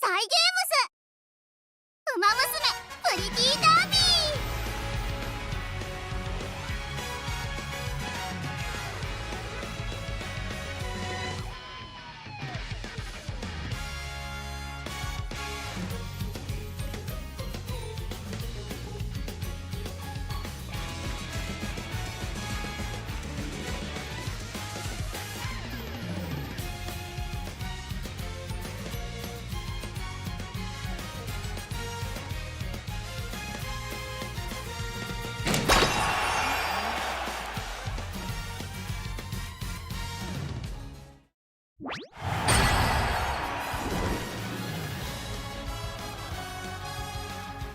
サイゲームスウマ娘プリティダービー。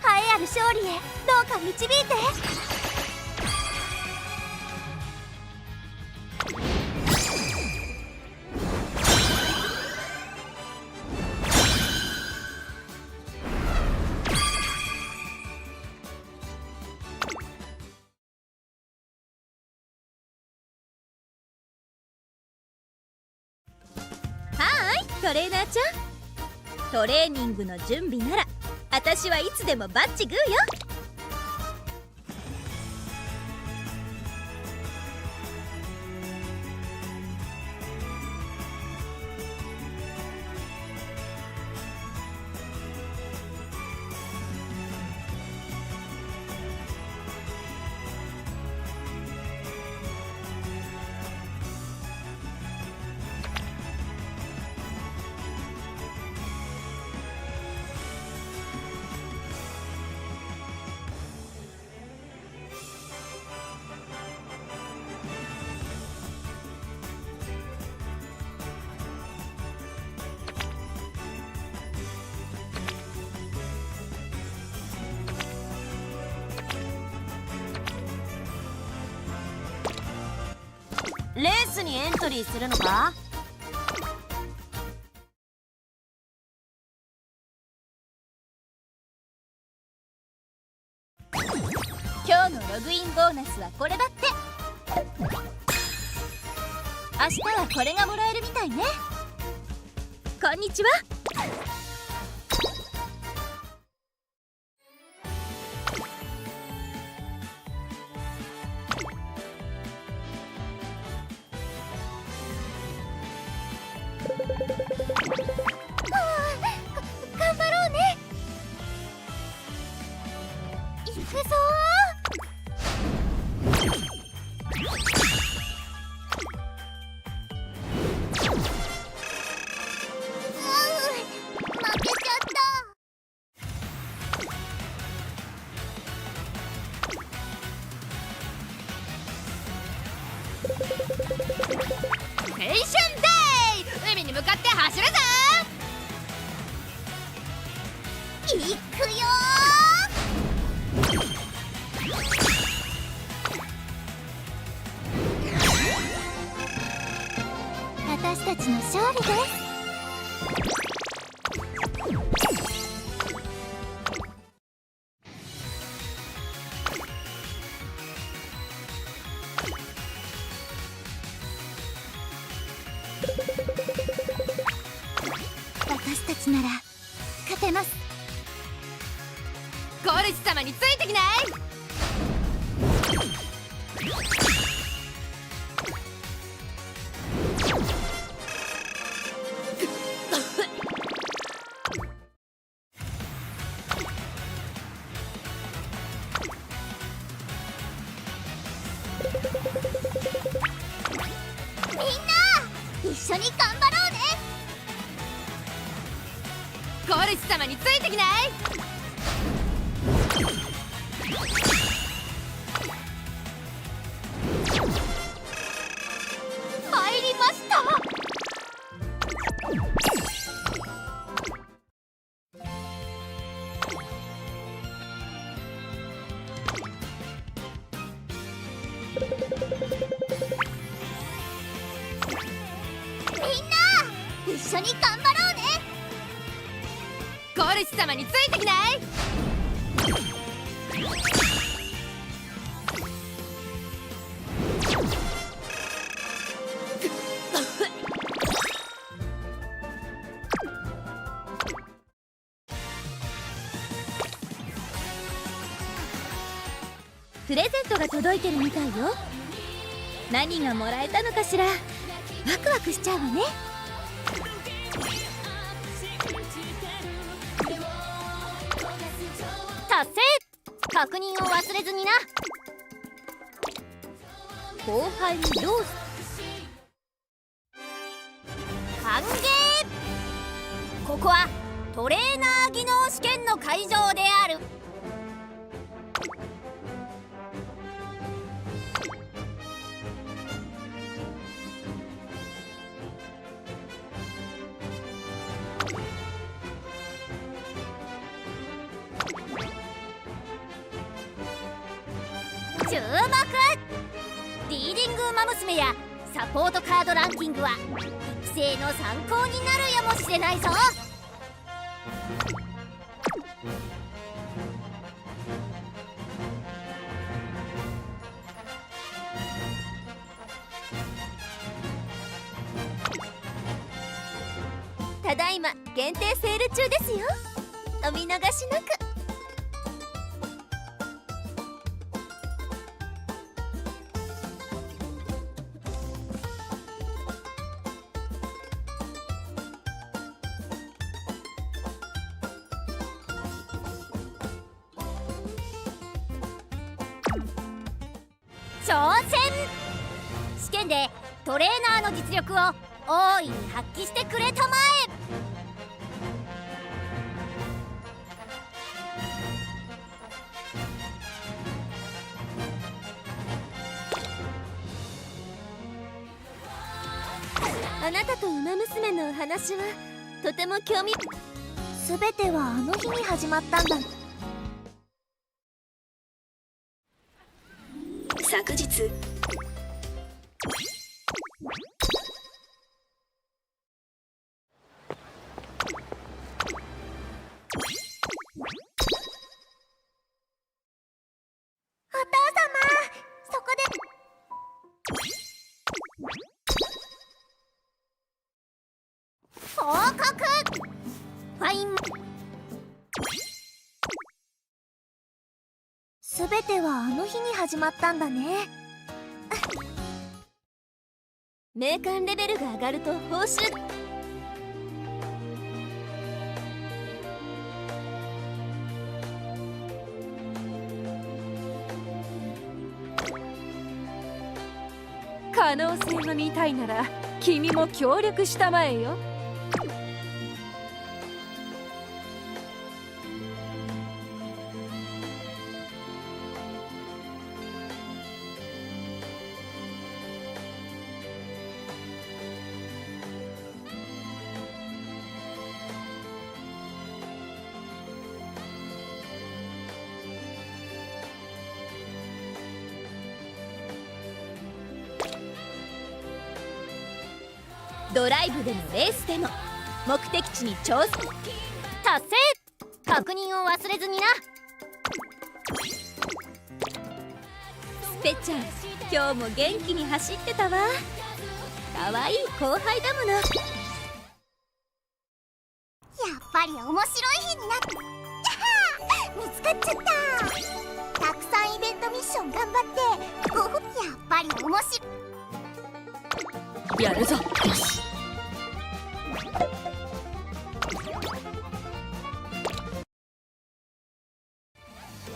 栄えある勝利へどうか導いて。トレーナーちゃん、トレーニングの準備なら私はいつでもバッチグーよ。レースにエントリーするのか？今日のログインボーナスはこれだって。明日はこれがもらえるみたいね。こんにちは。頑張ろうね。行くぞ負けちゃった。青春デー、海に向かって走るぞ。行くよ私たちの勝利です。私たちなら勝てます。ゴルシ様についてきない？みんな一緒に頑張ろうね。ゴルシ様についてきない？参りました。みんな一緒に頑張ろうね。ゴルシ様についてきない？プレゼントが届いてるみたいよ。何がもらえたのかしら。ワクワクしちゃうわね。達成。確認を忘れずにな。後輩にどう歓迎。ここはトレーナー技能試験の会場である。注目。リーディングウマ娘やサポートカードランキングは育成の参考になるやもしれないぞ。ただいま限定セール中ですよ。お見逃しなく。挑戦。試験でトレーナーの実力を大いに発揮してくれたまえ。あなたとウマ娘のお話はとても興味。すべてはあの日に始まったんだ。昨日報告。ファイン。すべてはあの日に始まったんだね。名鑑レベルが上がると報酬。可能性が見たいなら君も協力したまえよ。ドライブでもレースでも目的地に挑戦。達成。確認を忘れずにな。スペちゃん、今日も元気に走ってたわ。かわいい後輩だもの。やっぱり面白い日になった。見つかっちゃった。たくさんイベントミッション頑張ってやっぱり面白い。やるぞ。よし。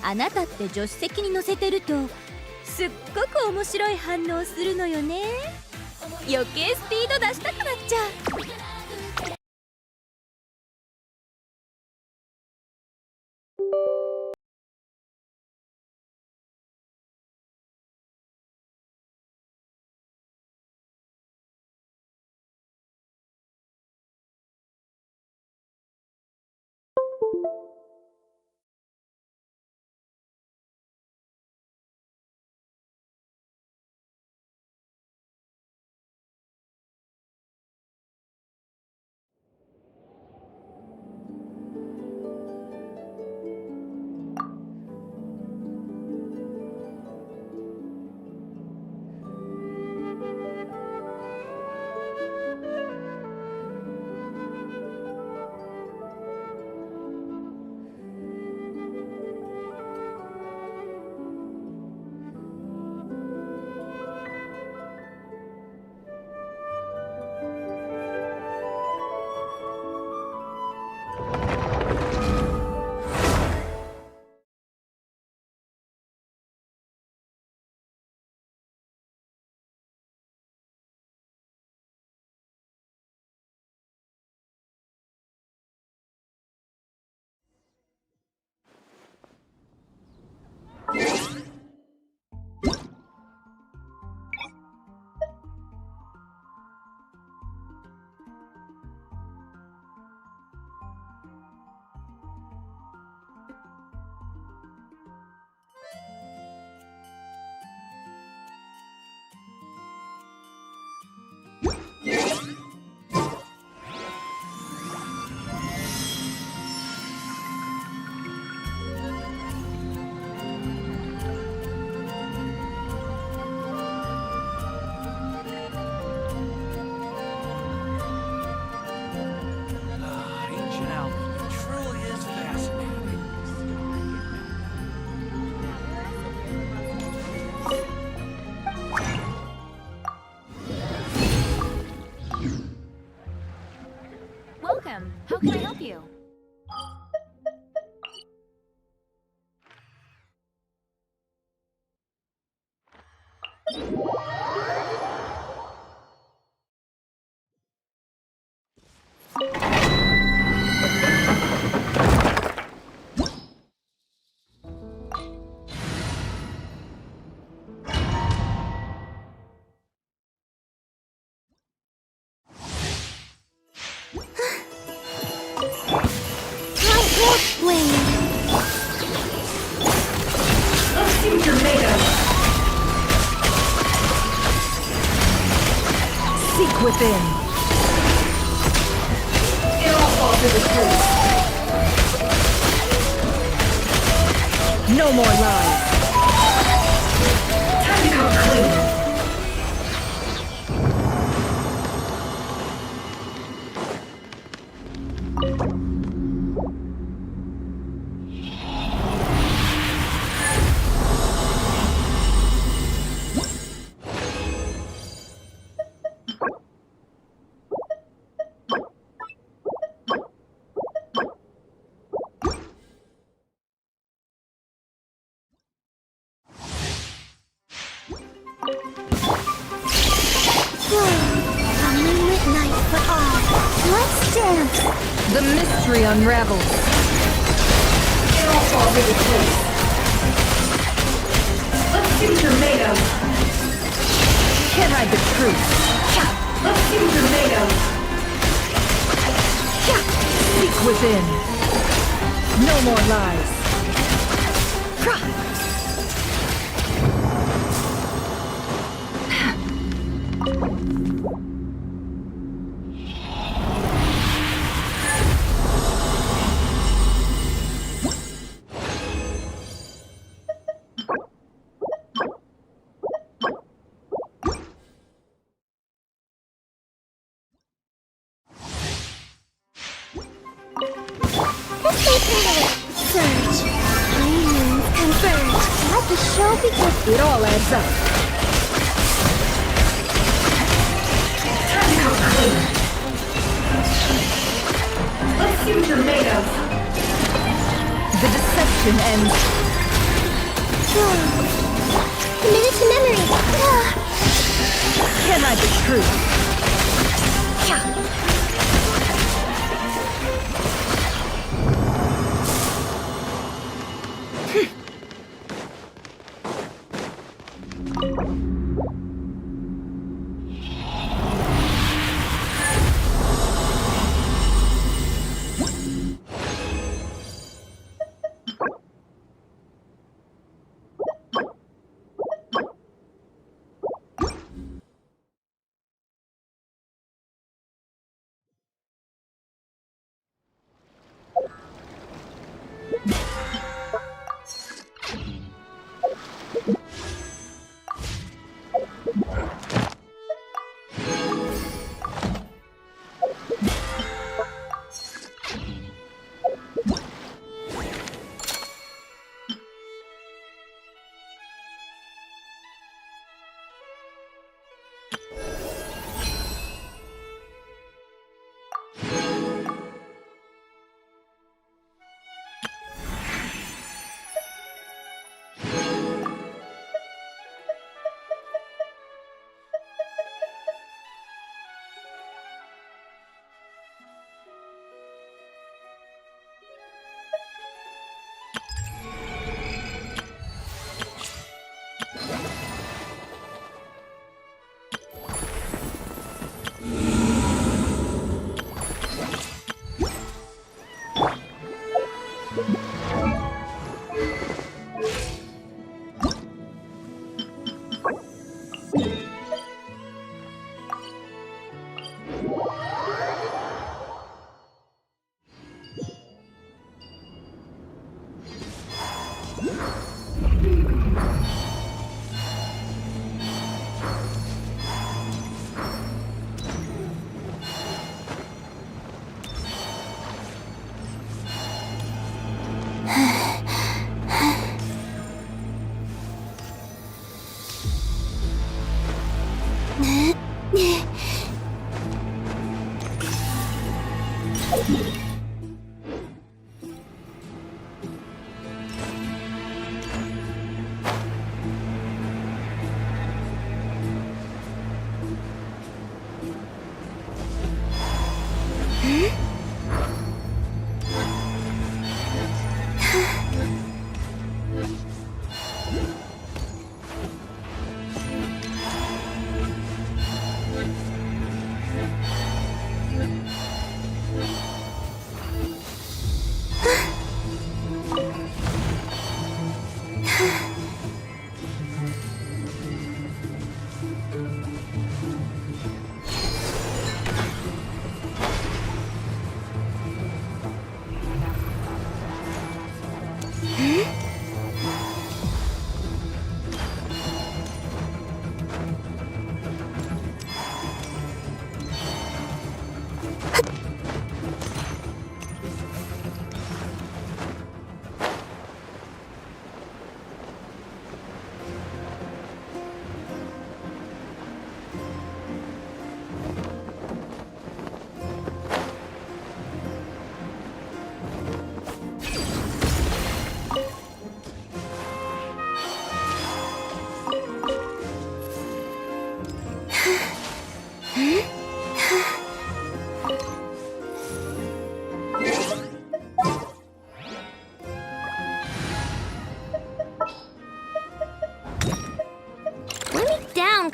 あなたって助手席に乗せてるとすっごく面白い反応するのよね。余計スピード出したくなっちゃう。can I help you? Seek within. It all falls into place. No more lies. Time to come clean. The mystery unravels. It all falls into place. Let's see what you're made of. Can't hide the truth. Let's see what you're made of. Seek within. No more lies. Surge. Honeymoons confirmed. Let the show begin. It all adds up. Time to come clean. Let's see what you're made of. The deception ends. Committed to memory. Can't hide the truth.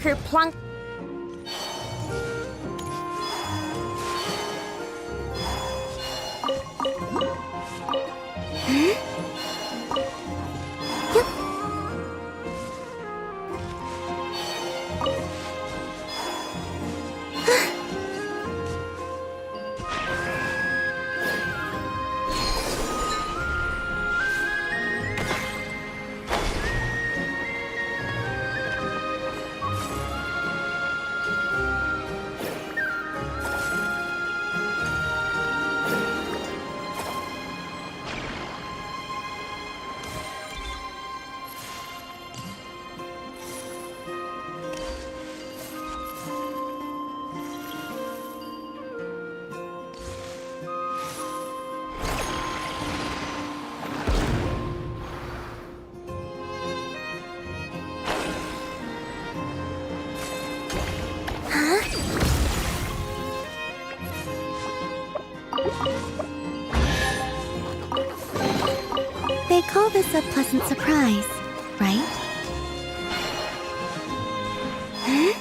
คือพลัง They call this a pleasant surprise, right? Huh?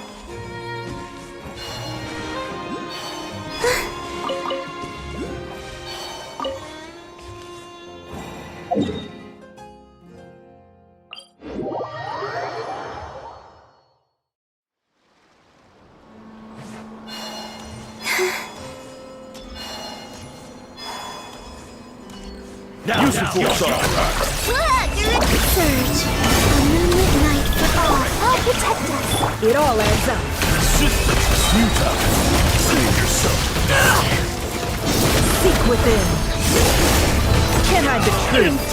Surge, a moonlit night for all. I'll protect us. It all adds up. Seek within. Can't hide the truth.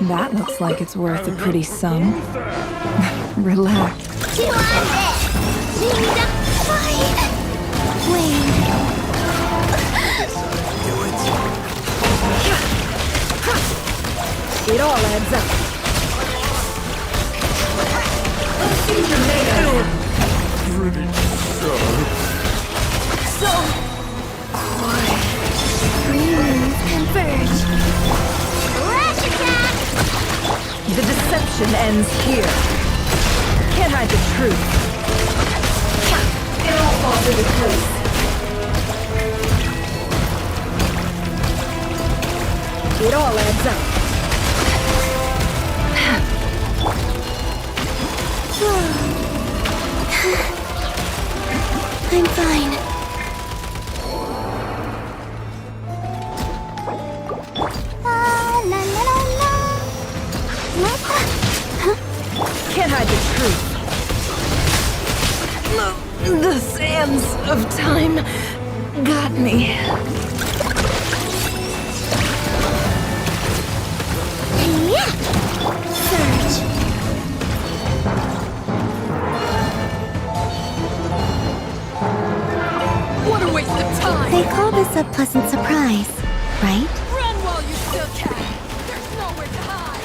That looks like it's worth a pretty sum. Relax. It all adds up. Green converge. The deception ends here. Can't hide the truth. It all falls into place. It all adds up. I'm fine. La la la la. Can't hide the truth. The sands of time got me. Surge. What a waste of time! They call this a pleasant surprise, right? Run while you still can! There's nowhere to hide!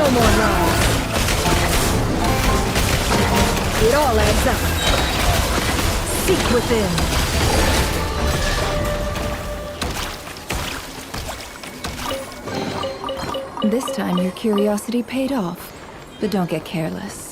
No more lies. It all adds up. Seek within. This time your curiosity paid off, but don't get careless.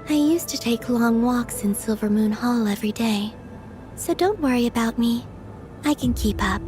I used to take long walks in Silver Moon Hall every day, so don't worry about me. I can keep up.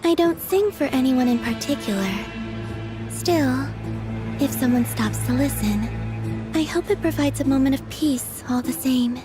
I don't sing for anyone in particular. Still, if someone stops to listen, I hope it provides a moment of peace all the same.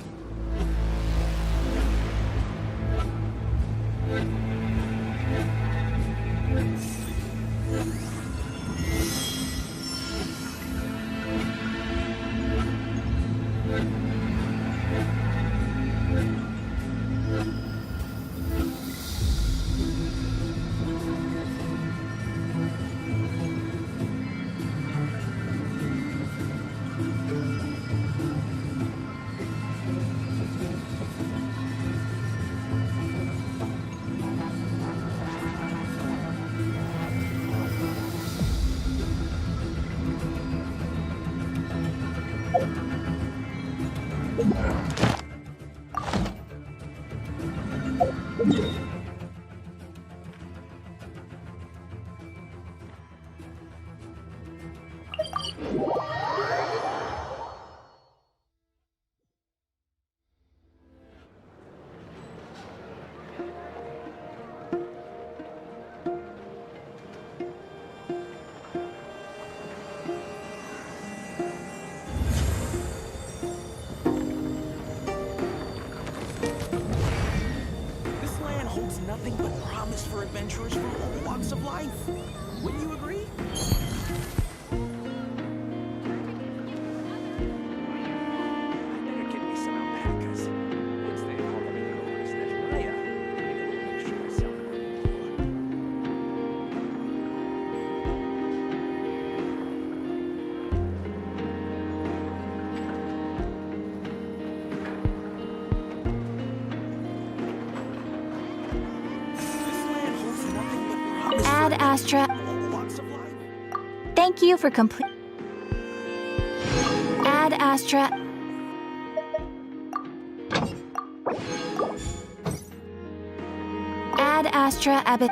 Nothing but promise for adventurers from all walks of life. Wouldn't you agree? Ad Astra. Thank you for complete. Ad Astra. Ad Astra Abbott.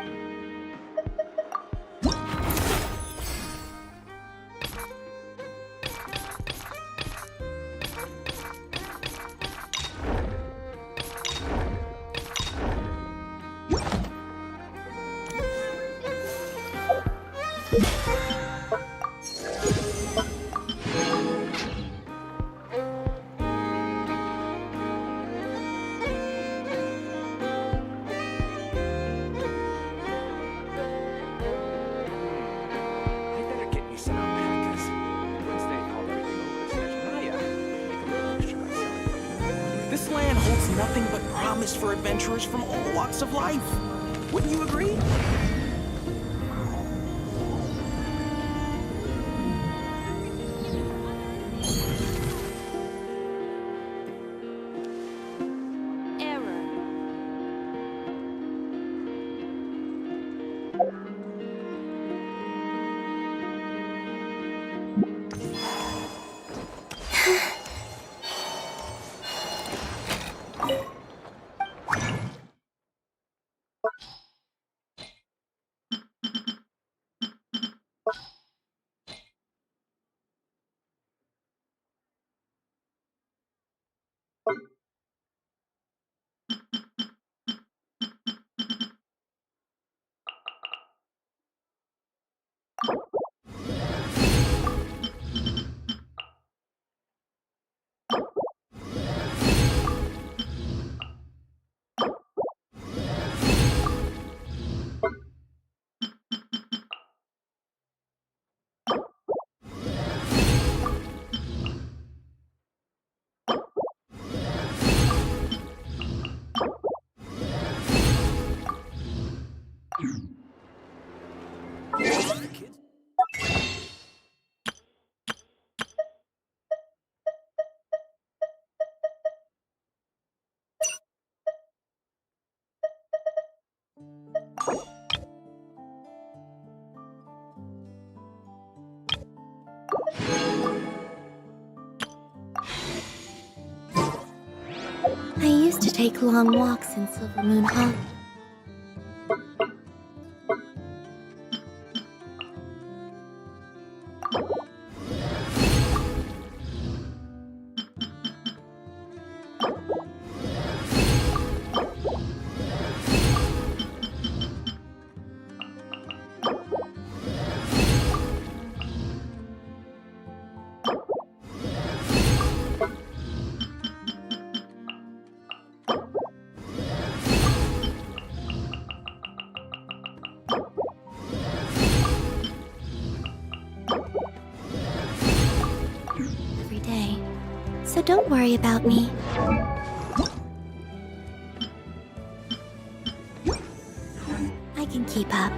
This land holds nothing but promise for adventurers from all walks of life. Wouldn't you agree? I used to take long walks in Silver Moon Hall. so don't worry about me. I can keep up.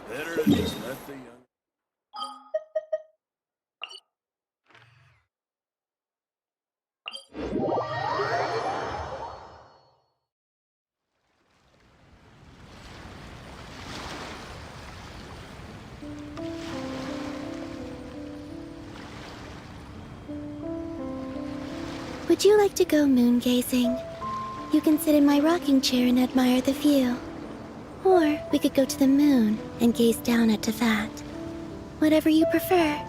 Better to just let the young. Would you like to go moon gazing? You can sit in my rocking chair and admire the view. Or we could go to the moon and gaze down at Tefat. Whatever you prefer.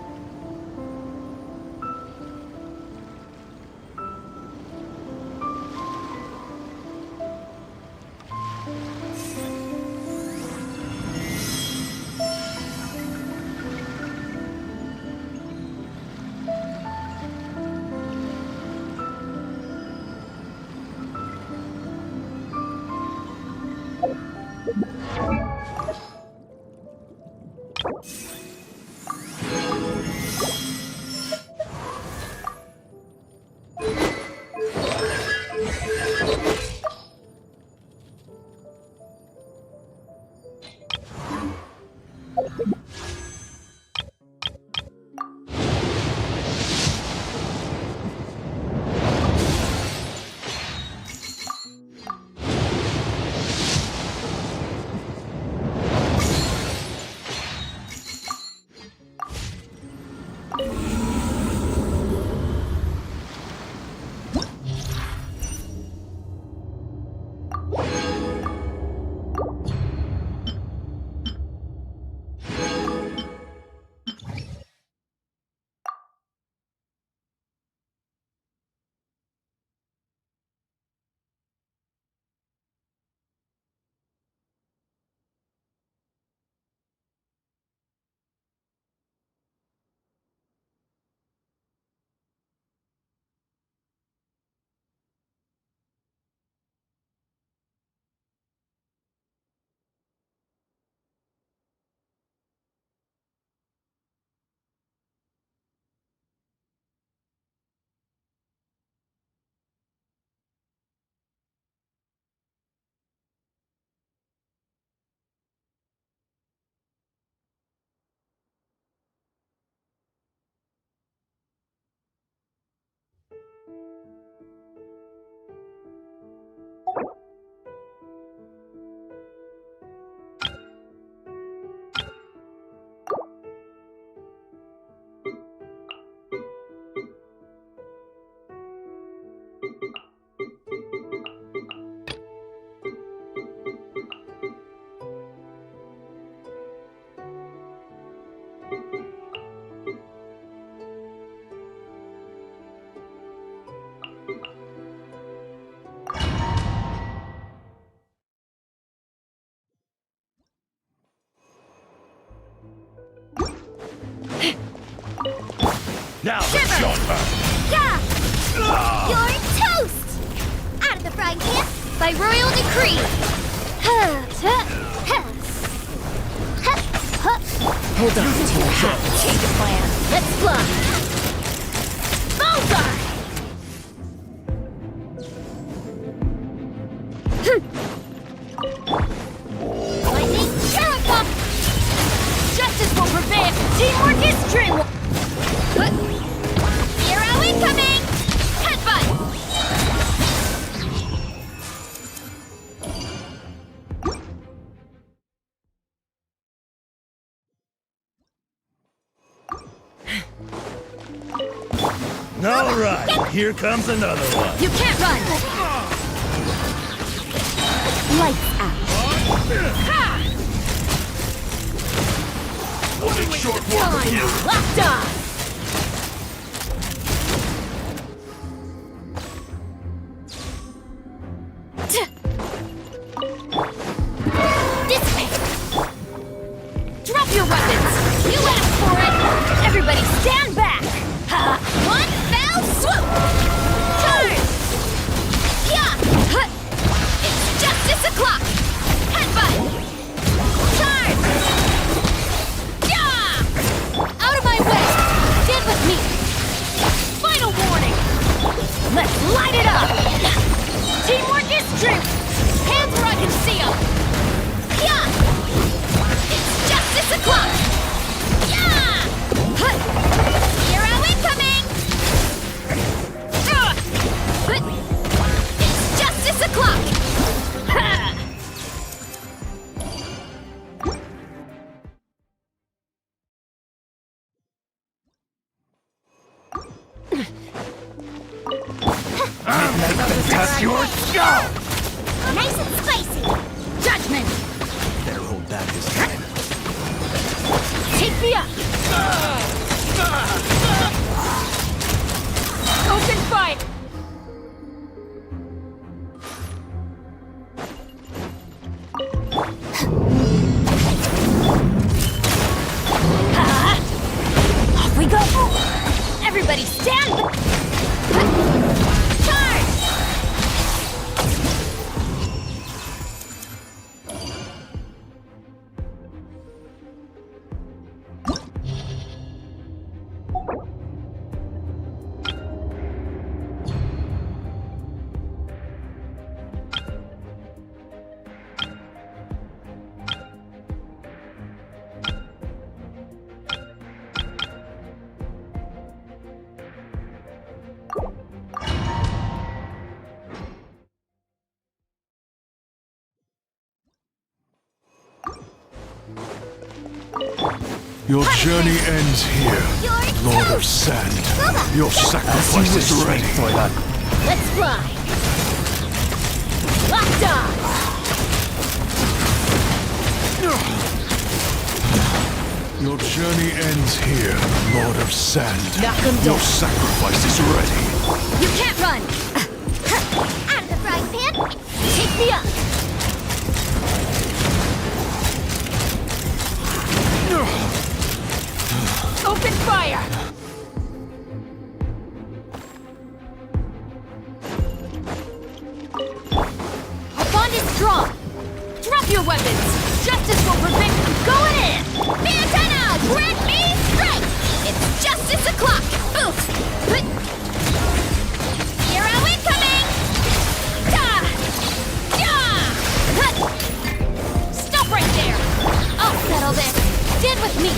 Now it's your turn. Yeah! You're toast! Out of the frying pan by royal decree! Hold on to your hat. Change of plan. Let's fly! Bullseye! Lightning Shuriken! Justice will prevail! Teamwork is dream! Zero incoming! Headbutt! All right, here comes another one. You can't run! Lights out. Holding short work of you. Locked on! This way! Drop your weapons! You went up for it! Everybody stand back! Ha! One fell swoop! Turn! Yeah! Huh. It's justice o'clock! Headbutt! Turn! Yeah! Out of my way! Stand with me! Final warning! Let's light it up! Teamwork is strength! Hands where I can see them! Yeah! It's justice o'clock! Yeah! Huh. Hero incoming! Huh. It's justice o'clock! Ha! Touch your skull! Nice and spicy. Judgment! Better hold back this time. Take me up! Open fire! Off we go! Everybody stand! Charge! Your journey ends here, Lord of Sand. Your sacrifice is ready. Let's fly! Locked on! Your journey ends here, Lord of Sand. Your sacrifice is ready. You can't run! Out of the frying pan. Take me up! Open fire! Our bond is strong! Drop your weapons! Justice will prevent you going in! Bianca, grant me strength! It's justice o'clock! Oof! Hero incoming! Ah! Yeah! Stop right there! I'll settle this! Stand with me!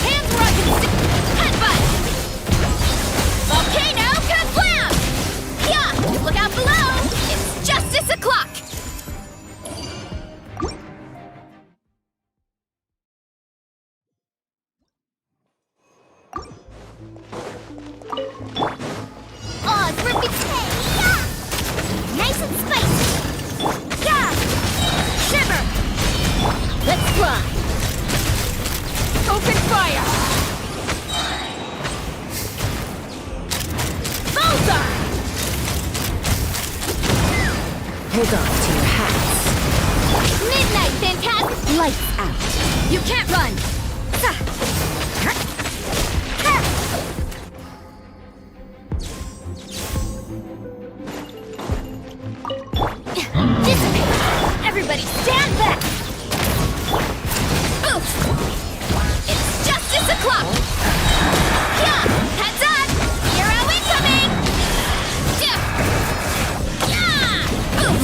Hands where I can see! Headbutt! Volcano conflam! Yeah! Look out below! It's justice o'clock! Oz repeat. Yeah! Nice and spicy. Yeah! Shiver! Let's fly! Open fire! Bullseye! Hold on to your hats. Midnight, Phantasm! Lights out. You can't run! Dissipate! Everybody stand back! Oof! It's justice o'clock! Yeah! Heads up! Hero incoming! Yeah! Yeah! Oof!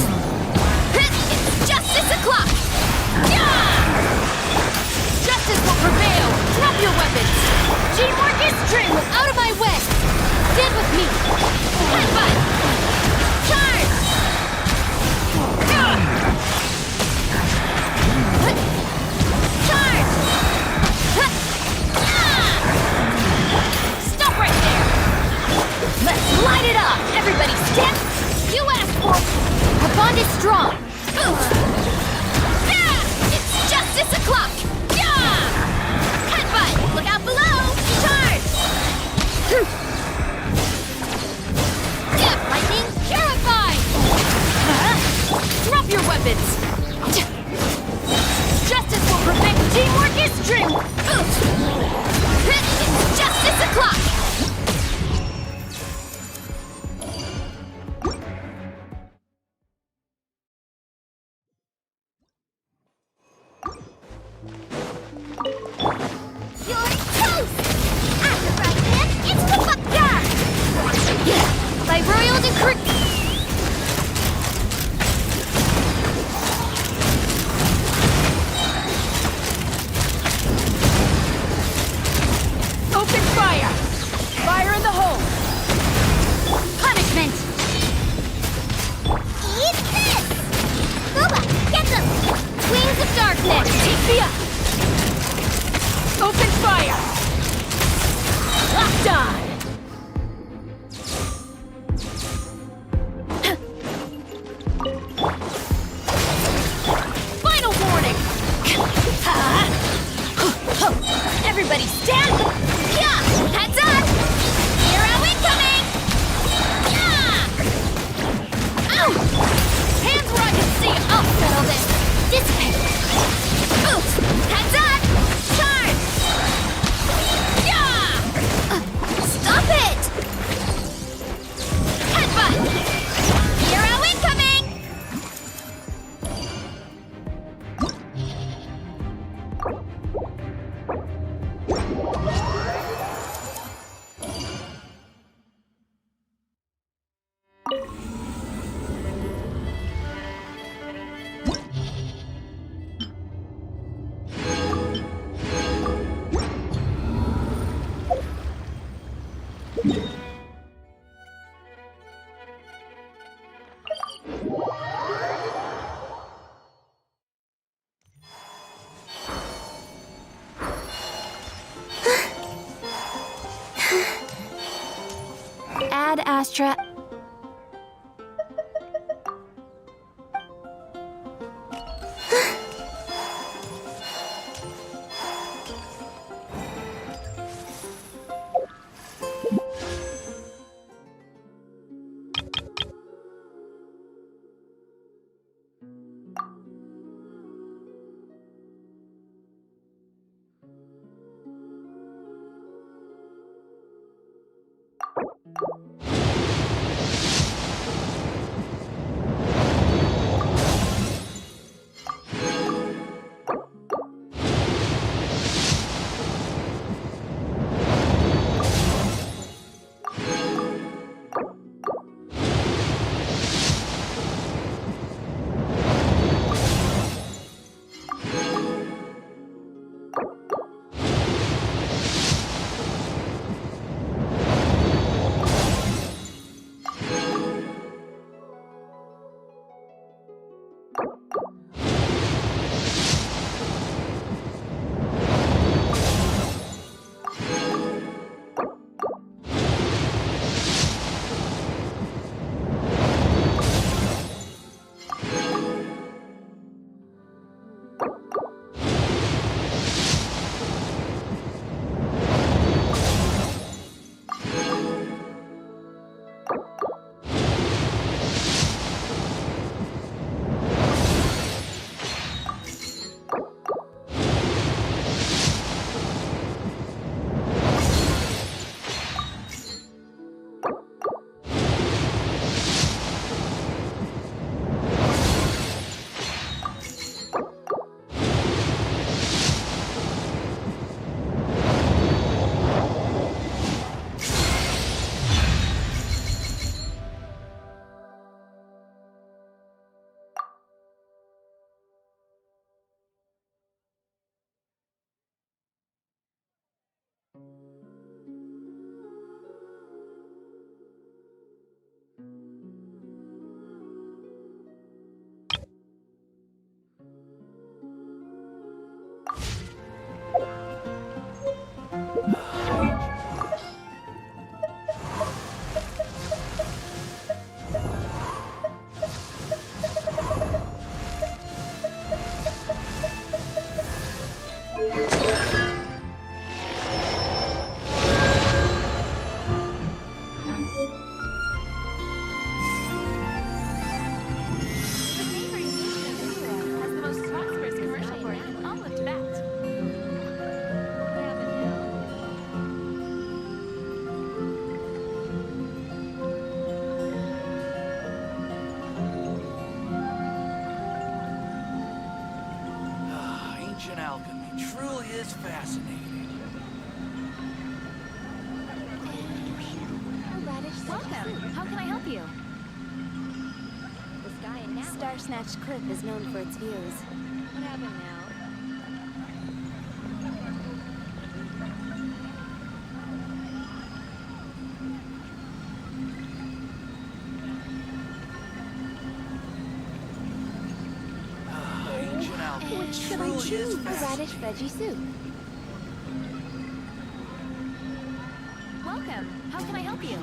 It's justice o'clock! Yeah! Justice will prevail! Drop your weapons! Teamwork is strength! Out of my way! Stand with me! Headbutt! Charge! bond is strong. It's justice o'clock. Headbutt. Look out below. Charge. Lightning purified. Drop your weapons. Justice will prevent teamwork is trimmed. It's justice o'clock. You're toast! After breakfast, it's the bucker! By royal decree. Open fire! Fire in the hole! Punishment! Eat this! Booba, get them! Wings of darkness! Take me up! Open fire! Locked on! Final warning! Everybody stand! Yeah! Heads up! Hero incoming! Yeah! Ow! Hands where I can see! I'll settle this! Dissipate! Oof! Heads up! Charge! Yeah! Stop it! Headbutt! Hero incoming! Ad Astra. Ancient alchemy truly is fascinating. Welcome. How can I help you? This guy in now. Star Snatch Cliff is known for its views. What happened now? Ancient alchemy Which should I truly is choose? A fascinating. radish veggie soup. Welcome. How can I help you?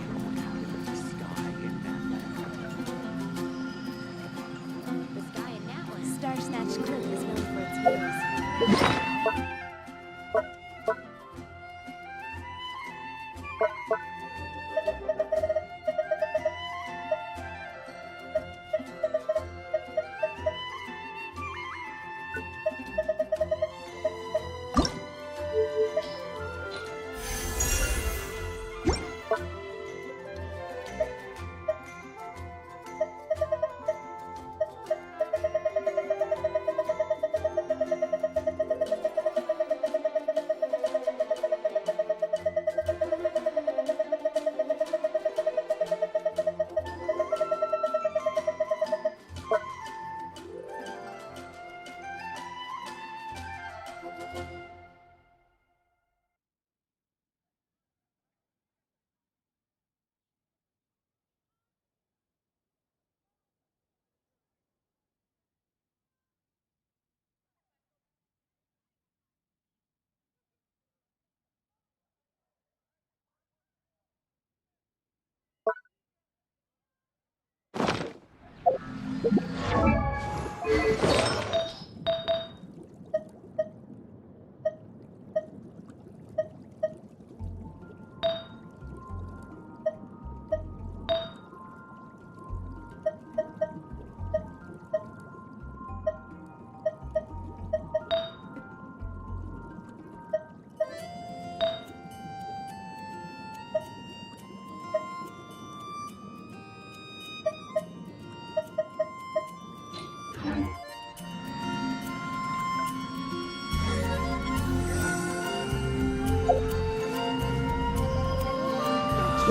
This guy in that one. Star Snatch Cliff is known for its views.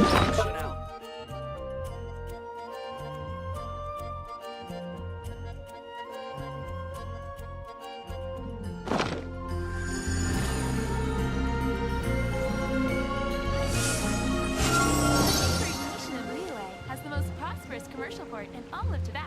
Ancient alchemy. Nation of Relay has the most prosperous commercial port in all of Tibet.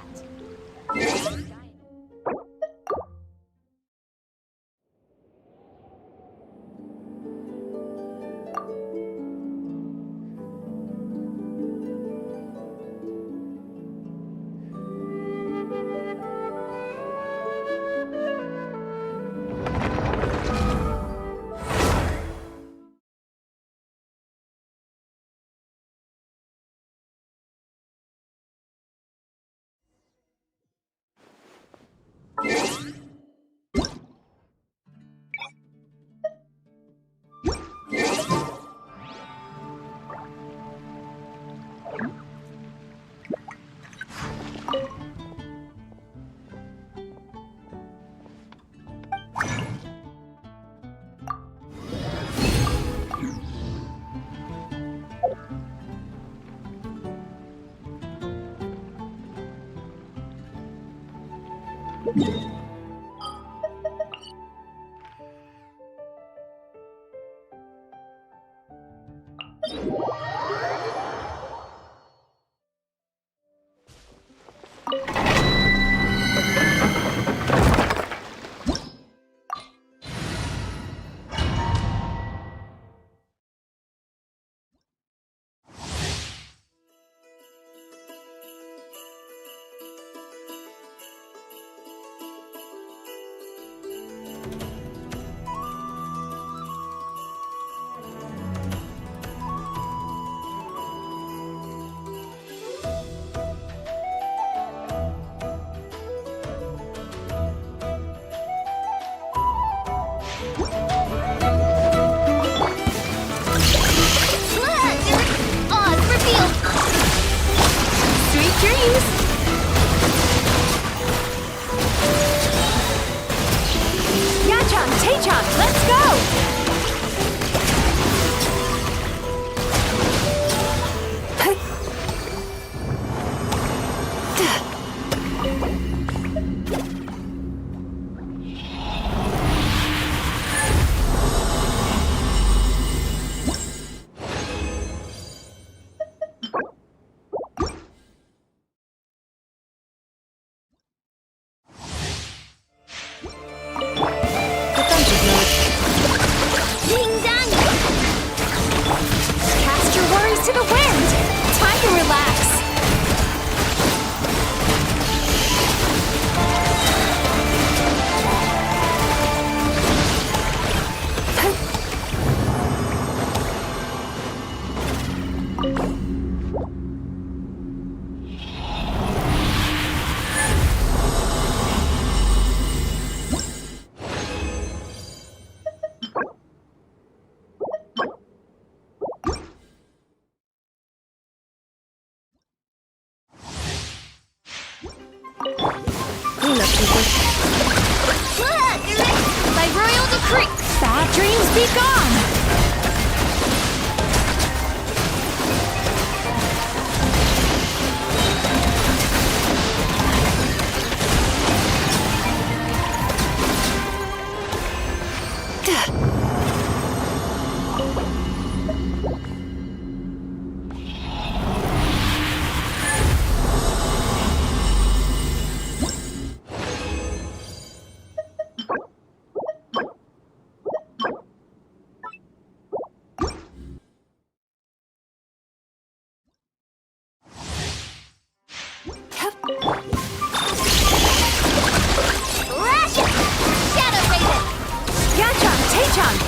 By royal decree, bad dreams be gone!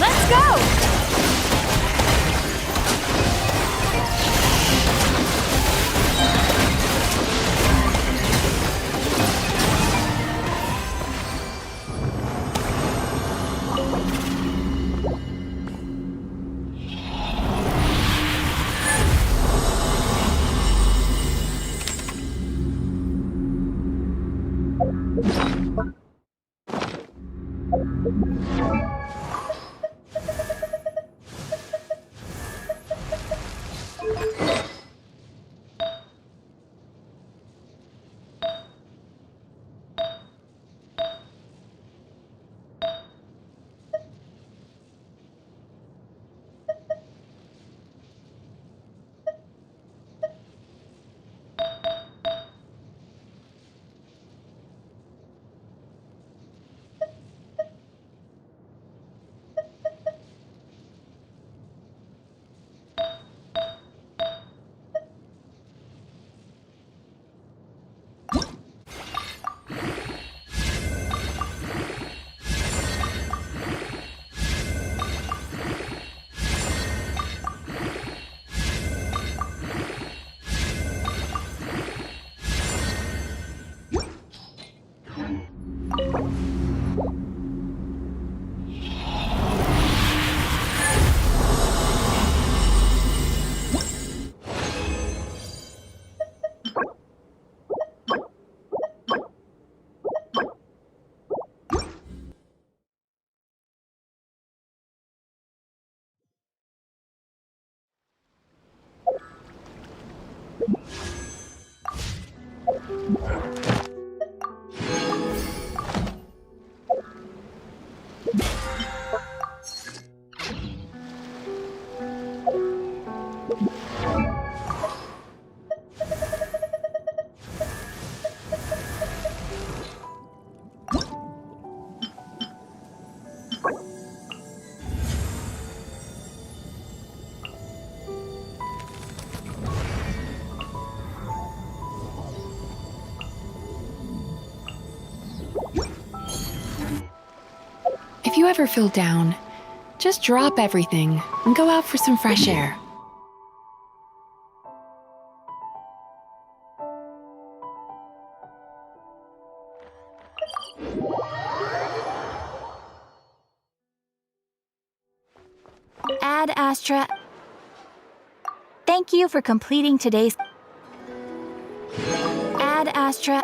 Let's go! If you ever feel down, just drop everything and go out for some fresh air. Ad Astra. Thank you for completing today's Ad Astra.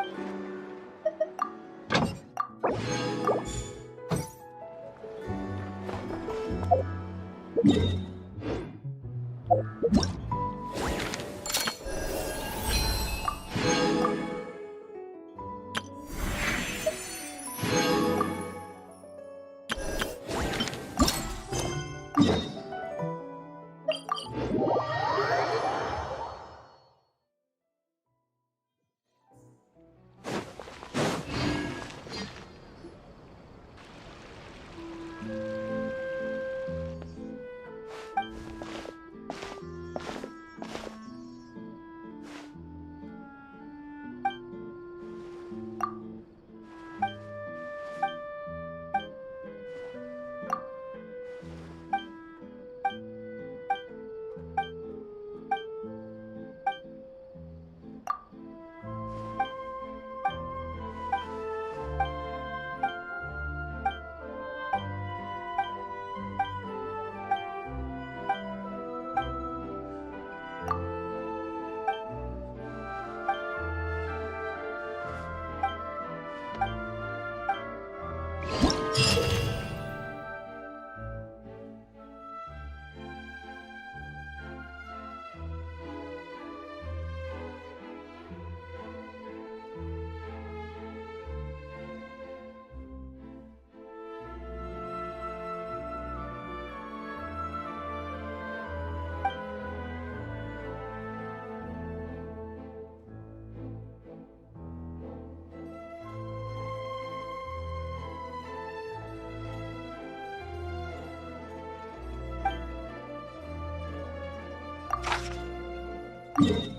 Crush!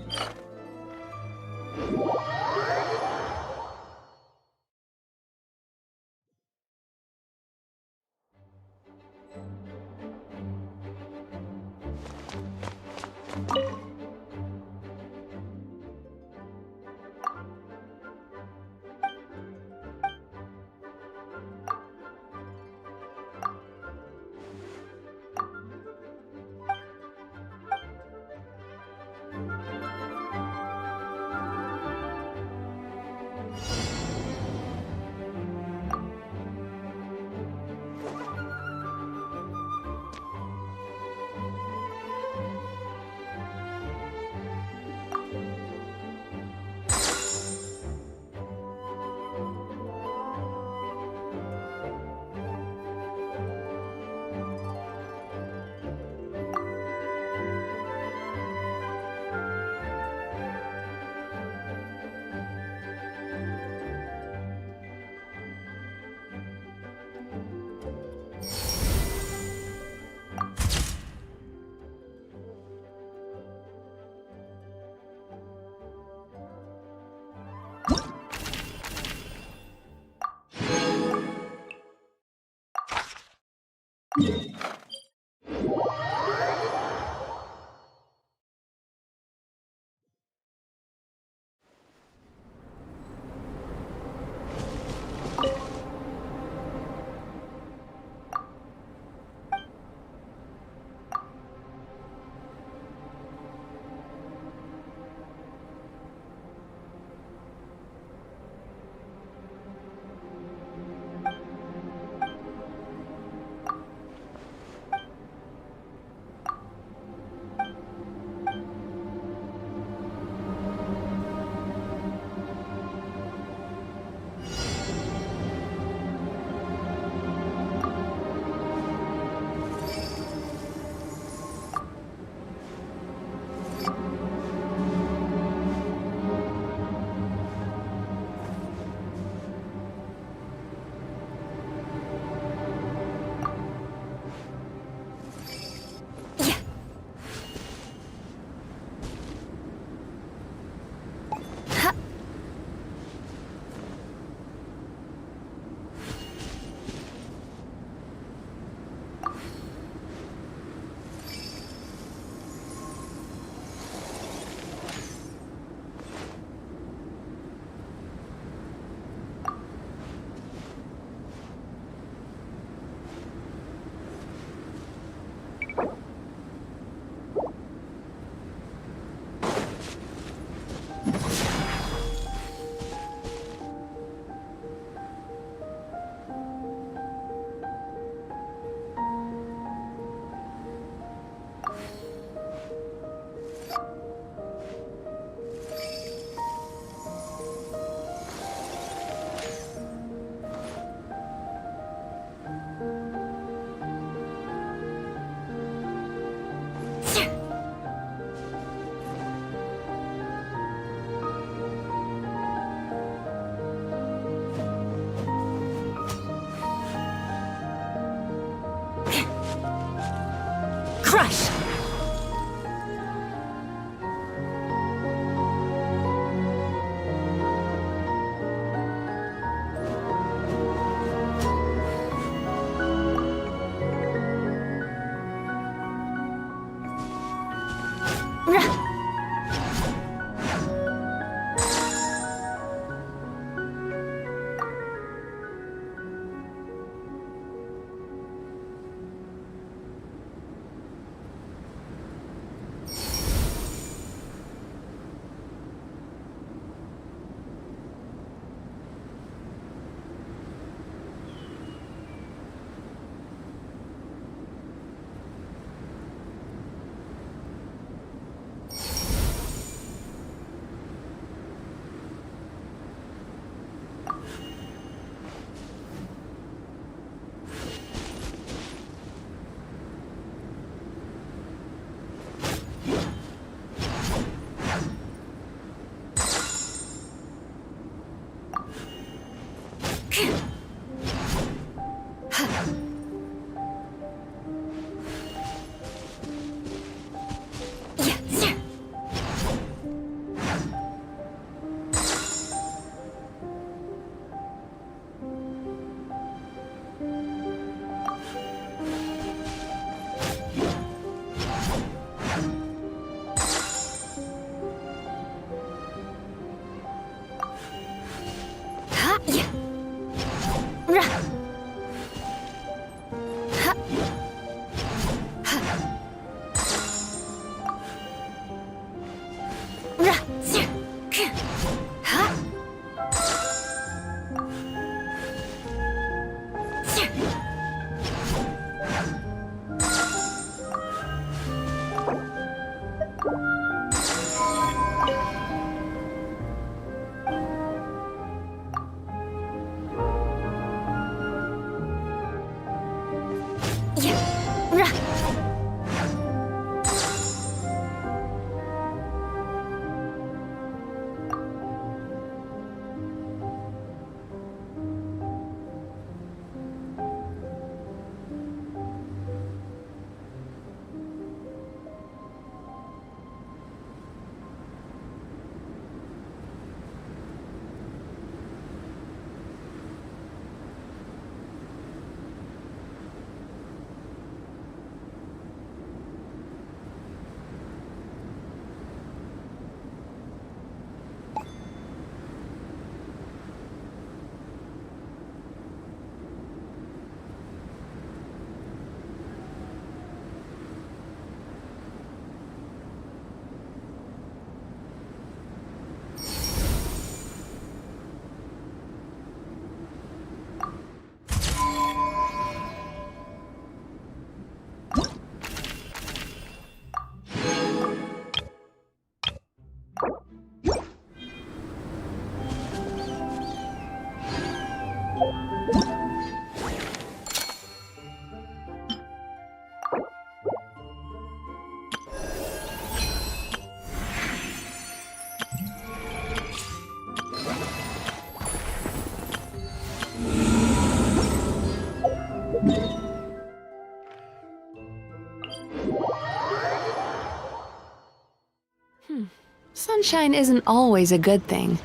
Sunshine isn't always a good thing.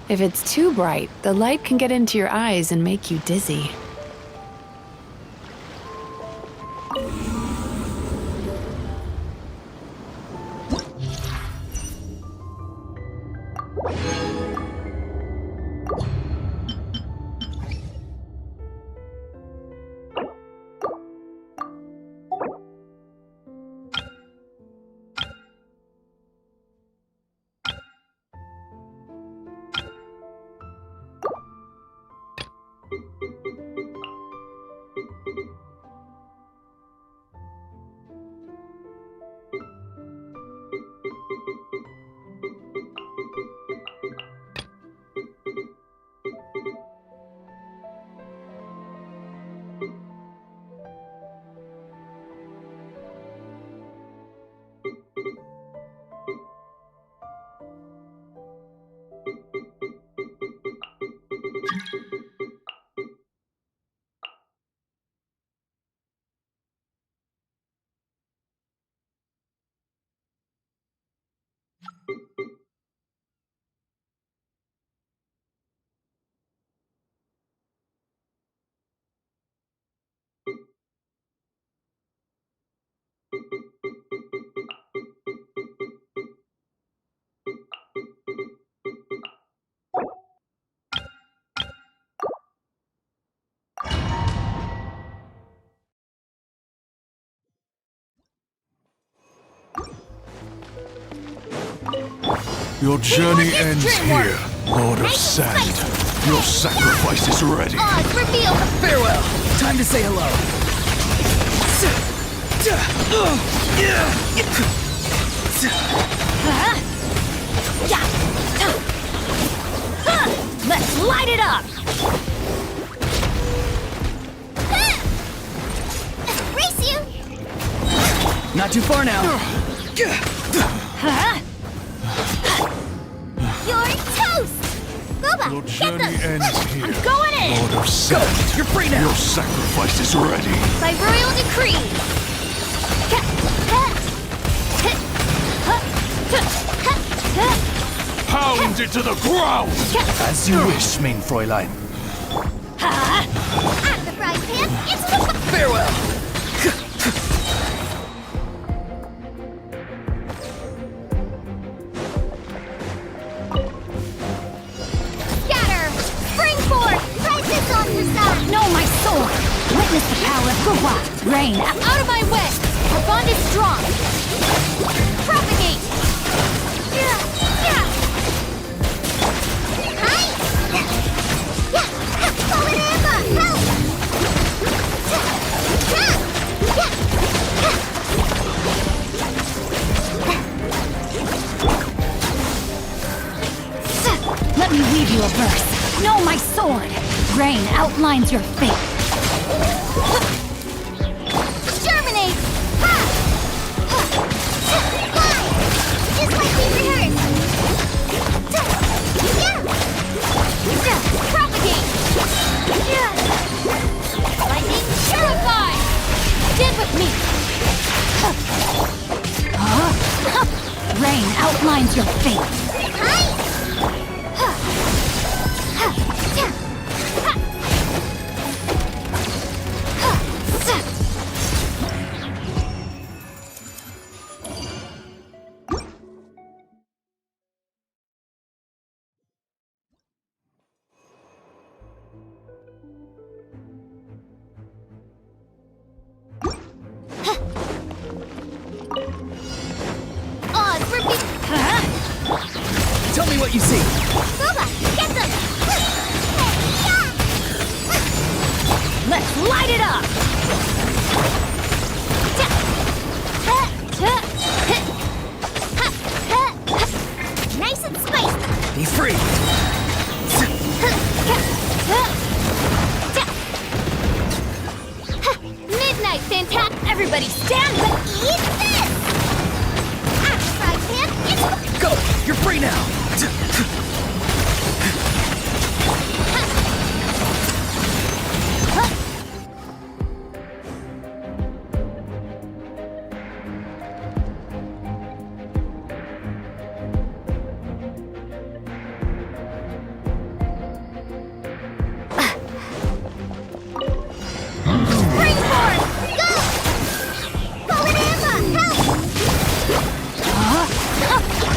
If it's too bright, the light can get into your eyes and make you dizzy. Your journey ends here, Lord of Sand. Your sacrifice is ready. Reveal! Farewell! Time to say hello. Let's light it up! Race you! Not too far now. You're toast! Boba, Your get journey them! ends here, I'm going in! Lord of Sand. You're free now. Your sacrifice is ready. By royal decree! Pound it to the ground! As you wish, main Fräulein. At the frying pan, it's the... Farewell! Scatter! Spring forth! Crisis on your side! No, my sword! Witness the power of Gua! Rain, out of my way! Our bond is strong! Propagate! Rain outlines your fate. Germinate! Ha! Fly! Just like we rehearsed! Propagate! Lightning purify! Stand with me! Rain outlines your fate. Odds for big... Tell me what you see. Boba, get them! Let's light it up! Nice and spicy! Be free. Midnight fantastic! Everybody stand back! Eat this! Outside pan, it's... Go! You're free now! Springboard! Go! Fallen Emma, help!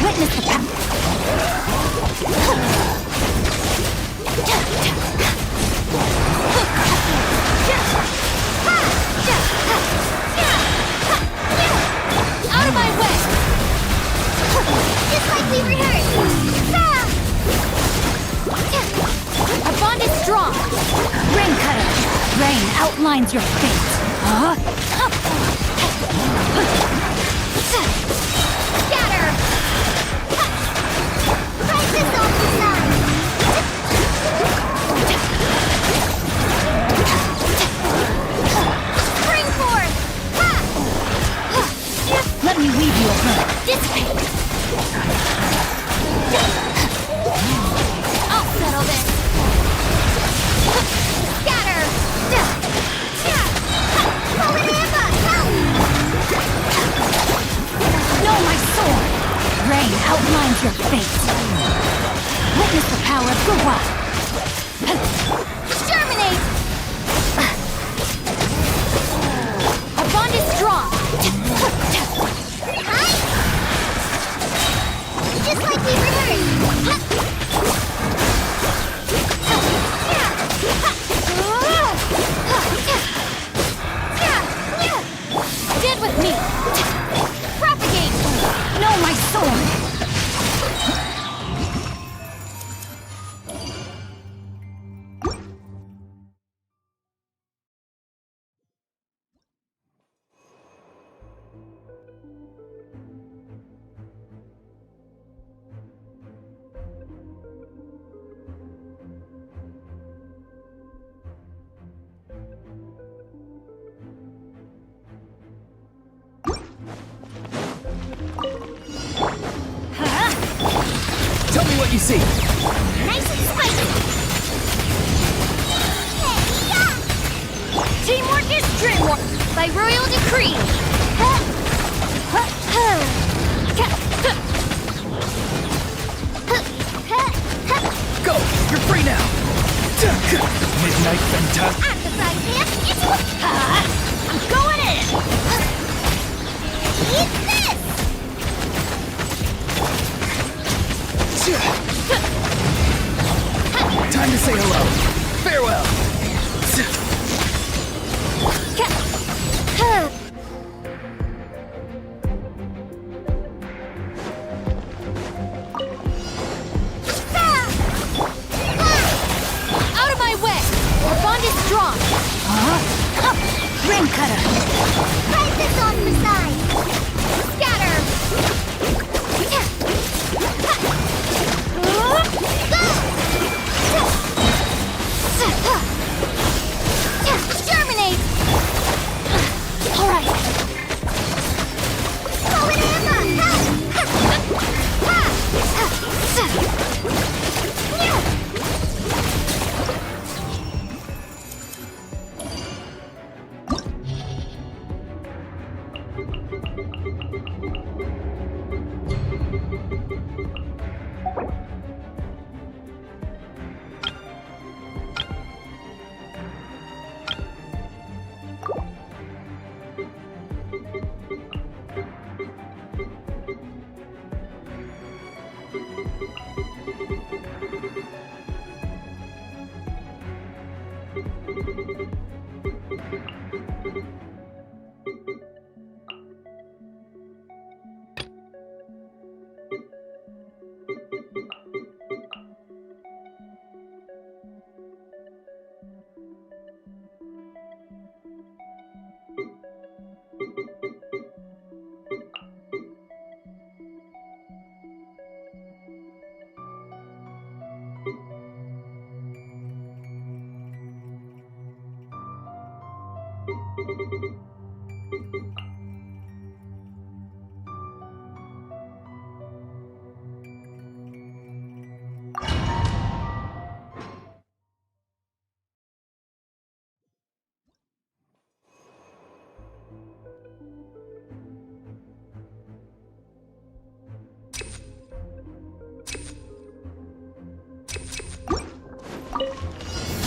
Witness the power! Out of my way! Just like we rehearsed! Our bond is strong! Rain cutter! Rain outlines your fate! Scatter! Price this off the side! Spring forth! Ha! Let me weave you a web. Dissipate! I'll settle this! Scatter! Fallen Emma, help! Know my sword! Rain outlines your fate! Witness the power of the wild! Germinate! Our bond is strong! Hi! Just like we rehearsed! Stand with me! Propagate! Know my sword! Tell me what you see. Nice and spicy! Teamwork is dreamwork! By royal decree! Go! You're free now! Midnight fantastic. At the side pan, it's... I'm going in! Eat this! Time to say hello. Farewell. Out of my way! Our bond is strong! Ring cutter! Price this off the side! Scatter! Go!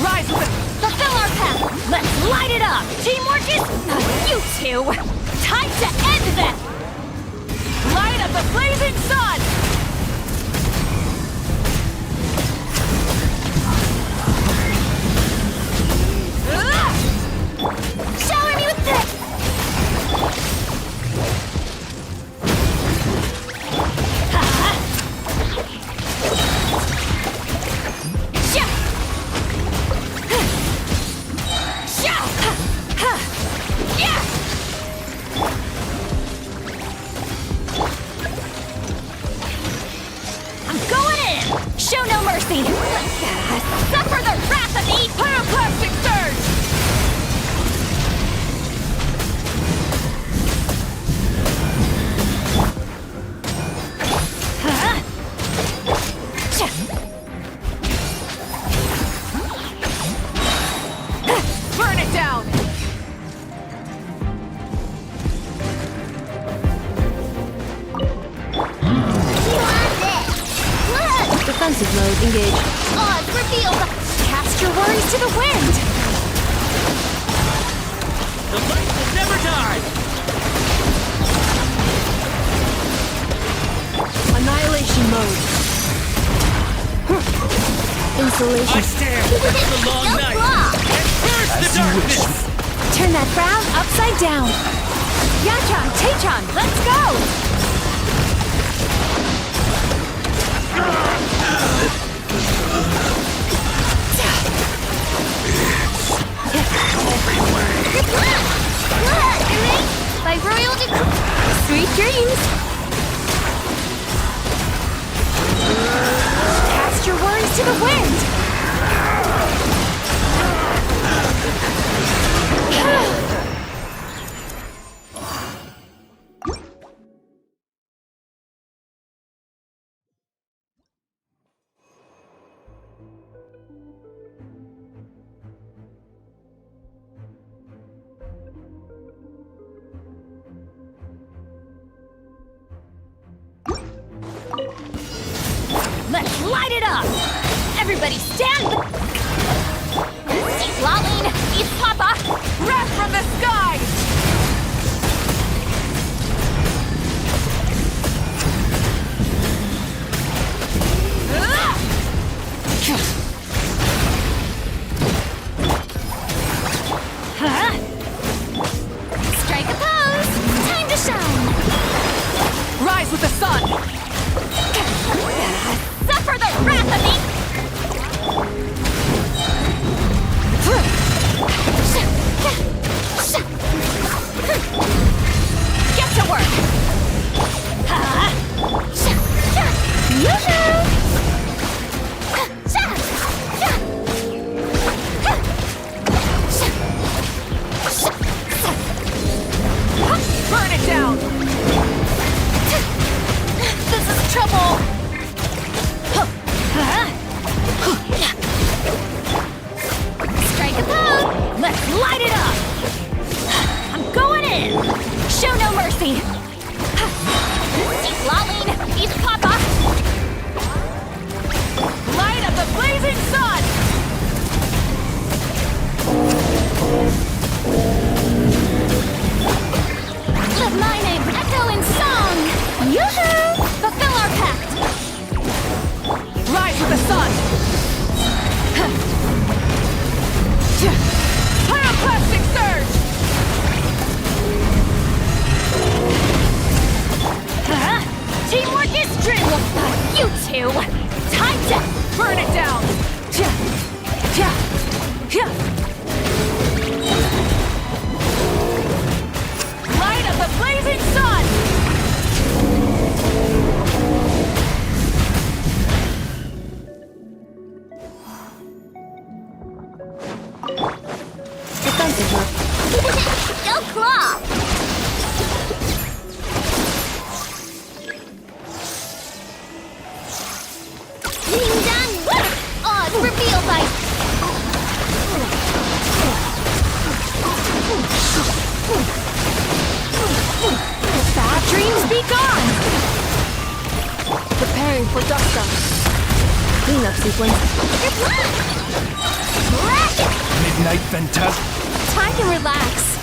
Rise with it! Fulfill our path! Let's light it up! Teamwork is... You two! Time to end them! Light up the blazing sun! Shower me with this! Show no mercy! Suffer the wrath of the pyroclastic surge! Burn it down! Defensive mode engaged. Odds revealed! Cast your worries to the wind! The light will never die! Annihilation mode. Insulation. I stand against the long night and curse the darkness! Turn that frown upside down! Yachan, Taechan, let's go! By royal decree! Sweet dreams! Cast your worries to the wind! Let's light it up! Everybody stand! East Laline! East Papa! Wrath from the skies! Strike a pose! Time to shine! Rise with the sun! Suffer the wrath of me! Get to work! Burn it down! This is trouble! Strike a pose! Let's light it up! I'm going in! Show no mercy! East Laline! East Papa! Light up the blazing sun! Let my name echo in song! Yoo-hoo! Fulfill our pact! Rise with the sun! advantage of. Go claw! Ding dong! Odds revealed by. Bad dreams be gone! Preparing for dust-up. Cleanup sequence. Midnight Phantasm. Time to relax.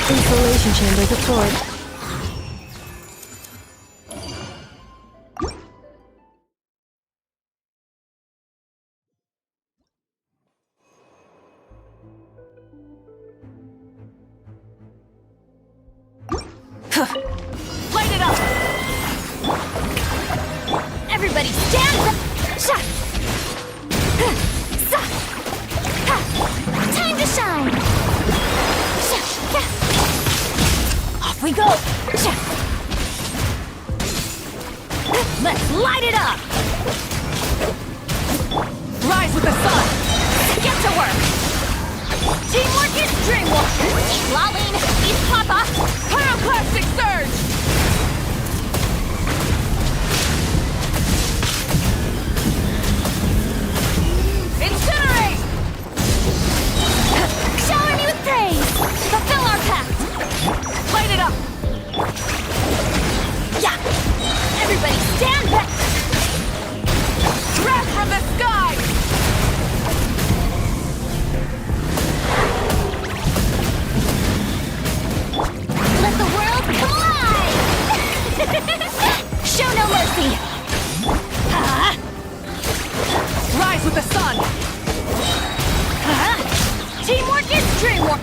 Insulation chamber deployed. Light it up! Everybody stand up! Time to shine! Off we go! Let's light it up! Rise with the sun! Get to work! Teamwork is dreamwork! He's lolling! He's Papa! Pyroclastic surge! Incinerate! Shower me with praise! Fulfill our pact! Light it up! Yeah! Everybody stand back! Wrath from the sky! Let the world come alive! Show no mercy! Rise with the sun! Teamwork is dreamwork!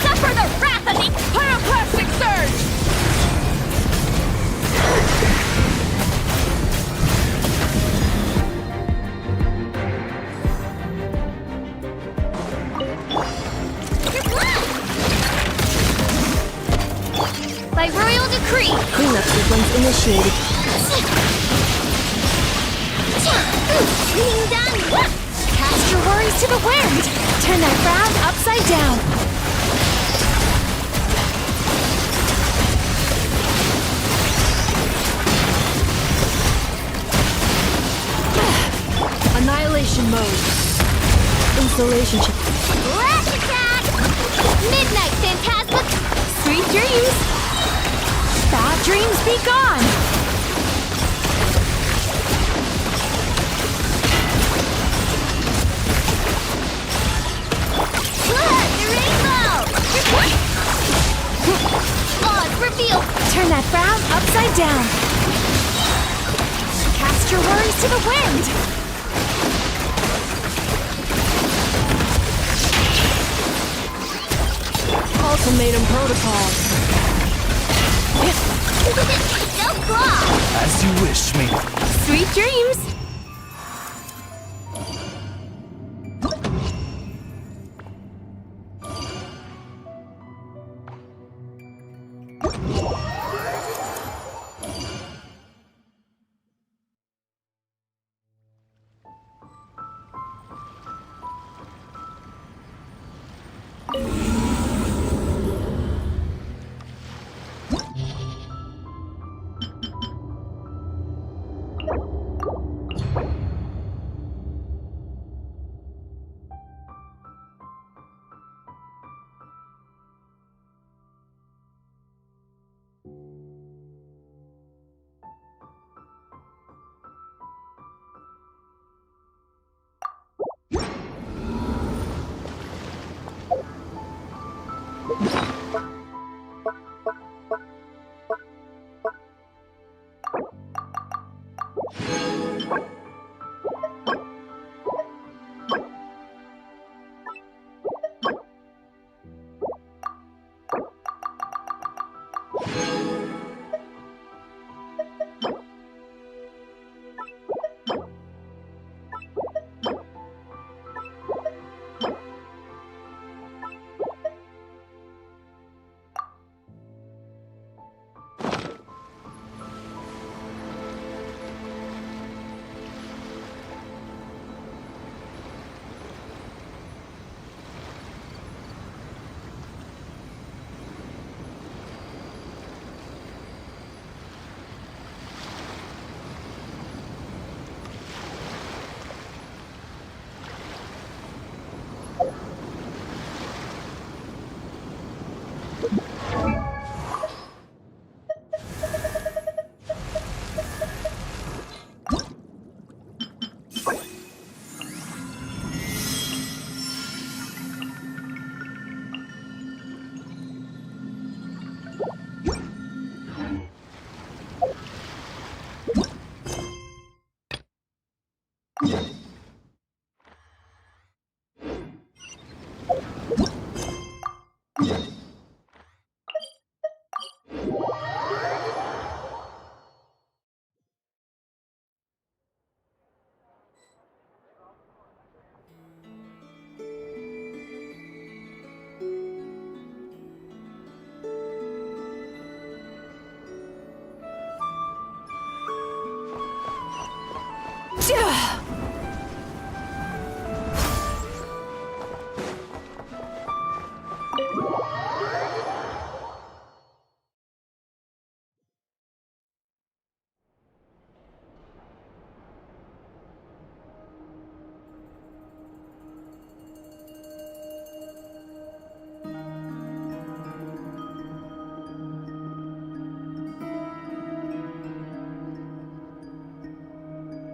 Suffer the wrath of the pyroclastic surge! By royal decree! Cleanup sequence initiated. Ding dong! Cast your worries to the wind. Turn that frown upside down. Annihilation mode. Insulation chip. Flash attack! Midnight Phantasma! Sweet dreams. Bad dreams be gone. Look! The rainbow! Odds revealed! Turn that frown upside down. Cast your worries to the wind. Ultimatum protocol. Go claw! As you wish me. Sweet dreams.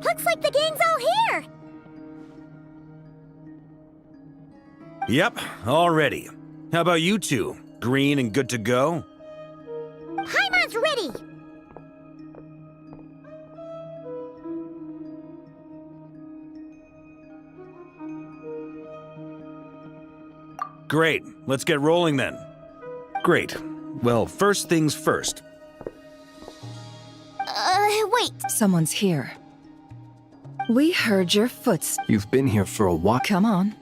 Looks like the gang's all here! Yep, all ready. How about you two? Green and good to go? Paimon's ready! Great, let's get rolling then. Great. Well, first things first. Wait. Someone's here. We heard your footsteps. You've been here for a while. Come on.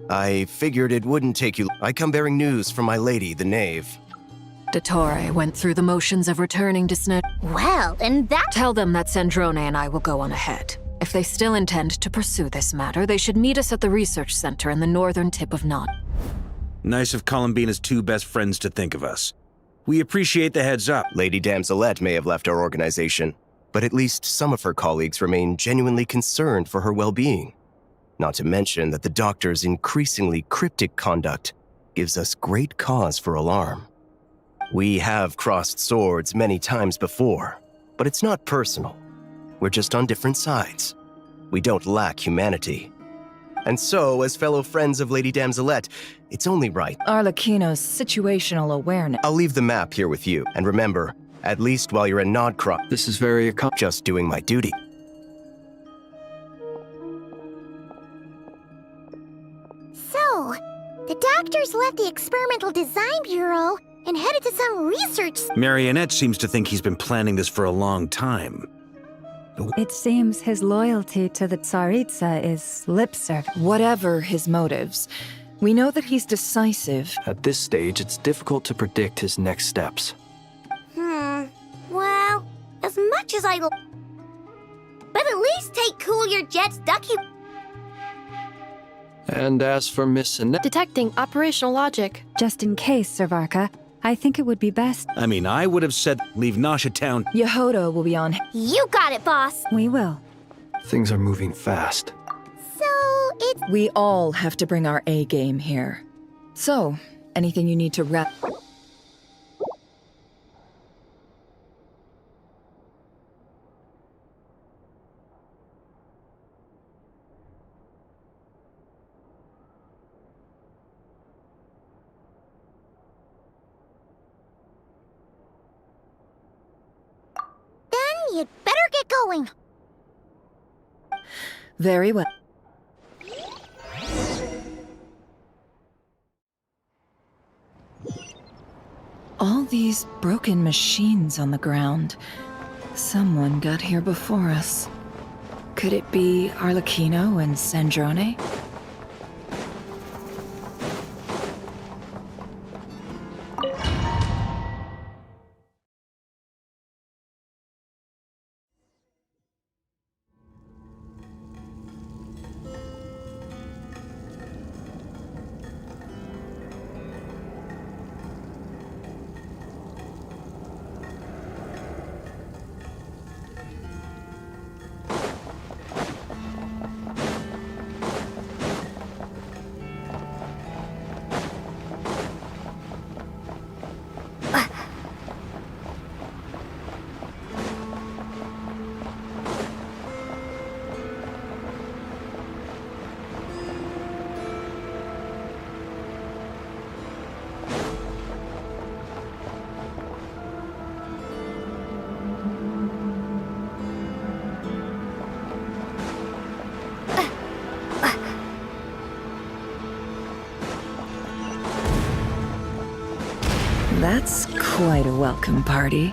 I figured it wouldn't take you. I come bearing news from my lady, the knave. Dottore went through the motions of returning to Snow. Well, and that... Tell them that Sandrone and I will go on ahead. If they still intend to pursue this matter, they should meet us at the research center in the northern tip of Nod. Nice of Columbina's two best friends to think of us. We appreciate the heads up. Lady Damselette may have left our organization, but at least some of her colleagues remain genuinely concerned for her well-being. Not to mention that the doctor's increasingly cryptic conduct gives us great cause for alarm. We have crossed swords many times before, but it's not personal. We're just on different sides. We don't lack humanity. And so, as fellow friends of Lady Damselette, it's only right. Arlecchino's situational awareness. I'll leave the map here with you, and remember, at least while you're in Nodcroft, This is very just doing my duty. So, the doctors left the Experimental Design Bureau and headed to some research... Marionette seems to think he's been planning this for a long time. It seems his loyalty to the Tsaritsa is lip service. Whatever his motives, we know that he's decisive. At this stage, it's difficult to predict his next steps. Well, as much as I... But at least take Cool Your Jet's ducky... And as for Miss Annette... Detecting operational logic. Just in case, Servarka, I think it would be best... I mean, I would have said leave Nasha Town. Yehoda will be on. You got it, boss! We will. Things are moving fast. So, it's... We all have to bring our A game here. So, anything you need to wrap... You'd better get going. Very well. All these broken machines on the ground. Someone got here before us. Could it be Arlecchino and Sandrone? That's quite a welcome party.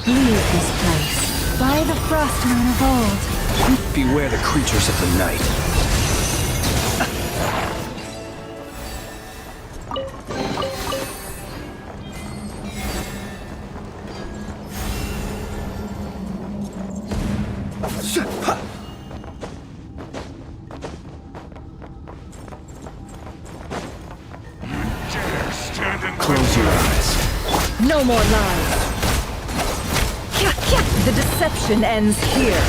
Leave this place. By the frost moon of old. Beware the creatures of the night. Close your eyes. No more lies. The deception ends here.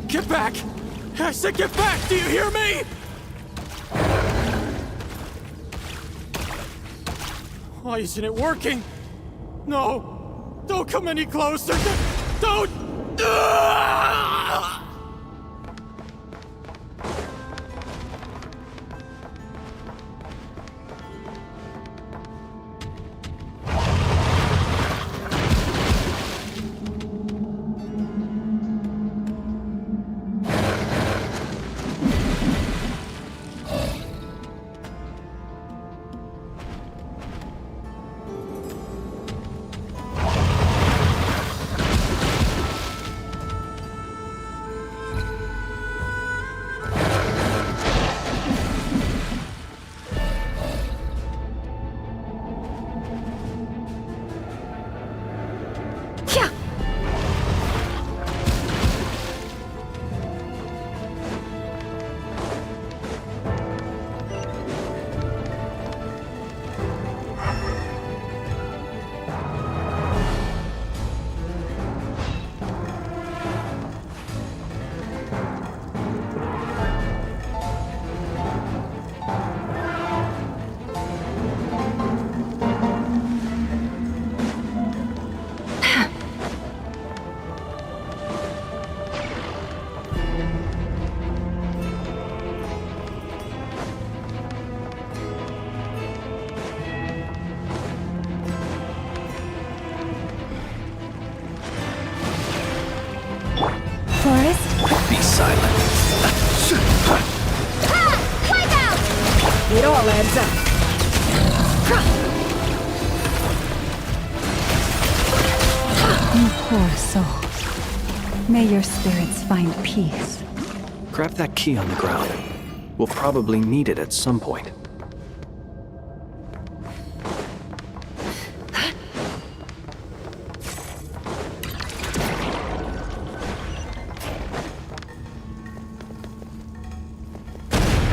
Get back! I said get back! Do you hear me? Why isn't it working? No! Don't come any closer! Don't! Be silent. Wipe out! It all adds up. You poor souls. May your spirits find peace. Grab that key on the ground. We'll probably need it at some point.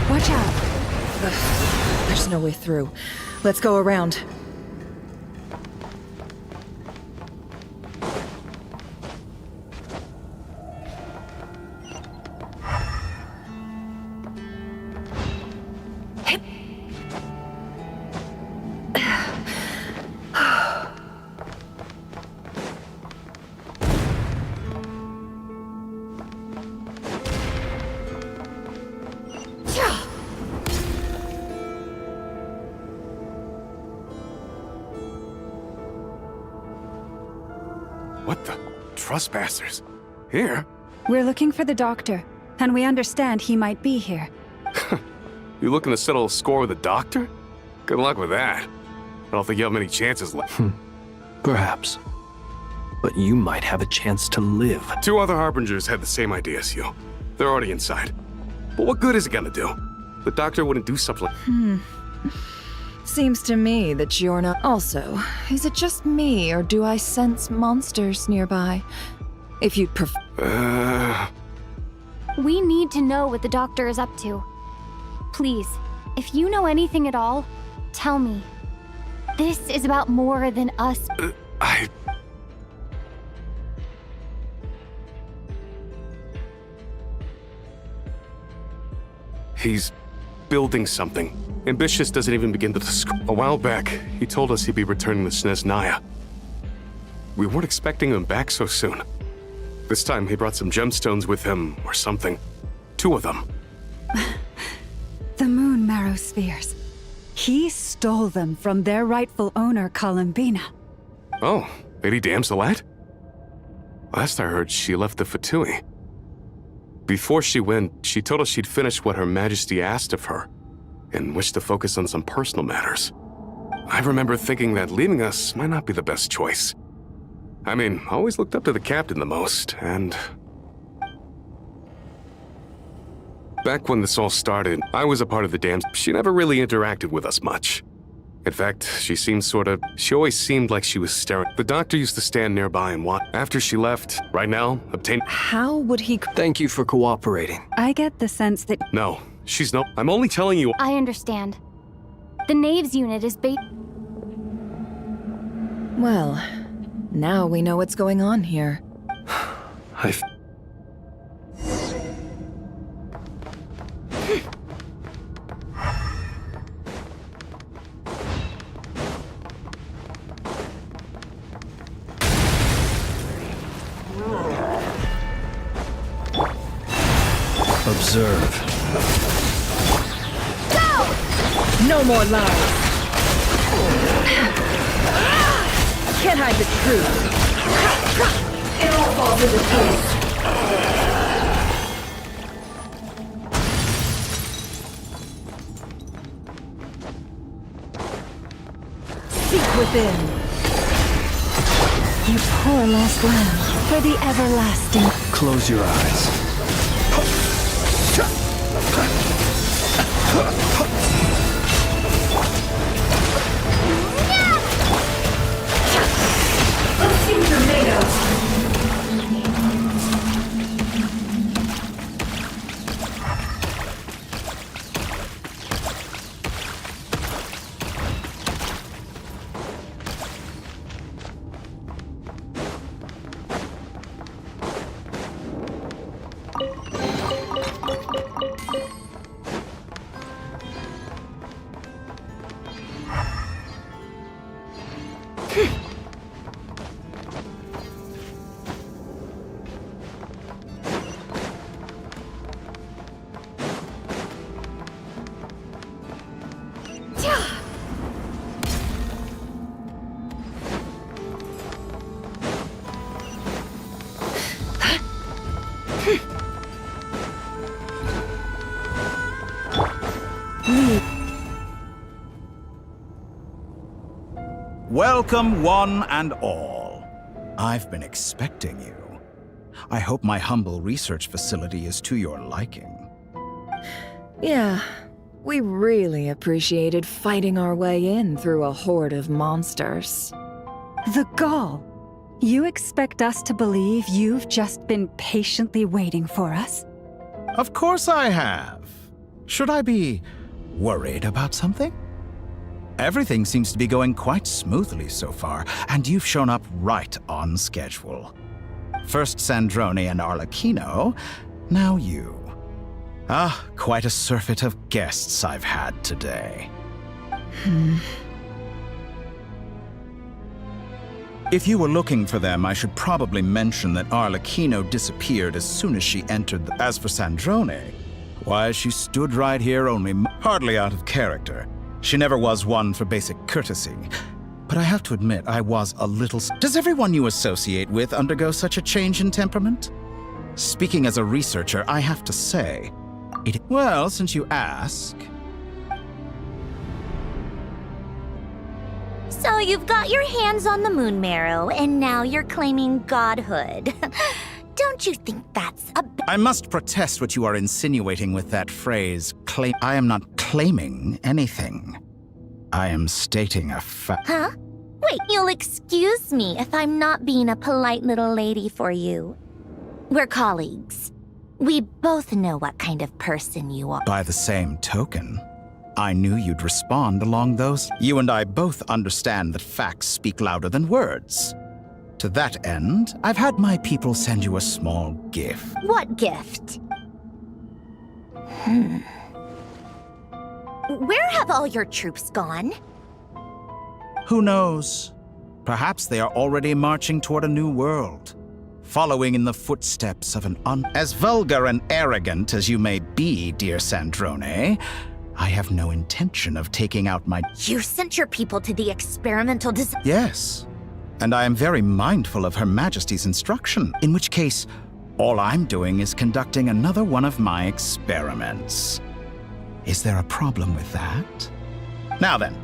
Watch out. There's no way through. Let's go around. What the? Trespassers? Here? We're looking for the doctor, and we understand he might be here. You looking to settle a score with the doctor? Good luck with that. I don't think you have many chances left. Perhaps. But you might have a chance to live. 2 other Harbingers had the same idea as you. They're already inside. But what good is it gonna do? The doctor wouldn't do something like... Seems to me that you're not... Also, is it just me, or do I sense monsters nearby? If you'd prefer... We need to know what the doctor is up to. Please, if you know anything at all, tell me. This is about more than us. He's building something. Ambitious doesn't even begin to describe. A while back, he told us he'd be returning to Snezhnaya. We weren't expecting him back so soon. This time, he brought some gemstones with him, or something. 2 of them. The moon marrow spheres. He stole them from their rightful owner, Columbina. Oh, Lady Damselette? Last I heard, she left the Fatui. Before she went, she told us she'd finished what Her Majesty asked of her and wished to focus on some personal matters. I remember thinking that leaving us might not be the best choice. I mean, I always looked up to the captain the most, and... Back when this all started, I was a part of the dam. She never really interacted with us much. In fact, she always seemed like she was staring. The doctor used to stand nearby and watch. After she left, right now, How would he... Thank you for cooperating. I get the sense that... No, I'm only telling you... I understand. The Knaves unit is Well, now we know what's going on here. Observe. No more lies! Can't hide the truth. It all falls into place. Seek within. You poor lost lamb, for the everlasting. Close your eyes. Let's see what you're made of. Welcome, one and all. I've been expecting you. I hope my humble research facility is to your liking. Yeah, we really appreciated fighting our way in through a horde of monsters. The gall! You expect us to believe you've just been patiently waiting for us? Of course I have. Should I be worried about something? Everything seems to be going quite smoothly so far, and you've shown up right on schedule. First Sandrone and Arlecchino, now you. Ah, quite a surfeit of guests I've had today. If you were looking for them, I should probably mention that Arlecchino disappeared as soon as she entered the... As for Sandrone, why, she stood right here only hardly out of character. She never was one for basic courtesy. But I have to admit, I was a little... Does everyone you associate with undergo such a change in temperament? Speaking as a researcher, I have to say... Well, since you ask... So you've got your hands on the moon marrow, and now you're claiming godhood. Don't you think that's a bit... I must protest what you are insinuating with that phrase, claim... I am not claiming anything. I am stating a fact. Huh? Wait, you'll excuse me if I'm not being a polite little lady for you. We're colleagues. We both know what kind of person you are. By the same token, I knew you'd respond along those... You and I both understand that facts speak louder than words. To that end, I've had my people send you a small gift. What gift? Where have all your troops gone? Who knows? Perhaps they are already marching toward a new world, following in the footsteps of an As vulgar and arrogant as you may be, dear Sandrone, I have no intention of taking out my... You sent your people to the experimental Yes. And I am very mindful of Her Majesty's instruction, in which case, all I'm doing is conducting another one of my experiments. Is there a problem with that? Now then,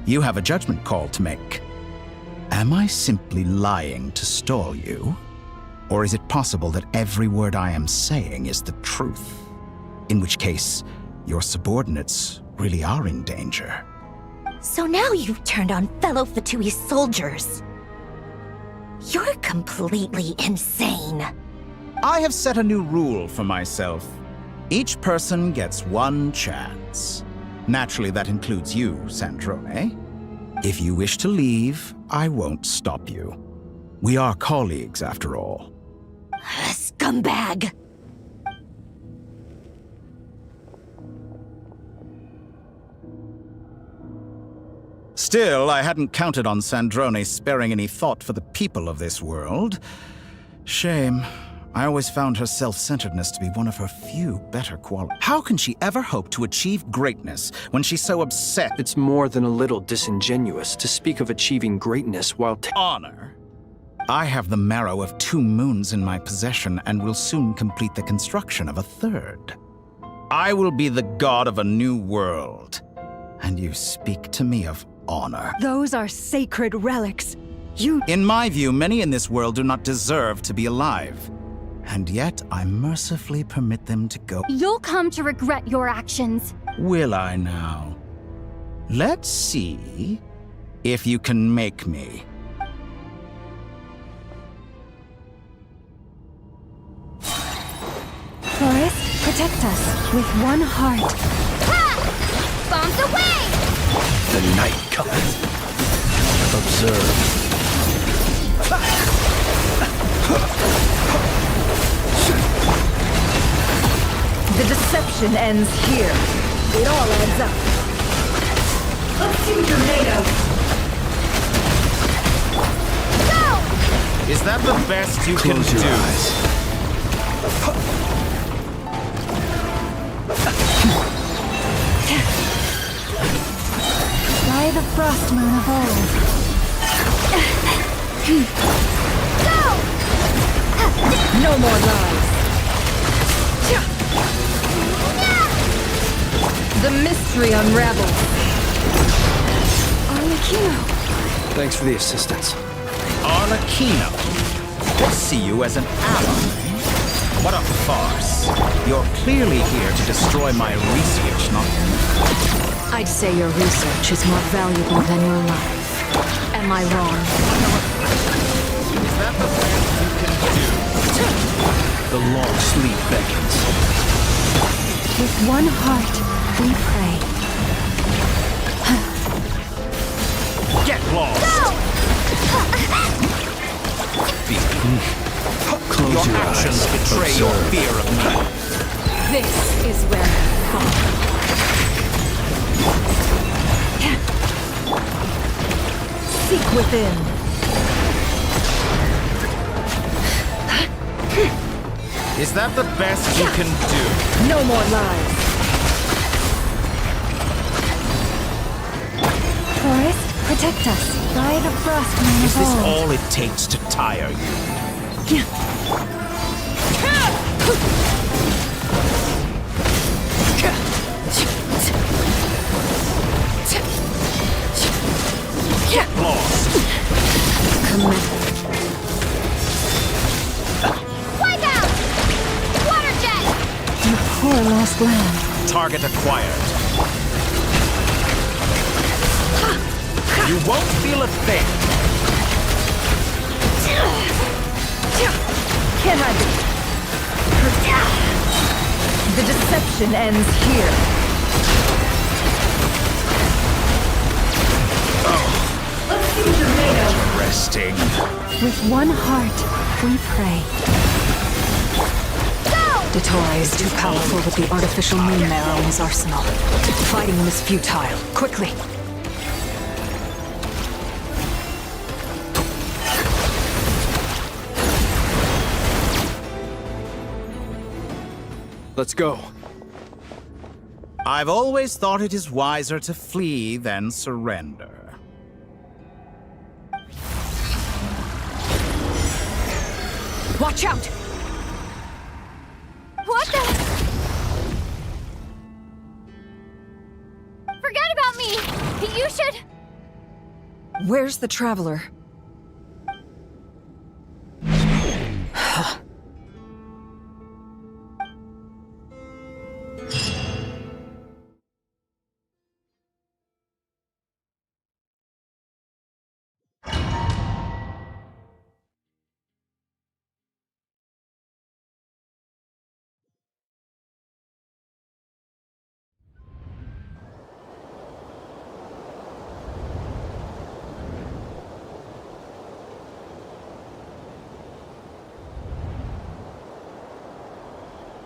you have a judgment call to make. Am I simply lying to stall you? Or is it possible that every word I am saying is the truth? In which case, your subordinates really are in danger. So now you've turned on fellow Fatui soldiers. You're completely insane. I have set a new rule for myself. Each person gets one chance. Naturally, that includes you, Sandrone. If you wish to leave, I won't stop you. We are colleagues, after all. Scumbag! Still, I hadn't counted on Sandrone sparing any thought for the people of this world. Shame. I always found her self-centeredness to be one of her few better qualities. How can she ever hope to achieve greatness when she's so upset? It's more than a little disingenuous to speak of achieving greatness while honor? I have the marrow of 2 moons in my possession and will soon complete the construction of a 3rd. I will be the god of a new world. And you speak to me of honor. Those are sacred relics. In my view, many in this world do not deserve to be alive. And yet, I mercifully permit them to go. You'll come to regret your actions. Will I now? Let's see if you can make me. Forest, protect us with one heart. Ha! Bombs away! The night cometh. Observe. The deception ends here. It all adds up. Let's see what you're made of. Go! Is that the best you Close can your do? eyes. By the frost moon of old. Go! No more lies. The mystery unravels. Arlecchino. Thanks for the assistance. Arlecchino. I see you as an ally. What a farce. You're clearly here to destroy my research, not... I'd say your research is more valuable than your life. Am I wrong? Is that the best you can do? The long sleep beckons. With one heart, we pray. Get lost! Close your your actions eyes. betray Observe. your fear of me. This is where I fall. Seek within. Is that the best you can do? No more lies. Forest, protect us. By the frost moon Is of this old. all it takes to tire you? Get lost! Wipe out! Water jet! You poor lost land. Target acquired. You won't feel a thing. Can't hide it. The deception ends here. Let's see what you're made of. Interesting. With one heart, we pray. Dottore is too powerful with the artificial moon marrow in his arsenal. Fighting him is futile. Quickly! Let's go. I've always thought it is wiser to flee than surrender. Watch out! What the? Forget about me! You should... Where's the traveler?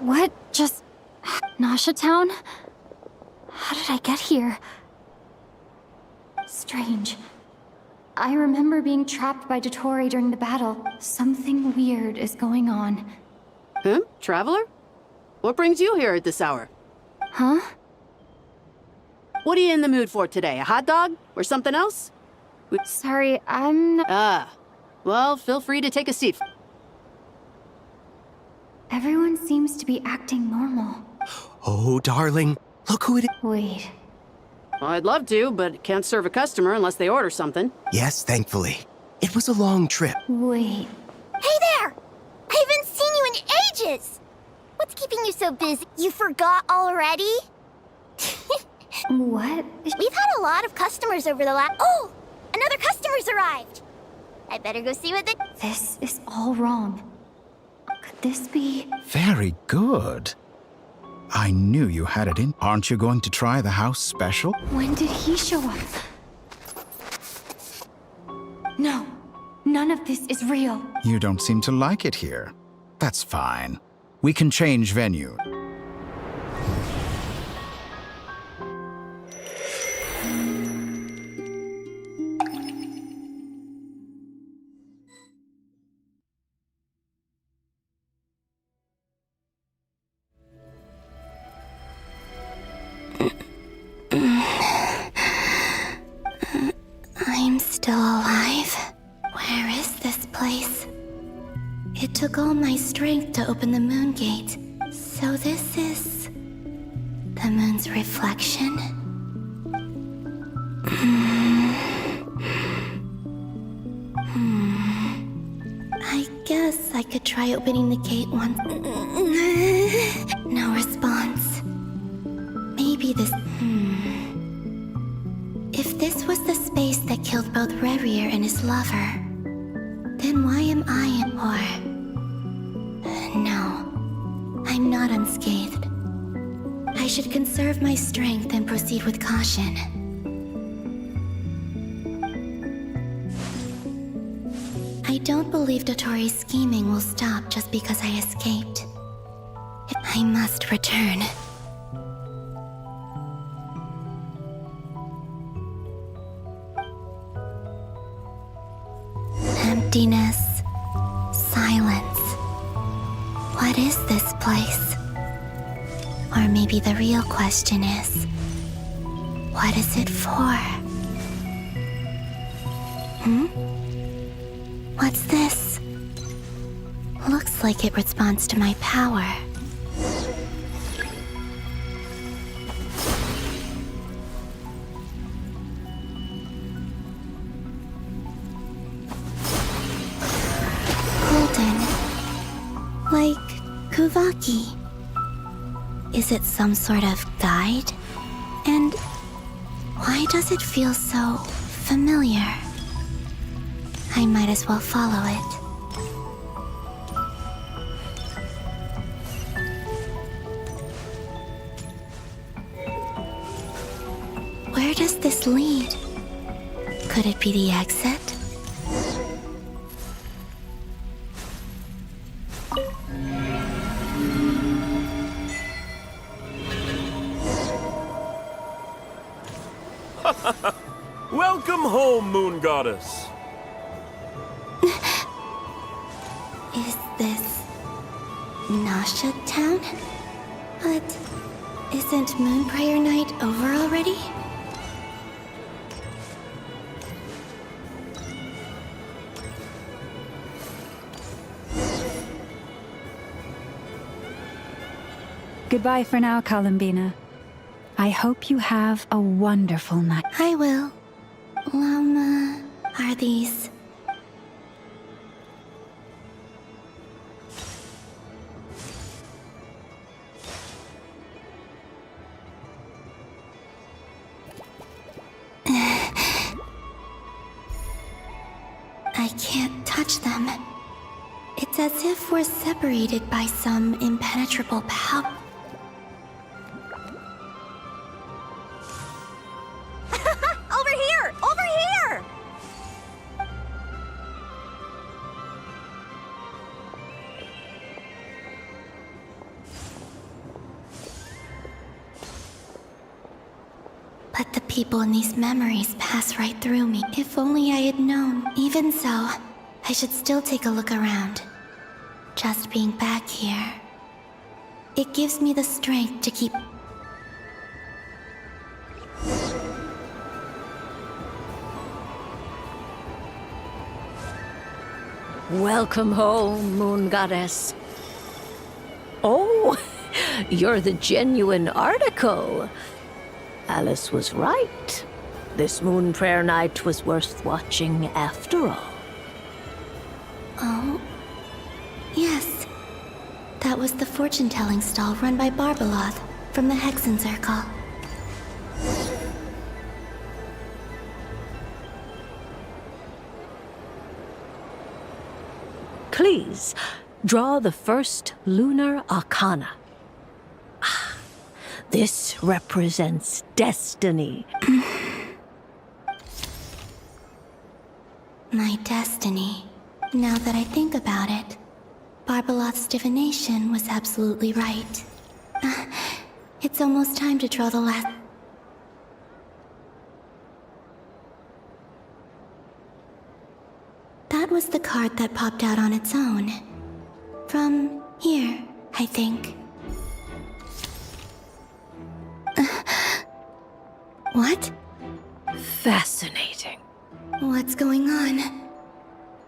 What just... Nasha Town? How did I get here? Strange. I remember being trapped by Dotori during the battle. Something weird is going on. Huh? Traveler? What brings you here at this hour? Huh? What are you in the mood for today? A hot dog? Or something else? Sorry, I'm not... Ah. Well, feel free to take a seat. Everyone seems to be acting normal. Oh, darling, look who it is. Wait. Well, I'd love to, but can't serve a customer unless they order something. Yes, thankfully. It was a long trip. Wait. Hey there! I haven't seen you in ages! What's keeping you so busy? You forgot already? What? We've had a lot of customers over the last... Oh! Another customer's arrived! I better go see what they... This is all wrong. Could this be... Very good. I knew you had it in. Aren't you going to try the house special? When did he show up? No. None of this is real. You don't seem to like it here. That's fine. We can change venue. I'm still alive. Where is this place? It took all my strength to open the moon gate. So this is... the moon's reflection? I guess I could try opening the gate once. No response. Maybe this... If this was the space that killed both Revier and his lover, then why am I in war? No, I'm not unscathed. I should conserve my strength and proceed with caution. I don't believe Dotori's scheming will stop just because I escaped. I must return. Emptiness. Silence. What is this place? Or maybe the real question is, what is it for? What's this? Looks like it responds to my power. Like Kuvaki. Is it some sort of guide? And why does it feel so familiar? I might as well follow it. Where does this lead? Could it be the exit? Welcome home, Moon Goddess. Is this Nasha Town? But isn't Moon Prayer Night over already? Goodbye for now, Columbina. I hope you have a wonderful night. I will. Are these? I can't touch them. It's as if we're separated by some impenetrable power. Over here! Over here! But the people in these memories pass right through me. If only I had known. Even so, I should still take a look around. Just being back here, it gives me the strength to keep... Welcome home, Moon Goddess. Oh, you're the genuine article. Alice was right. This Moon Prayer Night was worth watching after all. Oh, yes. That was the fortune-telling stall run by Barbaloth from the Hexen Circle. Please, draw the first lunar arcana. This represents destiny. My destiny. Now that I think about it, Barbaloth's divination was absolutely right. It's almost time to draw the last... That was the card that popped out on its own. From here, I think. What? Fascinating. What's going on?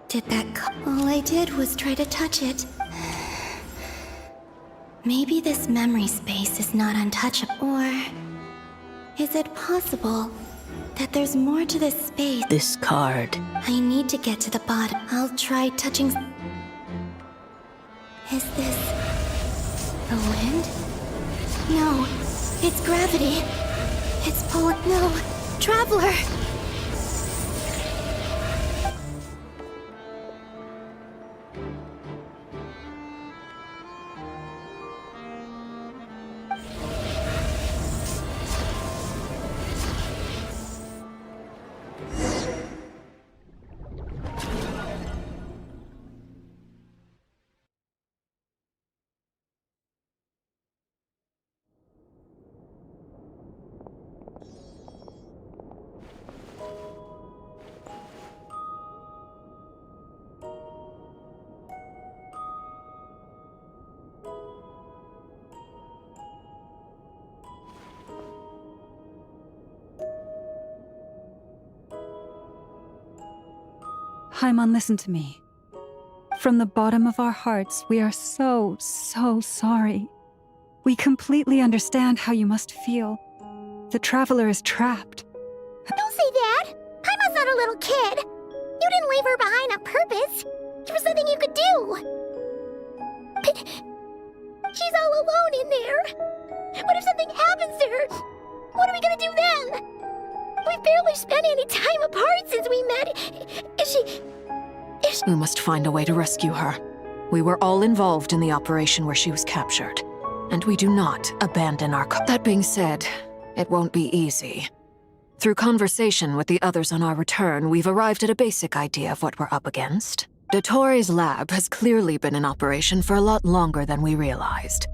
Did that all I did was try to touch it. Maybe this memory space is not untouchable. Or is it possible that there's more to this space? This card. I need to get to the bottom. I'll try touching... Is this... the wind? No, it's gravity. It's pulling... No, Traveler! Haimon, listen to me. From the bottom of our hearts, we are so sorry. We completely understand how you must feel. The Traveler is trapped. Don't say that! Haimon's not a little kid! You didn't leave her behind on purpose! There was nothing you could do! But... she's all alone in there! What if something happens to her? What are we gonna do then? We've barely spent any time apart since we met. Is she... We must find a way to rescue her. We were all involved in the operation where she was captured, and we do not abandon our That being said, it won't be easy. Through conversation with the others on our return, we've arrived at a basic idea of what we're up against. Dottore lab has clearly been in operation for a lot longer than we realized.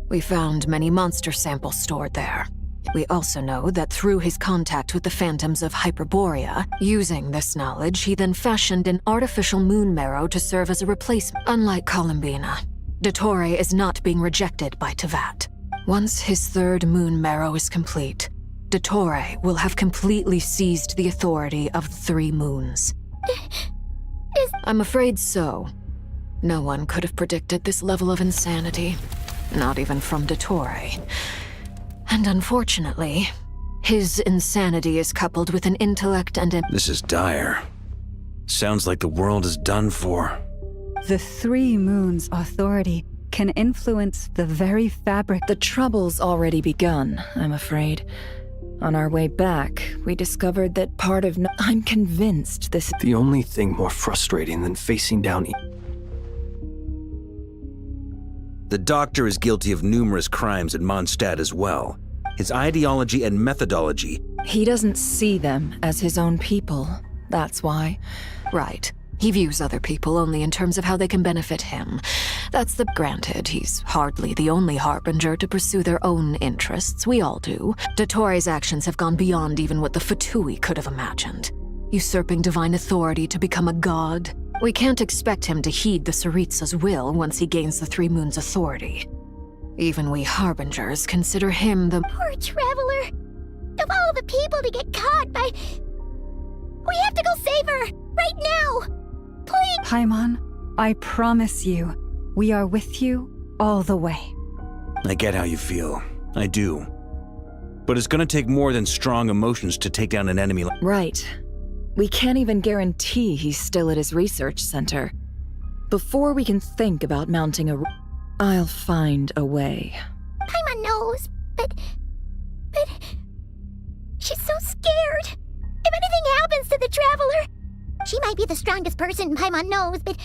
We found many monster samples stored there. We also know that through his contact with the phantoms of Hyperborea, using this knowledge, he then fashioned an artificial moon marrow to serve as a replacement. Unlike Columbina, Dottore is not being rejected by Tevat. Once his third moon marrow is complete, Dottore will have completely seized the authority of the three moons. I'm afraid so. No one could have predicted this level of insanity. Not even from Dottore. And unfortunately, his insanity is coupled with an intellect and a— This is dire. Sounds like the world is done for. The Three Moons authority can influence the very fabric. The trouble's already begun, I'm afraid. On our way back, we discovered that part of— I'm convinced this— The only thing more frustrating than facing down— The Doctor is guilty of numerous crimes at Mondstadt as well. His ideology and methodology— He doesn't see them as his own people. That's why. Right. He views other people only in terms of how they can benefit him. That's the— Granted, he's hardly the only harbinger to pursue their own interests. We all do. Dottore's actions have gone beyond even what the Fatui could have imagined. Usurping divine authority to become a god. We can't expect him to heed the Tsaritsa's will once he gains the Three Moons authority. Even we harbingers consider him the— Poor traveler. Of all the people to get caught by... We have to go save her! Right now! Please! Paimon, I promise you, we are with you all the way. I get how you feel. I do. But it's gonna take more than strong emotions to take down an enemy like— Right. We can't even guarantee he's still at his research center. Before we can think about mounting a— I'll find a way. Paimon knows, but... She's so scared. If anything happens to the traveler... She might be the strongest person Paimon knows, but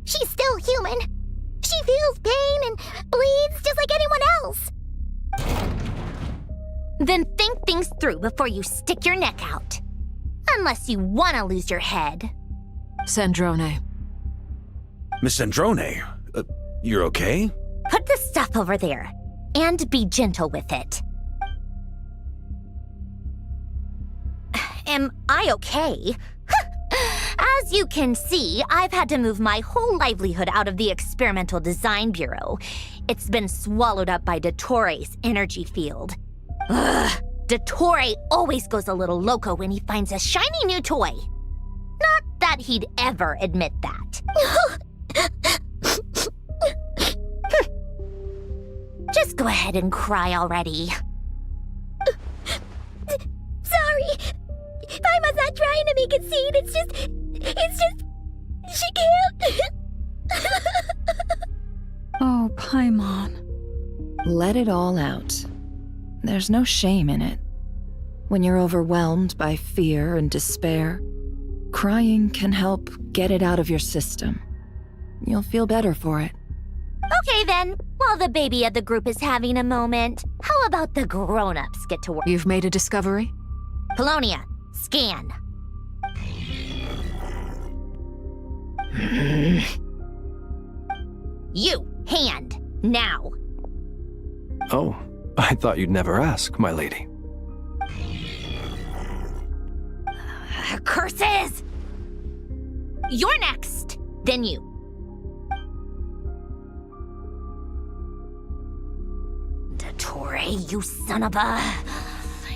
she's still human. She feels pain and bleeds just like anyone else. Then think things through before you stick your neck out. Unless you want to lose your head. Sandrone. Miss Sandrone, you're okay? Put the stuff over there, and be gentle with it. Am I okay? As you can see, I've had to move my whole livelihood out of the Experimental Design Bureau. It's been swallowed up by Dottore's energy field. Ugh, Dottore always goes a little loco when he finds a shiny new toy. Not that he'd ever admit that. Just go ahead and cry already. Sorry. Paimon's not trying to make it seem. It's just... She can't. Oh, Paimon. Let it all out. There's no shame in it. When you're overwhelmed by fear and despair, crying can help get it out of your system. You'll feel better for it. Okay then, while the baby of the group is having a moment, how about the grown-ups get to work? You've made a discovery? Polonia, scan. You, hand, now. Oh, I thought you'd never ask, my lady. Curses! You're next, then you. Dottore, you son of a...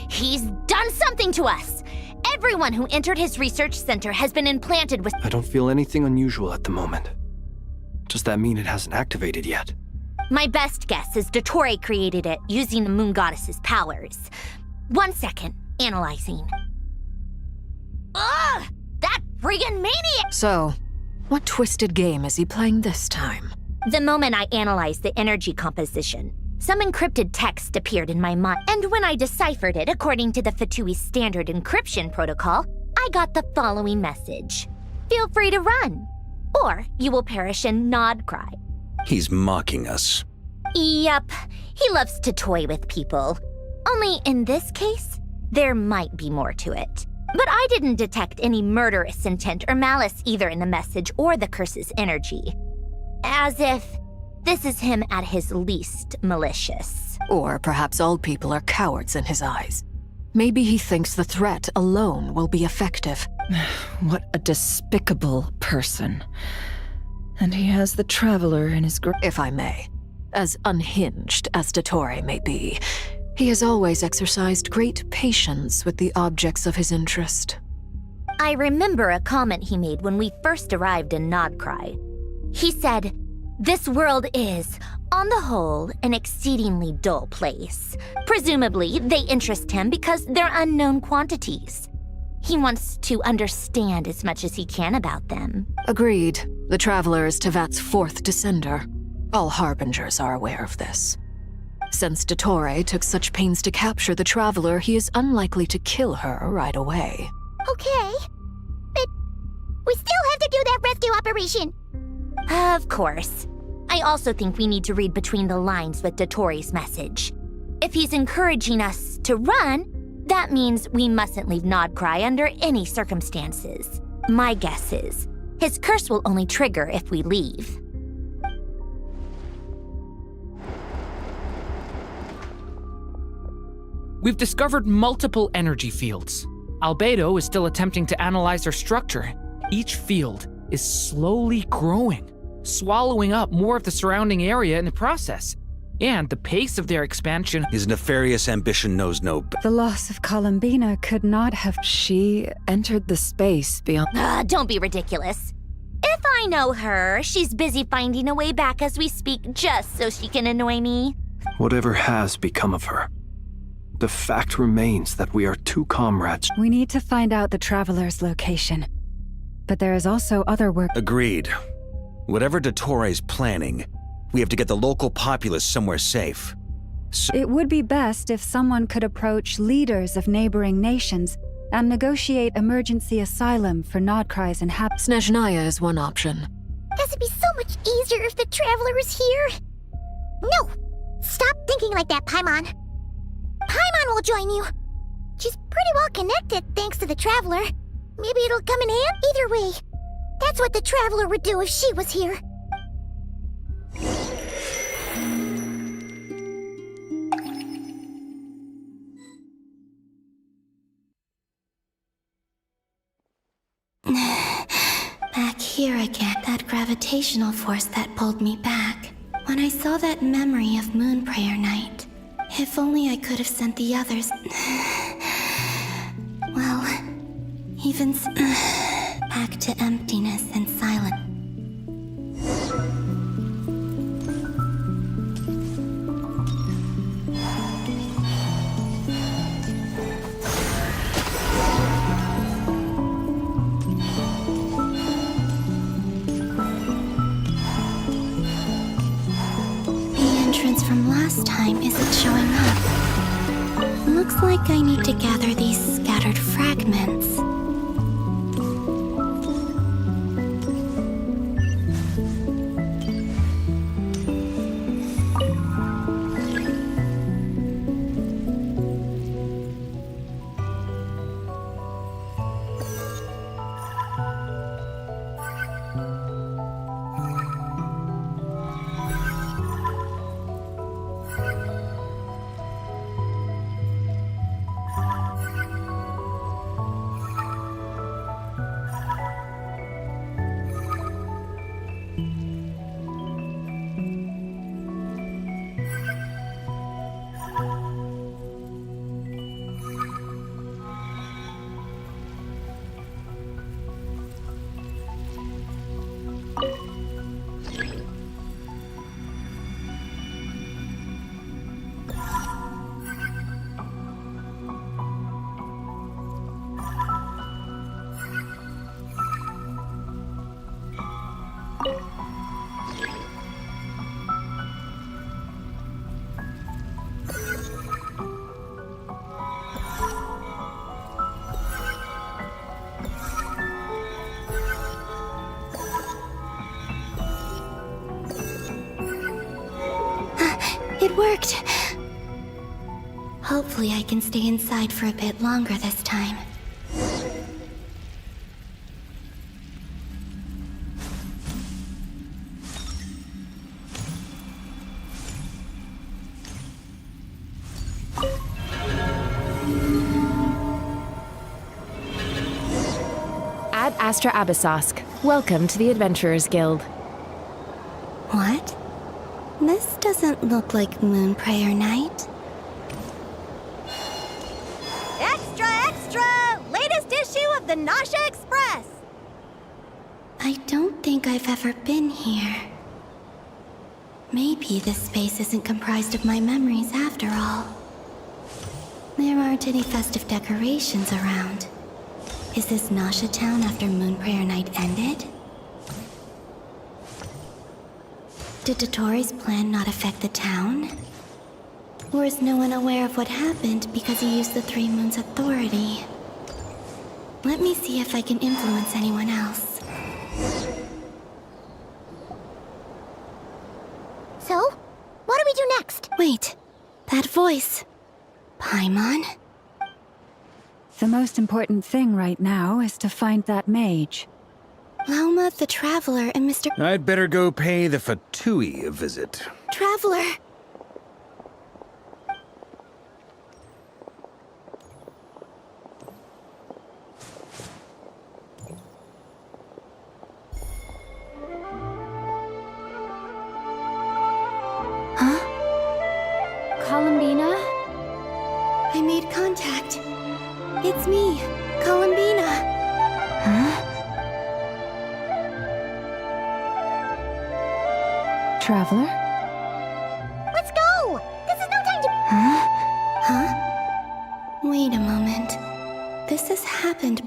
He's done something to us! Everyone who entered his research center has been implanted with... I don't feel anything unusual at the moment. Does that mean it hasn't activated yet? My best guess is Dottore created it using the Moon Goddess's powers. 1 second, analyzing. Ugh! That friggin' maniac! So, what twisted game is he playing this time? The moment I analyzed the energy composition, some encrypted text appeared in my mind, and when I deciphered it according to the Fatui standard encryption protocol, I got the following message. Feel free to run, or you will perish in nod cry. He's mocking us. Yep, he loves to toy with people. Only in this case, there might be more to it. But I didn't detect any murderous intent or malice either in the message or the curse's energy. As if this is him at his least malicious. Or perhaps all people are cowards in his eyes. Maybe he thinks the threat alone will be effective. What a despicable person. And he has the Traveler in his grip. If I may. As unhinged as Dottore may be, he has always exercised great patience with the objects of his interest. I remember a comment he made when we first arrived in Nodcry. He said, "This world is On the whole, an exceedingly dull place. Presumably, they interest him because they're unknown quantities. He wants to understand as much as he can about them. Agreed. The Traveler is Tevat's fourth descender. All Harbingers are aware of this. Since Dottore took such pains to capture the Traveler, he is unlikely to kill her right away. Okay, but we still have to do that rescue operation. Of course. I also think we need to read between the lines with Dottore's message. If he's encouraging us to run, that means we mustn't leave Nodcry under any circumstances. My guess is, his curse will only trigger if we leave. We've discovered multiple energy fields. Albedo is still attempting to analyze their structure. Each field is slowly growing, swallowing up more of the surrounding area in the process. And the pace of their expansion... His nefarious ambition knows no... The loss of Columbina could not have... She entered the space beyond... Don't be ridiculous. If I know her, she's busy finding a way back as we speak just so she can annoy me. Whatever has become of her, the fact remains that we are two comrades. We need to find out the Traveler's location. But there is also other work... Agreed. Whatever Dottore's planning, we have to get the local populace somewhere safe. It would be best if someone could approach leaders of neighboring nations and negotiate emergency asylum for Nodcry's inhabitants. Snezhnaya is one option. Guess it'd be so much easier if the Traveler is here. No! Stop thinking like that, Paimon. Paimon will join you. She's pretty well connected thanks to the Traveler. Maybe it'll come in handy. Either way, that's what the Traveler would do if she was here. Back here again, that gravitational force that pulled me back. When I saw that memory of Moon Prayer Night, if only I could have sent the others... well, even back to emptiness and silence. From last time isn't showing up. Looks like I need to gather these scattered fragments. It worked! Hopefully I can stay inside for a bit longer this time. Ad Astra Abyssosque. Welcome to the Adventurers Guild. What? This doesn't look like Moon Prayer Night. Extra, extra! Latest issue of the Nasha Express! I don't think I've ever been here. Maybe this space isn't comprised of my memories after all. There aren't any festive decorations around. Is this Nasha Town after Moon Prayer Night ended? Did Dottoro's plan not affect the town? Or is no one aware of what happened because he used the Three Moons' authority? Let me see if I can influence anyone else. So, what do we do next? Wait, that voice. Paimon? The most important thing right now is to find that mage. Lauma the Traveler and Mr. I'd better go pay the Fatui a visit. Traveler! Columbina? I made contact. It's me, Columbina. Traveler? Let's go! This is no time to... Huh? Wait a moment. This has happened.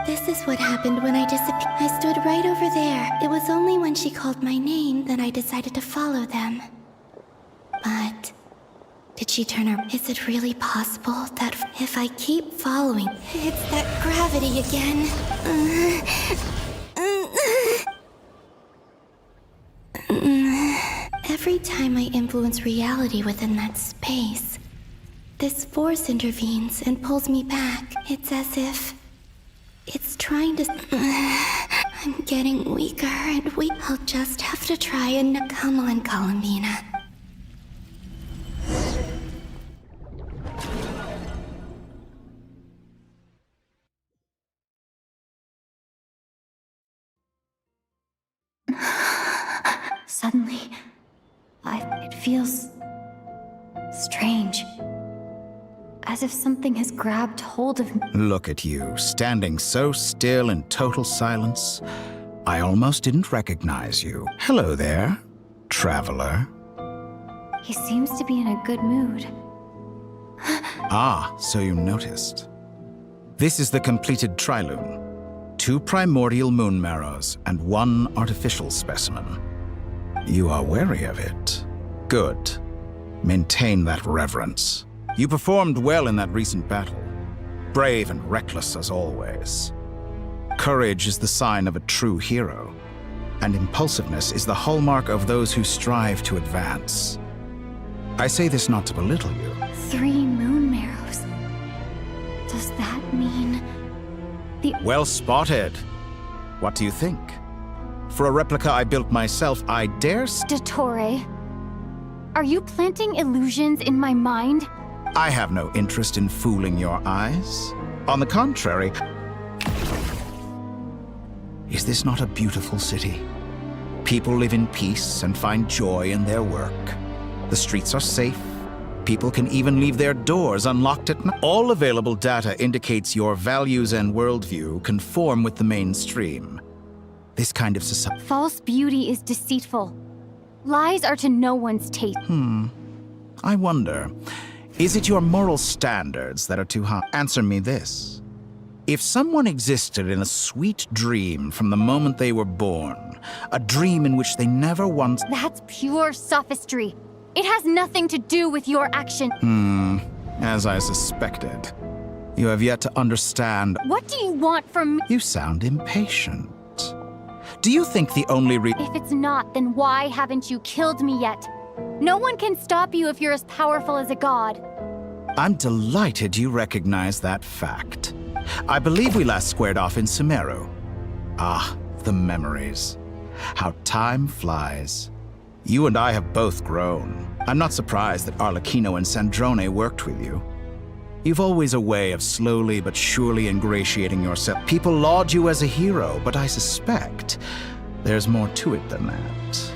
This is what happened when I disappeared. I stood right over there. It was only when she called my name that I decided to follow them. But... did she turn her... Is it really possible that if I keep following... It's that gravity again. Every time I influence reality within that space, this force intervenes and pulls me back. It's as if... it's trying to... I'm getting weaker and weak. I'll just have to try and... Come on, Columbina. Suddenly, it feels strange. As if something has grabbed hold of me. Look at you, standing so still in total silence. I almost didn't recognize you. Hello there, traveler. He seems to be in a good mood. Ah, so you noticed. This is the completed trilune. 2 primordial moon marrows and 1 artificial specimen. You are wary of it. Good. Maintain that reverence. You performed well in that recent battle. Brave and reckless as always. Courage is the sign of a true hero, and impulsiveness is the hallmark of those who strive to advance. I say this not to belittle you. 3 moon marrows. Does that mean... Well spotted. What do you think? For a replica I built myself, I dare... Dottore, are you planting illusions in my mind? I have no interest in fooling your eyes. On the contrary... Is this not a beautiful city? People live in peace and find joy in their work. The streets are safe. People can even leave their doors unlocked at night. All available data indicates your values and worldview conform with the mainstream. This kind of society... False beauty is deceitful. Lies are to no one's taste. I wonder, is it your moral standards that are too high? Answer me this. If someone existed in a sweet dream from the moment they were born, a dream in which they never once... That's pure sophistry. It has nothing to do with your action. As I suspected. You have yet to understand... What do you want from me? You sound impatient. Do you think the only If it's not, then why haven't you killed me yet? No one can stop you if you're as powerful as a god. I'm delighted you recognize that fact. I believe we last squared off in Sumeru. Ah, the memories. How time flies. You and I have both grown. I'm not surprised that Arlecchino and Sandrone worked with you. You've always a way of slowly but surely ingratiating yourself. People laud you as a hero, but I suspect there's more to it than that.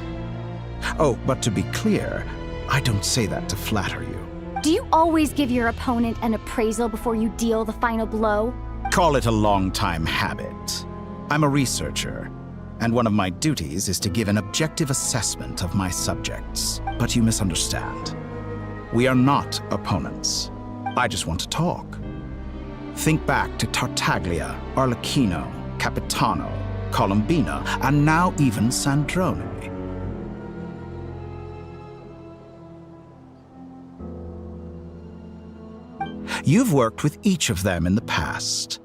Oh, but to be clear, I don't say that to flatter you. Do you always give your opponent an appraisal before you deal the final blow? Call it a long-time habit. I'm a researcher. and one of my duties is to give an objective assessment of my subjects. But you misunderstand. We are not opponents. I just want to talk. Think back to Tartaglia, Arlecchino, Capitano, Columbina, and now even Sandrone. You've worked with each of them in the past.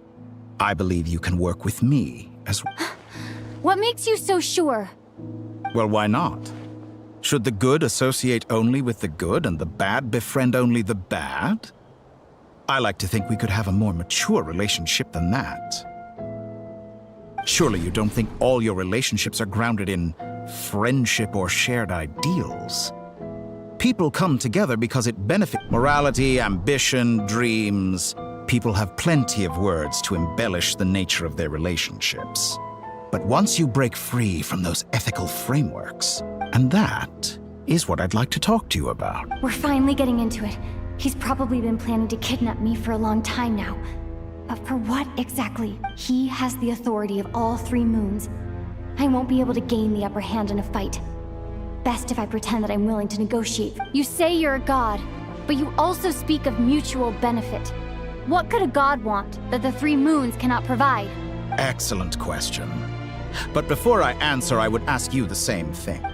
I believe you can work with me as well. What makes you so sure? Well, why not? Should the good associate only with the good and the bad befriend only the bad? I like to think we could have a more mature relationship than that. Surely you don't think all your relationships are grounded in friendship or shared ideals? People come together because it benefits morality, ambition, dreams. People have plenty of words to embellish the nature of their relationships. But once you break free from those ethical frameworks, and that is what I'd like to talk to you about. We're finally getting into it. He's probably been planning to kidnap me for a long time now. But for what exactly? He has the authority of all 3 moons. I won't be able to gain the upper hand in a fight. Best if I pretend that I'm willing to negotiate. You say you're a god, but you also speak of mutual benefit. What could a god want that the 3 moons cannot provide? Excellent question. But before I answer, I would ask you the same thing.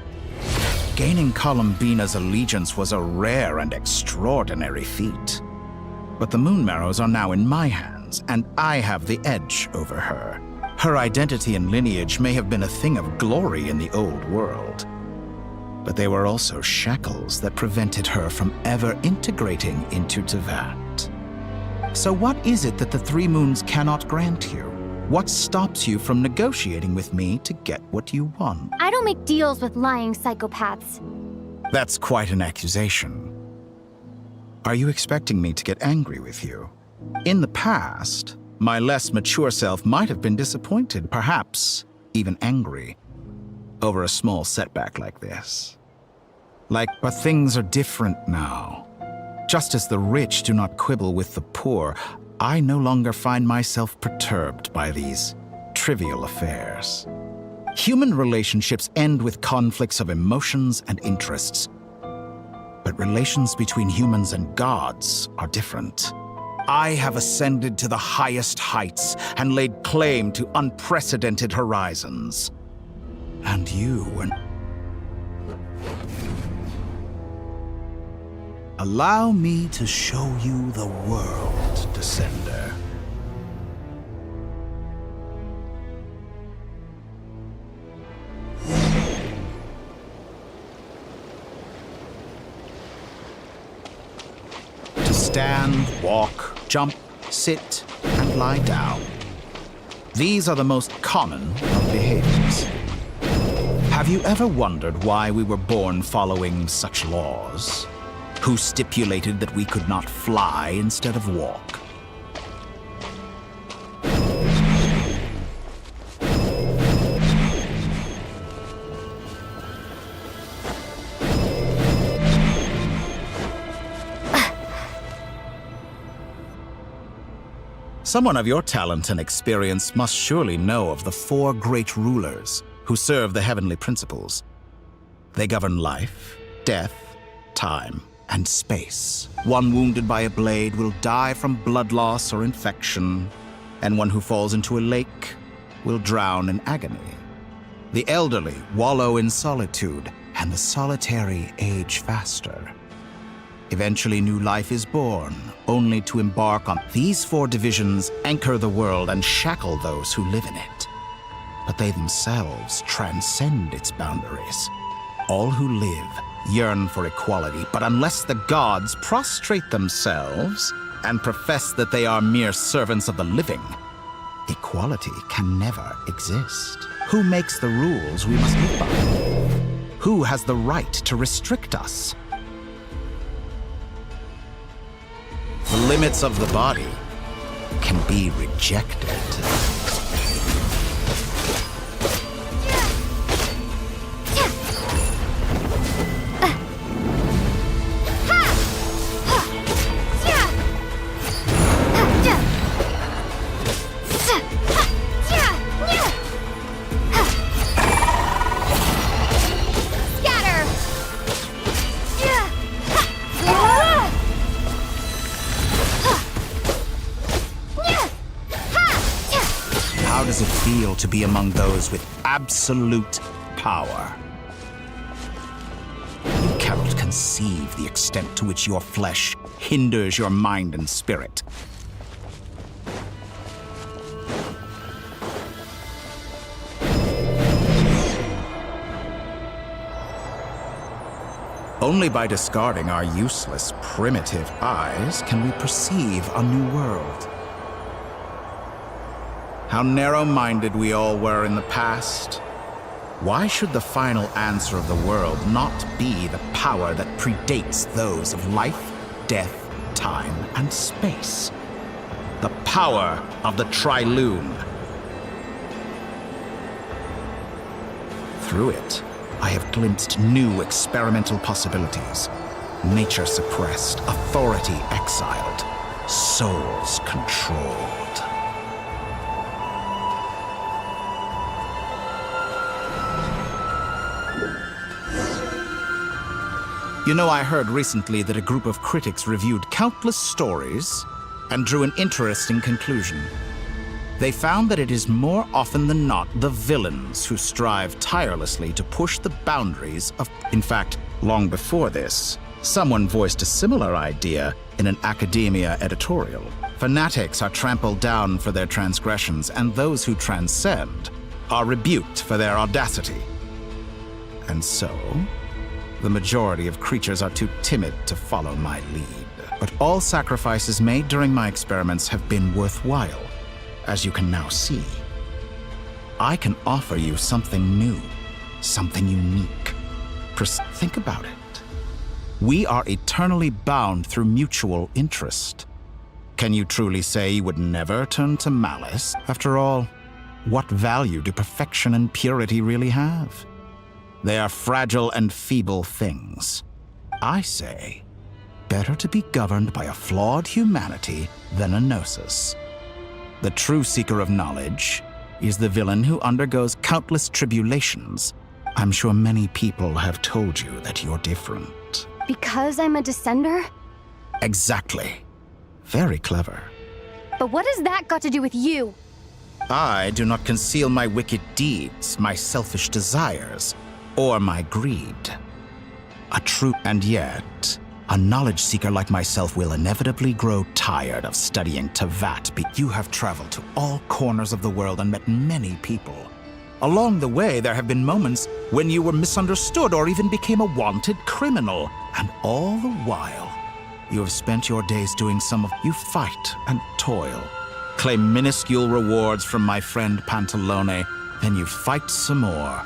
Gaining Columbina's allegiance was a rare and extraordinary feat. But the Moon Marrows are now in my hands, and I have the edge over her. Her identity and lineage may have been a thing of glory in the old world, but they were also shackles that prevented her from ever integrating into Tevat. So what is it that the 3 moons cannot grant you? What stops you from negotiating with me to get what you want? I don't make deals with lying psychopaths. That's quite an accusation. Are you expecting me to get angry with you? In the past, my less mature self might have been disappointed, perhaps even angry, over a small setback like this. But things are different now. Just as the rich do not quibble with the poor, I no longer find myself perturbed by these trivial affairs. Human relationships end with conflicts of emotions and interests, but relations between humans and gods are different. I have ascended to the highest heights and laid claim to unprecedented horizons. And you and... Allow me to show you the world, Descender. To stand, walk, jump, sit, and lie down. These are the most common of behaviors. Have you ever wondered why we were born following such laws? Who stipulated that we could not fly instead of walk? Someone of your talent and experience must surely know of the 4 great rulers who serve the heavenly principles. They govern life, death, time, and space. One wounded by a blade will die from blood loss or infection, and one who falls into a lake will drown in agony. The elderly wallow in solitude, and the solitary age faster. Eventually new life is born, only to embark on these 4 divisions, anchor the world and shackle those who live in it. But they themselves transcend its boundaries. All who live yearn for equality, but unless the gods prostrate themselves and profess that they are mere servants of the living, equality can never exist. Who makes the rules we must live by? Who has the right to restrict us? The limits of the body can be rejected. feel to be among those with absolute power? You cannot conceive the extent to which your flesh hinders your mind and spirit. Only by discarding our useless, primitive eyes can we perceive a new world. How narrow-minded we all were in the past. Why should the final answer of the world not be the power that predates those of life, death, time, and space? The power of the Trilune. Through it, I have glimpsed new experimental possibilities. Nature suppressed, authority exiled, souls controlled. You know, I heard recently that a group of critics reviewed countless stories and drew an interesting conclusion. They found that it is more often than not the villains who strive tirelessly to push the boundaries of... In fact, long before this, someone voiced a similar idea in an academia editorial. Fanatics are trampled down for their transgressions, and those who transcend are rebuked for their audacity. And so, the majority of creatures are too timid to follow my lead. But all sacrifices made during my experiments have been worthwhile, as you can now see. I can offer you something new, something unique. Think about it. We are eternally bound through mutual interest. Can you truly say you would never turn to malice? After all, what value do perfection and purity really have? They are fragile and feeble things. I say, better to be governed by a flawed humanity than a gnosis. The true seeker of knowledge is the villain who undergoes countless tribulations. I'm sure many people have told you that you're different. Because I'm a descender? Exactly. Very clever. But what has that got to do with you? I do not conceal my wicked deeds, my selfish desires, or my greed. And yet, a knowledge seeker like myself will inevitably grow tired of studying Tevat. You have traveled to all corners of the world and met many people. Along the way, there have been moments when you were misunderstood or even became a wanted criminal. And all the while, you have spent your days doing you fight and toil, claim minuscule rewards from my friend Pantalone, then you fight some more,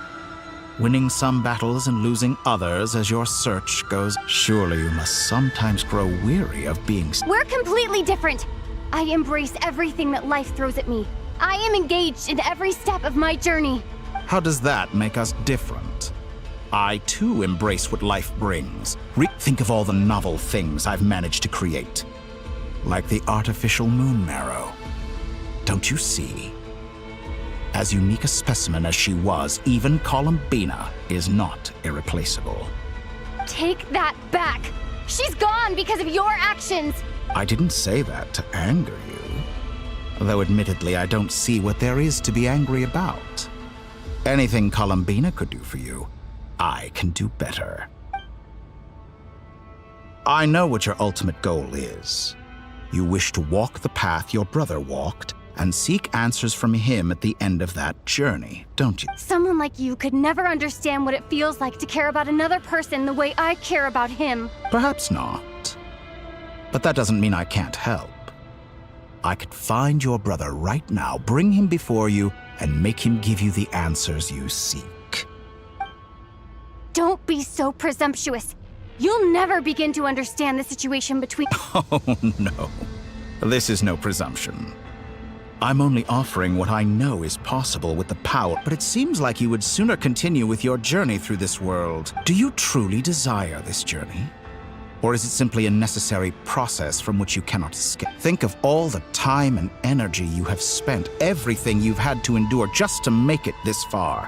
winning some battles and losing others as your search goes. Surely you must sometimes grow weary of being... We're completely different. I embrace everything that life throws at me. I am engaged in every step of my journey. How does that make us different? I, too, embrace what life brings. Think of all the novel things I've managed to create. Like the artificial moon marrow. Don't you see? As unique a specimen as she was, even Columbina is not irreplaceable. Take that back! She's gone because of your actions! I didn't say that to anger you. Though admittedly, I don't see what there is to be angry about. Anything Columbina could do for you, I can do better. I know what your ultimate goal is. You wish to walk the path your brother walked, and seek answers from him at the end of that journey, don't you? Someone like you could never understand what it feels like to care about another person the way I care about him. Perhaps not. But that doesn't mean I can't help. I could find your brother right now, bring him before you, and make him give you the answers you seek. Don't be so presumptuous. You'll never begin to understand the situation between... Oh, no. This is no presumption. I'm only offering what I know is possible with the power, but it seems like you would sooner continue with your journey through this world. Do you truly desire this journey? Or is it simply a necessary process from which you cannot escape? Think of all the time and energy you have spent, everything you've had to endure just to make it this far.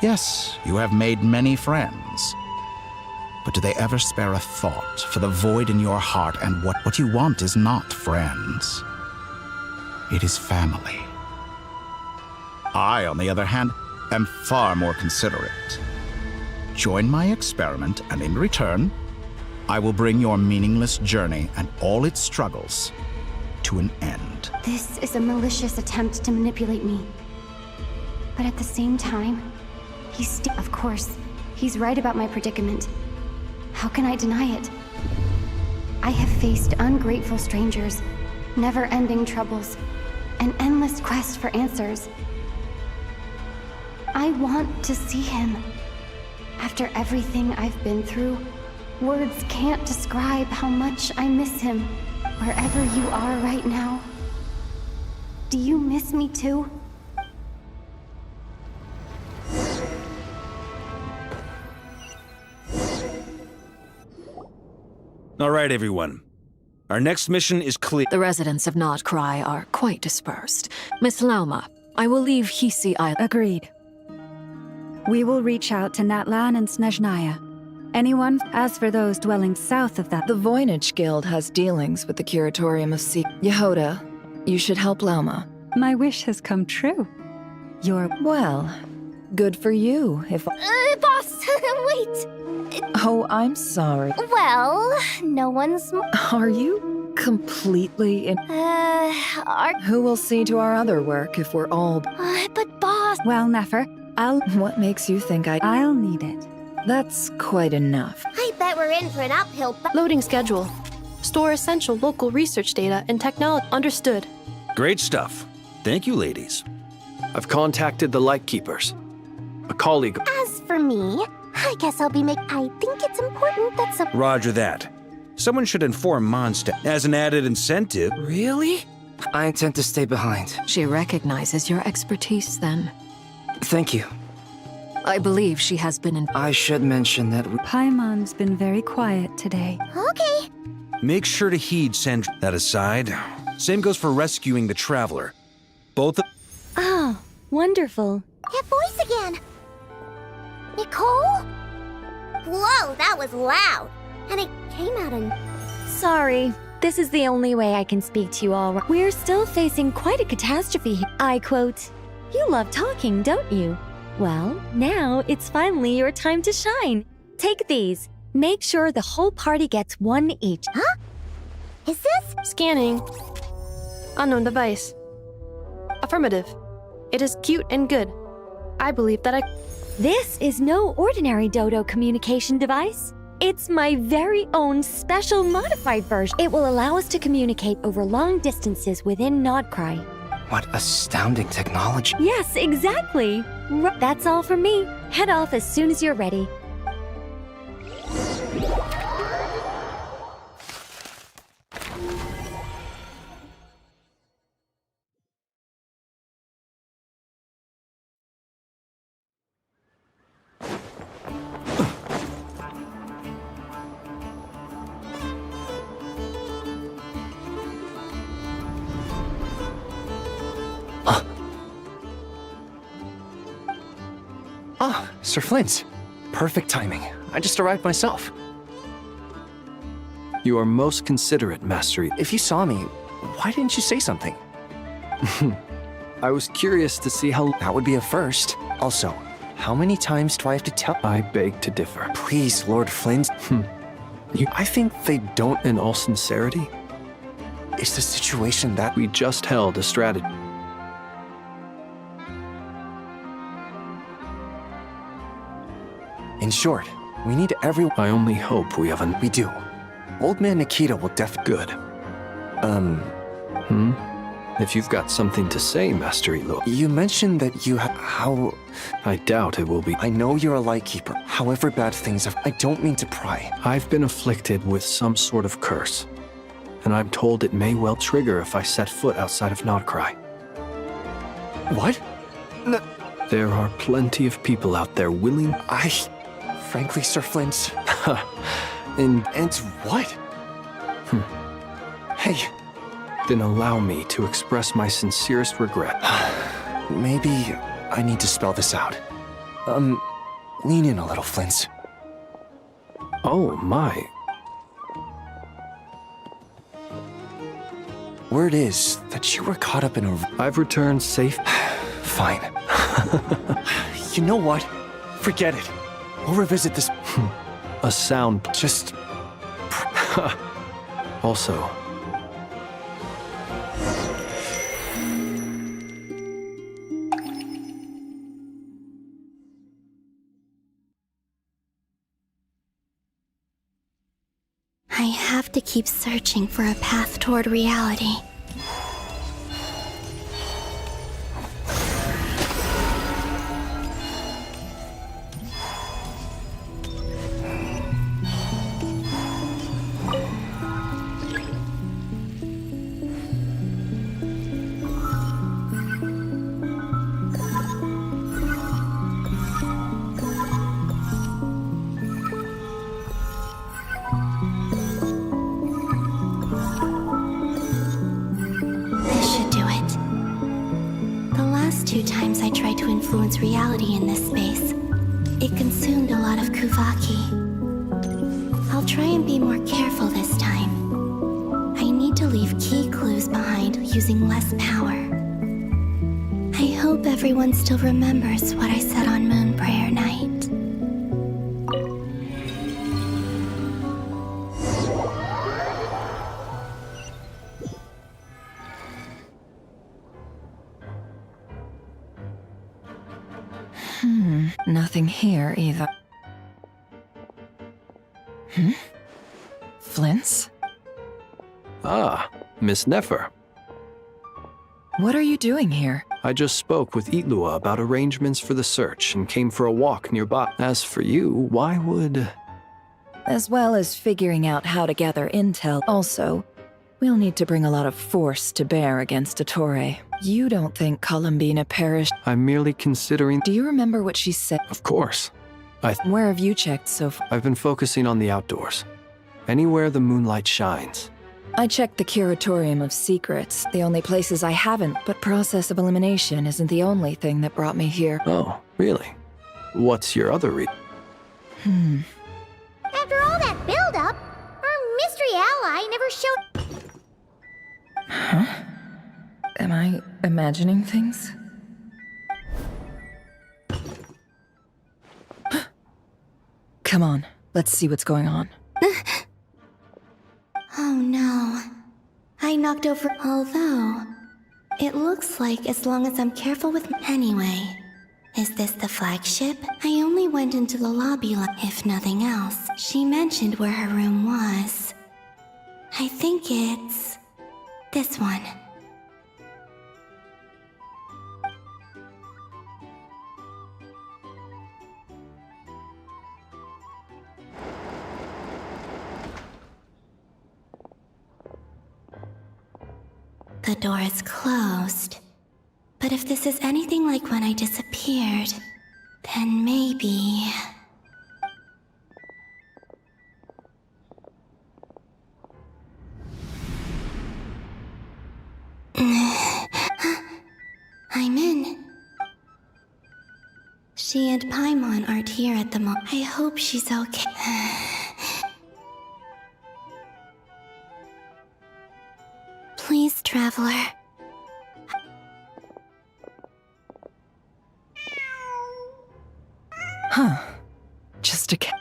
Yes, you have made many friends. But do they ever spare a thought for the void in your heart and what you want is not friends? It is family. I, on the other hand, am far more considerate. Join my experiment, and in return, I will bring your meaningless journey and all its struggles to an end. This is a malicious attempt to manipulate me. But at the same time, of course, he's right about my predicament. How can I deny it? I have faced ungrateful strangers, never-ending troubles, an endless quest for answers. I want to see him. After everything I've been through, words can't describe how much I miss him. Wherever you are right now. Do you miss me too? All right, everyone. Our next mission is clear. The residents of Nodcry are quite dispersed. Miss Lauma, I will leave Hisi Island. Agreed. We will reach out to Natlan and Snezhnaya. Anyone? As for those dwelling south of that... The Voynich Guild has dealings with the Curatorium of Sea. Yehoda, you should help Lauma. My wish has come true. You're... Well, good for you, if... Boss, wait! Oh, I'm sorry. Well, no one's... Are you completely in... Who will see to our other work if we're all... But boss... Well, Nefer, I'll... What makes you think I'll need it. That's quite enough. I bet we're in for an uphill... Loading schedule. Store essential local research data and technology. Understood. Great stuff. Thank you, ladies. I've contacted the Lightkeepers. A colleague... As for me, I guess I'll be I think it's important that some... Roger that. Someone should inform Mondstadt as an added incentive. Really? I intend to stay behind. She recognizes your expertise, then. Thank you. I believe she has been in... I should mention that Paimon's been very quiet today. Okay. Make sure to heed Sandra. That aside, same goes for rescuing the Traveler. Both of... Oh, wonderful. That voice again. Nicole? Whoa, that was loud. And it came out in... Sorry. This is the only way I can speak to you all. We're still facing quite a catastrophe. I quote, "You love talking, don't you? Well, now it's finally your time to shine. Take these. Make sure the whole party gets one each." Huh? Is this? Scanning. Unknown device. Affirmative. It is cute and good. I believe that This is no ordinary Dodo communication device. It's my very own special modified version. It will allow us to communicate over long distances within Nodcry. What astounding technology. Yes, exactly. That's all from me. Head off as soon as you're ready. Ah, Sir Flint. Perfect timing. I just arrived myself. You are most considerate, Master. If you saw me, why didn't you say something? I was curious to see how... That would be a first. Also, how many times do I have to tell... I beg to differ. Please, Lord Flint. I think they don't... In all sincerity? Is the situation that... We just held a strategy. In short, we need everyone... I only hope we have an... We do. Old Man Nikita will Good. If you've got something to say, Master Elo. You mentioned that you how... I doubt it will be... I know you're a Lightkeeper. However bad things have... I don't mean to pry. I've been afflicted with some sort of curse. And I'm told it may well trigger if I set foot outside of Nodcry. What? There are plenty of people out there willing... Frankly, Sir Flint... And what? Hey... Then allow me to express my sincerest regret. Maybe I need to spell this out. Lean in a little, Flint. Oh, my. Word is that you were caught up in a... I've returned safe. Fine. You know what? Forget it. We'll revisit this. A sound. Just. Also, I have to keep searching for a path toward reality. Reality in this space. It consumed a lot of Kuvaki. I'll try and be more careful this time. I need to leave key clues behind using less power. I hope everyone still remembers what I said on Moon Prayer Night. Nothing here either. Flints? Ah, Miss Nefer. What are you doing here? I just spoke with Itlua about arrangements for the search and came for a walk nearby. As for you, why would... As well as figuring out how to gather intel. Also, we'll need to bring a lot of force to bear against Ettore. You don't think Columbina perished? I'm merely considering... Do you remember what she said? Of course. Where have you checked so far? I've been focusing on the outdoors. Anywhere the moonlight shines. I checked the Curatorium of Secrets, the only places I haven't, but process of elimination isn't the only thing that brought me here. Oh, really? What's your other reason? After all that build-up, our mystery ally never showed... Huh? Am I imagining things? Come on, let's see what's going on. Oh no. I knocked over... Although, it looks like as long as I'm careful with... Anyway, is this the flagship? I only went into the lobby, if nothing else. She mentioned where her room was. I think it's... this one. The door is closed. But if this is anything like when I disappeared, then maybe... I'm in. She and Paimon aren't here at the moment. I hope she's okay. Please, Traveler. Huh. Just a cat.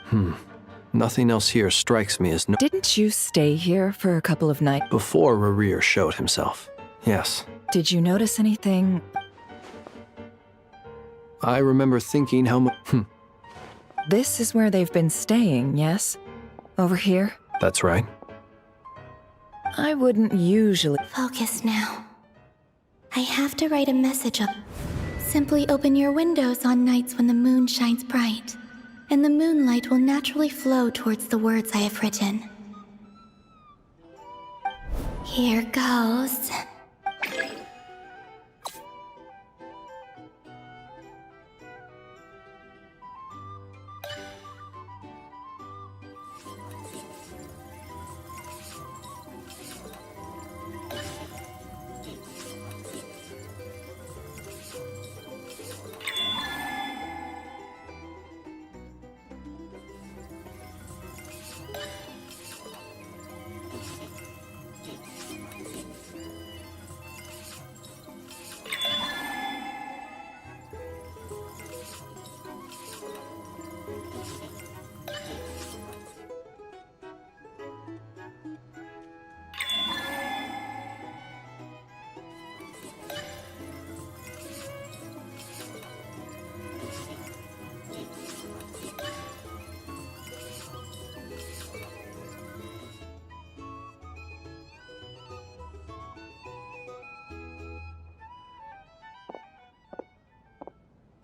Nothing else here strikes me as no... Didn't you stay here for a couple of nights? Before Rarir showed himself. Yes. Did you notice anything? I remember thinking how much... This is where they've been staying, yes? Over here? That's right. I wouldn't usually... Focus now. I have to write a message up. Simply open your windows on nights when the moon shines bright, and the moonlight will naturally flow towards the words I have written. Here goes.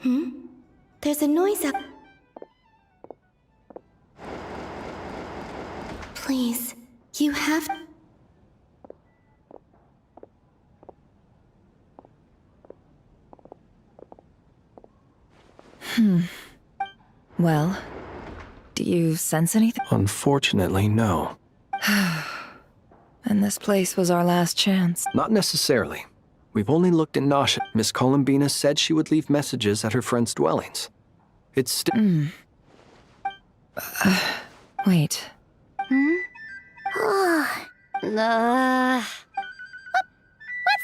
There's a noise up. Please, you have... Well, do you sense anything? Unfortunately, no. And this place was our last chance. Not necessarily. We've only looked in Nasha. Miss Columbina said she would leave messages at her friends' dwellings. It's still... Wait. What's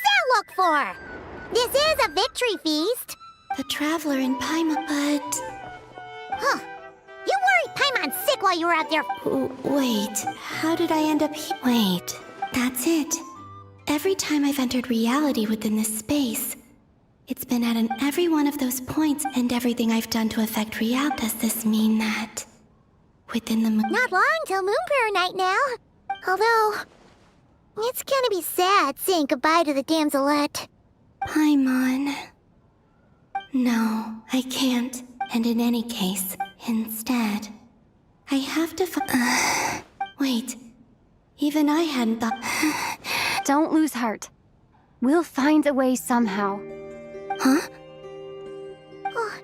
that look for? This is a victory feast. The traveler in Paimon, but... Huh. You worried Paimon's sick while you were out there. Wait, how did I end up here? Wait, that's it. Every time I've entered reality within this space, it's been at every one of those points and everything I've done to affect reality. Does this mean that within the moon? Not long till Moon Prayer Night now. Although, it's gonna be sad saying goodbye to the damselette. Paimon. No, I can't. And in any case, instead, I have to wait. Even I hadn't thought... Don't lose heart. We'll find a way somehow. Huh? Oh,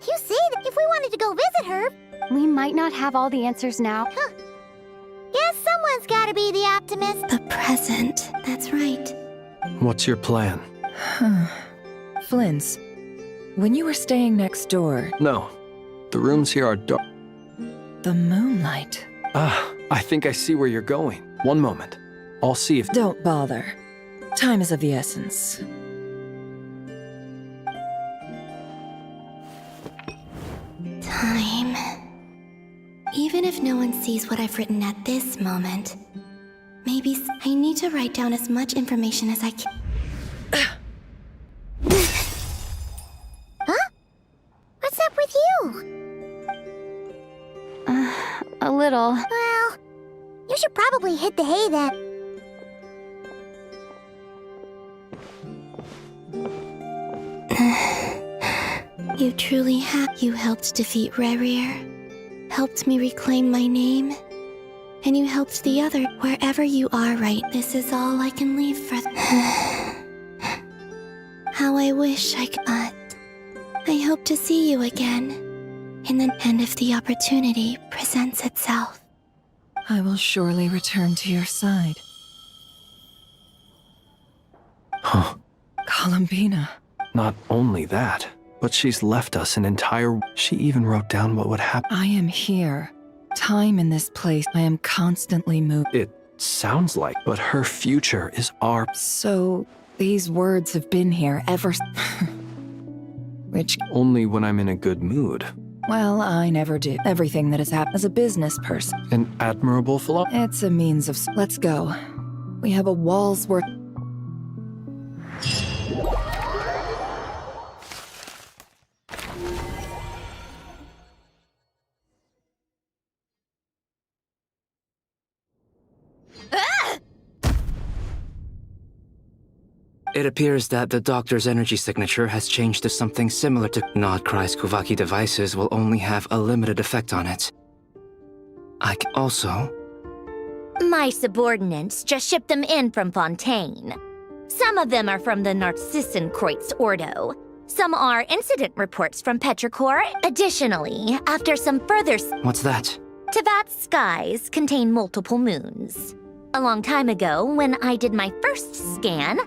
you say that if we wanted to go visit her... We might not have all the answers now. Huh. Guess someone's gotta be the optimist. The present. That's right. What's your plan? Flynn's. When you were staying next door... No. The rooms here are dark. The moonlight. I think I see where you're going. One moment. I'll see if... Don't bother. Time is of the essence. Time. Even if no one sees what I've written at this moment, maybe I need to write down as much information as I can. Huh? What's up with you? A little. Well, you should probably hit the hay then. You truly have. You helped defeat Rerir, helped me reclaim my name, and you helped the other. Wherever you are right, this is all I can leave for. How I wish I could. I hope to see you again, and if the opportunity presents itself. I will surely return to your side. Huh. Columbina. Not only that, but she's left us an entire... She even wrote down what would happen. I am here. Time in this place. I am constantly moving. It sounds like, but her future is our... So, these words have been here ever... Which... Only when I'm in a good mood. Well, I never do. Everything that has happened as a business person. An admirable philosophy. It's a means of... Let's go. We have a wall's worth... It appears that the doctor's energy signature has changed to something similar to Nodcry's Kuvaki devices will only have a limited effect on it. I can also... My subordinates just shipped them in from Fontaine. Some of them are from the Narcissenkreuz Ordo. Some are incident reports from Petrichor. Additionally, after some further... What's that? Tevat's skies contain multiple moons. A long time ago, when I did my first scan...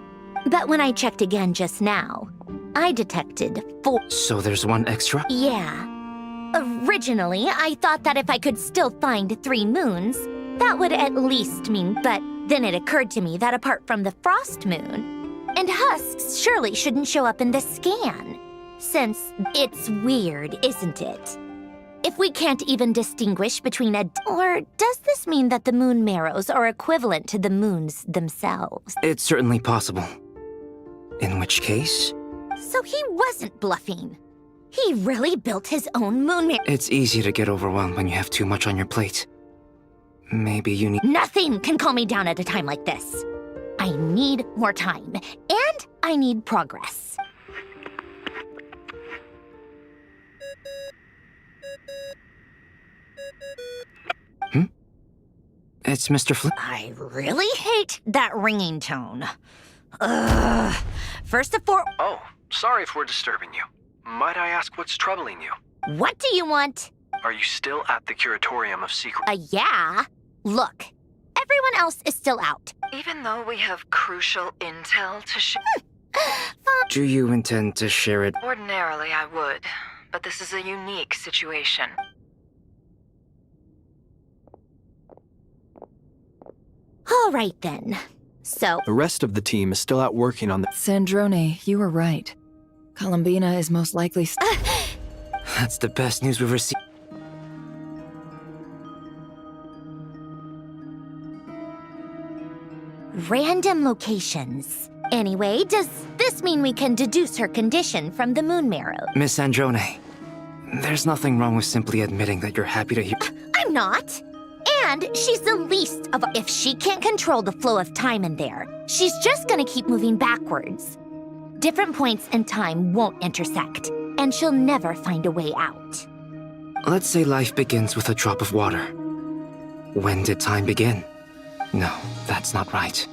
But when I checked again just now, I detected 4... So there's one extra? Yeah. Originally, I thought that if I could still find 3 moons, that would at least mean... But then it occurred to me that apart from the frost moon, and husks surely shouldn't show up in the scan. Since it's weird, isn't it? If we can't even distinguish between a... Or does this mean that the moon marrows are equivalent to the moons themselves? It's certainly possible. In which case... So he wasn't bluffing. He really built his own moon marrow. It's easy to get overwhelmed when you have too much on your plate. Maybe you need... Nothing can calm me down at a time like this. I need more time, and I need progress. It's Mr. Flynn. I really hate that ringing tone. Ugh. First of all... Oh, sorry if we're disturbing you. Might I ask what's troubling you? What do you want? Are you still at the Curatorium of Secret? Yeah. Look, everyone else is still out. Even though we have crucial intel to share. Do you intend to share it? Ordinarily, I would, but this is a unique situation. All right, then. So... The rest of the team is still out working on the... Sandrone, you were right. Columbina is most likely... That's the best news we've received. Random locations. Anyway, does this mean we can deduce her condition from the moon marrow? Miss Sandrone, there's nothing wrong with simply admitting that you're happy to hear... I'm not. And she's the least of... If she can't control the flow of time in there, she's just gonna keep moving backwards. Different points in time won't intersect, and she'll never find a way out. Let's say life begins with a drop of water. When did time begin? No, that's not right.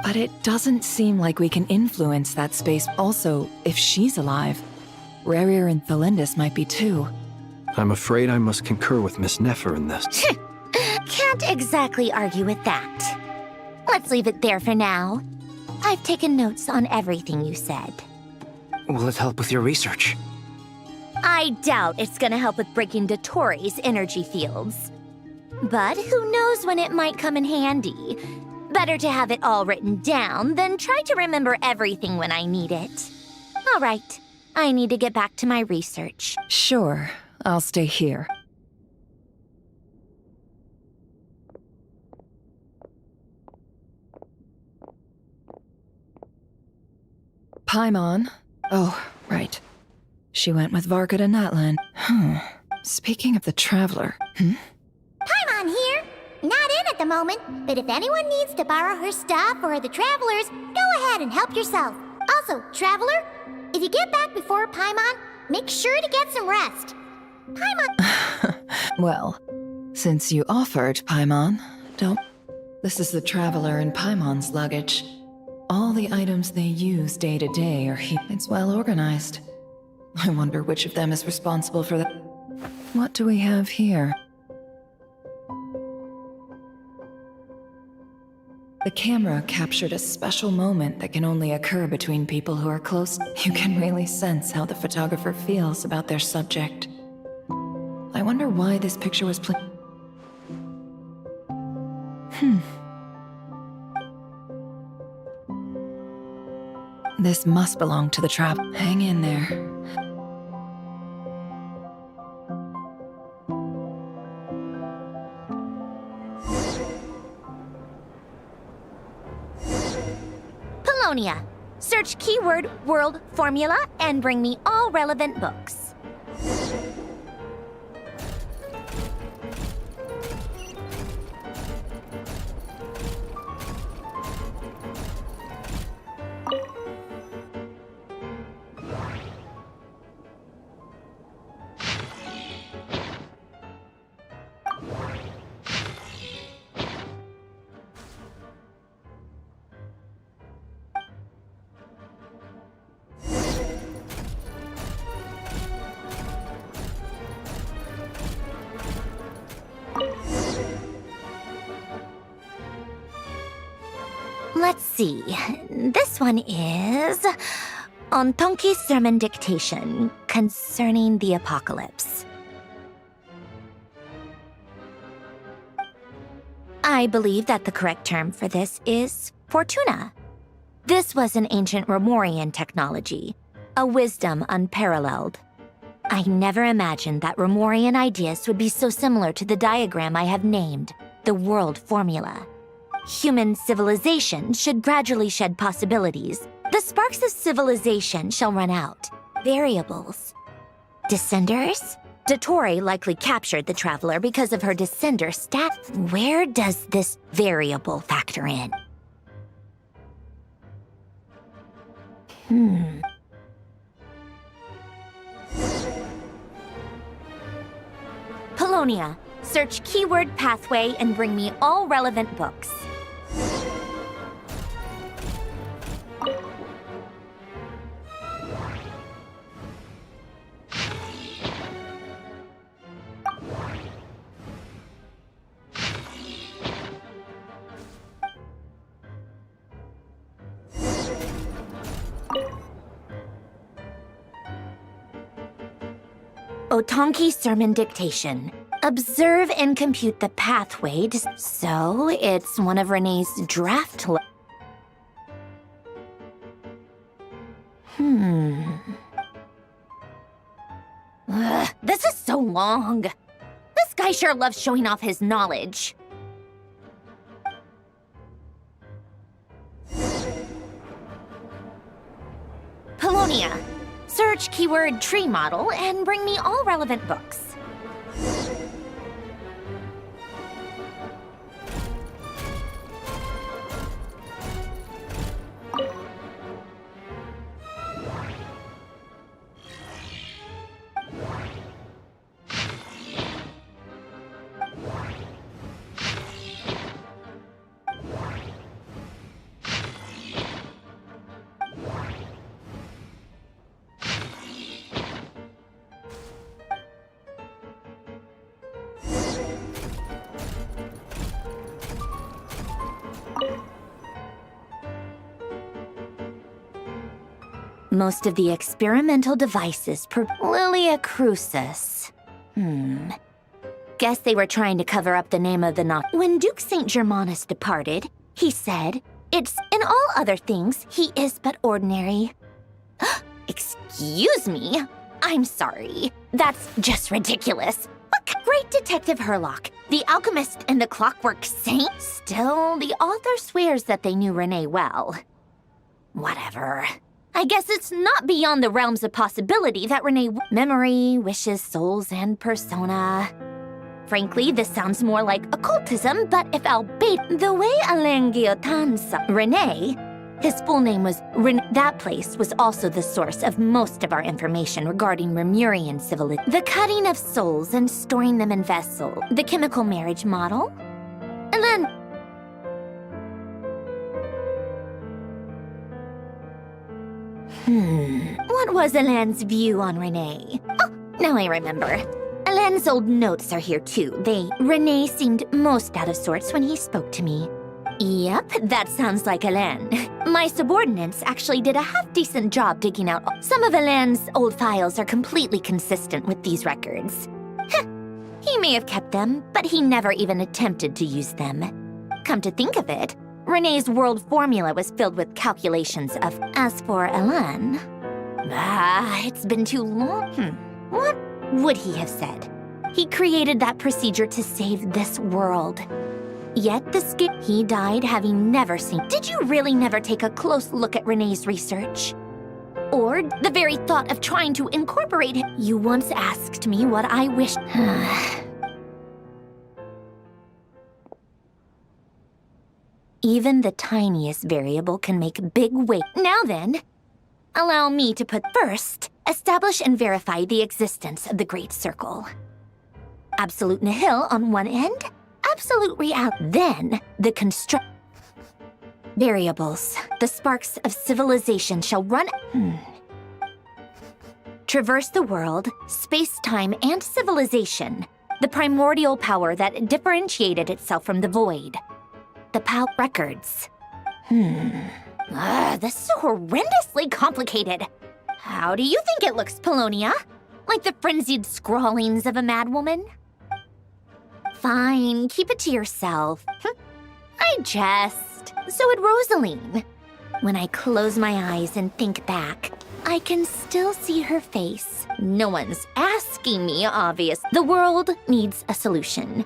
But it doesn't seem like we can influence that space. Also, if she's alive, Rarier and Thelindis might be too. I'm afraid I must concur with Miss Nefer in this. Can't exactly argue with that. Let's leave it there for now. I've taken notes on everything you said. Will it help with your research? I doubt it's gonna help with breaking Dotori's energy fields. But who knows when it might come in handy. Better to have it all written down than try to remember everything when I need it. All right, I need to get back to my research. Sure, I'll stay here. Paimon. Oh, right. She went with Varka to Natlan. Speaking of the Traveler, Paimon here. Not in at the moment, but if anyone needs to borrow her stuff or the Travelers, go ahead and help yourself. Also, Traveler, if you get back before Paimon, make sure to get some rest. Paimon... Well, since you offered, Paimon, don't... This is the Traveler and Paimon's luggage. All the items they use day to day are here. It's well organized. I wonder which of them is responsible for that. What do we have here? The camera captured a special moment that can only occur between people who are close. You can really sense how the photographer feels about their subject. I wonder why this picture was This must belong to the trap. Hang in there. Polonia. Search keyword world formula and bring me all relevant books. Let's see. This one is on Tonki's sermon dictation concerning the apocalypse. I believe that the correct term for this is Fortuna. This was an ancient Romorian technology, a wisdom unparalleled. I never imagined that Romorian ideas would be so similar to the diagram I have named, the world formula. Human civilization should gradually shed possibilities. The sparks of civilization shall run out. Variables. Descenders? Dotori likely captured the Traveler because of her descender stat. Where does this variable factor in? Polonia, Search keyword pathway and bring me all relevant books. Otonki sermon dictation. Observe and compute the pathway to... So, it's one of Renee's draft... Ugh, this is so long. This guy sure loves showing off his knowledge. Polonia. Search keyword tree model and bring me all relevant books. Most of the experimental devices Lilia Crucis. Guess they were trying to cover up the name of the not. When Duke St. Germanus departed, he said, "It's in all other things, he is but ordinary." Excuse me? I'm sorry. That's just ridiculous. Great Detective Herlock, the alchemist and the clockwork saint. Still, the author swears that they knew Renee well. Whatever. I guess it's not beyond the realms of possibility that Renee... Memory, wishes, souls, and persona. Frankly, this sounds more like occultism, but if I'll bait... The way Alain Guillotin saw Renee, his full name was that place was also the source of most of our information regarding Remurian civilization. The cutting of souls and storing them in vessels. The chemical marriage model. And then... What was Alain's view on Renee? Oh, now I remember. Alain's old notes are here too. Renee seemed most out of sorts when he spoke to me. Yep, that sounds like Alain. My subordinates actually did a half-decent job digging out. Some of Alain's old files are completely consistent with these records. He may have kept them, but he never even attempted to use them. Come to think of it, Renee's world formula was filled with calculations of... As for Alain... it's been too long. What would he have said? He created that procedure to save this world. Yet he died having never seen... Did you really never take a close look at Renee's research? Or the very thought of trying to incorporate him? You once asked me what I wished... Even the tiniest variable can make big weight. Now then, allow me to put first, establish and verify the existence of the Great Circle. Absolute nihil on one end, absolute reality. Then, the variables, the sparks of civilization shall run... Traverse the world, space-time, and civilization, the primordial power that differentiated itself from the void. The PAL records. This is horrendously complicated. How do you think it looks, Polonia? Like the frenzied scrawlings of a madwoman? Fine, keep it to yourself. I jest. So would Rosaline. When I close my eyes and think back, I can still see her face. No one's asking me, obvious. The world needs a solution.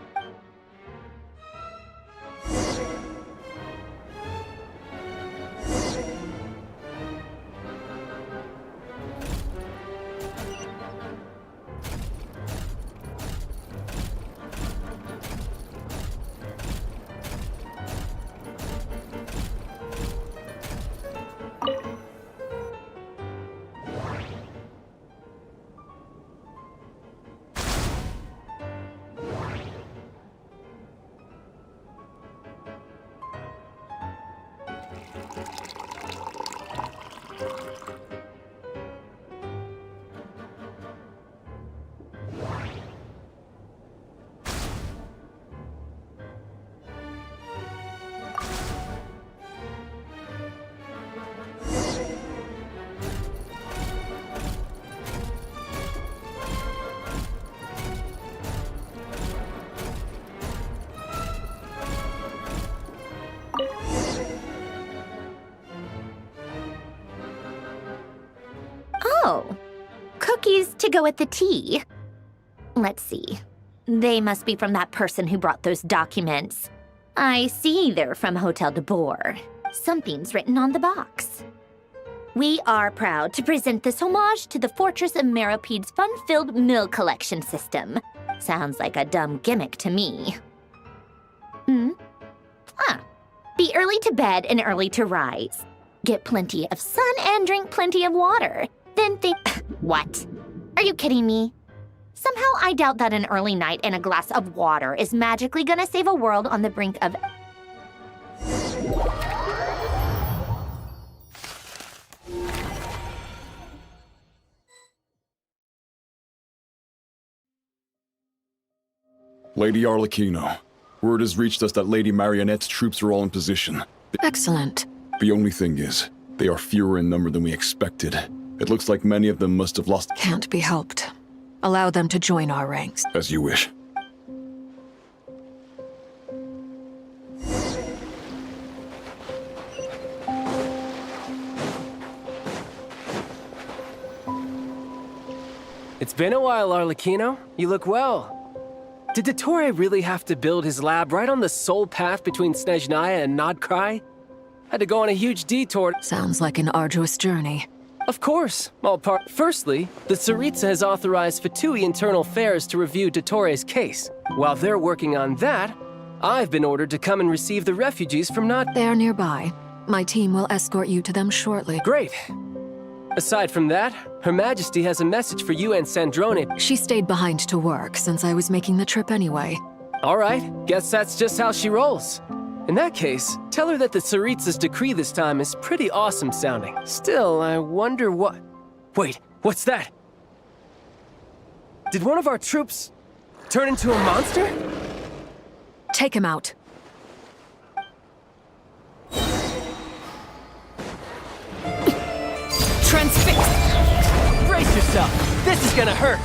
Oh, cookies to go with the tea. Let's see. They must be from that person who brought those documents. I see they're from Hotel de Boer. Something's written on the box. We are proud to present this homage to the Fortress of Meropede's fun-filled mill collection system. Sounds like a dumb gimmick to me. Be early to bed and early to rise. Get plenty of sun and drink plenty of water. Then think... What? Are you kidding me? Somehow I doubt that an early night and a glass of water is magically gonna save a world on the brink of... Lady Arlecchino, word has reached us that Lady Marionette's troops are all in position. Excellent. The only thing is, they are fewer in number than we expected. It looks like many of them must have lost... Can't be helped. Allow them to join our ranks. As you wish. It's been a while, Arlecchino. You look well. Did Dottore really have to build his lab right on the sole path between Snezhnaya and Nodkrai? Had to go on a huge detour. Sounds like an arduous journey. Of course, all part. Firstly, the Tsaritsa has authorized Fatui Internal Affairs to review Dottore's case. While they're working on that, I've been ordered to come and receive the refugees from They're nearby. My team will escort you to them shortly. Great. Aside from that, Her Majesty has a message for you and Sandrone. She stayed behind to work since I was making the trip anyway. All right, guess that's just how she rolls. In that case, tell her that the Tsaritsa's decree this time is pretty awesome sounding. Still, I wonder what... Wait, what's that? Did one of our troops turn into a monster? Take him out. Transfixed! Brace yourself! This is gonna hurt!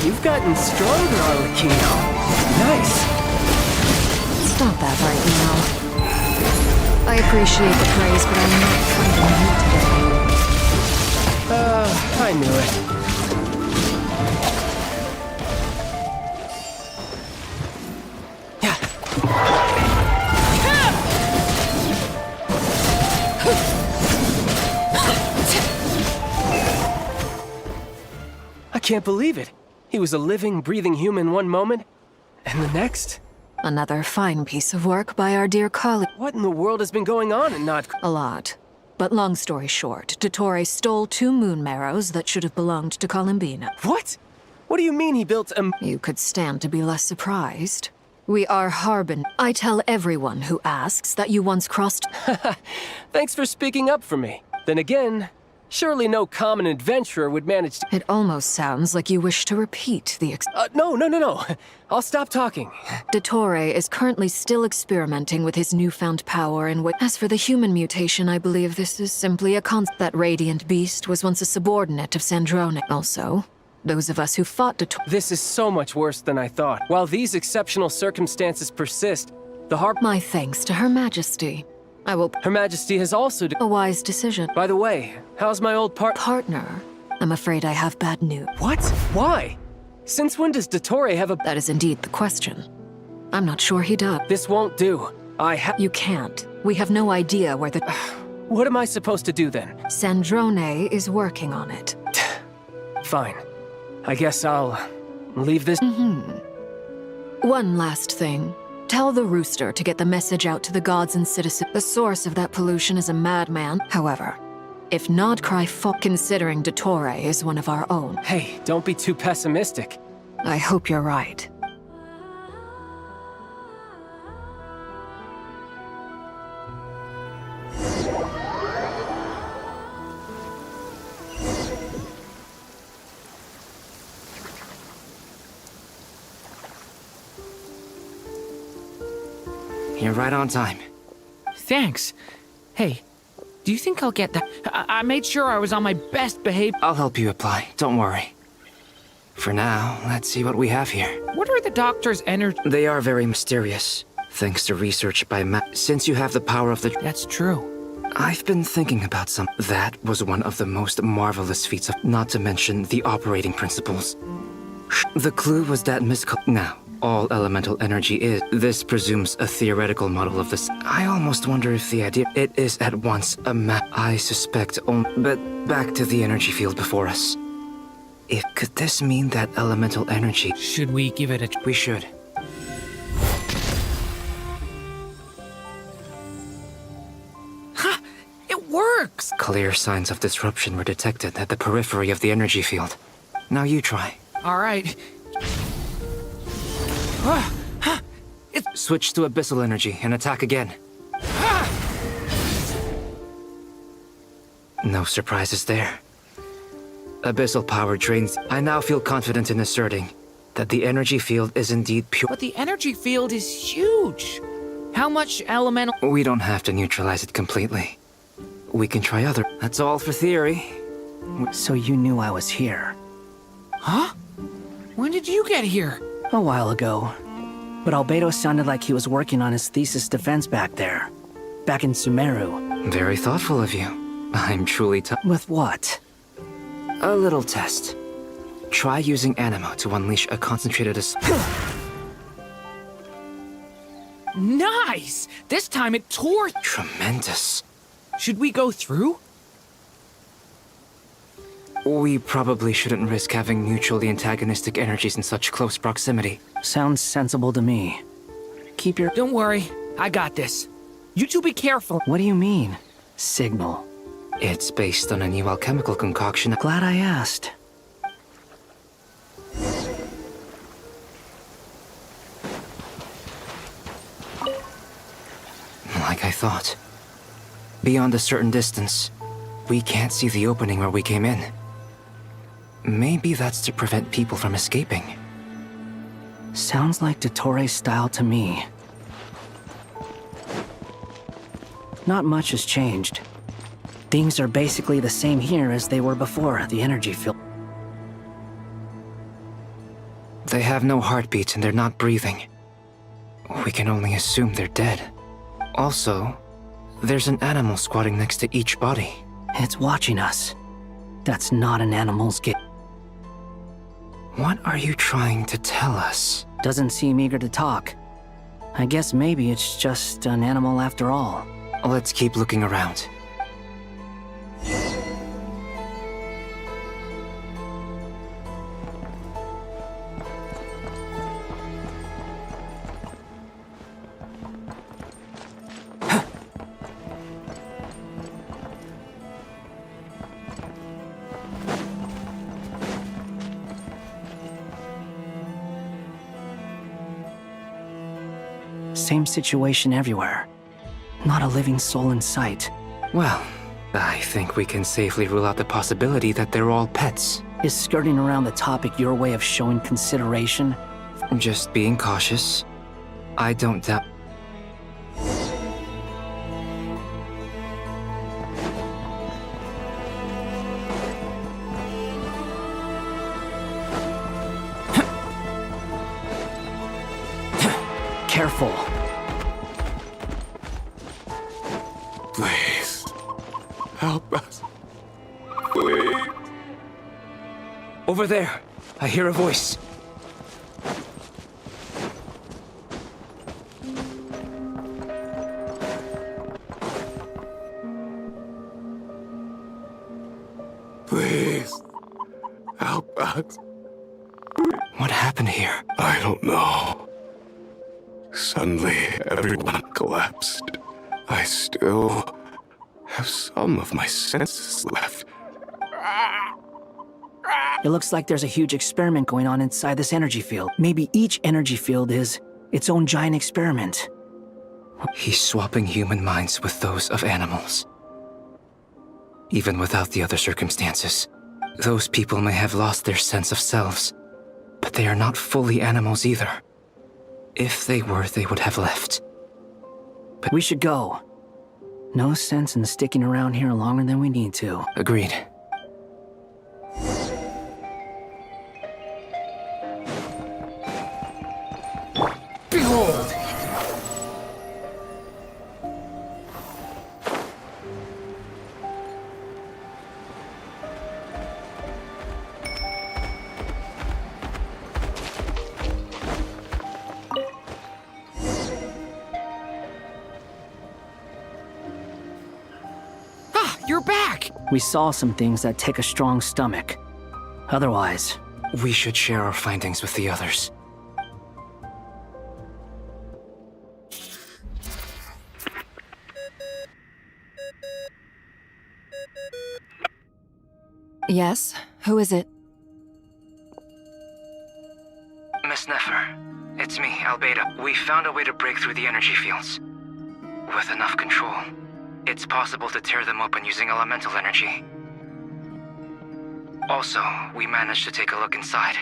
You've gotten stronger, Arlecchino. Nice. Stop that right now. I appreciate the praise, but I'm not fighting you today. I knew it. I can't believe it. He was a living, breathing human one moment, and the next... Another fine piece of work by our dear colleague. What in the world has been going on in Nodkrai? A lot. But long story short, Dottore stole 2 moon marrows that should have belonged to Columbina. What? What do you mean he built a... You could stand to be less surprised. We are Harbin. I tell everyone who asks that you once crossed... Thanks for speaking up for me. Then again... Surely no common adventurer would manage to... It almost sounds like you wish to repeat the No. I'll stop talking. Dottore is currently still experimenting with his newfound power and as for the human mutation, I believe this is simply a concept. That radiant beast was once a subordinate of Sandrone. Also, those of us who fought Dottore... This is so much worse than I thought. While these exceptional circumstances persist, the My thanks to Her Majesty. I will... Her Majesty has also... A wise decision. By the way, how's my old partner? I'm afraid I have bad news. What? Why? Since when does Dottore have a... That is indeed the question. I'm not sure he does. This won't do. You can't. We have no idea where the... What am I supposed to do then? Sandrone is working on it. Fine. I guess I'll... leave this... One last thing. Tell the rooster to get the message out to the gods and citizens. The source of that pollution is a madman. However, If Nodcry considering Dottore is one of our own. Hey, don't be too pessimistic. I hope you're right. You're right on time. Thanks. Hey, do you think I'll get that? I made sure I was on my best behavior. I'll help you apply, don't worry. For now, let's see what we have here. What are the doctor's energy? They are very mysterious, thanks to research by Since you have the power of the... That's true. I've been thinking about some... That was one of the most marvelous feats of... Not to mention the operating principles. The clue was that Now, all elemental energy is... This presumes a theoretical model of this. I almost wonder if the idea... It is at once a I suspect only... But back to the energy field before us. Could this mean that elemental energy... Should we give it a... We should. Ha! It works! Clear signs of disruption were detected at the periphery of the energy field. Now you try. All right. Switch to abyssal energy and attack again. No surprises there. Abyssal power drains. I now feel confident in asserting that the energy field is indeed pure. But the energy field is huge. How much elemental... We don't have to neutralize it completely. We can try other... That's all for theory. So you knew I was here? Huh? When did you get here? A while ago. But Albedo sounded like he was working on his thesis defense back there. Back in Sumeru. Very thoughtful of you. I'm truly With what? A little test. Try using Animo to unleash a concentrated Nice! This time it tore... Tremendous. Should we go through? We probably shouldn't risk having mutually antagonistic energies in such close proximity. Sounds sensible to me. Keep your... Don't worry, I got this. You two be careful. What do you mean? Signal. It's based on a new alchemical concoction. Glad I asked. Like I thought. Beyond a certain distance, we can't see the opening where we came in. Maybe that's to prevent people from escaping. Sounds like Dottore's style to me. Not much has changed. Things are basically the same here as they were before the energy field. They have no heartbeat and they're not breathing. We can only assume they're dead. Also, there's an animal squatting next to each body. It's watching us. That's not an animal's gift. What are you trying to tell us? Doesn't seem eager to talk. I guess maybe it's just an animal after all. Let's keep looking around. Same situation everywhere. Not a living soul in sight. Well, I think we can safely rule out the possibility that they're all pets. Is skirting around the topic your way of showing consideration? Just being cautious. I don't doubt... Careful. Please. Help us. Please. Over there. I hear a voice. Please. Help us. What happened here? I don't know. Suddenly, everyone collapsed. I still have some of my senses left. It looks like there's a huge experiment going on inside this energy field. Maybe each energy field is its own giant experiment. He's swapping human minds with those of animals. Even without the other circumstances, those people may have lost their sense of selves, but they are not fully animals either. If they were, they would have left. But we should go. No sense in sticking around here longer than we need to. Agreed. Behold! You're back! We saw some things that take a strong stomach. Otherwise, we should share our findings with the others. Yes? Who is it? Miss Nefer, it's me, Albedo. We found a way to break through the energy fields. With enough control, it's possible to tear them open using elemental energy. Also, we managed to take a look inside.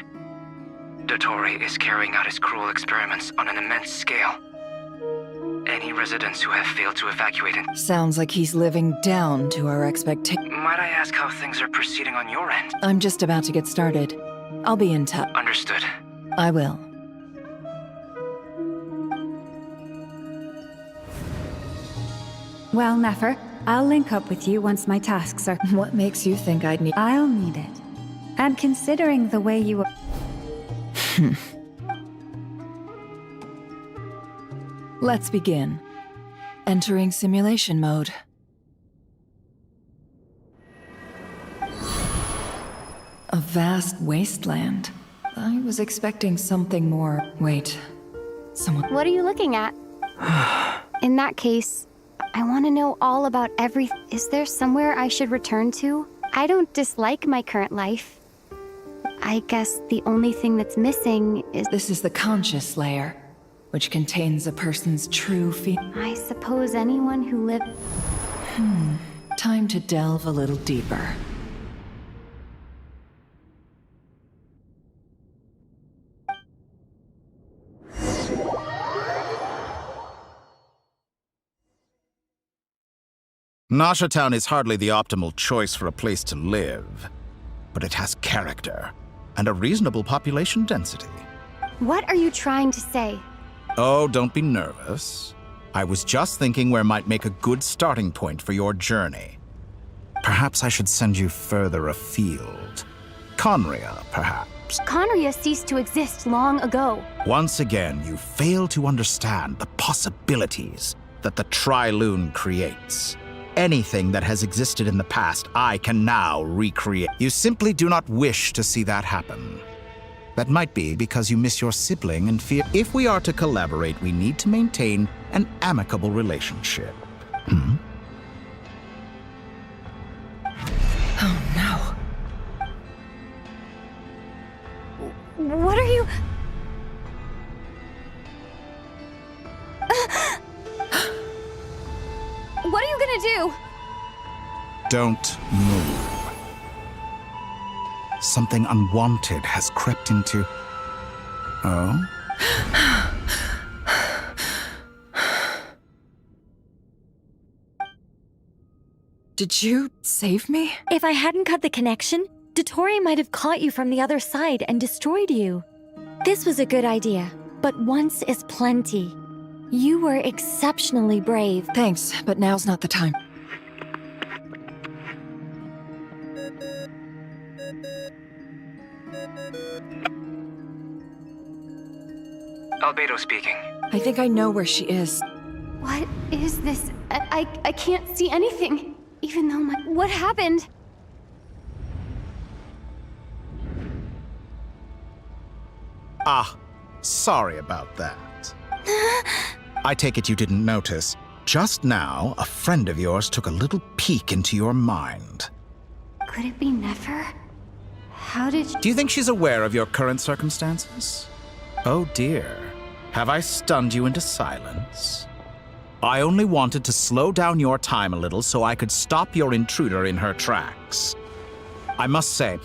Dottore is carrying out his cruel experiments on an immense scale. Any residents who have failed to evacuate it. Sounds like he's living down to our expectations. Might I ask how things are proceeding on your end? I'm just about to get started. I'll be in touch. Understood. I will. Well, Nefer, I'll link up with you once my tasks are... What makes you think I'd need... I'll need it. And considering the way you... Let's begin. Entering simulation mode. A vast wasteland. I was expecting something more. Wait. Someone... What are you looking at? In that case, I want to know all about everything. Is there somewhere I should return to? I don't dislike my current life. I guess the only thing that's missing is... This is the conscious layer, which contains a person's true I suppose anyone who lived... Time to delve a little deeper. Nasha Town is hardly the optimal choice for a place to live, but it has character and a reasonable population density. What are you trying to say? Oh, don't be nervous. I was just thinking where might make a good starting point for your journey. Perhaps I should send you further afield. Conria, perhaps. Conria ceased to exist long ago. Once again, you fail to understand the possibilities that the Tri-Lune creates. Anything that has existed in the past, I can now recreate. You simply do not wish to see that happen. That might be because you miss your sibling and fear. If we are to collaborate, we need to maintain an amicable relationship. Oh no. What are you... What are you gonna do? Don't move. Something unwanted has crept into... Oh? Did you save me? If I hadn't cut the connection, Dottore might have caught you from the other side and destroyed you. This was a good idea, but once is plenty. You were exceptionally brave. Thanks, but now's not the time. Albedo speaking. I think I know where she is. What is this? I can't see anything. Even though my... What happened? Ah, sorry about that. I take it you didn't notice. Just now, a friend of yours took a little peek into your mind. Could it be Nefer? How did Do you think she's aware of your current circumstances? Oh dear. Have I stunned you into silence? I only wanted to slow down your time a little so I could stop your intruder in her tracks. I must say,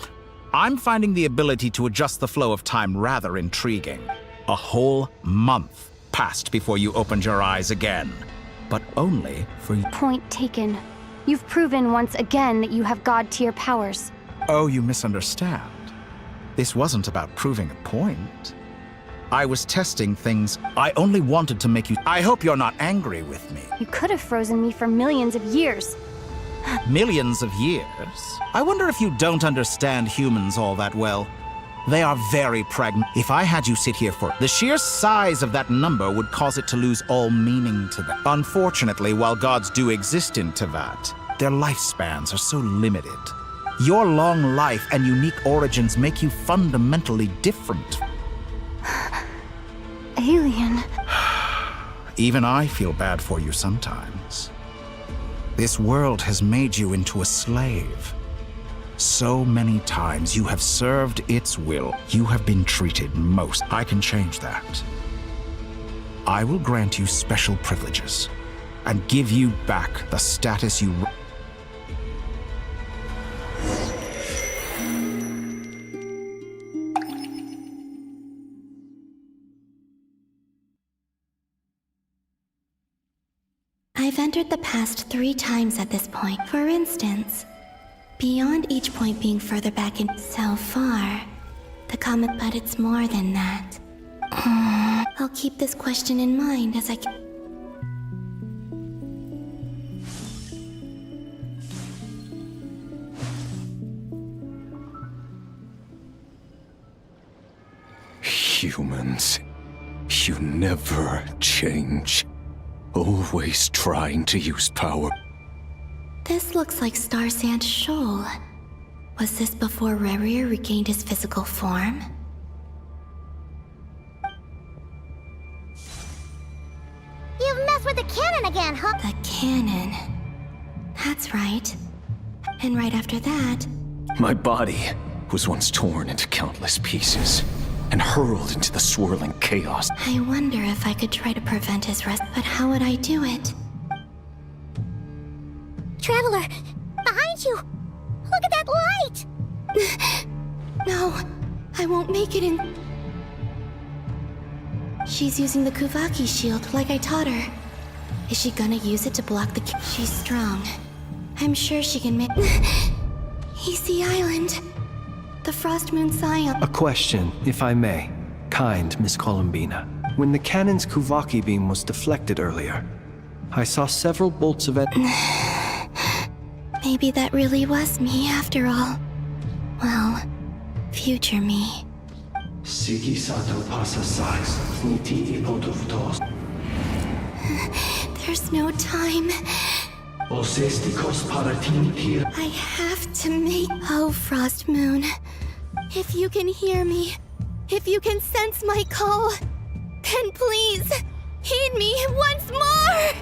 I'm finding the ability to adjust the flow of time rather intriguing. A whole month passed before you opened your eyes again, but only for you. Point taken. You've proven once again that you have God-tier powers. Oh, you misunderstand. This wasn't about proving a point. I was testing things. I only wanted to make you... I hope you're not angry with me. You could have frozen me for millions of years. Millions of years? I wonder if you don't understand humans all that well. They are very pragmatic. If I had you sit here for... The sheer size of that number would cause it to lose all meaning to them. Unfortunately, while gods do exist in Tevat, their lifespans are so limited. Your long life and unique origins make you fundamentally different. Alien. Even I feel bad for you sometimes. This world has made you into a slave. So many times you have served its will. You have been treated most. I can change that. I will grant you special privileges and give you back the status you... I've entered the past 3 times at this point. For instance, beyond each point being further back in so far, the comet, but it's more than that. I'll keep this question in mind as I... Humans, you never change. Always trying to use power. This looks like Star Sand Shoal. Was this before Rerir regained his physical form? You've messed with the cannon again, huh? The cannon. That's right. And right after that... My body was once torn into countless pieces and hurled into the swirling chaos. I wonder if I could try to prevent his rest, but how would I do it? Traveler, behind you! Look at that light! No, I won't make it in... She's using the Kuvaki shield like I taught her. Is she gonna use it to block the... She's strong. I'm sure she can make... Easy Island. The Frost Moon Scion. A question, if I may. Kind Miss Columbina. When the cannon's Kuvaki beam was deflected earlier, I saw several bolts of Maybe that really was me after all. Well, future me. There's no time. I have to make... Oh, Frost Moon. If you can hear me, if you can sense my call, then please, heed me once more!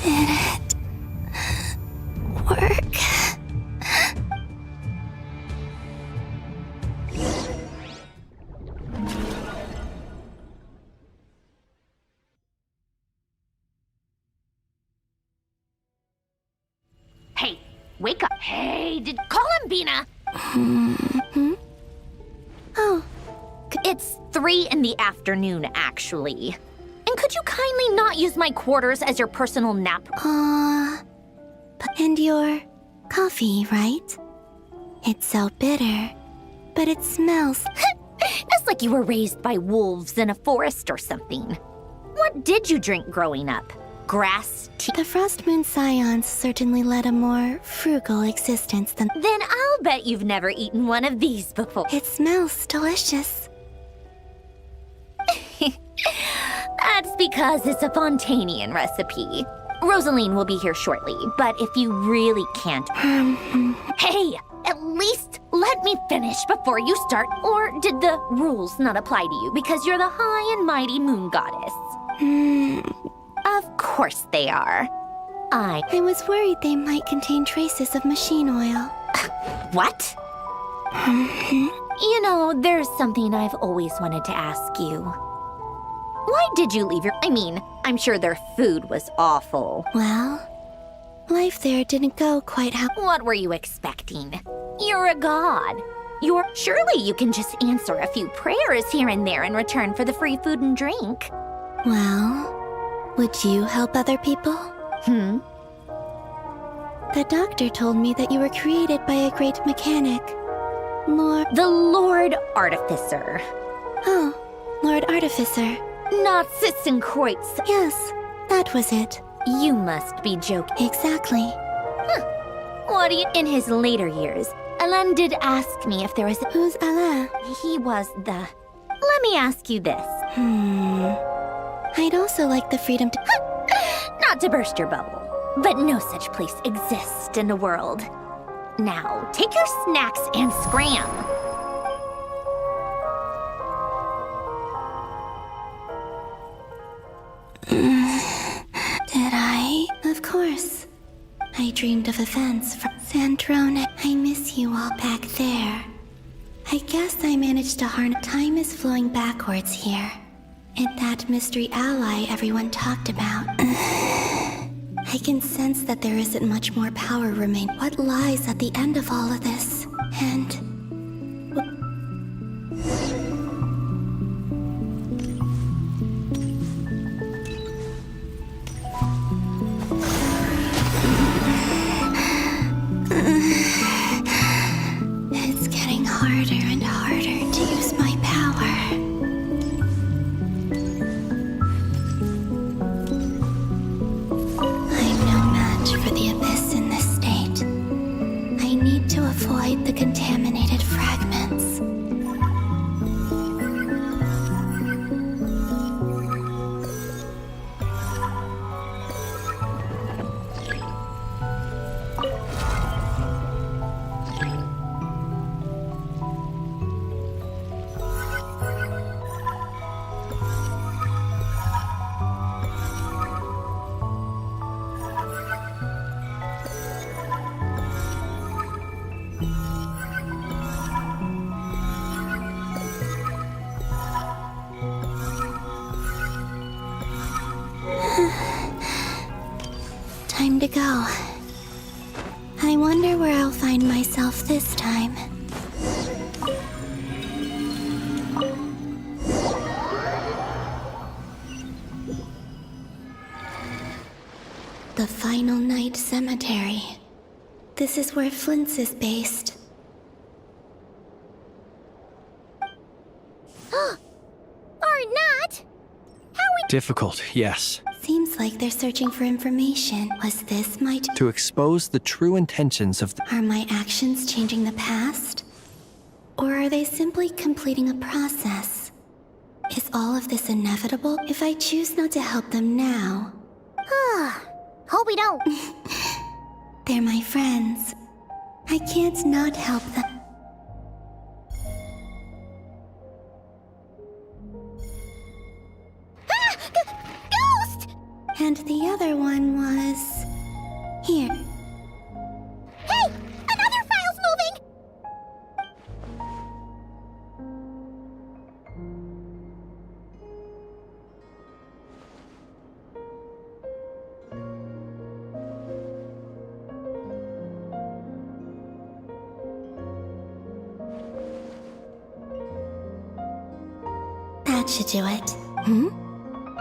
Did it work? Hey, wake up. Hey, did Columbina? Oh. It's 3 in the afternoon, actually. And could you kindly not use my quarters as your personal nap? And your coffee, right? It's so bitter, but it smells. That's like you were raised by wolves in a forest or something. What did you drink growing up? Grass tea? The Frost Moon Scions certainly led a more frugal existence than... Then I'll bet you've never eaten one of these before. It smells delicious. Just because it's a Fontanian recipe. Rosaline will be here shortly, but if you really can't... Hey, at least let me finish before you start, or did the rules not apply to you because you're the high and mighty moon goddess? Of course they are. I was worried they might contain traces of machine oil. What? You know, there's something I've always wanted to ask you. Why did you leave your... I mean, I'm sure their food was awful. Well, life there didn't go quite how... What were you expecting? You're a god. Surely you can just answer a few prayers here and there in return for the free food and drink. Well, would you help other people? The doctor told me that you were created by a great mechanic. The Lord Artificer. Oh, Lord Artificer. Not Sitzenkreuz. Yes, that was it. You must be joking. Exactly. What do you... In his later years, Alain did ask me if there was... Who's Alain? He was the... Let me ask you this. I'd also like the freedom to... Not to burst your bubble, but no such place exists in the world. Now, take your snacks and scram. Did I? Of course. I dreamed of events from Sandrone. I miss you all back there. I guess I managed to harness... Time is flowing backwards here. And that mystery ally everyone talked about. I can sense that there isn't much more power remain. What lies at the end of all of this? And... It's getting harder and harder to use my power. I'm no match for the Abyss in this state. I need to avoid the contaminated fragments. Time to go. I wonder where I'll find myself this time. The Final Night Cemetery. This is where Flint's is based. Or not? Difficult, yes. Seems like they're searching for information. Was this my... To expose the true intentions of the... Are my actions changing the past? Or are they simply completing a process? Is all of this inevitable? If I choose not to help them now... Hope we don't. They're my friends. I can't not help them. Ghost! And the other one was... here. Hey! Another file's moving! That should do it.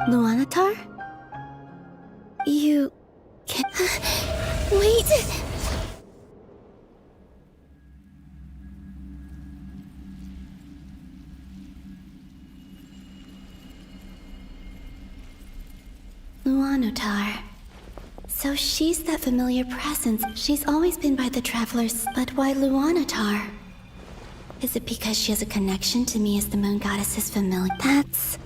Luanatar? You... can... Wait! Luanatar. So she's that familiar presence. She's always been by the Travelers, but why Luanatar? Is it because she has a connection to me as the Moon Goddess's familiar? That's...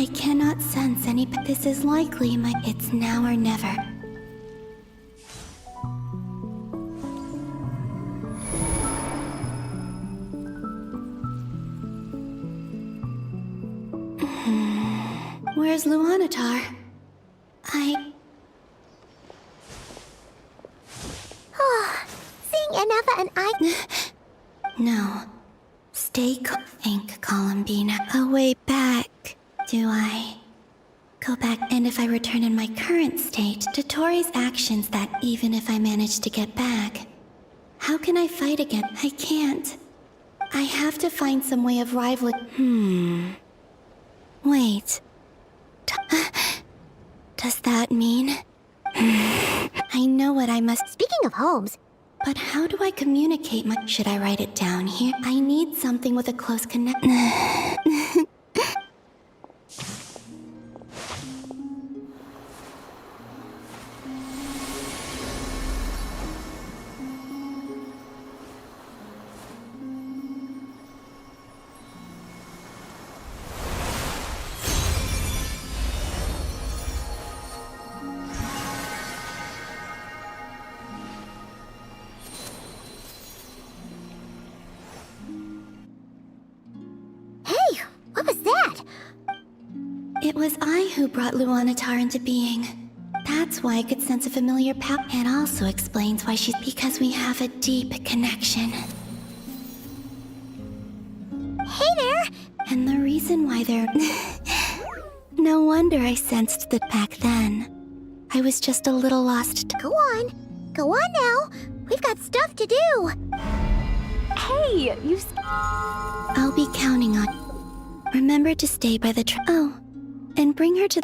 I cannot sense any. This is likely my. It's now or never. Where's Luanatar? Seeing Anafa and I... No. Stay think, Columbina. A way back. Do I go back? And if I return in my current state, Dotori's actions that even if I manage to get back, how can I fight again? I can't. I have to find some way of rivaling. Wait. Does that mean? I know what I must. Speaking of homes. But how do I communicate my. Should I write it down here? I need something with a close connection. What was that? It was I who brought Luanatar into being. That's why I could sense a familiar power. It also explains why she's. Because we have a deep connection. Hey there! And the reason why they're. No wonder I sensed that back then. I was just a little lost. Go on. Go on now. We've got stuff to do. Hey, you. I'll be counting on. Remember to stay by the Oh, and bring her to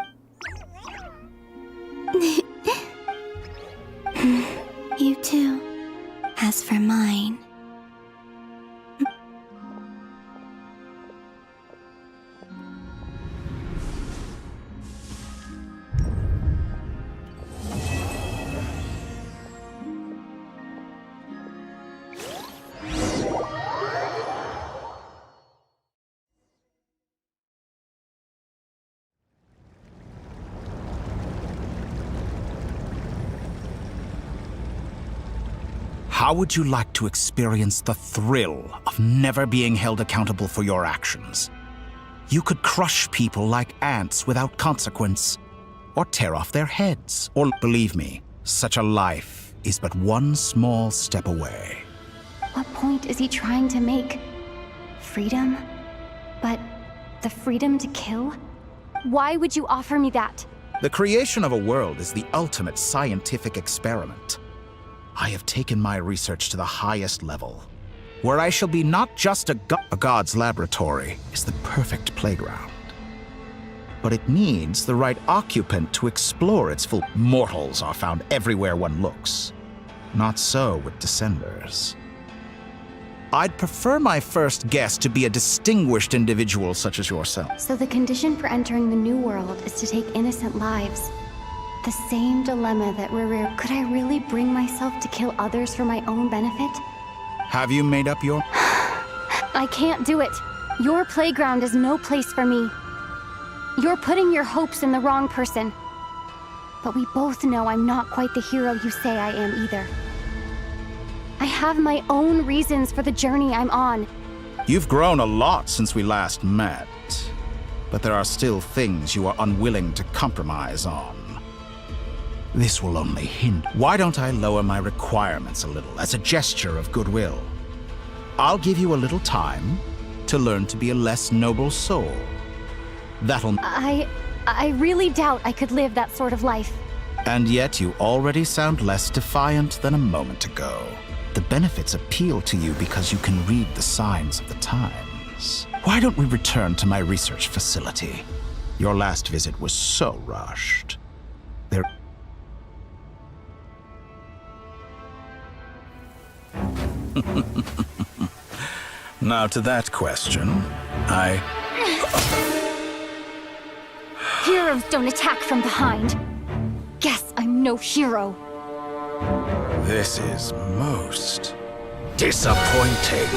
You too. As for mine... How would you like to experience the thrill of never being held accountable for your actions? You could crush people like ants without consequence, or tear off their heads, or believe me, such a life is but one small step away. What point is he trying to make? Freedom? But the freedom to kill? Why would you offer me that? The creation of a world is the ultimate scientific experiment. I have taken my research to the highest level, where I shall be not just a god's laboratory is the perfect playground. But it needs the right occupant to explore its full. Mortals are found everywhere one looks. Not so with Descenders. I'd prefer my first guest to be a distinguished individual such as yourself. So the condition for entering the new world is to take innocent lives. The same dilemma that we're. Could I really bring myself to kill others for my own benefit? Have you made up your... I can't do it. Your playground is no place for me. You're putting your hopes in the wrong person. But we both know I'm not quite the hero you say I am either. I have my own reasons for the journey I'm on. You've grown a lot since we last met, but there are still things you are unwilling to compromise on. This will only hinder. Why don't I lower my requirements a little as a gesture of goodwill? I'll give you a little time to learn to be a less noble soul. That'll... I really doubt I could live that sort of life. And yet you already sound less defiant than a moment ago. The benefits appeal to you because you can read the signs of the times. Why don't we return to my research facility? Your last visit was so rushed. There... Now to that question, Heroes don't attack from behind. Guess I'm no hero. This is most disappointing.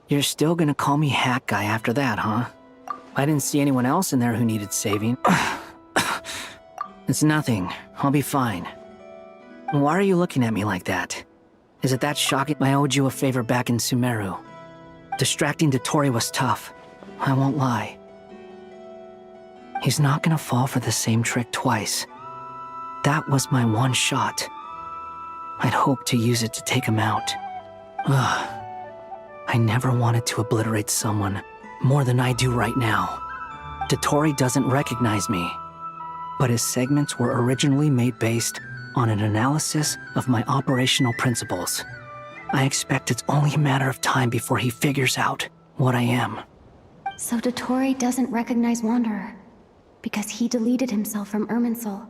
You're still gonna call me Hat Guy after that, huh? I didn't see anyone else in there who needed saving. It's nothing. I'll be fine. Why are you looking at me like that? Is it that shocking I owed you a favor back in Sumeru? Distracting Dotori was tough. I won't lie. He's not gonna fall for the same trick twice. That was my one shot. I'd hoped to use it to take him out. Ugh. I never wanted to obliterate someone more than I do right now. Dotori doesn't recognize me, but his segments were originally made based on an analysis of my operational principles. I expect it's only a matter of time before he figures out what I am. So Dotori doesn't recognize Wanderer because he deleted himself from Irminsul.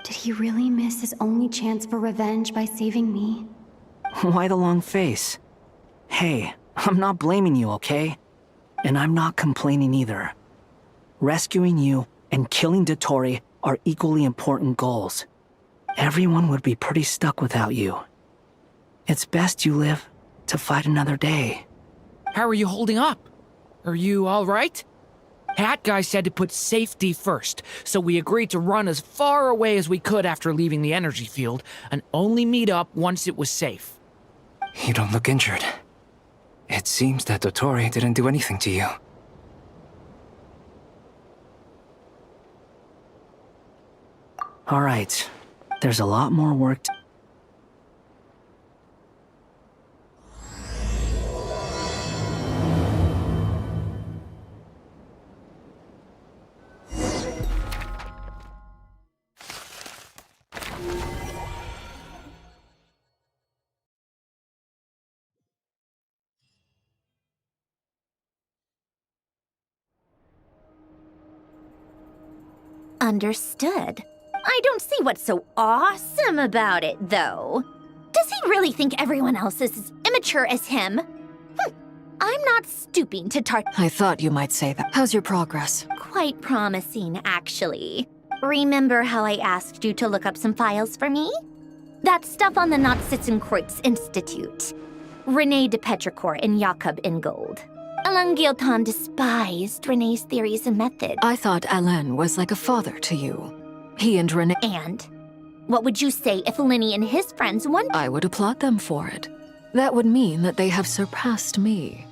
Did he really miss his only chance for revenge by saving me? Why the long face? Hey, I'm not blaming you, okay? And I'm not complaining either. Rescuing you and killing Dotori are equally important goals. Everyone would be pretty stuck without you. It's best you live to fight another day. How are you holding up? Are you all right? Hat Guy said to put safety first, so we agreed to run as far away as we could after leaving the energy field and only meet up once it was safe. You don't look injured. It seems that Dotori didn't do anything to you. All right, there's a lot more work to... Understood. I don't see what's so awesome about it, though. Does he really think everyone else is as immature as him? I'm not stooping to I thought you might say that. How's your progress? Quite promising, actually. Remember how I asked you to look up some files for me? That stuff on the Nazi-Kreuz Institute. René de Petrichor and Jakob Ingold. Alain Guillotin despised René's theories and methods. I thought Alain was like a father to you. He and René... And? What would you say if Lenny and his friends won? I would applaud them for it. That would mean that they have surpassed me.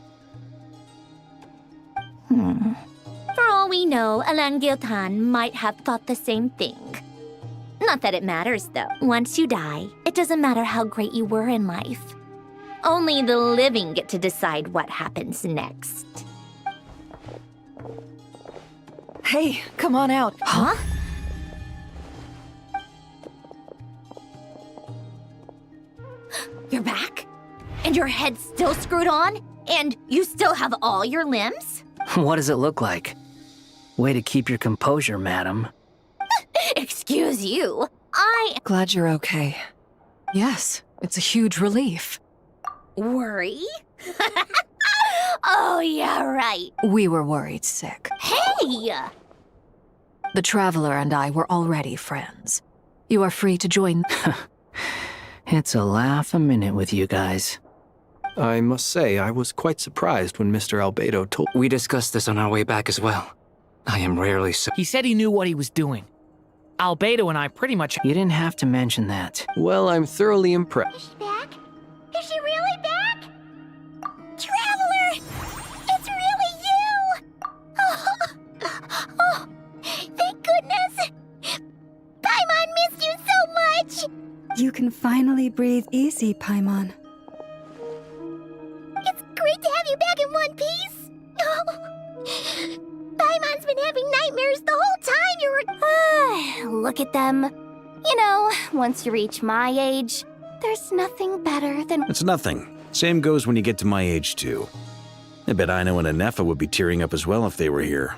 For all we know, Alain Guillotin might have thought the same thing. Not that it matters, though. Once you die, it doesn't matter how great you were in life. Only the living get to decide what happens next. Hey, come on out. Huh? You're back? And your head's still screwed on? And you still have all your limbs? What does it look like? Way to keep your composure, madam. Excuse you. Glad you're okay. Yes, it's a huge relief. Worry? Oh, yeah, right. We were worried sick. Hey! The Traveler and I were already friends. You are free to join. It's a laugh a minute with you guys. I must say, I was quite surprised when Mr. Albedo told... We discussed this on our way back as well. I am rarely so... He said he knew what he was doing. Albedo and I pretty much... You didn't have to mention that. Well, I'm thoroughly impressed. Is she back? Is she really back? Traveler! It's really you! Oh, thank goodness! Paimon missed you so much! You can finally breathe easy, Paimon. It's great to have you back in one piece! Oh. Paimon's been having nightmares the whole time you were... Look at them. You know, once you reach my age, there's nothing better than... It's nothing. Same goes when you get to my age, too. I bet Aino and Anefa would be tearing up as well if they were here.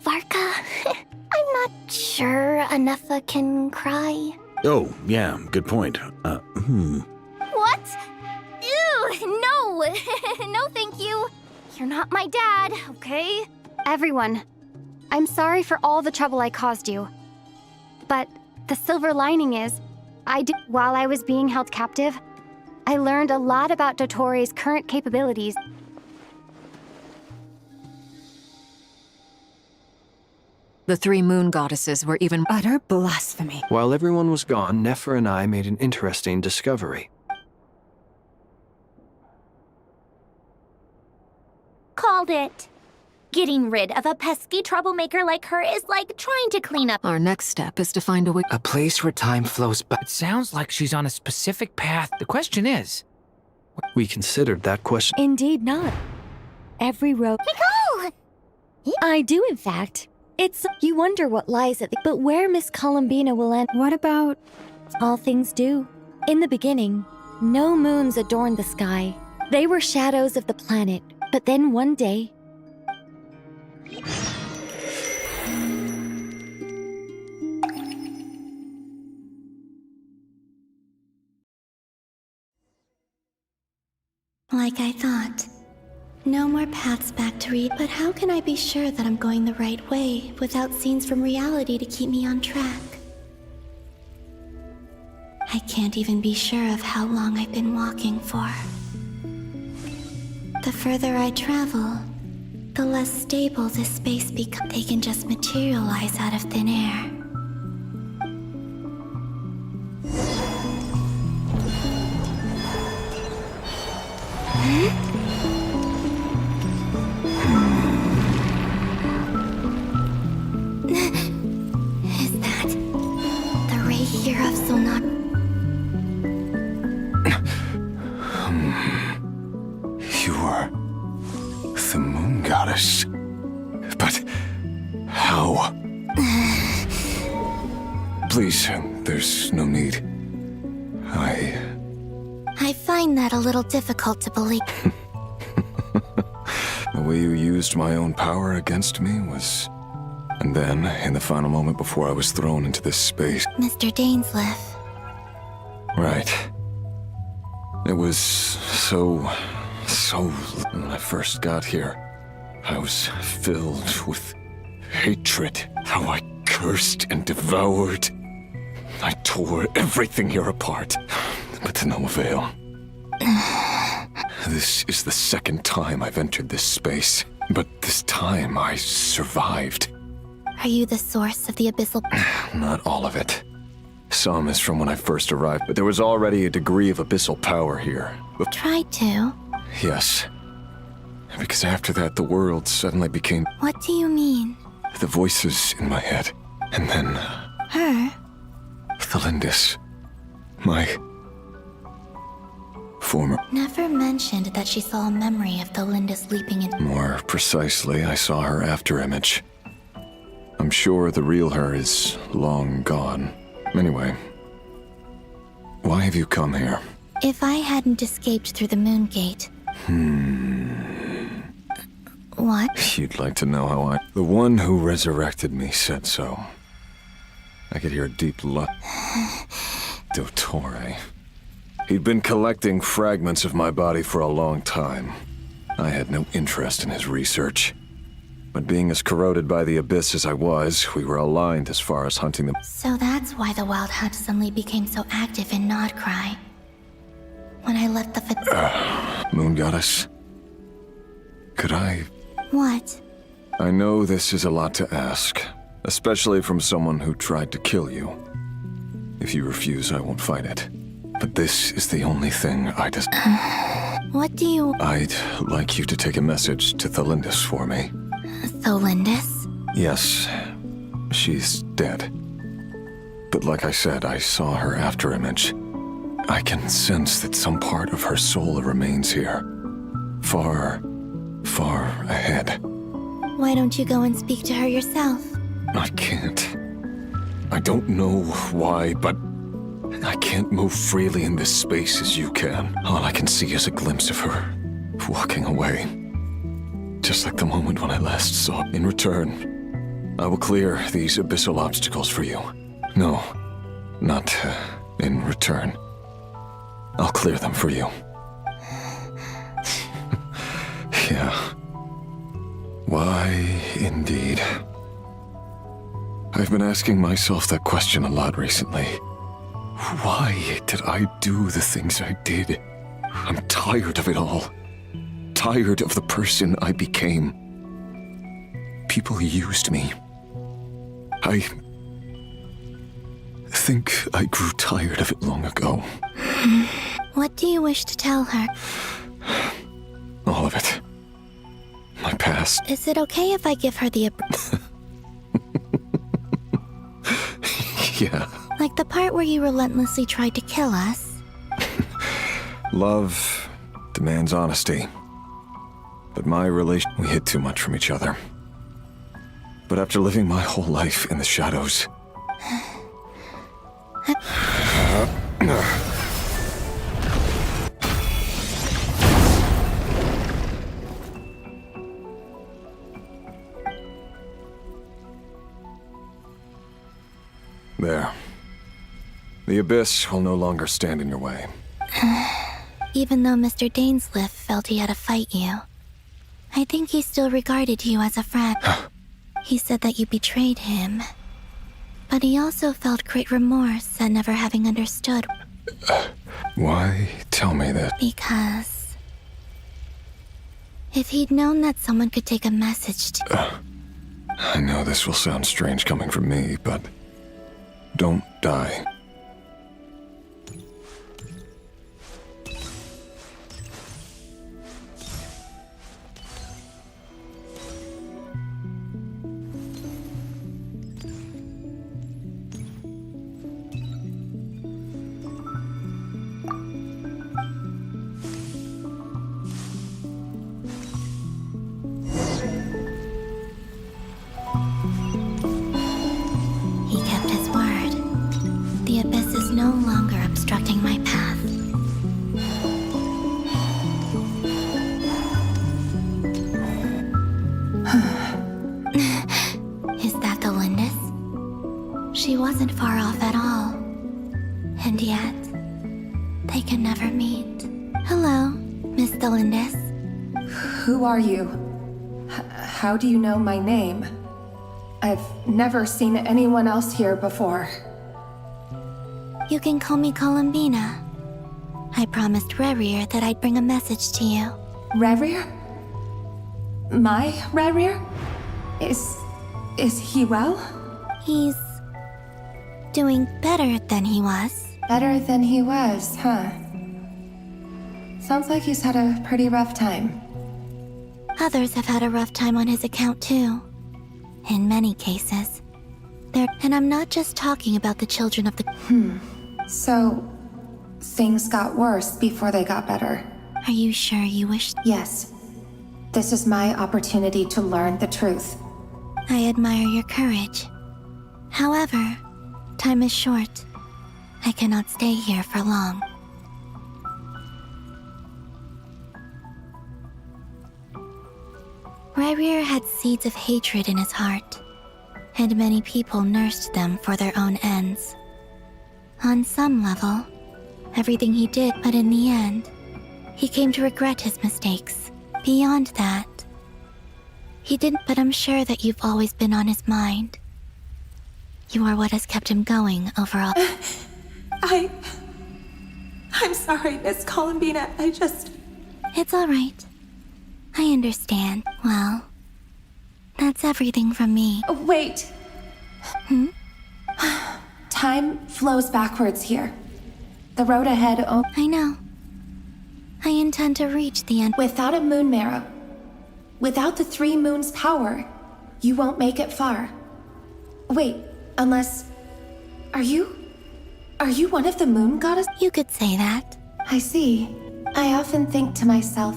Varka, I'm not sure Anefa can cry. Oh, yeah, good point. What? Ew, no! No, thank you. You're not my dad, okay? Everyone, I'm sorry for all the trouble I caused you. But the silver lining is, while I was being held captive, I learned a lot about Dottoro's current capabilities. The 3 moon goddesses were even utter blasphemy. While everyone was gone, Nefer and I made an interesting discovery. Called it. Getting rid of a pesky troublemaker like her is like trying to clean up. Our next step is to find a way. A place where time flows back. It sounds like she's on a specific path. The question is... We considered that question. Indeed not. Every road... Nicole! I do, in fact. It's... You wonder what lies at the... But where Miss Columbina will end... What about... All things do. In the beginning, no moons adorned the sky. They were shadows of the planet. But then one day... Like I thought. No more paths back to read, but how can I be sure that I'm going the right way without scenes from reality to keep me on track? I can't even be sure of how long I've been walking for. The further I travel, the less stable this space becomes. They can just materialize out of thin air. Is that the ray here of Sonat? You are the moon goddess. But how? Please, there's no need. I find that a little difficult to believe. The way you used my own power against me was... And then, in the final moment before I was thrown into this space... Mr. Dainsleif. Right. It was so... When I first got here, I was filled with hatred. How I cursed and devoured. I tore everything here apart, but to no avail. This is the second time I've entered this space, but this time I survived. Are you the source of the abyssal... Not all of it. Some is from when I first arrived, but there was already a degree of abyssal power here. Tried to. Yes. Because after that, the world suddenly became... What do you mean? The voices in my head. And then... Her? Thelindis. My... former... Never mentioned that she saw a memory of Thelindis leaping in... More precisely, I saw her after-image. I'm sure the real her is long gone. Anyway, why have you come here? If I hadn't escaped through the moon gate... What? You'd like to know how I... The one who resurrected me said so. I could hear a deep Dottore. He'd been collecting fragments of my body for a long time. I had no interest in his research. But being as corroded by the abyss as I was, we were aligned as far as hunting them. So that's why the Wild Hunt suddenly became so active in Nodcry. When I left the Moon Goddess? Could I... What? I know this is a lot to ask, especially from someone who tried to kill you. If you refuse, I won't fight it. But this is the only thing I just... What do you... I'd like you to take a message to Thelindis for me. Thelindis? Yes, she's dead. But like I said, I saw her after-image. I can sense that some part of her soul remains here. Far ahead. Why don't you go and speak to her yourself? I can't. I don't know why, but I can't move freely in this space as you can. All I can see is a glimpse of her, walking away. Just like the moment when I last saw. In return, I will clear these abyssal obstacles for you. No, not in return. I'll clear them for you. Yeah. Why, indeed. I've been asking myself that question a lot recently. Why did I do the things I did? I'm tired of it all. Tired of the person I became. People used me. I think I grew tired of it long ago. What do you wish to tell her? All of it. My past. Is it okay if I give her the... Yeah. Like the part where you relentlessly tried to kill us? Love demands honesty. But my relation... We hid too much from each other. But after living my whole life in the shadows... There. The Abyss will no longer stand in your way. Even though Mr. Dainsliff felt he had to fight you, I think he still regarded you as a friend. He said that you betrayed him, but he also felt great remorse at never having understood. Why tell me that? Because if he'd known that someone could take a message to... I know this will sound strange coming from me, but don't die. He kept his word. The Abyss is no longer obstructing my path. Is that the Lindis? She wasn't far off at all. And yet, they can never meet. Hello, Miss the Lindis. Who are you? How do you know my name? I've never seen anyone else here before. You can call me Columbina. I promised Rerir that I'd bring a message to you. Rerir? My Rerir? Is he well? He's doing better than he was. Better than he was, huh? Sounds like he's had a pretty rough time. Others have had a rough time on his account too. In many cases. And I'm not just talking about the children of the... So, things got worse before they got better. Are you sure you wish... Yes. This is my opportunity to learn the truth. I admire your courage. However, time is short. I cannot stay here for long. Rerir had seeds of hatred in his heart, and many people nursed them for their own ends. On some level, everything he did, but in the end, he came to regret his mistakes. Beyond that, he didn't, but I'm sure that you've always been on his mind. You are what has kept him going overall. I'm sorry, Miss Columbina. It's all right. I understand. Well, that's everything from me. Wait. Time flows backwards here. The road ahead I know. I intend to reach the end. Without a moon marrow, without the 3 moons' power, you won't make it far. Wait, unless... Are you one of the moon goddess? You could say that. I see. I often think to myself,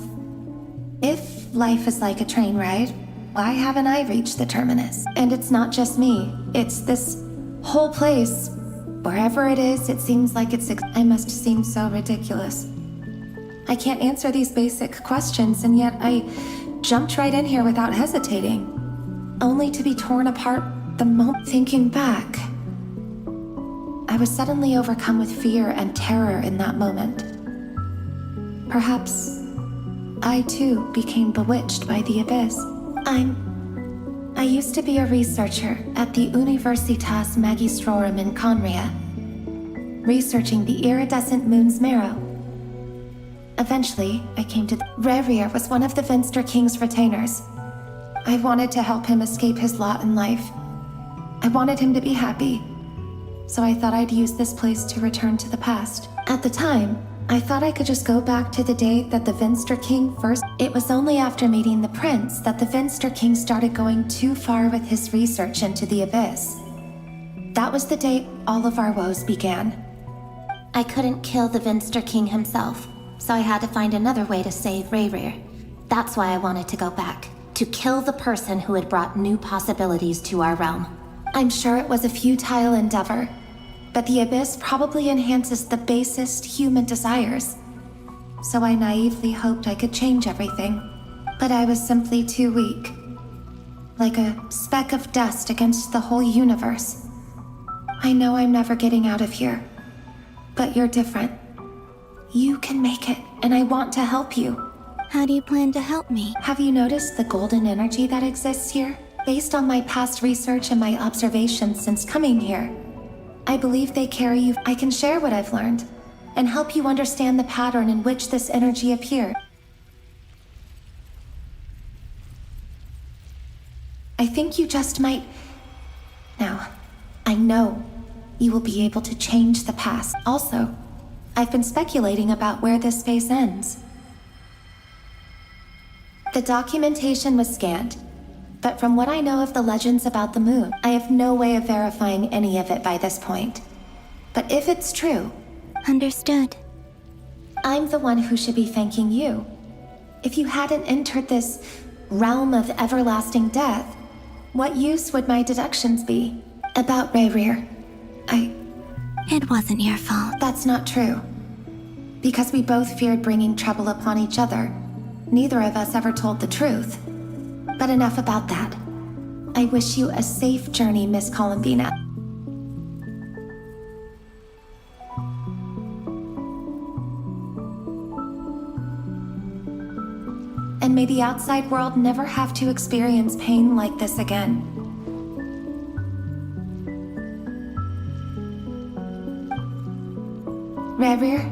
if life is like a train ride, why haven't I reached the terminus? And it's not just me. It's this whole place. Wherever it is, it seems like it's... I must seem so ridiculous. I can't answer these basic questions, and yet I jumped right in here without hesitating, only to be torn apart the moment. Thinking back, I was suddenly overcome with fear and terror in that moment. Perhaps I too became bewitched by the Abyss. I used to be a researcher at the Universitas Magistrorum in Conria, researching the iridescent moon's marrow. Eventually, I came to Rerir was one of the Finster King's retainers. I wanted to help him escape his lot in life. I wanted him to be happy. So I thought I'd use this place to return to the past. At the time, I thought I could just go back to the day that the Finster King first. It was only after meeting the prince that the Finster King started going too far with his research into the abyss. That was the day all of our woes began. I couldn't kill the Finster King himself, so I had to find another way to save Rerir. That's why I wanted to go back, to kill the person who had brought new possibilities to our realm. I'm sure it was a futile endeavor, but the abyss probably enhances the basest human desires. So I naively hoped I could change everything, but I was simply too weak. Like a speck of dust against the whole universe. I know I'm never getting out of here, but you're different. You can make it, and I want to help you. How do you plan to help me? Have you noticed the golden energy that exists here? Based on my past research and my observations since coming here, I believe they carry you. I can share what I've learned and help you understand the pattern in which this energy appeared. I think you just might. Now, I know you will be able to change the past. Also, I've been speculating about where this space ends. The documentation was scanned, but from what I know of the legends about the moon, I have no way of verifying any of it by this point. But if it's true... Understood. I'm the one who should be thanking you. If you hadn't entered this realm of everlasting death, what use would my deductions be? About Rerir, It wasn't your fault. That's not true. Because we both feared bringing trouble upon each other, neither of us ever told the truth. But enough about that. I wish you a safe journey, Miss Columbina. And may the outside world never have to experience pain like this again. Rerir,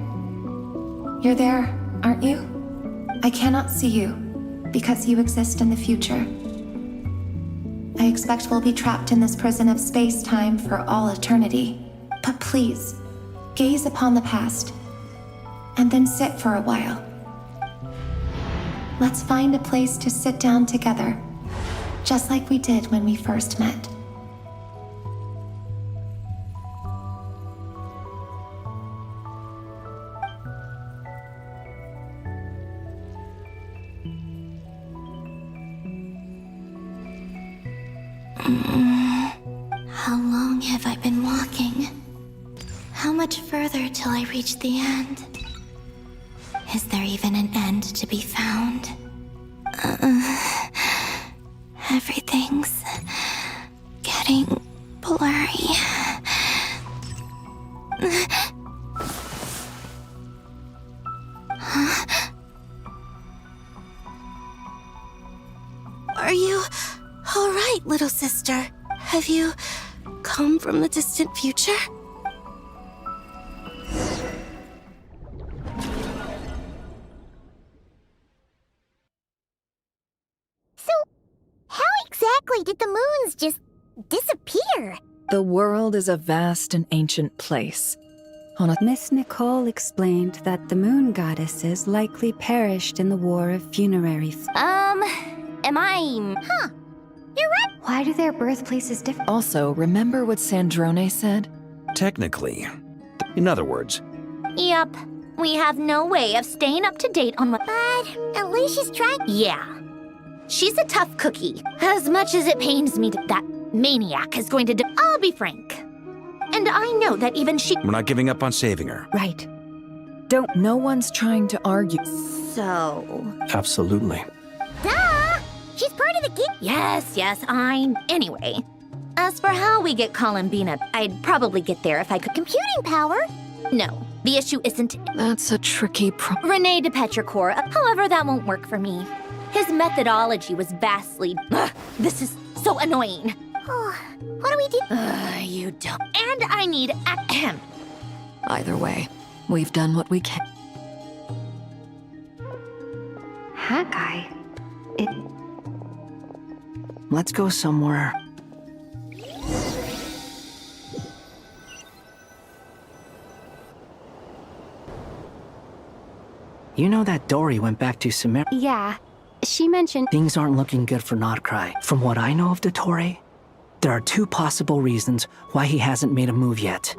you're there, aren't you? I cannot see you, because you exist in the future. I expect we'll be trapped in this prison of space-time for all eternity. But please, gaze upon the past, and then sit for a while. Let's find a place to sit down together, just like we did when we first met. How long have I been walking? How much further till I reach the end? Is there even an end to be found? Everything's getting blurry. Huh? Are you all right, little sister? Have you come from the distant future? So, how exactly did the moons just disappear? The world is a vast and ancient place. Miss Nicole explained that the moon goddesses likely perished in the war of funerary. Am I... Huh. You're right. Why do their birthplaces differ? Also, remember what Sandrone said? Technically. In other words, Yep. We have no way of staying up to date on what... But at least she's trying. Yeah. She's a tough cookie. As much as it pains me that maniac is going to I'll be frank. And I know that even she... we're not giving up on saving her. Right. No one's trying to argue. So... Absolutely. Duh! She's part of the gig. Yes, Anyway, as for how we get Columbina, I'd probably get there if I could... Computing power? No, the issue isn't... That's a tricky Rene de Petrichor, however, that won't work for me. His methodology was vastly... this is so annoying. What do we do? You don't... And I need... Either way, we've done what we can. Hat guy? Let's go somewhere. You know that Dory went back to Sumer. Yeah, she mentioned... Things aren't looking good for Notcry. From what I know of Dottore, there are two possible reasons why he hasn't made a move yet.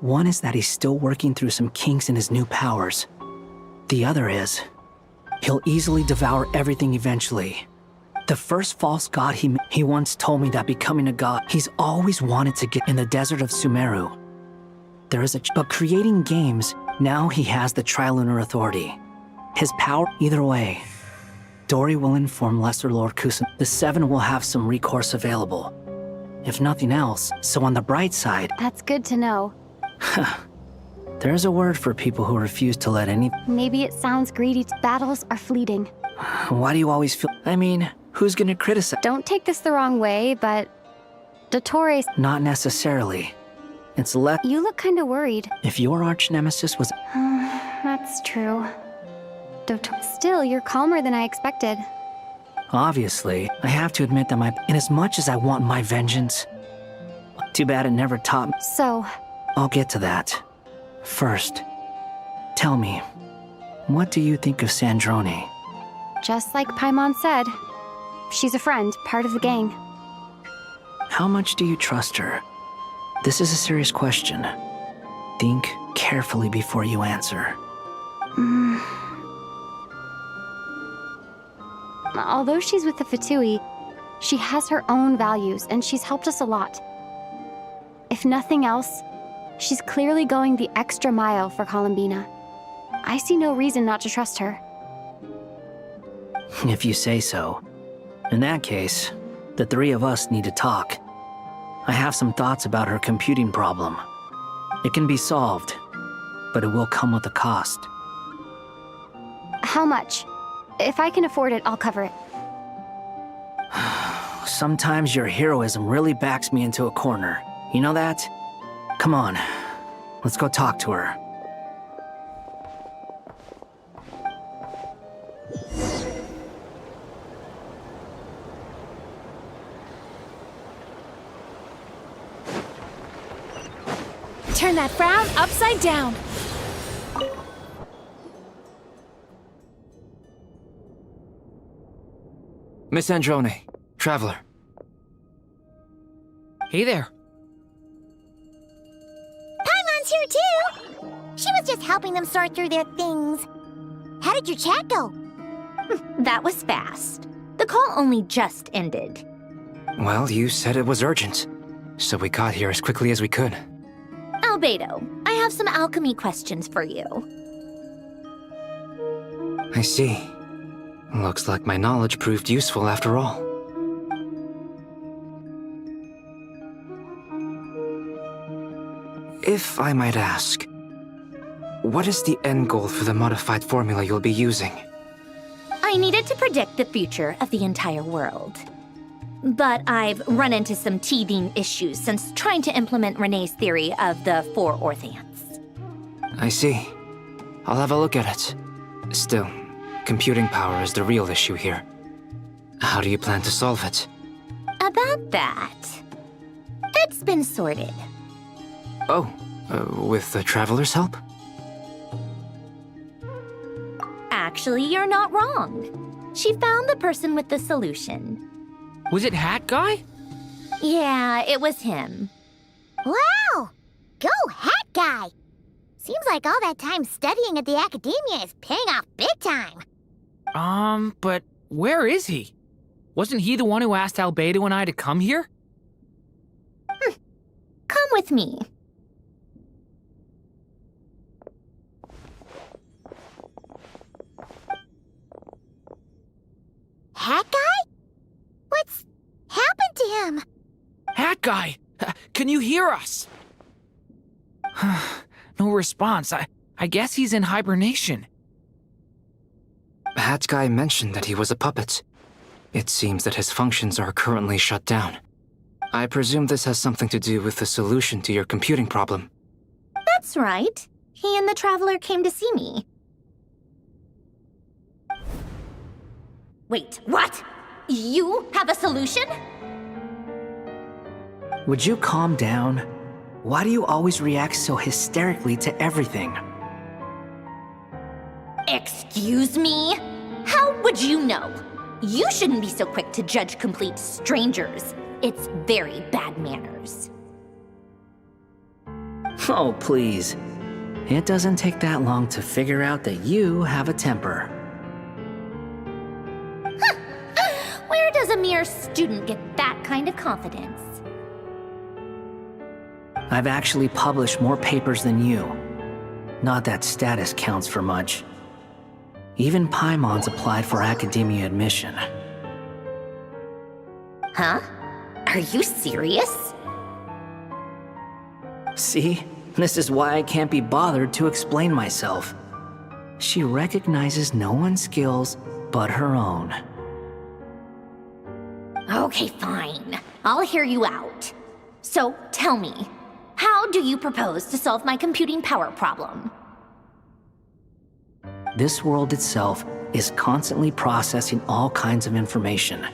One is that he's still working through some kinks in his new powers. The other is, he'll easily devour everything eventually. The first false god he once told me that becoming a god, he's always wanted to get in the desert of Sumeru. But creating games, now he has the Trilunar Authority. His power, either way. Dory will inform Lesser Lord Kusan. The Seven will have some recourse available. If nothing else, so on the bright side... That's good to know. There's a word for people who refuse to let any... Maybe it sounds greedy. Battles are fleeting. Why do you always feel... I mean, who's gonna criticize... Don't take this the wrong way, but... Dottore's... Not necessarily. It's You look kinda worried. If your arch-nemesis was... That's true. Still, you're calmer than I expected. Obviously, I have to admit that and as much as I want my vengeance... Too bad it never taught me... So... I'll get to that. First, tell me, what do you think of Sandrone? Just like Paimon said, she's a friend, part of the gang. How much do you trust her? This is a serious question. Think carefully before you answer. Although she's with the Fatui, she has her own values, and she's helped us a lot. If nothing else, she's clearly going the extra mile for Columbina. I see no reason not to trust her. If you say so. In that case, the three of us need to talk. I have some thoughts about her computing problem. It can be solved, but it will come with a cost. How much? If I can afford it, I'll cover it. Sometimes your heroism really backs me into a corner. You know that? Come on, let's go talk to her. Turn that frown upside down. Miss Androne, Traveler. Hey there. Paimon's here too! She was just helping them sort through their things. How did your chat go? That was fast. The call only just ended. Well, you said it was urgent, so we got here as quickly as we could. Albedo, I have some alchemy questions for you. I see. Looks like my knowledge proved useful after all. If I might ask, what is the end goal for the modified formula you'll be using? I needed to predict the future of the entire world. But I've run into some teething issues since trying to implement Renee's theory of the four Orthants. I see. I'll have a look at it. Still, computing power is the real issue here. How do you plan to solve it? About that, it's been sorted. Oh, with the Traveler's help? Actually, you're not wrong. She found the person with the solution. Was it Hat Guy? Yeah, it was him. Wow! Go Hat Guy! Seems like all that time studying at the academia is paying off big time. But where is he? Wasn't he the one who asked Albedo and I to come here? Come with me. Hat Guy? What's happened to him? Hat Guy! Can you hear us? No response. I guess he's in hibernation. Hat Guy mentioned that he was a puppet. It seems that his functions are currently shut down. I presume this has something to do with the solution to your computing problem. That's right. He and the Traveler came to see me. Wait, what? You have a solution? Would you calm down? Why do you always react so hysterically to everything? Excuse me? How would you know? You shouldn't be so quick to judge complete strangers. It's very bad manners. Oh, please. It doesn't take that long to figure out that you have a temper. Where does a mere student get that kind of confidence? I've actually published more papers than you. Not that status counts for much. Even Paimon's applied for academia admission. Huh? Are you serious? See? This is why I can't be bothered to explain myself. She recognizes no one's skills but her own. Okay, fine. I'll hear you out. So, tell me, how do you propose to solve my computing power problem? This world itself is constantly processing all kinds of information.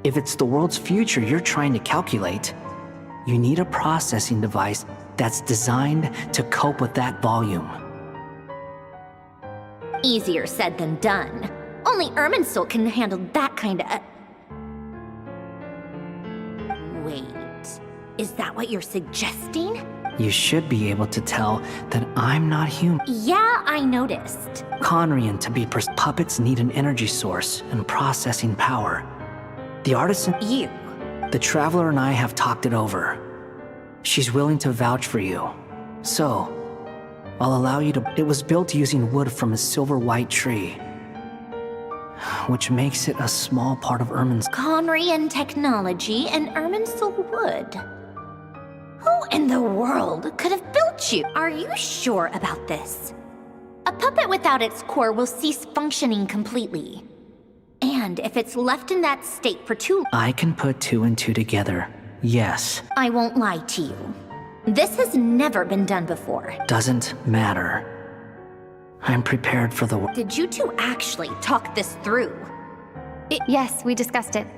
If it's the world's future you're trying to calculate, you need a processing device that's designed to cope with that volume. Easier said than done. Only Irminsul can handle that kind of... Wait, is that what you're suggesting? You should be able to tell that I'm not human. Yeah, I noticed. Conrian to be puppets need an energy source and processing power. The artisan... You. The Traveler and I have talked it over. She's willing to vouch for you. So, I'll allow you to... It was built using wood from a silver-white tree, which makes it a small part of Irmin's... Conrian technology and Irminsul wood. Who in the world could have built you? Are you sure about this? A puppet without its core will cease functioning completely. And if it's left in that state for too long... I can put two and two together, yes. I won't lie to you. This has never been done before. Doesn't matter. I'm prepared for the... Did you two actually talk this through? Yes, we discussed it.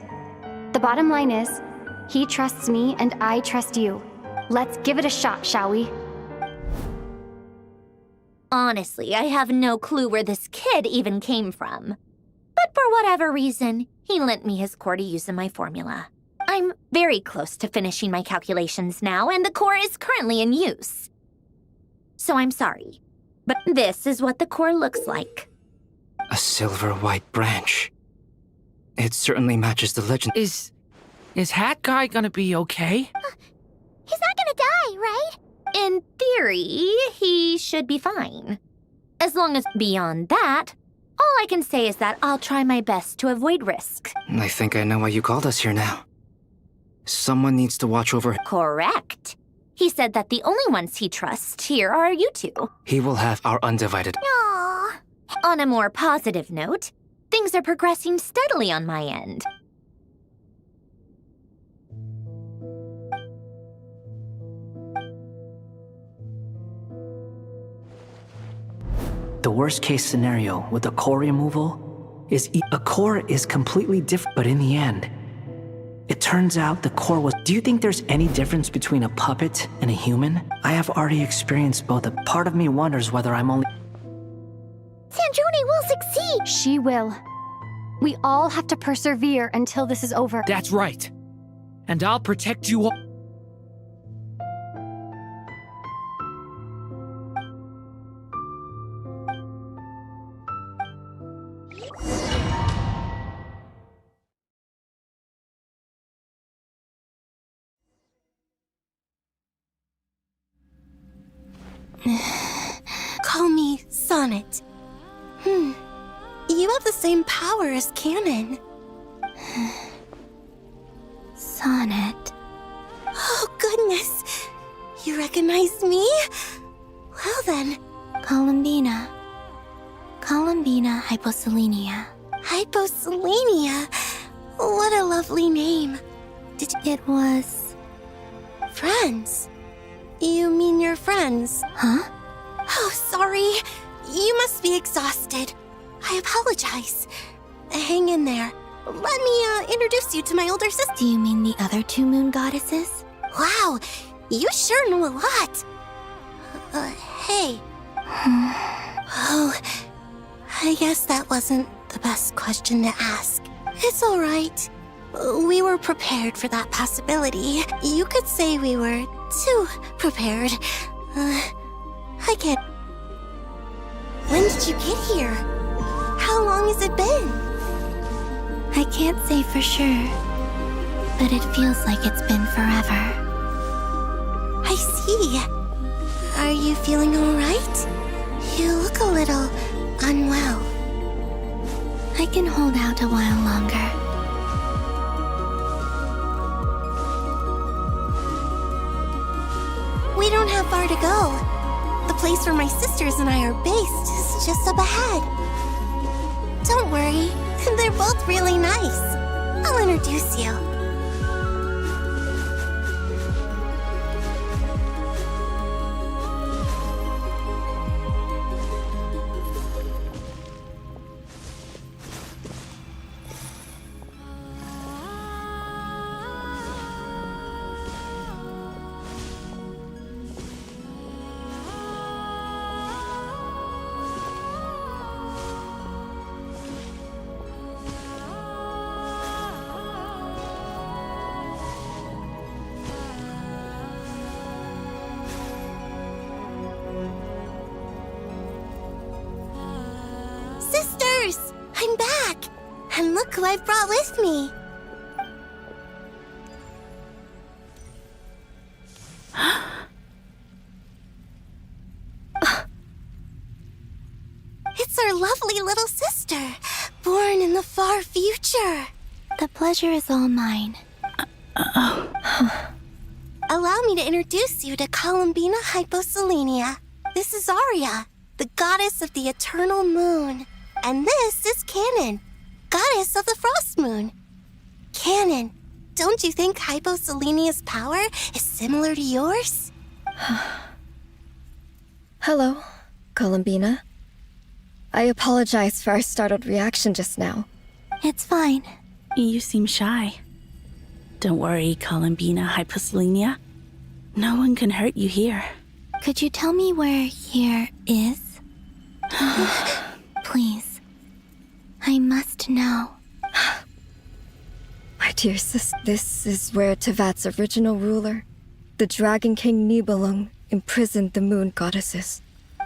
The bottom line is, he trusts me and I trust you. Let's give it a shot, shall we? Honestly, I have no clue where this kid even came from. But for whatever reason, he lent me his core to use in my formula. I'm very close to finishing my calculations now, and the core is currently in use. So I'm sorry, but this is what the core looks like. A silver-white branch. It certainly matches the legend. Is Hat Guy gonna be okay? He's not gonna die, right? In theory, he should be fine. As long as beyond that, all I can say is that I'll try my best to avoid risk. I think I know why you called us here now. Someone needs to watch over... Correct. He said that the only ones he trusts here are you two. He will have our undivided... Aww. On a more positive note, things are progressing steadily on my end. The worst case scenario with a core removal is a core is completely different, but in the end, it turns out the core was... Do you think there's any difference between a puppet and a human? I have already experienced both. A part of me wonders whether I'm only... Sandrone will succeed! She will. We all have to persevere until this is over. That's right. And I'll protect you all. Call me Sonnet. You have the same power as Canon. Sonnet. Oh, goodness. You recognize me? Well then. Columbina. Columbina hyposelenia. Hyposelenia? What a lovely name. It was... Friends? You mean your friends? Huh? Oh, sorry. You must be exhausted. I apologize. hang in there. Let me introduce you to my older sister. Do you mean the other 2 moon goddesses? Wow, you sure know a lot. Hey. Oh, I guess that wasn't the best question to ask. It's all right. We were prepared for that possibility. You could say we were too prepared. I get. When did you get here? How long has it been? I can't say for sure, but it feels like it's been forever. I see. Are you feeling all right? You look a little unwell. I can hold out a while longer. We don't have far to go. The place where my sisters and I are based is just up ahead. Don't worry, they're both really nice. I'll introduce you. Sisters! I'm back! And look who I've brought with me! It's our lovely little sister, born in the far future. The pleasure is all mine. Allow me to introduce you to Columbina Hyposelenia. This is Arya, the goddess of the eternal moon. And this is Canon, goddess of the frost moon. Canon, don't you think Hyposelenia's power is similar to yours? Hello, Columbina. I apologize for our startled reaction just now. It's fine. You seem shy. Don't worry, Columbina Hyposelenia. No one can hurt you here. Could you tell me where here is? Please. I must know. My dear sis, this is where Tevat's original ruler, the Dragon King Nibelung, imprisoned the moon goddesses.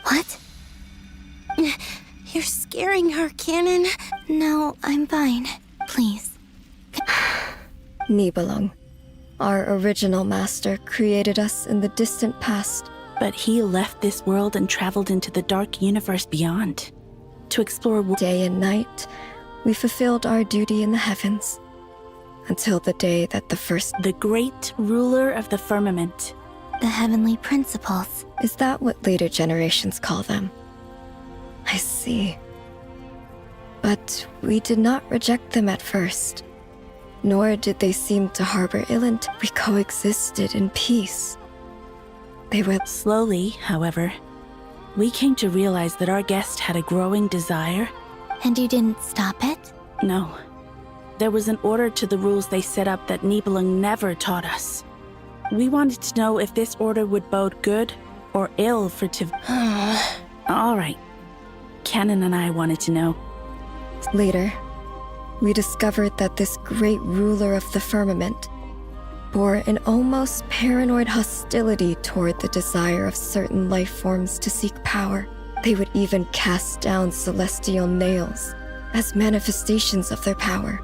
What? You're scaring her, Canon. No, I'm fine. Please. Nibelung, our original master, created us in the distant past. But he left this world and traveled into the dark universe beyond. To explore day and night, we fulfilled our duty in the heavens. Until the day that the great ruler of the firmament. The heavenly principles. Is that what later generations call them? I see. But we did not reject them at first. Nor did they seem to harbor ill intent. We coexisted in peace. They were... Slowly, however, we came to realize that our guest had a growing desire. And you didn't stop it? No. There was an order to the rules they set up that Nibelung never taught us. We wanted to know if this order would bode good or ill for All right. Canon and I wanted to know. Later, we discovered that this great ruler of the firmament bore an almost paranoid hostility toward the desire of certain life forms to seek power. They would even cast down celestial nails as manifestations of their power.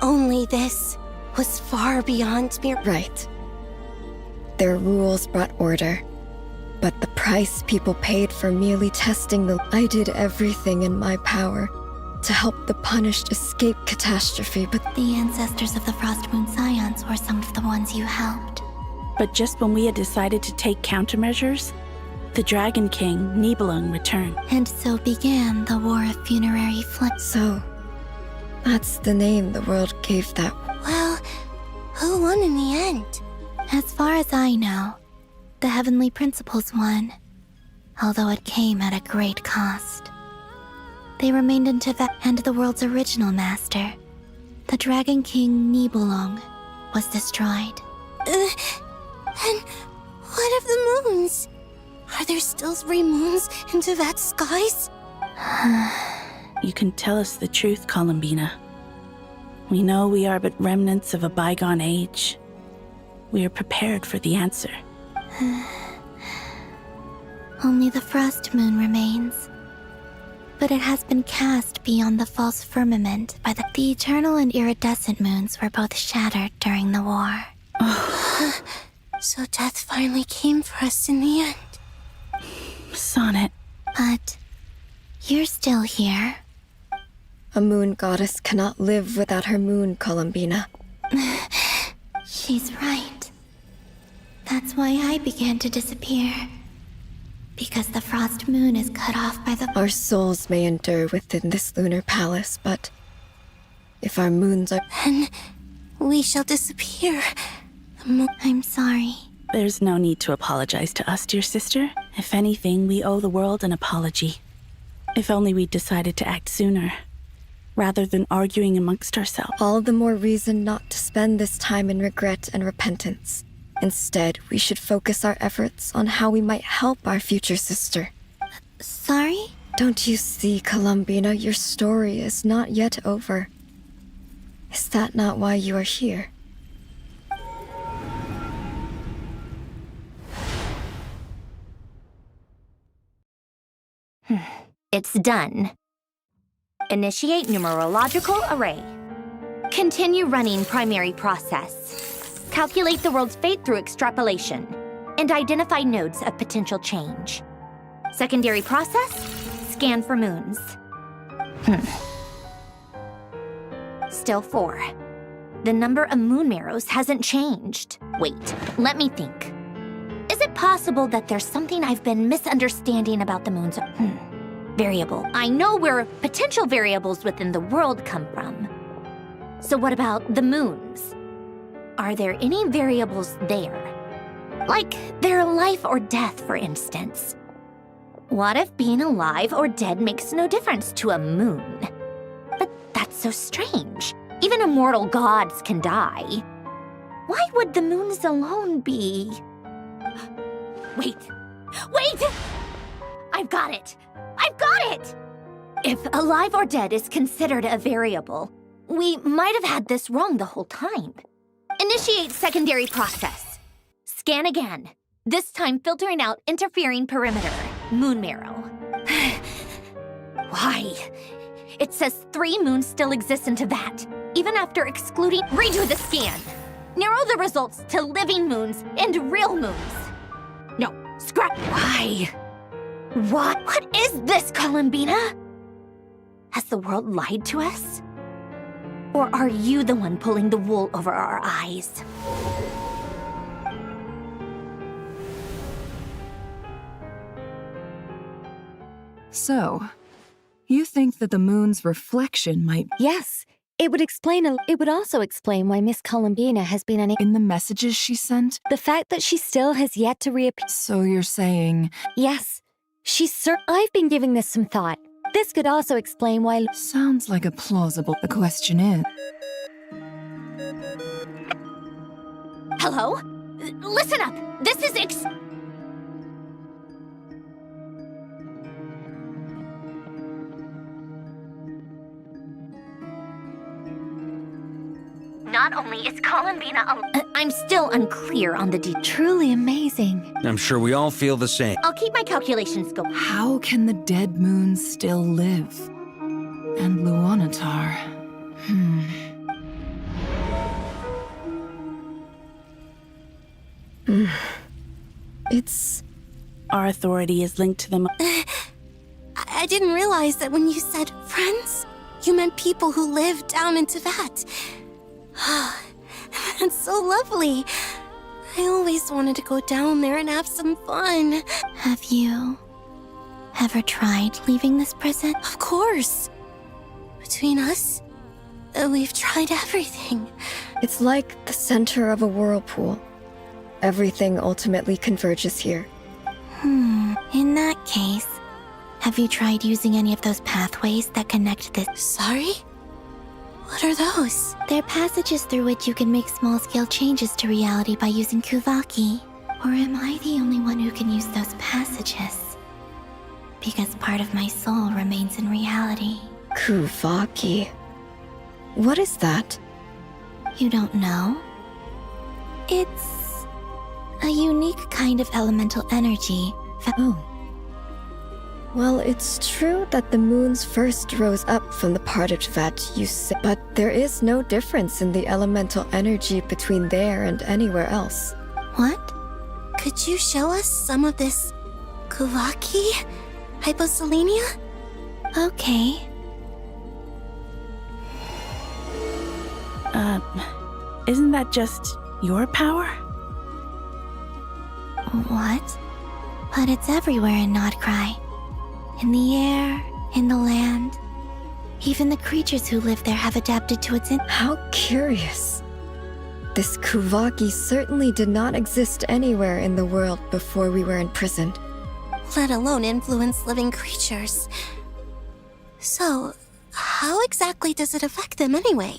Only this was far beyond mere... Right. Their rules brought order, but the price people paid for merely testing the... I did everything in my power to help the punished escape catastrophe, but... The ancestors of the Frost Moon Scions were some of the ones you helped. But just when we had decided to take countermeasures, the Dragon King, Nibelung, returned. And so began the War of Funerary Flame. So, that's the name the world gave that. Well, who won in the end? As far as I know, the Heavenly Principles won, although it came at a great cost. They remained in Teyvat, and the world's original master, the Dragon King Nibelung, was destroyed. And what of the moons? Are there still 3 moons in Teyvat's skies? You can tell us the truth, Columbina. We know we are but remnants of a bygone age. We are prepared for the answer. Only the frost moon remains. But it has been cast beyond the false firmament by the eternal and iridescent moons were both shattered during the war. So death finally came for us in the end. Sonnet. But you're still here. A moon goddess cannot live without her moon, Columbina. She's right. That's why I began to disappear. Because the frost moon is cut off by the... Our souls may endure within this lunar palace, but if our moons are... Then we shall disappear. I'm sorry. There's no need to apologize to us, dear sister. If anything, we owe the world an apology. If only we'd decided to act sooner, rather than arguing amongst ourselves. All the more reason not to spend this time in regret and repentance. Instead, we should focus our efforts on how we might help our future sister. Sorry? Don't you see, Columbina, your story is not yet over. Is that not why you are here? It's done. Initiate numerological array. Continue running primary process. Calculate the world's fate through extrapolation, and identify nodes of potential change. Secondary process, scan for moons. Still 4. The number of moon marrows hasn't changed. Wait, let me think. Is it possible that there's something I've been misunderstanding about the moon's variable? I know where potential variables within the world come from. So what about the moons? Are there any variables there? Like their life or death, for instance. What if being alive or dead makes no difference to a moon? But that's so strange. Even immortal gods can die. Why would the moons alone be... Wait! I've got it! If alive or dead is considered a variable, we might have had this wrong the whole time. Initiate secondary process. Scan again. This time filtering out interfering perimeter. Moon marrow. Why? It says 3 moons still exist in Teyvat, even after excluding... Redo the scan. Narrow the results to living moons and real moons. No, scrap. Why? What is this, Columbina? Has the world lied to us? Or are you the one pulling the wool over our eyes? So, you think that the moon's reflection might... Yes, it would also explain why Miss Columbina has been In the messages she sent? The fact that she still has yet to reappear. So you're saying... Yes, I've been giving this some thought. This could also explain why... Sounds like a plausible... The question is... Hello? Listen up! This is Not only is Columbina I'm still unclear on the Truly amazing. I'm sure we all feel the same. I'll keep my calculations going. How can the dead moons still live? And Luanatar... It's... Our authority is linked to them. I didn't realize that when you said friends, you meant people who live down in Teyvat. That's so lovely. I always wanted to go down there and have some fun. Have you ever tried leaving this prison? Of course. Between us, we've tried everything. It's like the center of a whirlpool. Everything ultimately converges here. In that case, Have you tried using any of those pathways that connect this? Sorry? What are those? They're passages through which you can make small-scale changes to reality by using Kuvaki. Or am I the only one who can use those passages? Because part of my soul remains in reality. Kuvaki. What is that? You don't know? It's a unique kind of elemental energy. Oh. Well, it's true that the moons first rose up from the parted vat you said, but there is no difference in the elemental energy between there and anywhere else. What? Could you show us some of this Kuvaki hyposelenia? Okay. Isn't that just your power? What? But it's everywhere in Nodcry. In the air, in the land. Even the creatures who live there have adapted to its How curious. This Kuvaki certainly did not exist anywhere in the world before we were imprisoned. Let alone influence living creatures. So, how exactly does it affect them anyway?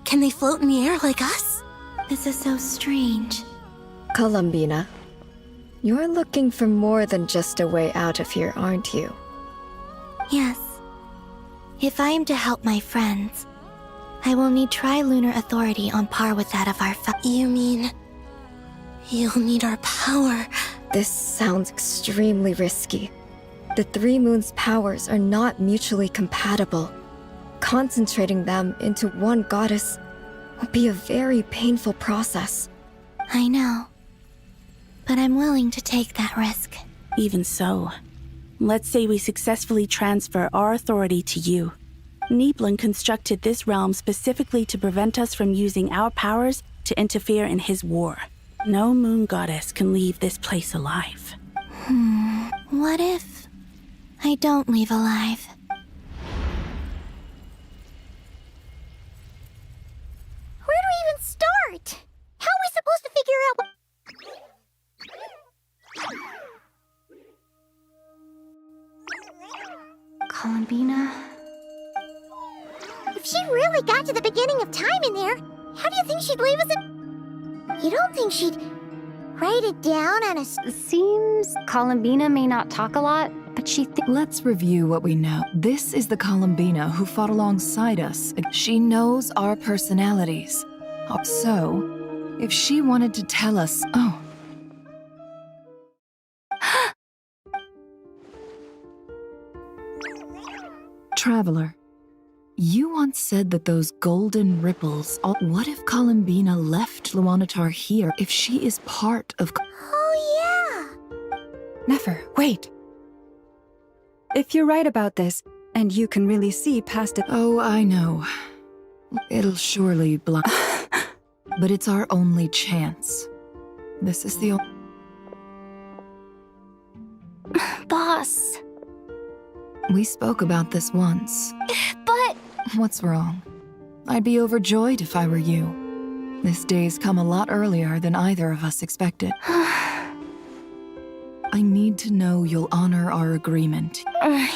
Can they float in the air like us? This is so strange. Columbina, you're looking for more than just a way out of here, aren't you? Yes. If I am to help my friends, I will need trilunar authority on par with that of our You mean... you'll need our power? This sounds extremely risky. The Three Moons' powers are not mutually compatible. Concentrating them into one goddess will be a very painful process. I know. But I'm willing to take that risk. Even so, let's say we successfully transfer our authority to you. Nibelung constructed this realm specifically to prevent us from using our powers to interfere in his war. No moon goddess can leave this place alive. What if I don't leave alive? Where do we even start? How are we supposed to figure out what... Columbina? If she really got to the beginning of time in there, how do you think she'd leave us in... You don't think she'd write it down on a... Seems Columbina may not talk a lot, but she Let's review what we know. This is the Columbina who fought alongside us. She knows our personalities. So, if she wanted to tell us... Oh. Traveler, you once said that those golden ripples... What if Columbina left Luanatar here if she is part of... Oh, yeah! Never, wait. If you're right about this, and you can really see past it... Oh, I know. It'll surely blind... But it's our only chance. This is the... Boss. We spoke about this once. But... What's wrong? I'd be overjoyed if I were you. This day's come a lot earlier than either of us expected. I need to know you'll honor our agreement.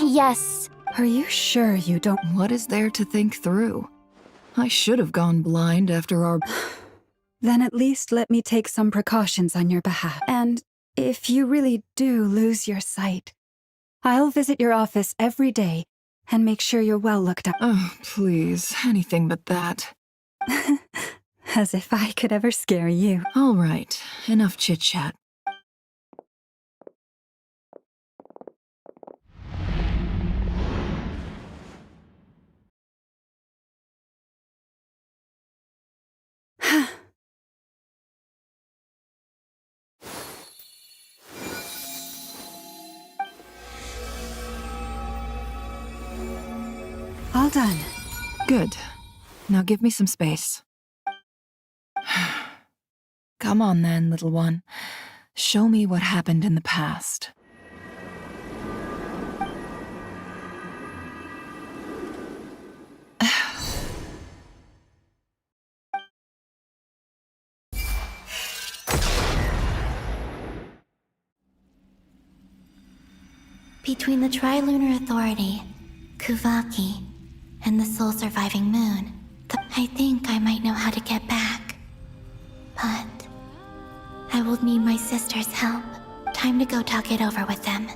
Yes. Are you sure you don't... What is there to think through? I should have gone blind after our... Then at least let me take some precautions on your behalf. And if you really do lose your sight, I'll visit your office every day and make sure you're well looked up. Oh, please, anything but that. As if I could ever scare you. All right, enough chit-chat. All done. Good. Now give me some space. Come on then, little one. Show me what happened in the past. Between the Trilunar Authority, Kuvaki, and the soul-surviving moon, I think I might know how to get back. But I will need my sister's help. Time to go talk it over with them.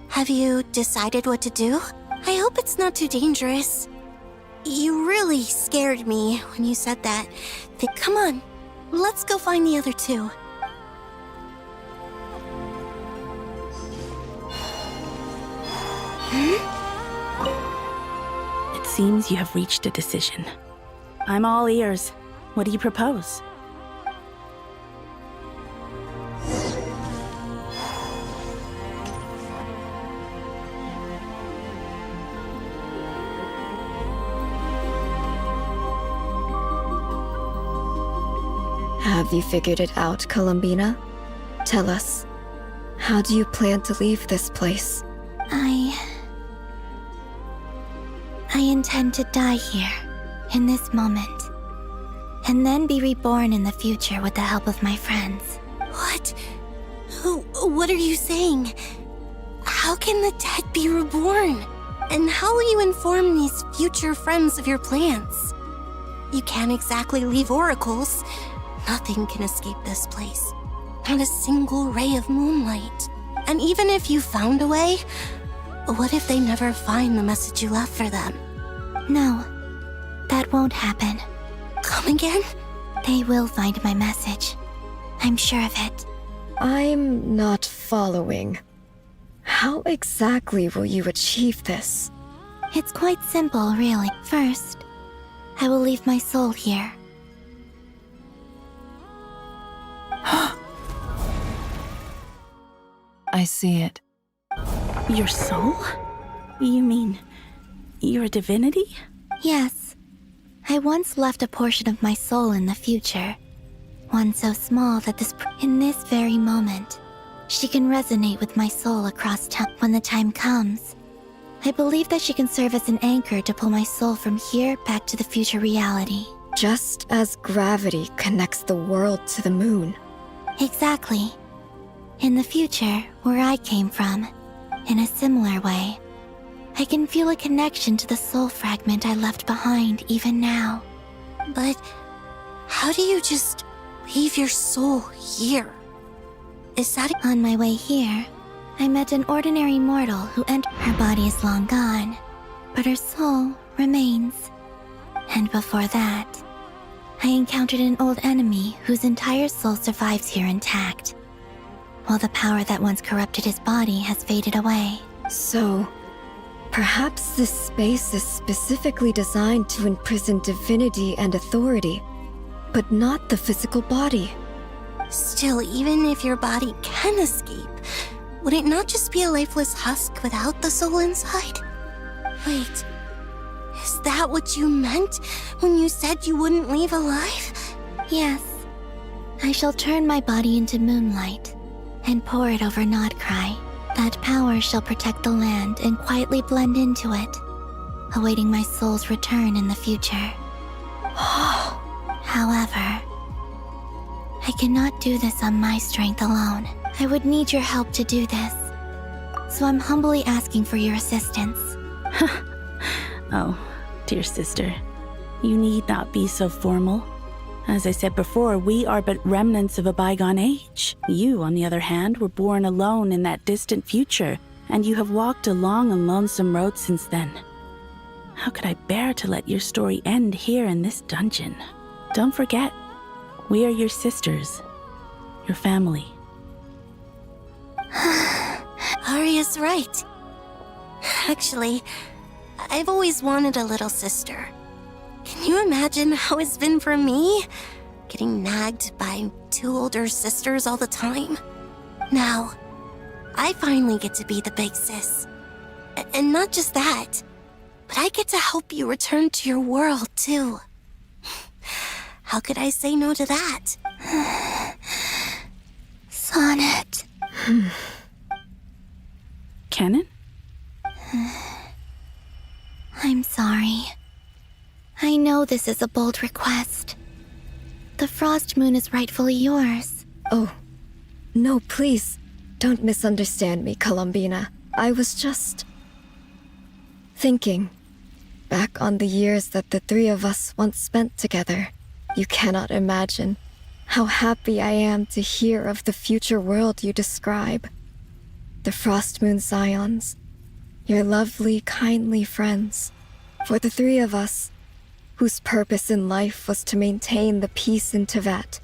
Have you decided what to do? I hope it's not too dangerous. You really scared me when you said that. Come on, let's go find the other two. It seems you have reached a decision. I'm all ears. What do you propose? Have you figured it out, Columbina? Tell us, how do you plan to leave this place? I intend to die here, in this moment, and then be reborn in the future with the help of my friends. What? What are you saying? How can the dead be reborn? And how will you inform these future friends of your plans? You can't exactly leave oracles. Nothing can escape this place. Not a single ray of moonlight. And even if you found a way, what if they never find the message you left for them? No, that won't happen. Come again? They will find my message. I'm sure of it. I'm not following. How exactly will you achieve this? It's quite simple, really. First, I will leave my soul here. I see it. Your soul? You mean you're a divinity? Yes. I once left a portion of my soul in the future. One so small that in this very moment, she can resonate with my soul across time. When the time comes, I believe that she can serve as an anchor to pull my soul from here back to the future reality. Just as gravity connects the world to the moon. Exactly. In the future, where I came from, in a similar way, I can feel a connection to the soul fragment I left behind even now. But how do you just leave your soul here? Is that on my way here? I met an ordinary mortal who entered. Her body is long gone, but her soul remains. And before that, I encountered an old enemy whose entire soul survives here intact, while the power that once corrupted his body has faded away. So, perhaps this space is specifically designed to imprison divinity and authority, but not the physical body. Still, even if your body can escape, would it not just be a lifeless husk without the soul inside? Wait, is that what you meant when you said you wouldn't leave alive? Yes. I shall turn my body into moonlight and pour it over Nodcry. That power shall protect the land and quietly blend into it, awaiting my soul's return in the future. However, I cannot do this on my strength alone. I would need your help to do this. So I'm humbly asking for your assistance. Oh, dear sister, you need not be so formal. As I said before, we are but remnants of a bygone age. You, on the other hand, were born alone in that distant future, and you have walked a long and lonesome road since then. How could I bear to let your story end here in this dungeon? Don't forget, we are your sisters, your family. Arya's right. Actually, I've always wanted a little sister. Can you imagine how it's been for me? Getting nagged by two older sisters all the time. Now, I finally get to be the big sis. And not just that, but I get to help you return to your world, too. How could I say no to that? Sonnet. Kennen? I'm sorry. I know this is a bold request. The Frost Moon is rightfully yours. Oh, no, please. Don't misunderstand me, Columbina. I was just thinking back on the years that the three of us once spent together. You cannot imagine how happy I am to hear of the future world you describe. The Frost Moon Scions, your lovely, kindly friends. For the three of us, whose purpose in life was to maintain the peace in Teyvat,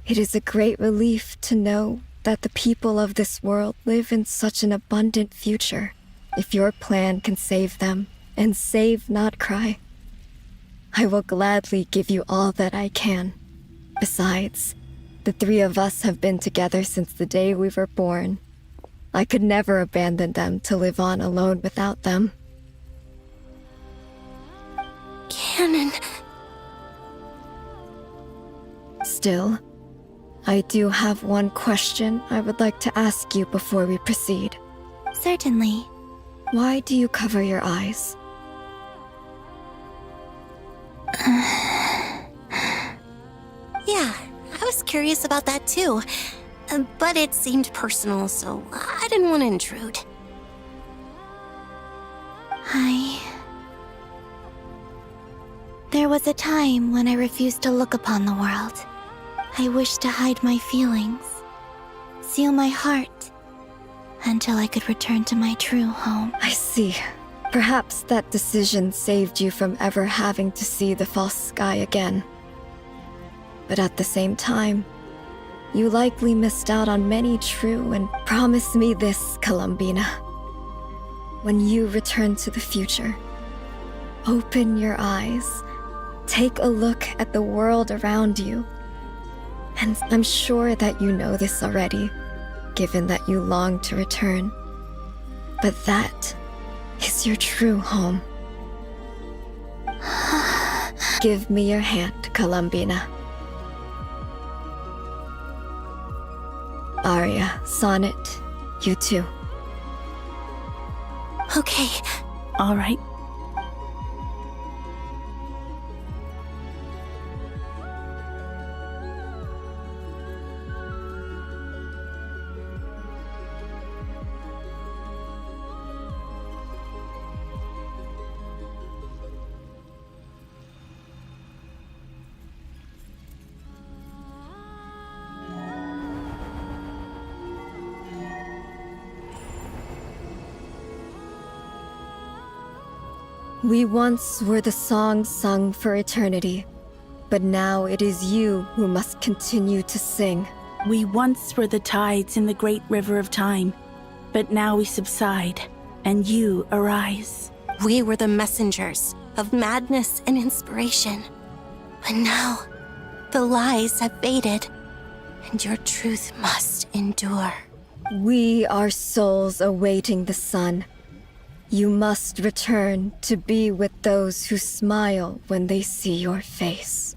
it is a great relief to know that the people of this world live in such an abundant future. If your plan can save them, and save, not cry, I will gladly give you all that I can. Besides, the three of us have been together since the day we were born. I could never abandon them to live on alone without them. Canon. Still, I do have one question I would like to ask you before we proceed. Certainly. Why do you cover your eyes? Yeah, I was curious about that too. But it seemed personal, so I didn't want to intrude. There was a time when I refused to look upon the world. I wished to hide my feelings, seal my heart, until I could return to my true home. I see. Perhaps that decision saved you from ever having to see the false sky again. But at the same time, you likely missed out on many true and promise me this, Columbina. When you return to the future, open your eyes, take a look at the world around you. And I'm sure that you know this already, given that you long to return. But that is your true home. Give me your hand, Columbina. Aria, Sonnet, you too. Okay. All right. We once were the songs sung for eternity, but now it is you who must continue to sing. We once were the tides in the great river of time, but now we subside, and you arise. We were the messengers of madness and inspiration. But now, the lies have faded, and your truth must endure. We are souls awaiting the sun. You must return to be with those who smile when they see your face.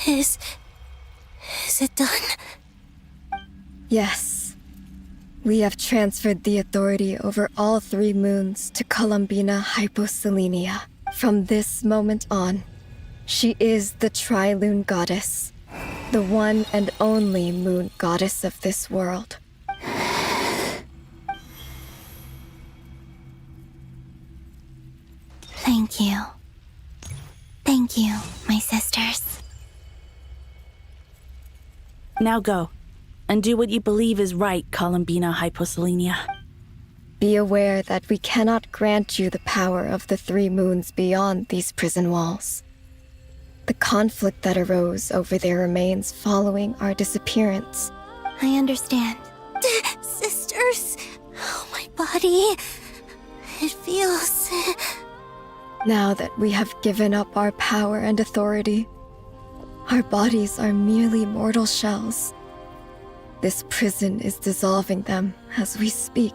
Is it done? Yes. We have transferred the authority over all 3 moons to Columbina Hyposelenia. From this moment on, she is the Tri-Lune Goddess, the one and only moon goddess of this world. Thank you. Thank you, my sisters. Now go, and do what you believe is right, Columbina Hyposelenia. Be aware that we cannot grant you the power of the 3 moons beyond these prison walls. The conflict that arose over their remains following our disappearance. I understand. Sisters, oh, my body. It feels... Now that we have given up our power and authority, our bodies are merely mortal shells. This prison is dissolving them as we speak.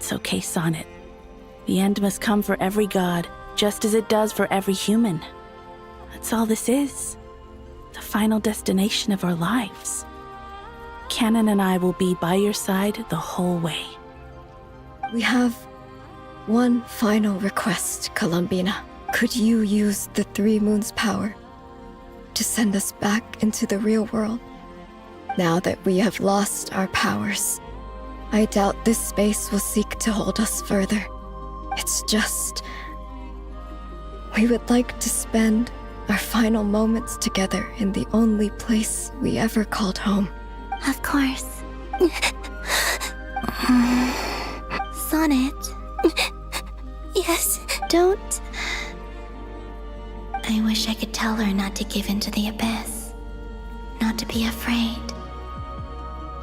It's okay, Sonnet. The end must come for every god, just as it does for every human. That's all this is. The final destination of our lives. Canon and I will be by your side the whole way. We have one final request, Columbina. Could you use the Three Moons' power to send us back into the real world? Now that we have lost our powers, I doubt this space will seek to hold us further. It's just... we would like to spend our final moments together in the only place we ever called home. Of course. Sonnet. Yes? Don't... I wish I could tell her not to give in to the abyss. Not to be afraid.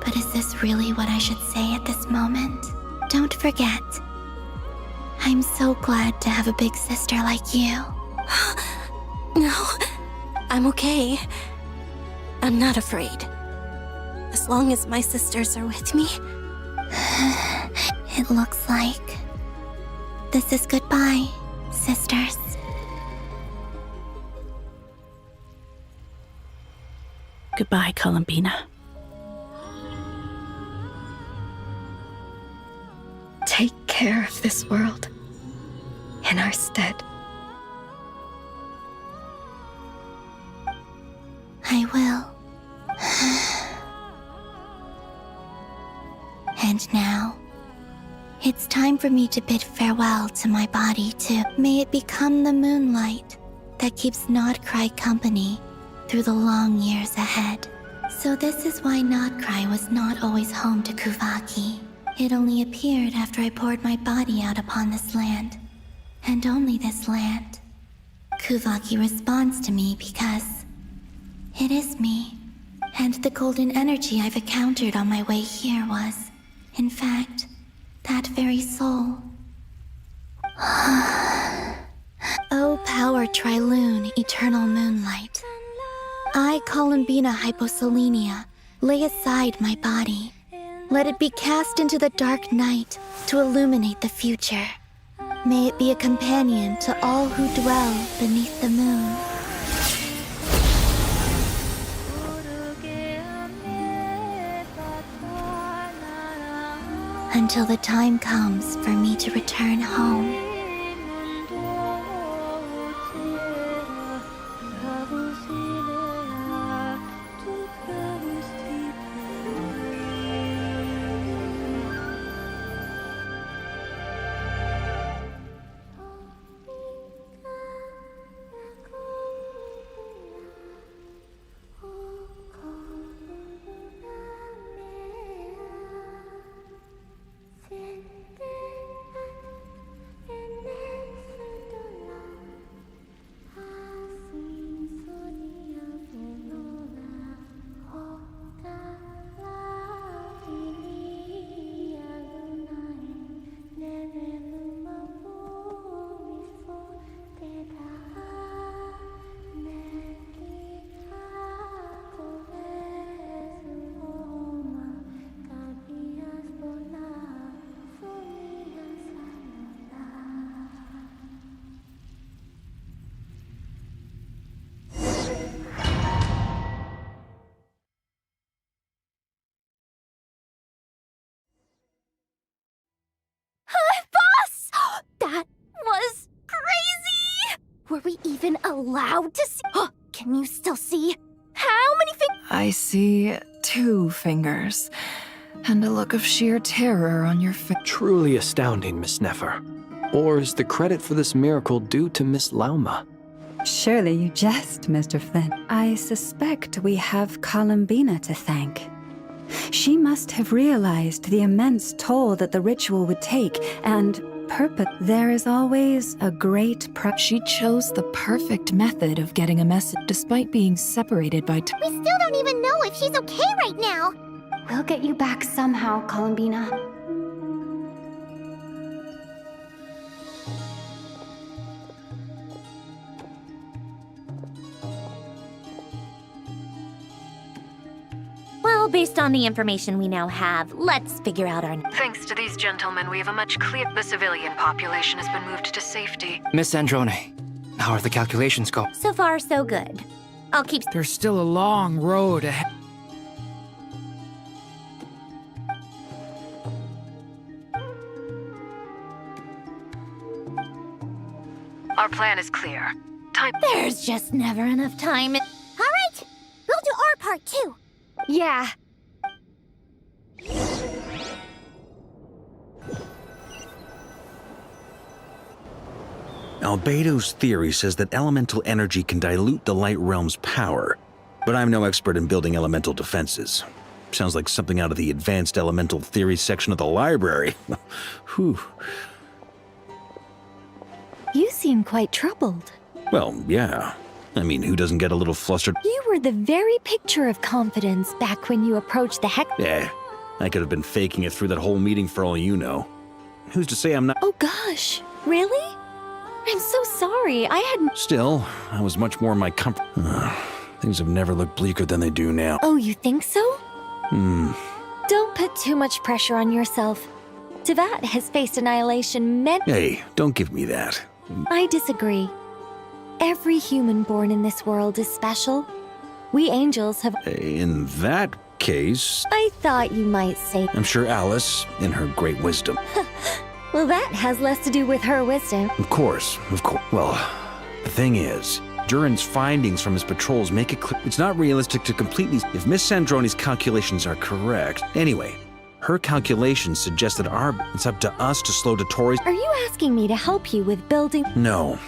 But is this really what I should say at this moment? Don't forget. I'm so glad to have a big sister like you. No, I'm okay. I'm not afraid. As long as my sisters are with me. It looks like this is goodbye, sisters. Goodbye, Columbina. Take care of this world in our stead. I will. And now, it's time for me to bid farewell to my body too. May it become the moonlight that keeps Nodcry company through the long years ahead. So this is why Nodcry was not always home to Kuvaki. It only appeared after I poured my body out upon this land. And only this land. Kuvaki responds to me because it is me. And the golden energy I've encountered on my way here was, in fact, that very soul. O power Trilune, eternal moonlight. I, Columbina Hyposelenia, lay aside my body. Let it be cast into the dark night to illuminate the future. May it be a companion to all who dwell beneath the moon. Until the time comes for me to return home. That was crazy! Were we even allowed to see? Can you still see? How many fingers? I see 2 fingers, and a look of sheer terror on your face. Truly astounding, Miss Nefer. Or is the credit for this miracle due to Miss Lauma? Surely you jest, Mr. Flynn. I suspect we have Columbina to thank. She must have realized the immense toll that the ritual would take, and there is always a great She chose the perfect method of getting a message despite being separated by We still don't even know if she's okay right now. We'll get you back somehow, Columbina. Well, Based on the information we now have, let's figure out our... Thanks to these gentlemen, we have a much clearer... The civilian population has been moved to safety. Miss Androne, how are the calculations going? So far, so good. I'll keep... There's still a long road ahead. Our plan is clear. Time... There's just never enough time. All right, we'll do our part too. Yeah. Albedo's theory says that elemental energy can dilute the light realm's power, but I'm no expert in building elemental defenses. Sounds like something out of the advanced elemental theory section of the library. Whew. You seem quite troubled. Well, yeah. I mean, who doesn't get a little flustered? You were the very picture of confidence back when you approached the heck... Yeah, I could have been faking it through that whole meeting for all you know. Who's to say I'm not... Oh gosh, really? I'm so sorry, I hadn't... Still, I was much more in my comfort... Things have never looked bleaker than they do now. Oh, you think so? Don't put too much pressure on yourself. Tevat has faced annihilation Hey, don't give me that. I disagree. Every human born in this world is special. We angels have... In that case... I thought you might say... I'm sure Alice, in her great wisdom... Well, that has less to do with her wisdom. Of course. Well, the thing is, Duran's findings from his patrols make it clear it's not realistic to completely... If Miss Sandrone's calculations are correct... Anyway, her calculations suggest that it's up to us to slow Dotori's... Are you asking me to help you with building... No.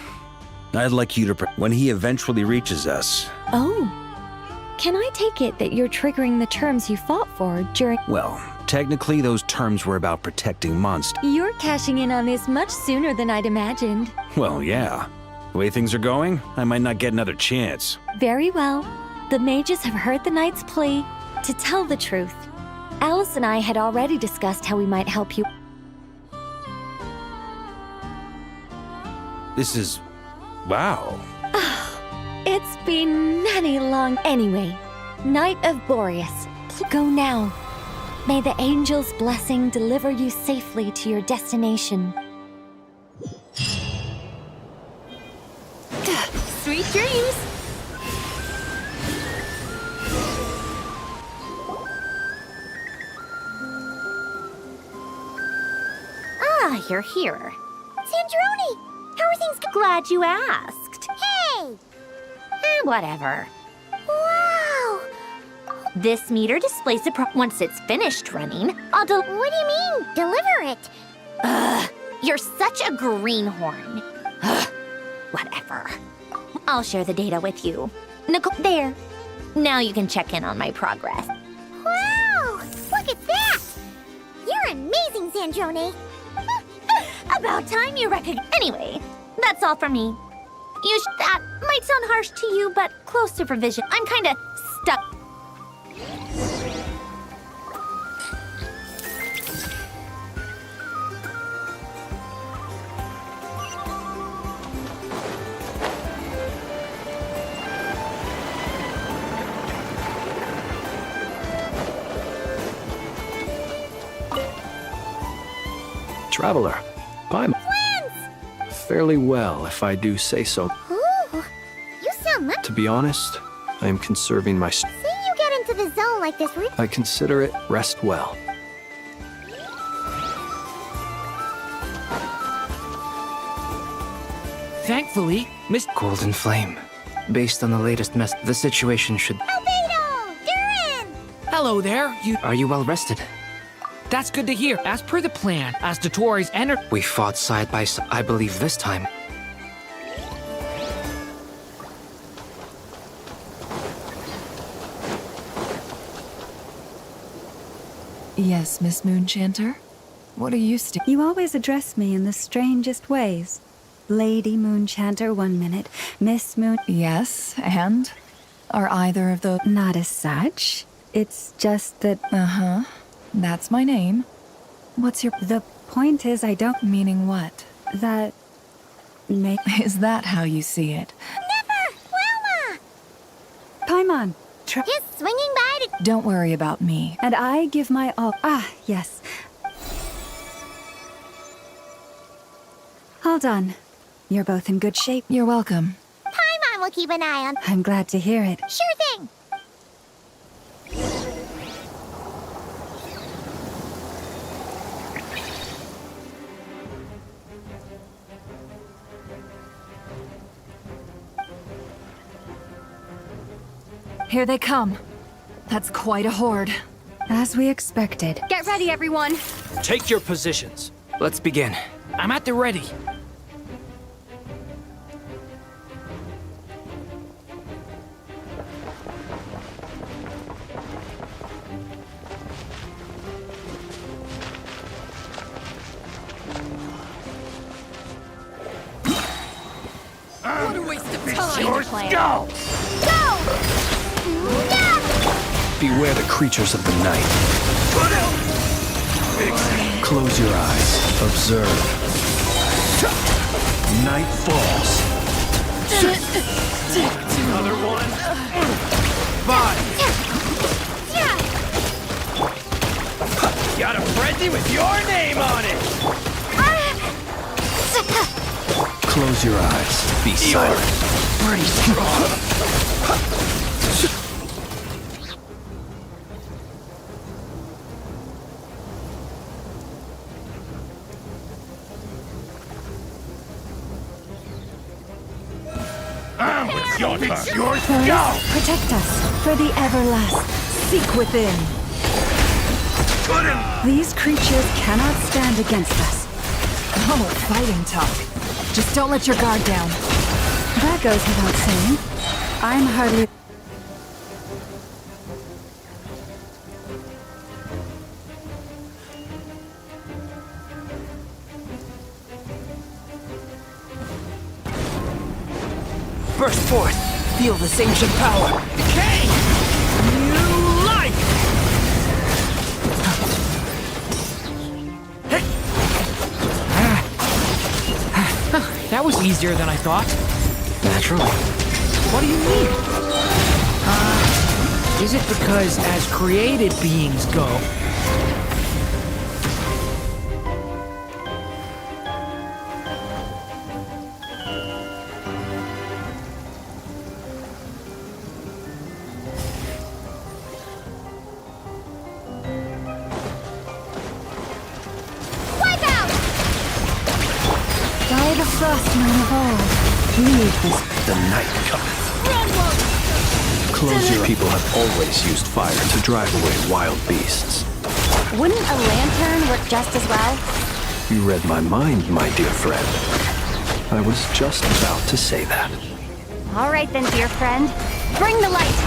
I'd like you to... When he eventually reaches us... Oh. Can I take it that you're triggering the terms you fought for during... Well, technically those terms were about protecting monsters. You're cashing in on this much sooner than I'd imagined. Well, yeah. The way things are going, I might not get another chance. Very well. The mages have heard the knight's plea. To tell the truth, Alice and I had already discussed how we might help you. This is... Wow. It's been many long... Anyway, Knight of Boreas, go now. May the angel's blessing deliver you safely to your destination. Sweet dreams! Ah, you're here. Sandrone, how are things Glad you asked. Hey! Whatever. Wow! This meter displays the once it's finished running, What do you mean, deliver it? Ugh, you're such a greenhorn. Ugh, whatever. I'll share the data with you. Nicole, there. Now you can check in on my progress. Wow! Look at that! You're amazing, Sandrone. About time you recognize. Anyway, that's all from me. That might sound harsh to you, but close to provision. I'm kinda stuck. Traveler, I'm fairly well, if I do say so. Ooh, you sound much... To be honest, I am conserving my... See you get into the zone like this... I consider it rest well. Thankfully, Miss... Golden Flame. Based on the latest the situation should... Albedo! Duran! Hello there, Are you well rested? That's good to hear. As per the plan, as Dotori's enter... We fought side by side, I believe this time. Yes, Miss Moonchanter? What are you You always address me in the strangest ways. Lady Moonchanter 1 minute, Miss Moon... Yes, and? Are either of those... Not as such. It's just that... Uh-huh. That's my name. What's your... The point is I don't... Meaning what? That... Is that how you see it? Never! Wilma! Paimon, Just swinging by to... Don't worry about me. And I give my all. Ah, yes. All done. You're both in good shape. You're welcome. Paimon will keep an eye on... I'm glad to hear it. Sure thing. Here they come. That's quite a horde. As we expected. Get ready, everyone. Take your positions. Let's begin. I'm at the ready. What a waste of time! Yours, go! Beware the creatures of the night. Close your eyes. Observe. Night falls. Another one. Fine. Got a frenzy with your name on it. Close your eyes. Be silent. Pretty strong. It's your turn. Yours, go! Protect us for the everlast. Seek within. These creatures cannot stand against us. Oh, fighting talk. Just don't let your guard down. That goes without saying. I'm hardly... Burst forth. Feel this ancient power. Decay! New life! That was easier than I thought. Naturally. What do you mean? Is it because as created beings go... The frost moon of old. Leave this... The night cometh. Close your... People have always used fire to drive away wild beasts. Wouldn't a lantern work just as well? You read my mind, my dear friend. I was just about to say that. All right then, dear friend. Bring the light!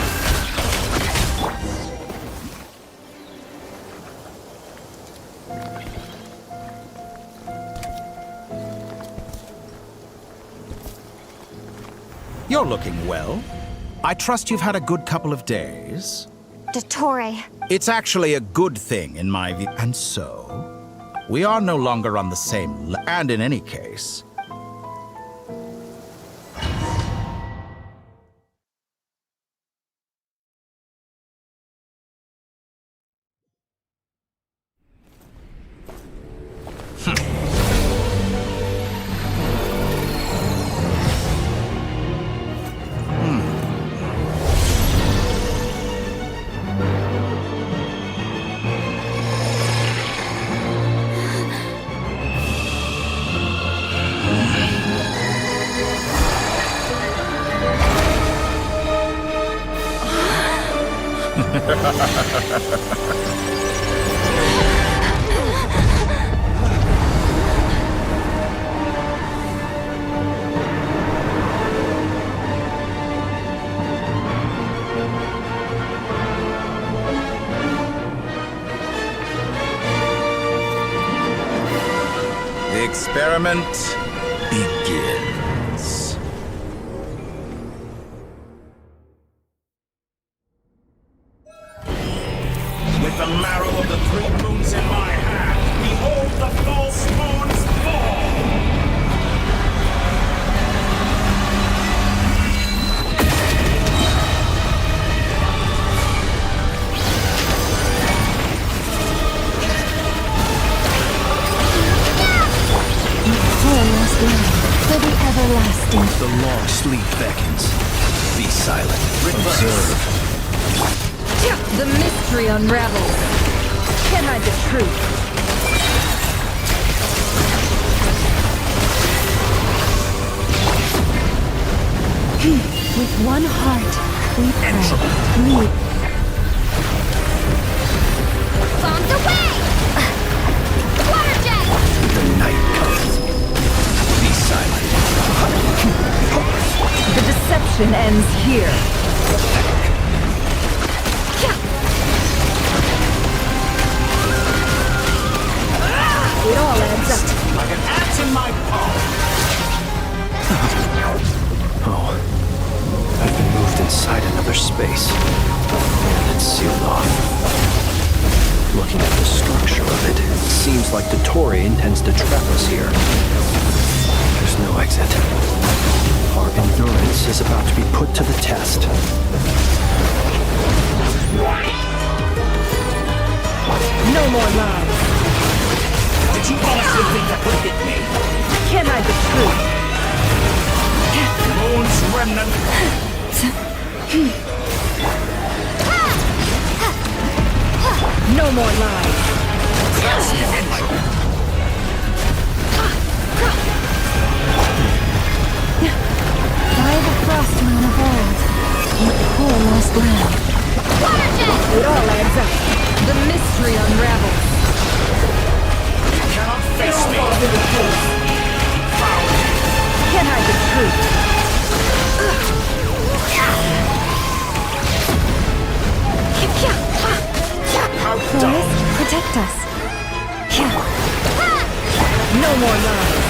You're looking well. I trust you've had a good couple of days. Dottore. It's actually a good thing in my view. And so, we are no longer on the same and in any case... The experiment begins. With the marrow of the 3 moons in my hand, behold the false moons fall! land for the everlasting. The long sleep beckons. Be silent. Observe. The mystery unravels. Can't hide the truth. With one heart, we pray. Lead. Bombs away! Water jet! The night comes. Be silent. The deception ends here. It all adds up. Like an ant in my palm. Oh. I've been moved inside another space. And it's sealed off. Looking at the structure of it, it seems like Dottore intends to trap us here. There's no exit. Our endurance is about to be put to the test. No more lies. Did you honestly think that would hit me? Can't hide the truth. Moon's remnant. No more lies. By the frost moon of old, you poor lost land. It all adds up. The mystery unravels. You cannot face me. Can't hide the truth. Forest, protect us. No more lies.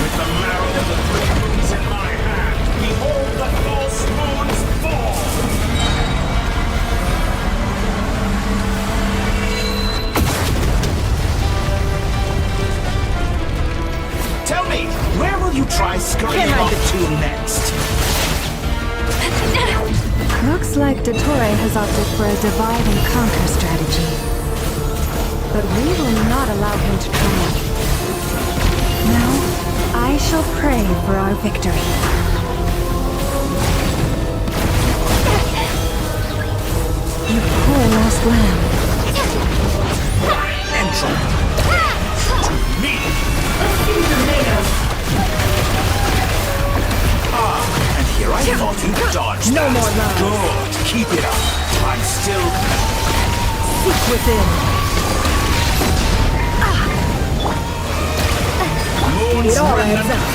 With the marrow of the three moons in my hand, behold the false moons fall! Tell me, where will you try scurrying off to next? Looks like Dottore has opted for a divide and conquer strategy. But we will not allow him to triumph. Now, I shall pray for our victory. You poor lost lamb. Entry. To me. And here I thought you dodged No that. more lies. Good. Keep it up. I'm still... Seek within. Moon's It all remnant. adds up.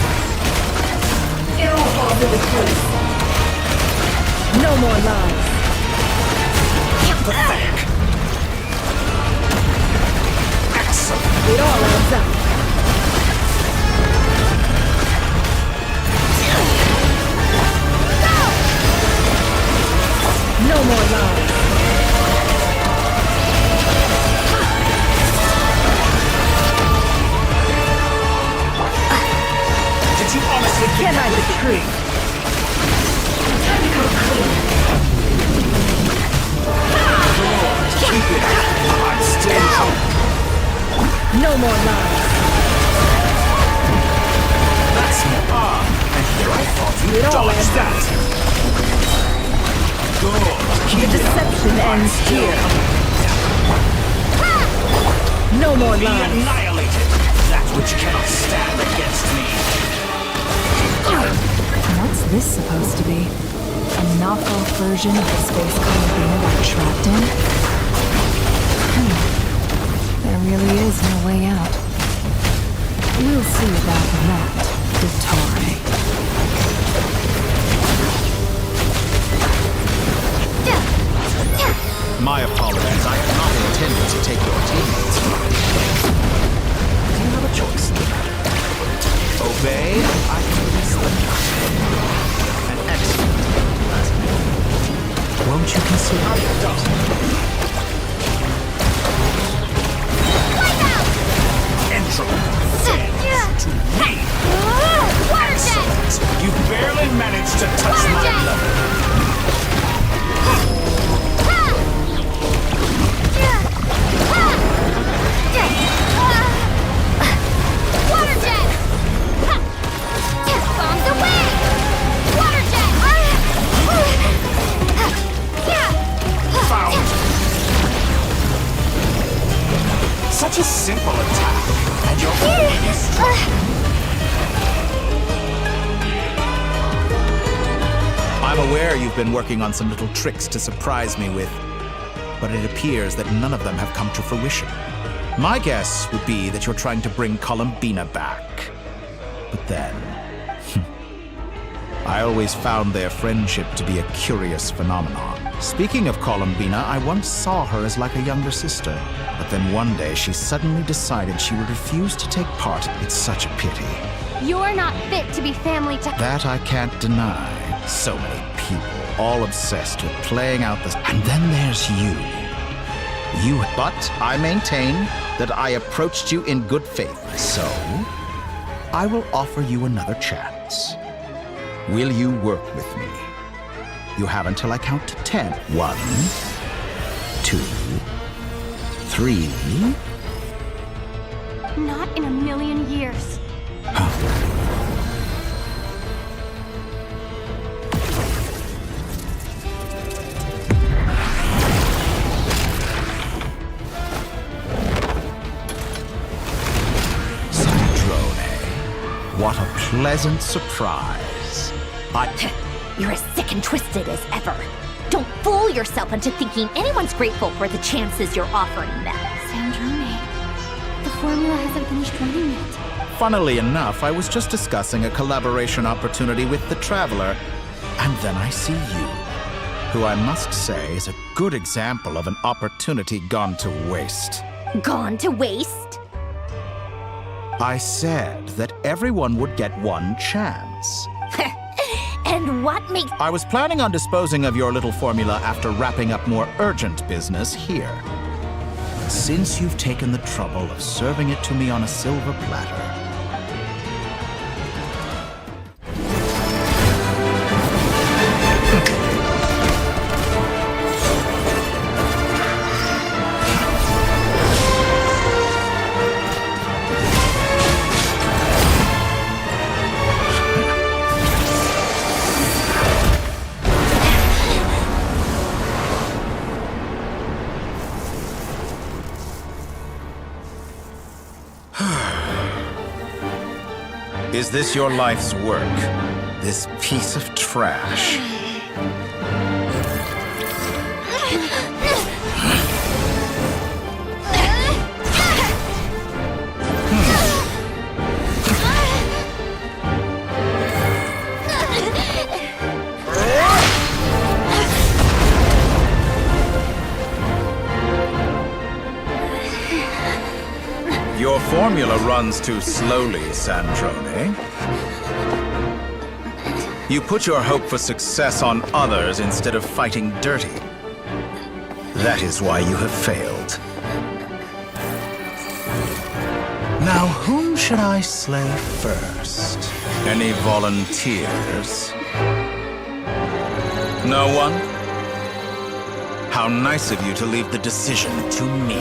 It all falls into place. No more lies. Pathetic. Excellent. It all adds up. No more lies. Did you honestly think Can't that hide would the hit truth. Keep it up. I'm still in trouble. No more lies. That's me. And here I thought you It all dodged adds that. Good. The Keep it up. deception ends here. No more Be lies. annihilated. That which cannot stand against me. What's this supposed to be? A knockoff version of the space Columbina got trapped in? There really is no way out. We'll see about that, Dottore. My apologies. I had not intended to take your teammates. You have a choice. Obey, I can release them. An excellent. Won't you consider it? Entropy. To me. Excellent. You barely managed to touch my level. Water jet! and you're already strong. I'm aware you've been working on some little tricks to surprise me with, but it appears that none of them have come to fruition. My guess would be that you're trying to bring Columbina back. But then, I always found their friendship to be a curious phenomenon. Speaking of Columbina, I once saw her as like a younger sister, but then one day she suddenly decided she would refuse to take part. It's such a pity. You're not fit to be family to— That I can't deny. So many people, all obsessed with playing out this. And then there's you. But I maintain that I approached you in good faith. So, I will offer you another chance. Will you work with me? You have until I count to 10. 1, 2, 3. Not in a million years. What a pleasant surprise. You're as sick and twisted as ever. Don't fool yourself into thinking anyone's grateful for the chances you're offering them. Sandrone, the formula hasn't finished running yet. Funnily enough, I was just discussing a collaboration opportunity with the Traveler, and then I see you, who I must say is a good example of an opportunity gone to waste. Gone to waste? I said that everyone would get one chance. And what makes— I was planning on disposing of your little formula after wrapping up more urgent business here. But since you've taken the trouble of serving it to me on a silver platter, is this your life's work? This piece of trash? Your formula runs too slowly, Sandrone. You put your hope for success on others instead of fighting dirty. That is why you have failed. Now, whom should I slay first? Any volunteers? No one? How nice of you to leave the decision to me.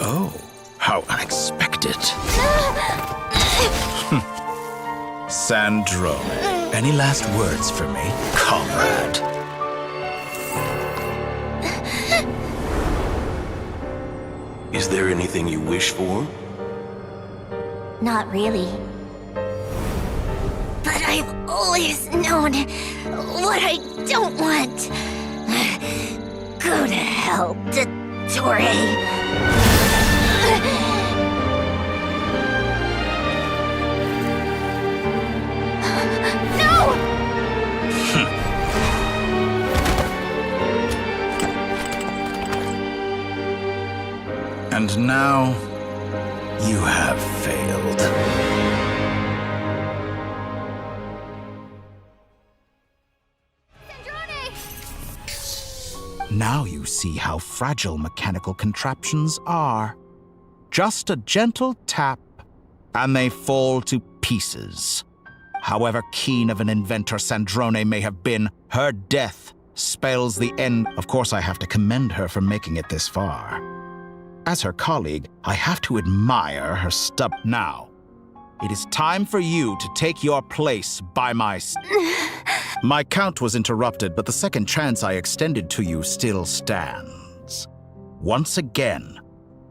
Oh, how unexpected. Sandrone, any last words for me, comrade? Is there anything you wish for? Not really. But I've always known what I don't want. Go to hell, Dottore. And now, you have failed. Now you see how fragile mechanical contraptions are. Just a gentle tap, and they fall to pieces. However keen of an inventor Sandrone may have been, her death spells the end. Of course, I have to commend her for making it this far. As her colleague, I have to admire her Now, it is time for you to take your place by my My count was interrupted, but the second chance I extended to you still stands. Once again,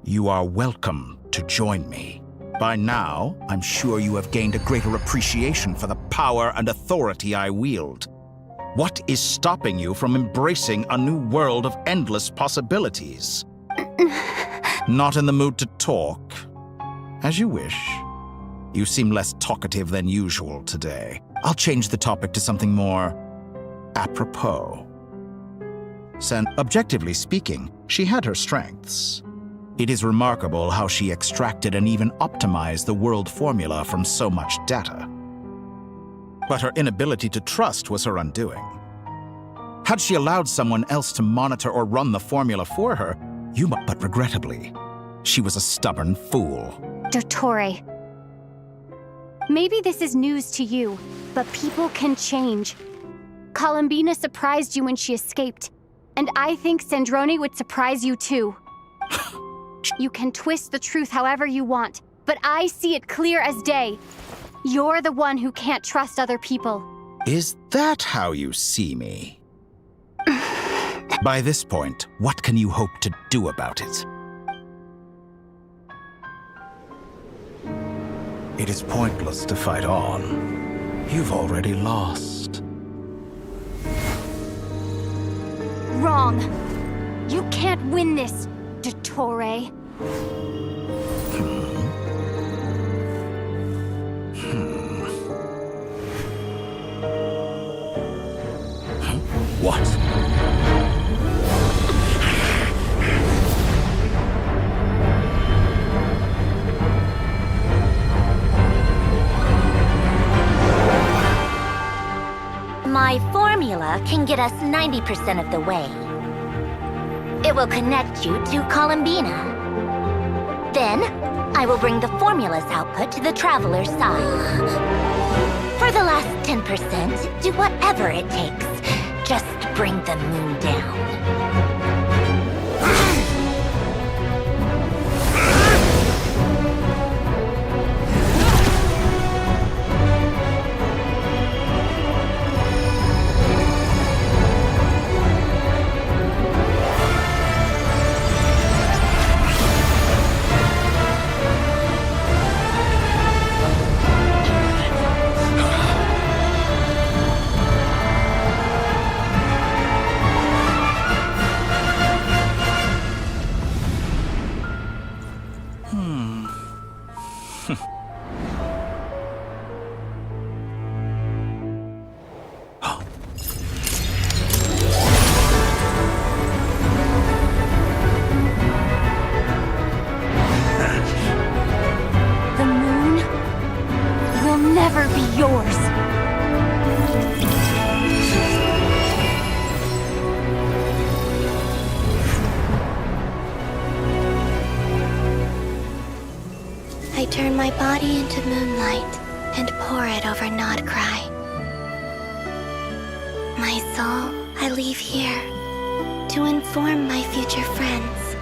you are welcome to join me. By now, I'm sure you have gained a greater appreciation for the power and authority I wield. What is stopping you from embracing a new world of endless possibilities? Not in the mood to talk? As you wish. You seem less talkative than usual today. I'll change the topic to something more apropos. Objectively speaking, she had her strengths. It is remarkable how she extracted and even optimized the world formula from so much data. But her inability to trust was her undoing. Had she allowed someone else to monitor or run the formula for her, but regrettably, she was a stubborn fool. Dottore. Maybe this is news to you, but people can change. Columbina surprised you when she escaped, and I think Sandrone would surprise you too. You can twist the truth however you want, but I see it clear as day. You're the one who can't trust other people. Is that how you see me? By this point, what can you hope to do about it? It is pointless to fight on. You've already lost. Wrong. You can't win this, Dottore. What? My formula can get us 90% of the way. It will connect you to Columbina. Then, I will bring the formula's output to the Traveler's side. For the last 10%, do whatever it takes. Just bring the moon down. I turn my body into moonlight and pour it over Nodcry. My soul, I leave here to inform my future friends.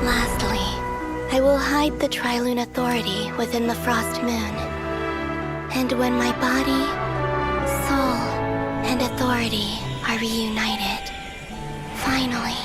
Lastly, I will hide the Trilune Authority within the Frost Moon. And when my body, soul, and authority are reunited, finally...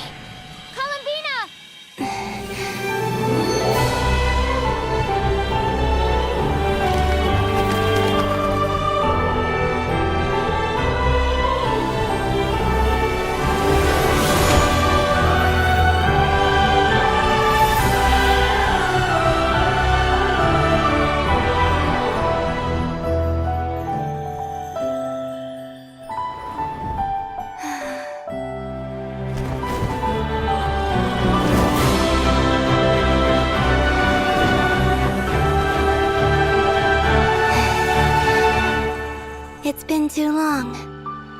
It's been too long.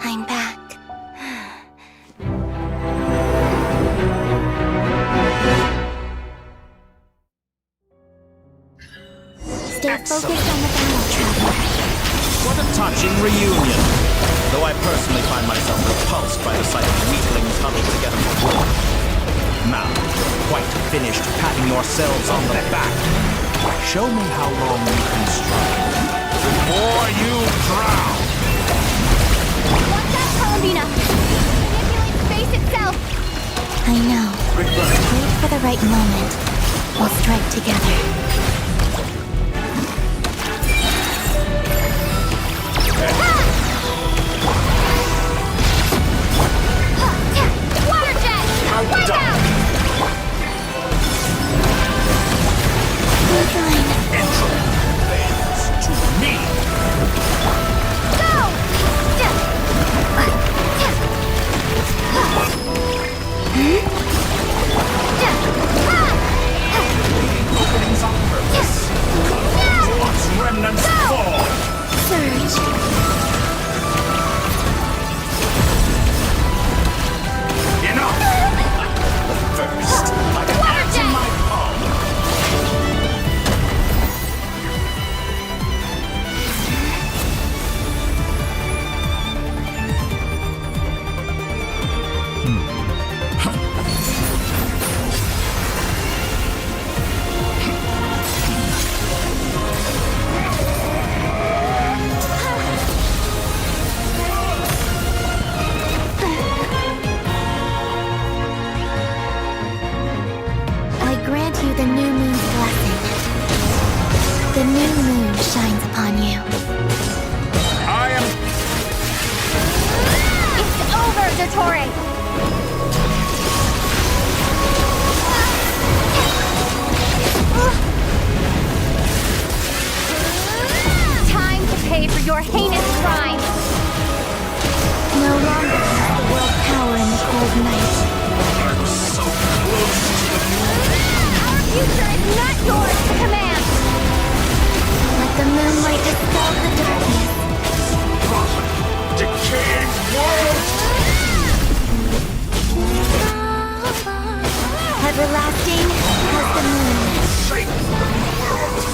I'm back. Stay focused on the battle, Traveler. fledging reunion. Though I personally find myself repulsed by the sight of weaklings huddled together for war. Now, quite finished patting yourselves on the back. Show me how long you can struggle before you drown. Watch out, Columbina! Manipulate space itself! I know. Wait for the right moment. We'll strike together. Water jet! Watch out! We're fine. Bends to me. Go! Openings on purpose. Watch remnants fall. Surge. Enough! First, like an axe in my palm. I grant you the new moon's blessing. The new moon shines upon you. I am... It's over, Dottore! Time to pay for your heinous crime! No longer has the world power in the cold night. I'm so close to the moon. Our future is not yours to command! Let the moonlight dispel the darkness. Decaying world! Everlasting as the moon. Shape the world!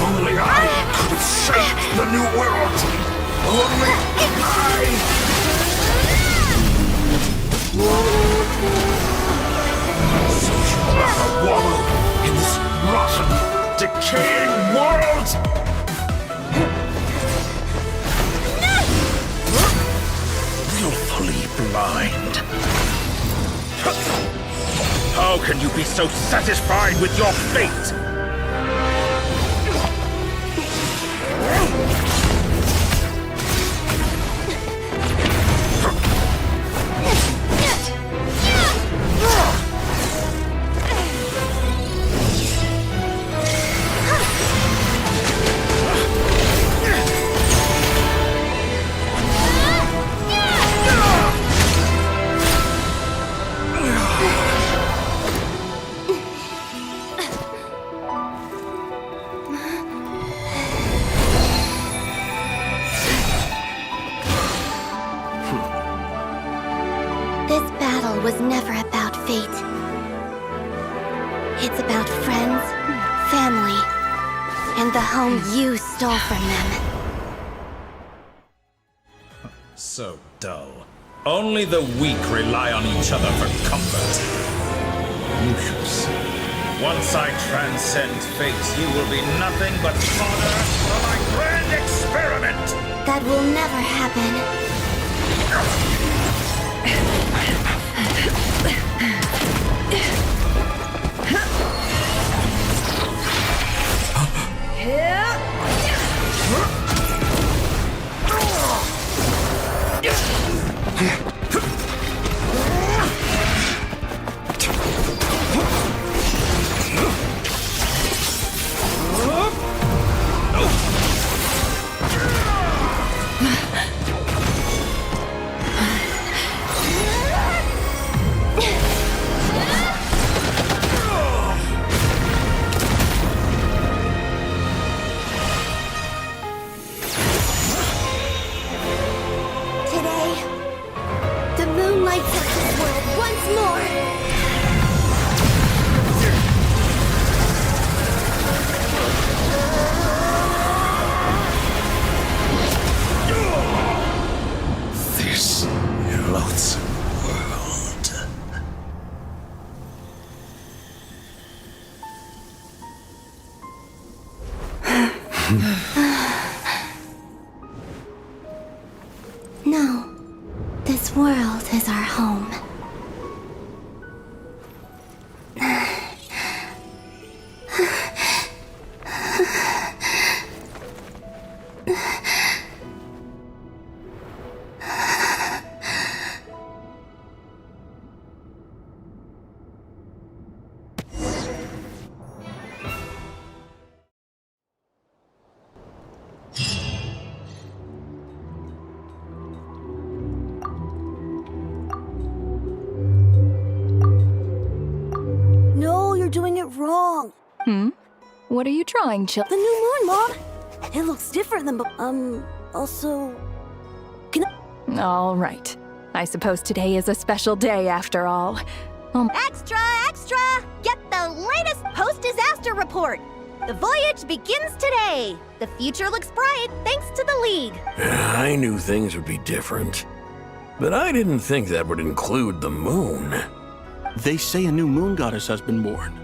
Only I could shape the new world! Only I! So you'll never wallow in this rotten, decaying world! Willfully blind. How can you be so satisfied with your fate? This battle was never about fate. It's about friends, family, and the home you stole from them. So dull. Only the weak rely on each other for comfort. You shall see. Once I transcend fate, you will be nothing but fodder for my grand experiment! That will never happen. No, this world is our home. No, you're doing it wrong. What are you drawing, Chill? The new moon, Mom. It looks different than also... All right. I suppose today is a special day after all. Extra, extra! Get the latest post-disaster report! The voyage begins today! The future looks bright thanks to the League! I knew things would be different. But I didn't think that would include the moon. They say a new moon goddess has been born.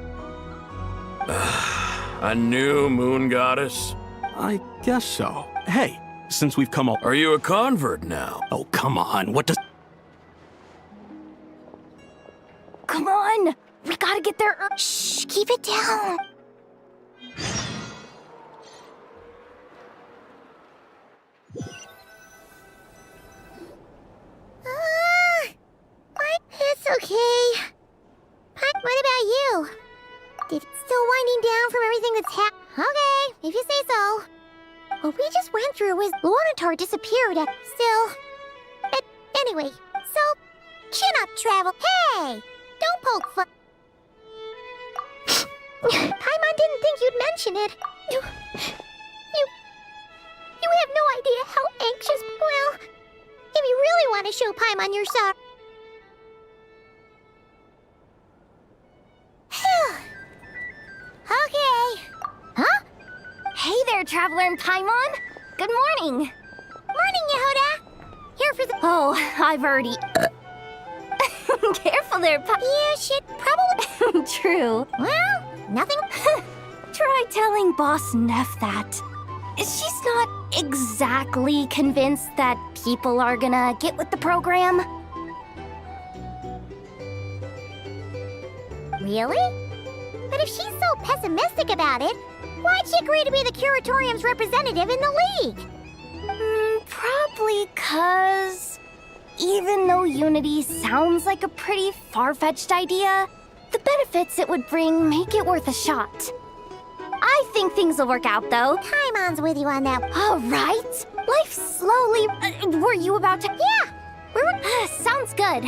A new moon goddess? I guess so. Hey, since we've come all... Are you a convert now? Oh, come on. What does... Come on! We gotta get there. Shh, keep it down. It's okay. What about you? Still winding down from everything that's Okay, if you say so. What we just went through was Lunatar disappeared But anyway, so chin up, Travel. Hey! Don't poke fun. Paimon didn't think you'd mention it. You have no idea how anxious. Well, if you really want to show Paimon your sorrow. Okay. Huh? Hey there, Traveler and Paimon. Good morning. Morning, Yehuda. Here for the. Oh, I've already. Careful there, You should probably. True. Well, nothing. Try telling Boss Neff that. She's not exactly convinced that people are gonna get with the program. Really? But if she's so pessimistic about it, why'd she agree to be the Curatorium's representative in the League? Probably 'cause... even though Unity sounds like a pretty far-fetched idea, the benefits it would bring make it worth a shot. I think things will work out, though. Paimon's with you on that. All right. Life slowly... were you about to... Yeah! Sounds good.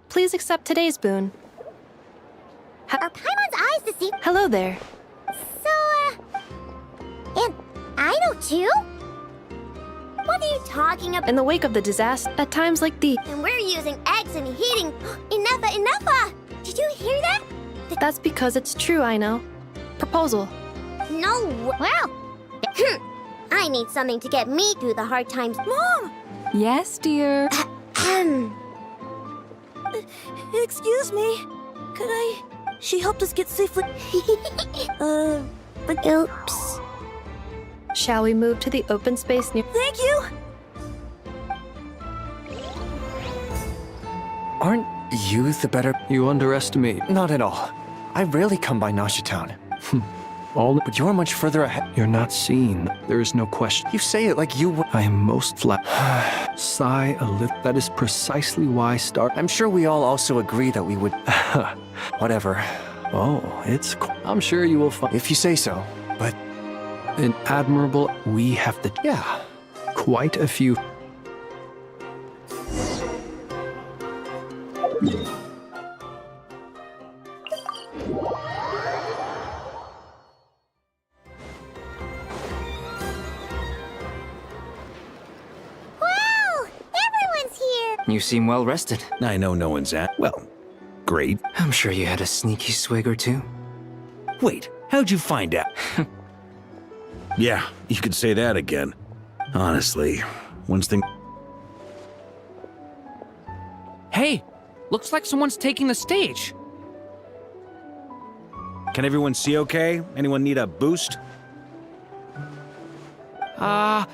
Please accept today's boon. Are Paimon's eyes to see? Hello there. And I know too? What are you talking about? In the wake of the disaster, at times like these... And we're using eggs and heating... Enough! Did you hear that? That's because it's true, I know. Proposal. No! Well... I need something to get me through the hard times. Mom! Yes, dear. Excuse me. Could I... She helped us get safely... but oops. Shall we move to the open space near... Thank you! Aren't you the better... You underestimate. Not at all. I rarely come by Nasha Town. But you're much further ahead. You're not seen. There is no question. You say it like you were... I am most flat. Sigh a little. That is precisely why I'm sure we all also agree that we would... Whatever. Oh, it's... I'm sure you will find... If you say so, but... An admirable... We have the... Yeah. Quite a few... You seem well rested. I know no one's at... Well, great. I'm sure you had a sneaky swig or two. Wait, How'd you find out? Yeah, you could say that again. Honestly, once thing... Hey, looks like someone's taking the stage. Can everyone see okay? Anyone need a boost? You're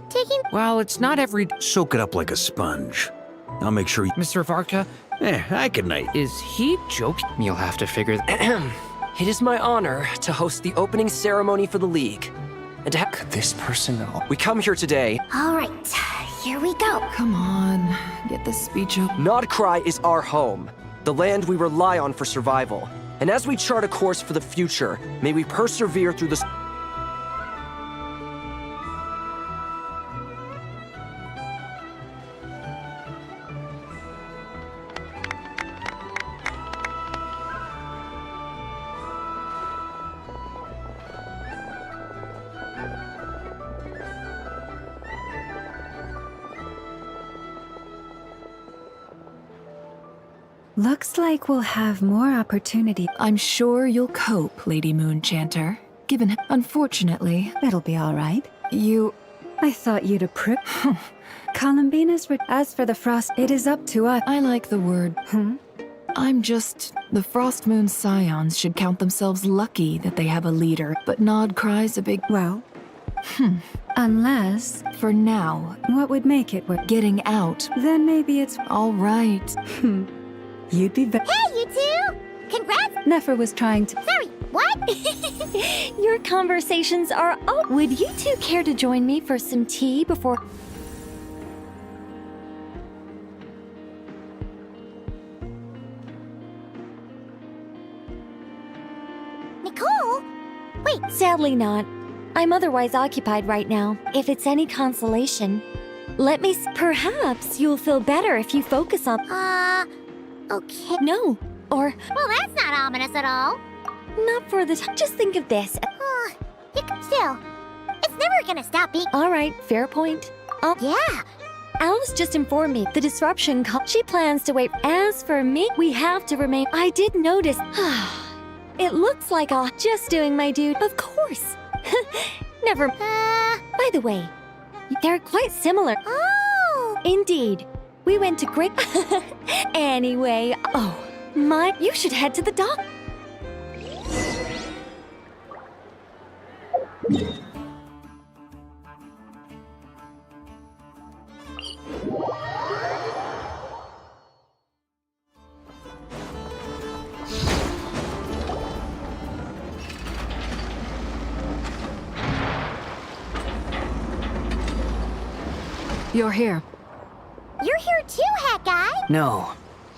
taking... Well, it's not every... Soak it up like a sponge. I'll make sure you... Mr. Varka? I can night. Is he joking? You'll have to figure... It is my honor to host the opening ceremony for the League. And to Could this person know? we come here today... All right, here we go. Come on, get the speech up. Nodcry is our home, the land we rely on for survival. And as we chart a course for the future, may we persevere through the... Looks like we'll have more opportunity. I'm sure you'll cope, Lady Moonchanter. Given, unfortunately, It'll be all right. you... I thought you'd approve. Columbina's as for the frost, it is up to us. I like the word. I'm just... The Frost Moon Scions should count themselves lucky that they have a leader, but Nodcry's a big... Well, unless... For now, What would make it work? getting out. Then maybe it's... All right. You'd be Hey, you two! Congrats! Nefer was trying to... Sorry, what? Your conversations are... Oh, would you two care to join me for some tea before... Nicole? Wait, Sadly not. I'm otherwise occupied right now. If it's any consolation, let me... Perhaps you'll feel better if you focus on... okay. No, or... Well, that's not ominous at all. Not for the... Just think of this. Still, it's never gonna stop being... All right, fair point. Yeah. Alice just informed me the disruption... She plans to wait. As for me, we have to remain... I did notice... It looks like I'll... Just doing my dude. Of course. Never... By the way, they're quite similar. Oh! Indeed. We went to great... Anyway, you should head to the dock. You're here. You're here too, Hat Guy! No.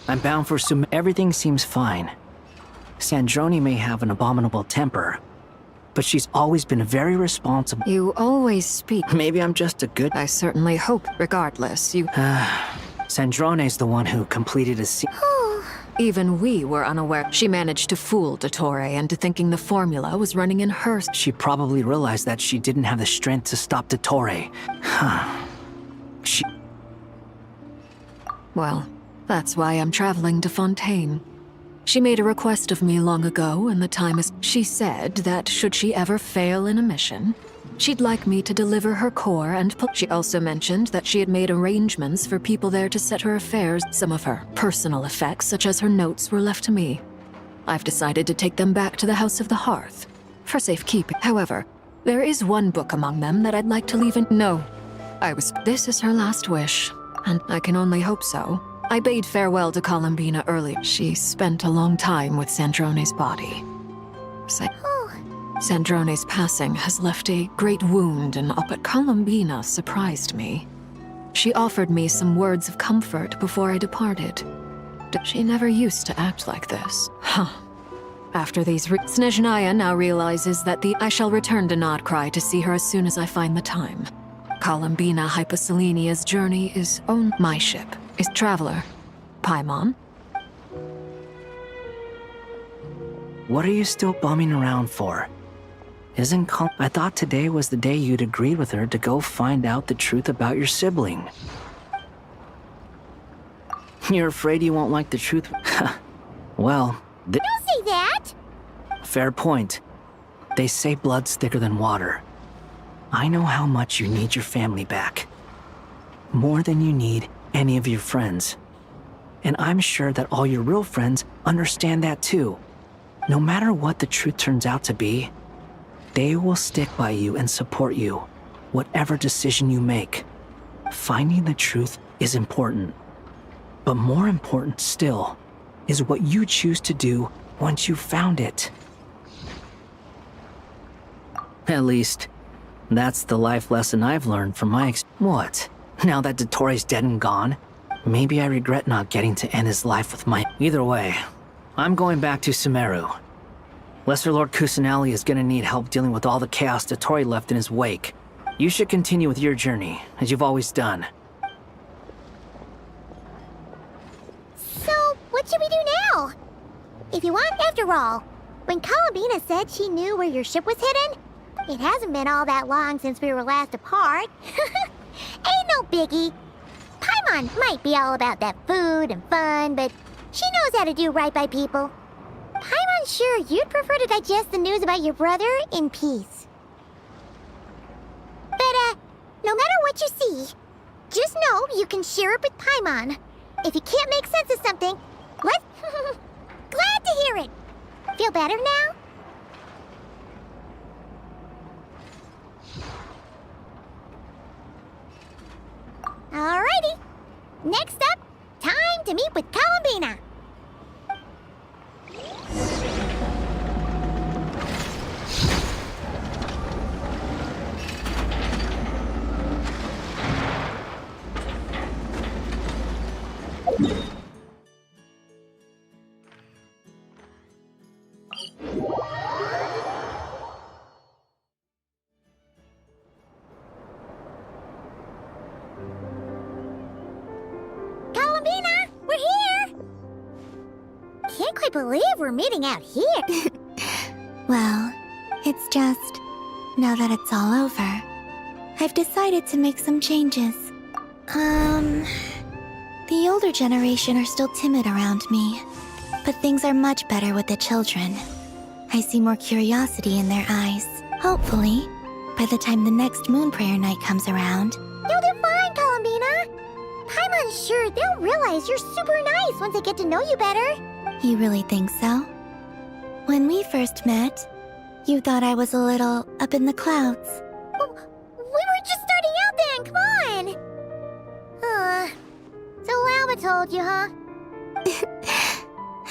I'm bound for some... Everything seems fine. Sandrone may have an abominable temper, but she's always been very responsible. You always speak. Maybe I'm just a good... I certainly hope, regardless, you... Sandrone's the one who completed a Even we were unaware. She managed to fool Dottore into thinking the formula was running in her... She probably realized that she didn't have the strength to stop Dottore. Well, that's why I'm traveling to Fontaine. She made a request of me long ago, and the time is... She said that should she ever fail in a mission, she'd like me to deliver her core and... She also mentioned that she had made arrangements for people there to set her affairs. Some of her personal effects, such as her notes, were left to me. I've decided to take them back to the House of the Hearth, for safekeeping. However, there is one book among them that I'd like to leave in... No. This is her last wish, and I can only hope so. I bade farewell to Columbina early. She spent a long time with Sandrone's body. Sandrone's passing has left a great wound, but Columbina surprised me. She offered me some words of comfort before I departed. She never used to act like this. After these Snezhnaya now realizes that I shall return to Nodcry to see her as soon as I find the time. Columbina Hyposelenia's journey is on my ship. Is Traveler. Paimon? What are you still bumming around for? I thought today was the day you'd agreed with her to go find out the truth about your sibling. You're afraid you won't like the truth? Well, Don't say that! Fair point. They say blood's thicker than water. I know how much you need your family back. More than you need any of your friends. And I'm sure that all your real friends understand that too. No matter what the truth turns out to be, they will stick by you and support you, whatever decision you make. Finding the truth is important. But more important still is what you choose to do once you've found it. At least, that's the life lesson I've learned from my What? Now that Dottoro's dead and gone, maybe I regret not getting to end his life with my— Either way, I'm going back to Sumeru. Lesser Lord Kusanali is gonna need help dealing with all the chaos Dottori left in his wake. You should continue with your journey, as you've always done. So, what should we do now? If you want, after all, when Columbina said she knew where your ship was hidden, it hasn't been all that long since we were last apart. Ain't no biggie. Paimon might be all about that food and fun, but she knows how to do right by people. Paimon's sure you'd prefer to digest the news about your brother in peace. But, no matter what you see, just know you can share it with Paimon. If you can't make sense of something, glad to hear it. Feel better now? Alrighty. Next up, time to meet with Columbina. Columbina, we're here! Can't quite believe we're meeting out here. Well, it's just, now that it's all over, I've decided to make some changes. The older generation are still timid around me, but things are much better with the children. I see more curiosity in their eyes. Hopefully, by the time the next Moon Prayer night comes around, You'll do fine, Columbina. Paimon's sure they'll realize you're super nice once they get to know you better. You really think so? When we first met, you thought I was a little up in the clouds. We were just starting out then, come on! So Alba told you, huh?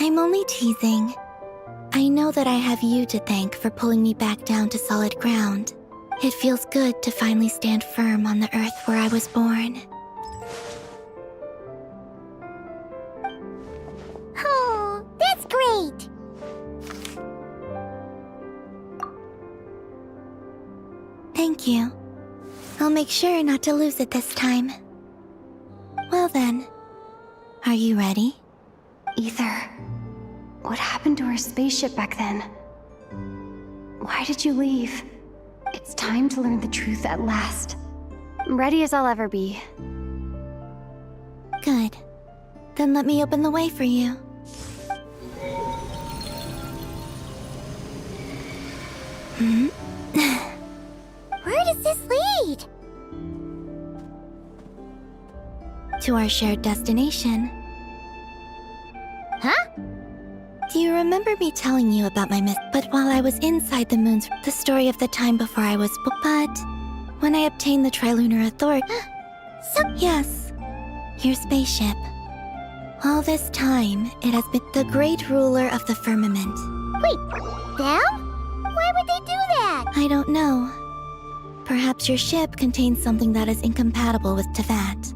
I'm only teasing. I know that I have you to thank for pulling me back down to solid ground. It feels good to finally stand firm on the earth where I was born. Oh, that's great! Thank you. I'll make sure not to lose it this time. Well then, are you ready? Ether, what happened to our spaceship back then? Why did you leave? It's time to learn the truth at last. I'm ready as I'll ever be. Good. Then let me open the way for you. Where does this lead? To our shared destination. Huh? Do you remember me telling you about my But while I was inside the moons, the story of the time before I was But when I obtained the Trilunar Authority... Yes, your spaceship. All this time, it has been the great ruler of the firmament. Wait, them? Why would they do that? I don't know. Perhaps your ship contains something that is incompatible with Teyvat.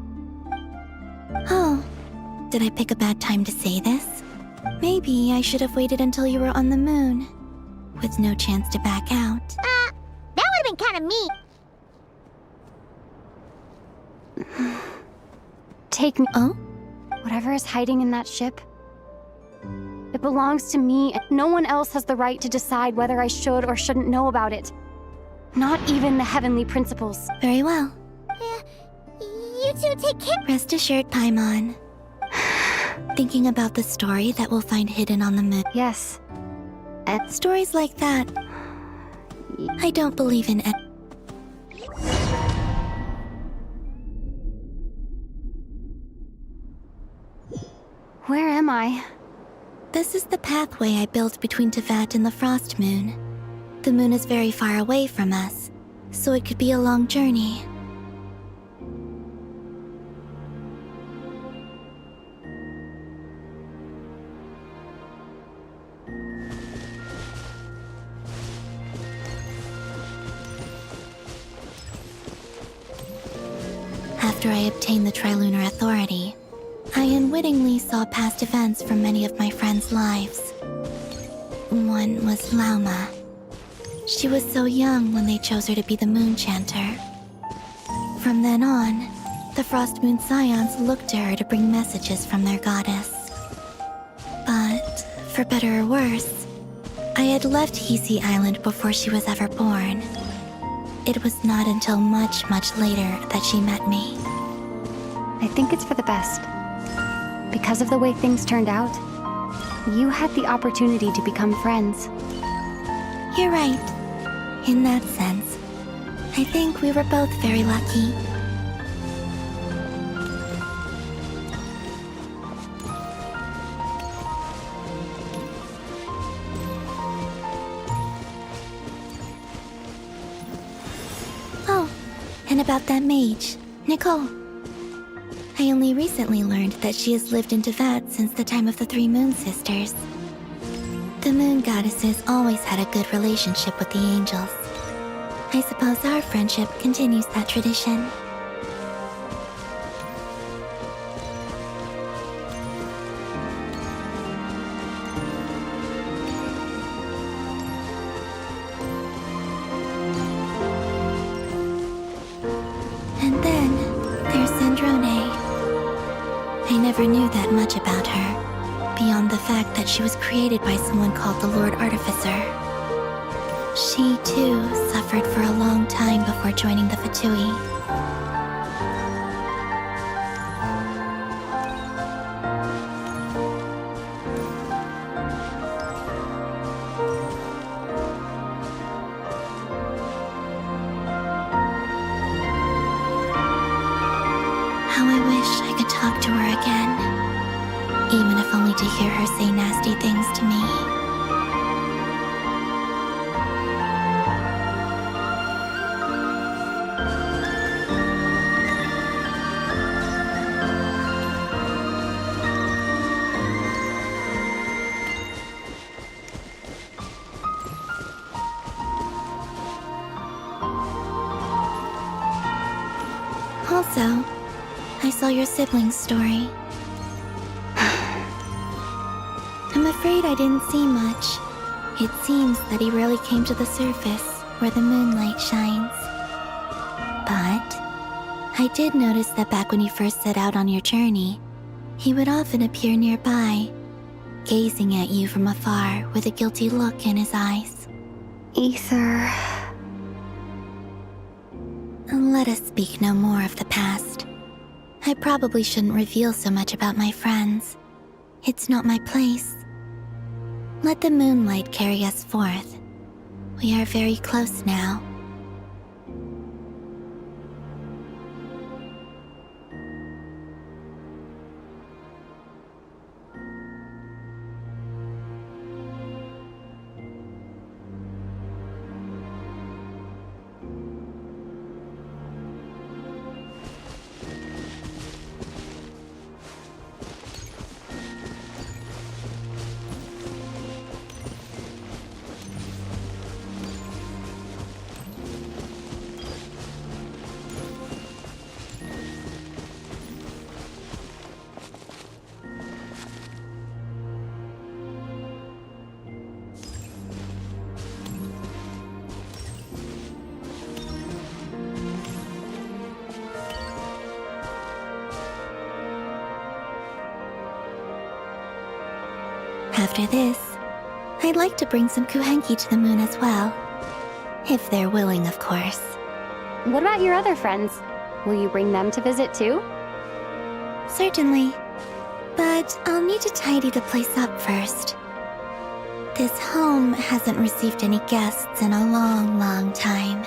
Oh, did I pick a bad time to say this? Maybe I should have waited until you were on the moon, with no chance to back out. That would've been kinda mean. Take me. Oh? Whatever is hiding in that ship, it belongs to me, and no one else has the right to decide whether I should or shouldn't know about it. Not even the heavenly principles. Very well. You two take care. Rest assured, Stories like that, I don't believe in. Where am I? This is the pathway I built between Teyvat and the Frost Moon. The moon is very far away from us, so it could be a long journey. After I obtained the Trilunar Authority, I unwittingly saw past events from many of my friends' lives. One was Lauma. She was so young when they chose her to be the Moon Chanter. From then on, the Frost Moon Scions looked to her to bring messages from their goddess. But, for better or worse, I had left Hisi Island before she was ever born. It was not until much, much later that she met me. I think it's for the best. Because of the way things turned out, you had the opportunity to become friends. You're right. In that sense, I think we were both very lucky. Oh, and about that mage, Nicole. I only recently learned that she has lived in Teyvat since the time of the Three Moon Sisters. The Moon Goddesses always had a good relationship with the angels. I suppose our friendship continues that tradition. And then, there's Sandrone. I never knew that much about her, beyond the fact that she was created by someone called the Lord Artificer. She, too, suffered for a long time before joining the Fatui. How I wish I could talk to her again, even if only to hear her say nasty things to me. Also, I saw your siblings' story. I'm afraid I didn't see much. It seems that he rarely came to the surface where the moonlight shines. But I did notice that back when you first set out on your journey, he would often appear nearby, gazing at you from afar with a guilty look in his eyes. Ether. Let us speak no more of the past. I probably shouldn't reveal so much about my friends. It's not my place. Let the moonlight carry us forth. We are very close now. After this, I'd like to bring some Kuhenki to the moon as well. If they're willing, of course. What about your other friends? Will you bring them to visit too? Certainly. But I'll need to tidy the place up first. This home hasn't received any guests in a long, long time.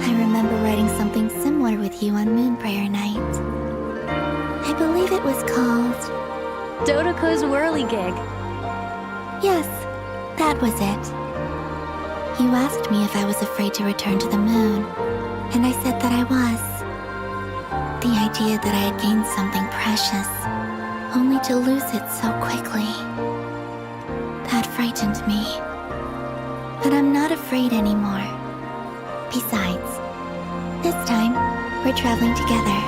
I remember writing something similar with you on Moon Prayer Night. I believe it was called Dodoko's Whirligig. Yes, that was it. You asked me if I was afraid to return to the moon, and I said that I was. The idea that I had gained something precious, only to lose it so quickly. That frightened me. But I'm not afraid anymore. Besides, this time, we're traveling together.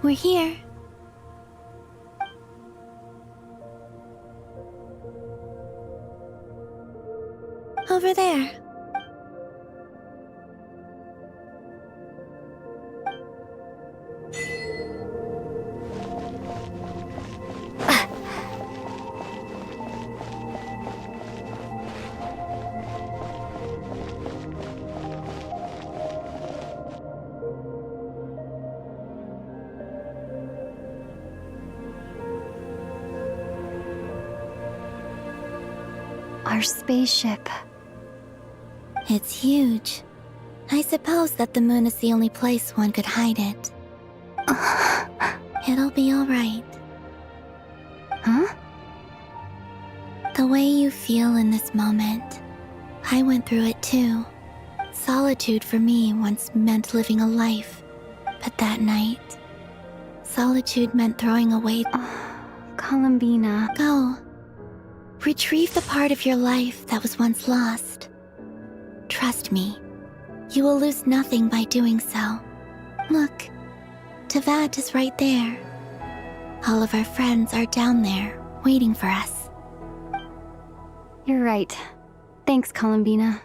We're here. Over there. Our spaceship. It's huge. I suppose that the moon is the only place one could hide it. It'll be all right. Huh? The way you feel in this moment, I went through it too. Solitude for me once meant living a life, but that night, solitude meant throwing away. Columbina. Go. Retrieve the part of your life that was once lost. Trust me, you will lose nothing by doing so. Look, Teyvat is right there. All of our friends are down there, waiting for us. You're right. Thanks, Columbina.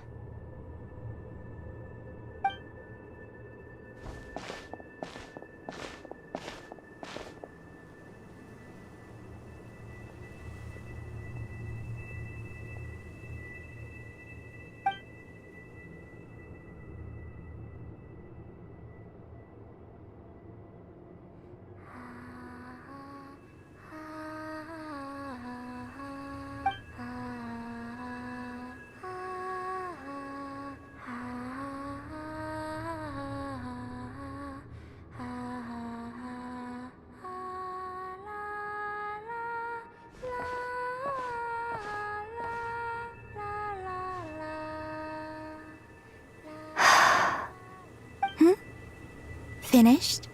Finished?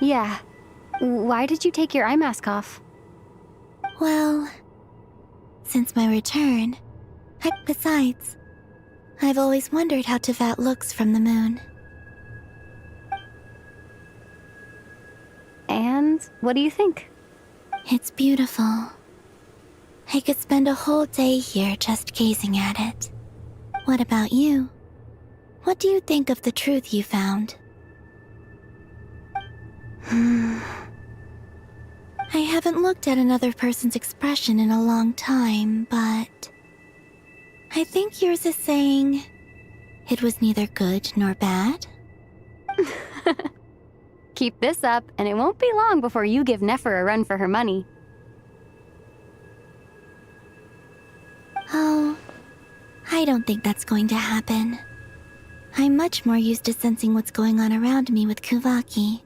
Yeah. Why did you take your eye mask off? Well, since my return. Besides, I've always wondered how Teyvat looks from the moon. And what do you think? It's beautiful. I could spend a whole day here just gazing at it. What about you? What do you think of the truth you found? I haven't looked at another person's expression in a long time, but I think yours is saying it was neither good nor bad. Keep this up, and it won't be long before you give Nefer a run for her money. Oh, I don't think that's going to happen. I'm much more used to sensing what's going on around me with Kuvaki.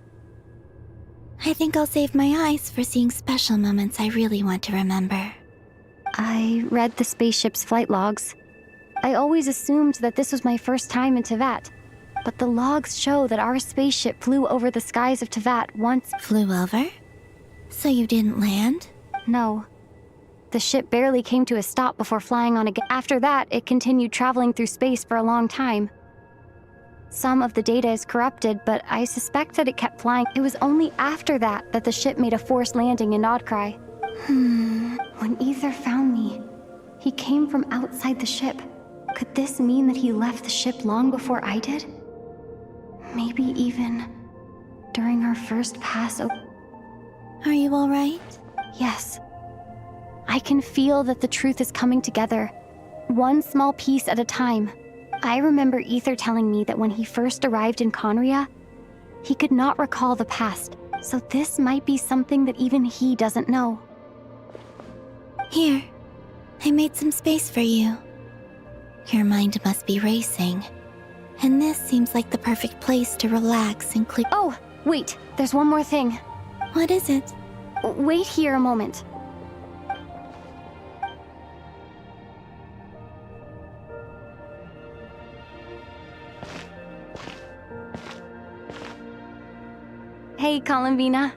I think I'll save my eyes for seeing special moments I really want to remember. I read the spaceship's flight logs. I always assumed that this was my first time in Tevat, but the logs show that our spaceship flew over the skies of Tevat once. Flew over? So you didn't land? No. The ship barely came to a stop before flying on again. After that, it continued traveling through space for a long time. Some of the data is corrupted, but I suspect that it kept flying. It was only after that that the ship made a forced landing in Nodcry. When Ether found me, he came from outside the ship. Could this mean that he left the ship long before I did? Maybe even during our first pass. Are you all right? Yes. I can feel that the truth is coming together, one small piece at a time. I remember Ether telling me that when he first arrived in Conria, he could not recall the past, so this might be something that even he doesn't know. Here, I made some space for you. Your mind must be racing, and this seems like the perfect place to relax and clear. Oh, wait, there's one more thing. What is it? Wait here a moment. Hey, Columbina.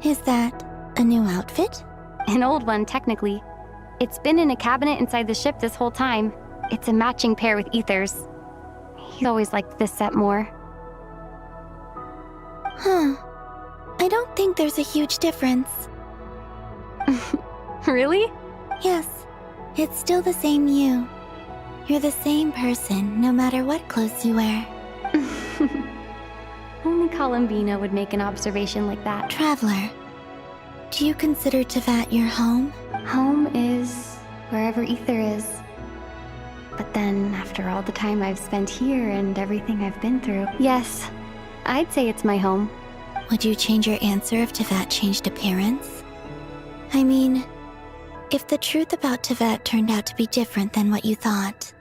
Is that a new outfit? An old one, technically. It's been in a cabinet inside the ship this whole time. It's a matching pair with Ether's. He's always liked this set more. Huh. I don't think there's a huge difference. Really? Yes. It's still the same you. You're the same person, no matter what clothes you wear. Only Columbina would make an observation like that. Traveler, do you consider Tevat your home? Home is wherever Ether is. But then, after all the time I've spent here and everything I've been through, yes, I'd say it's my home. Would you change your answer if Tevat changed appearance? I mean, if the truth about Tevat turned out to be different than what you thought.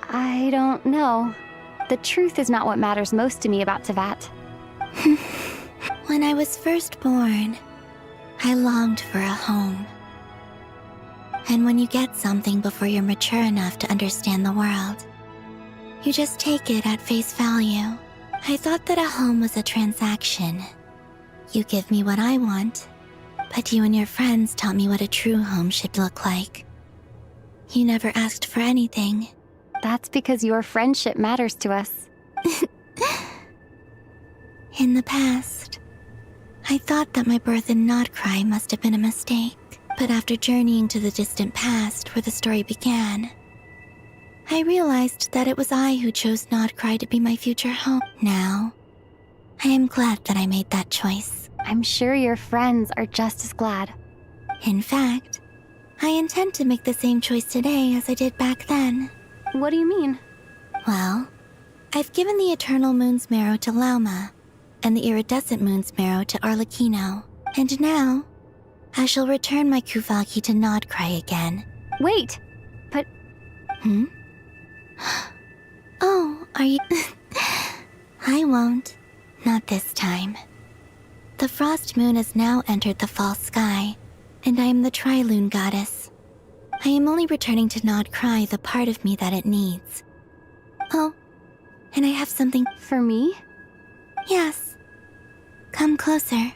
I don't know. The truth is not what matters most to me about Tevat. When I was first born, I longed for a home. And when you get something before you're mature enough to understand the world, you just take it at face value. I thought that a home was a transaction. You give me what I want, but you and your friends taught me what a true home should look like. You never asked for anything. That's because your friendship matters to us. In the past, I thought that my birth in Nodcry must have been a mistake. But after journeying to the distant past where the story began, I realized that it was I who chose Nodcry to be my future home. Now, I am glad that I made that choice. I'm sure your friends are just as glad. In fact, I intend to make the same choice today as I did back then. What do you mean? Well, I've given the Eternal Moon's Marrow to Lauma, and the Iridescent Moon's Marrow to Arlecchino. And now, I shall return my Kuvaki to Nodcry again. Wait, but... Oh, are you... I won't. Not this time. The Frost Moon has now entered the false sky, and I am the Trilune Goddess. I am only returning to Nodcry the part of me that it needs. Oh, and I have something... For me? Yes. Come closer.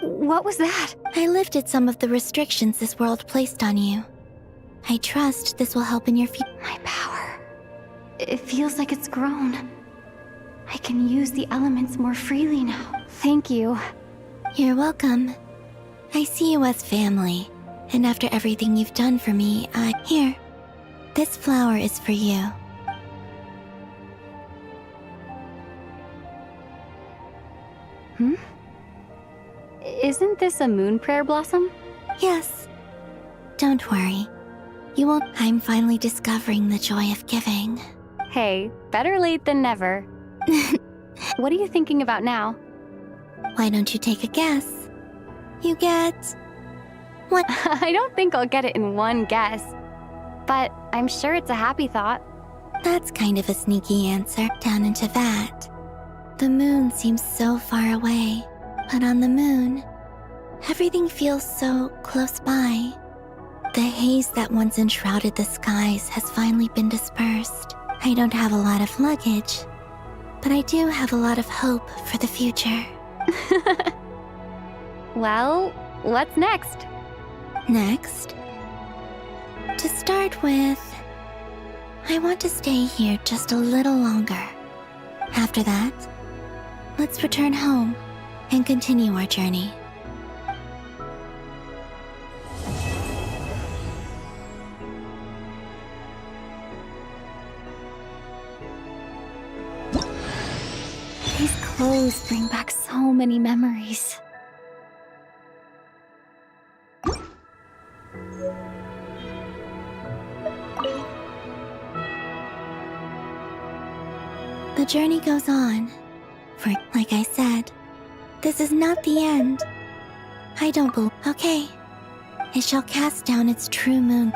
What was that? I lifted some of the restrictions this world placed on you. I trust this will help in your future. My power. It feels like it's grown. I can use the elements more freely now. Thank you. You're welcome. I see you as family, and after everything you've done for me, Here. This flower is for you. Isn't this a moon prayer blossom? Yes. Don't worry. You won't. I'm finally discovering the joy of giving. Hey, better late than never. What are you thinking about now? Why don't you take a guess? You get... what? I don't think I'll get it in one guess. But I'm sure it's a happy thought. That's kind of a sneaky answer. Down into that. The moon seems so far away, but on the moon, everything feels so close by. The haze that once enshrouded the skies has finally been dispersed. I don't have a lot of luggage, but I do have a lot of hope for the future. Well, what's next? Next? To start with, I want to stay here just a little longer. After that, let's return home and continue our journey. These clothes bring back so many memories. The journey goes on. For, like I said, this is not the end. I don't believe. Okay. It shall cast down its true moon.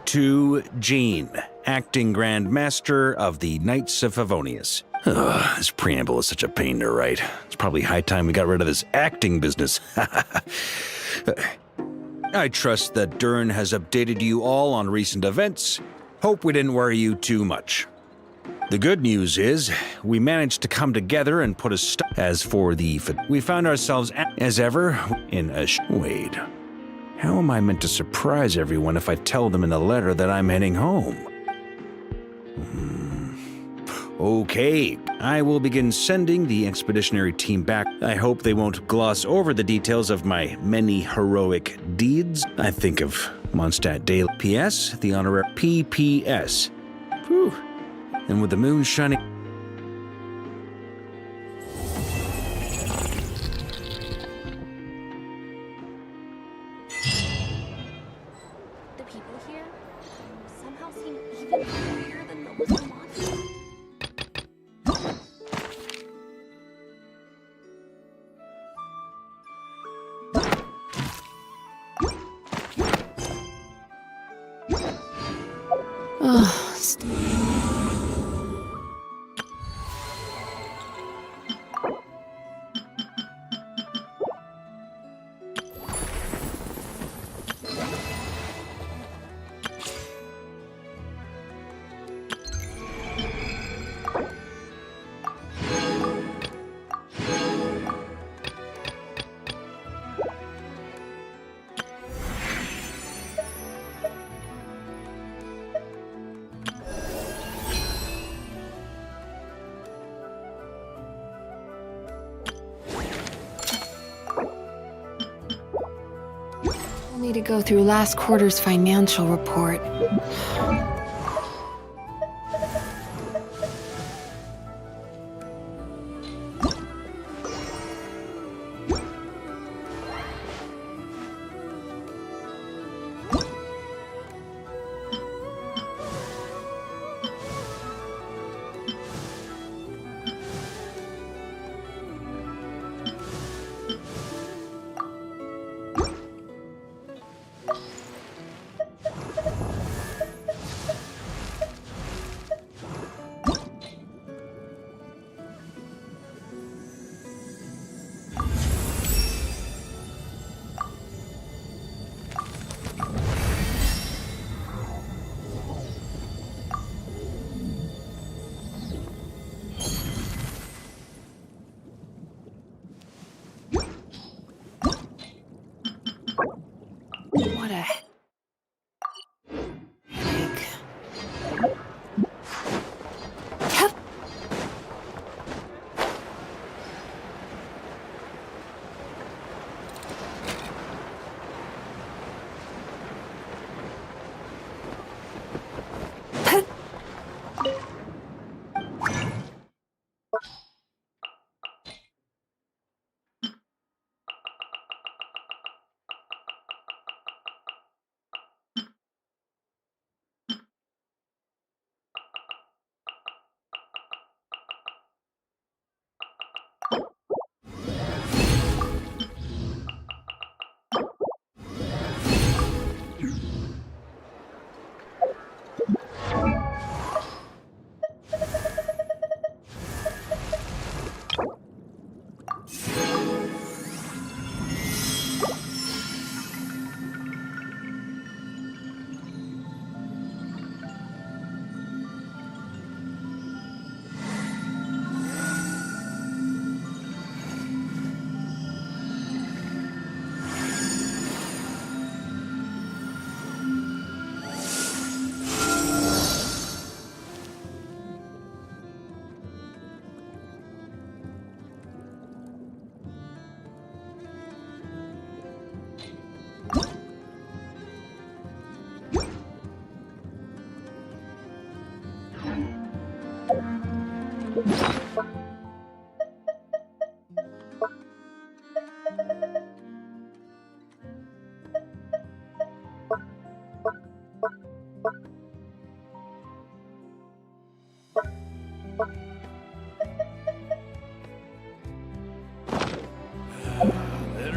To Jean, acting Grand Master of the Knights of Favonius. This preamble is such a pain to write. It's probably high time we got rid of this acting business. I trust that Durin has updated you all on recent events. Hope we didn't worry you too much. The good news is, we managed to come together and put a stop. As for the... we found ourselves, as ever, in a... Wait. How am I meant to surprise everyone if I tell them in the letter that I'm heading home? Okay, I will begin sending the expeditionary team back. I hope they won't gloss over the details of my many heroic deeds. I think of Mondstadt Daily. P.S. The honorary PPS. Whew. And with the moon shining... Need to go through last quarter's financial report. Better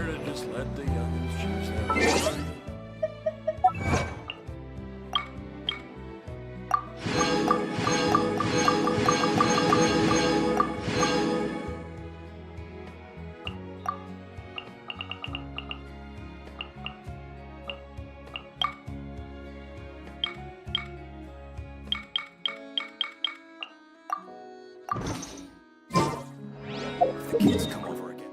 to just let the youngins choose their way. The kids come over again.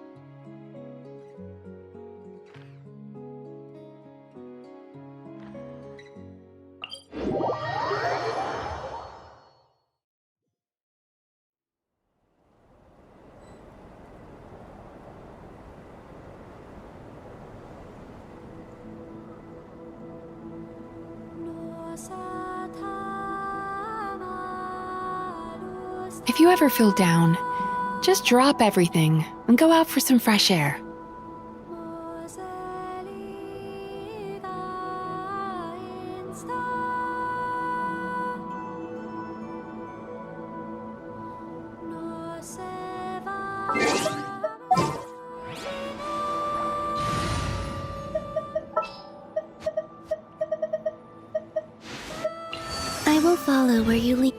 If you ever feel down, just drop everything and go out for some fresh air. I will follow where you lead.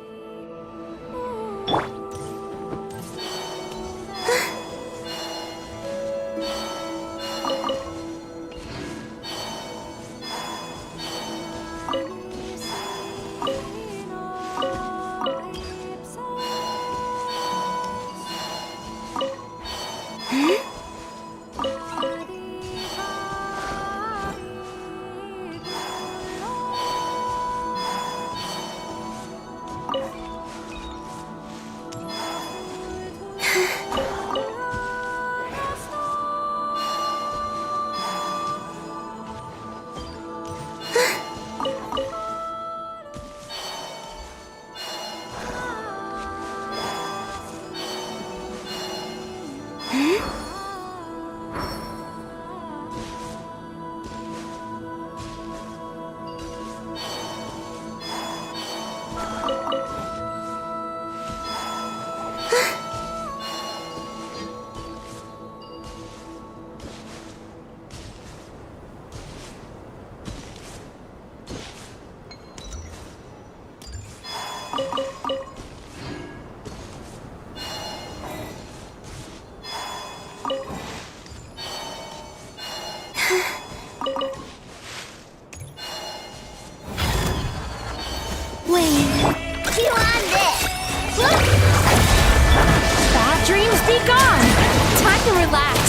Bad dreams be gone! Time to relax.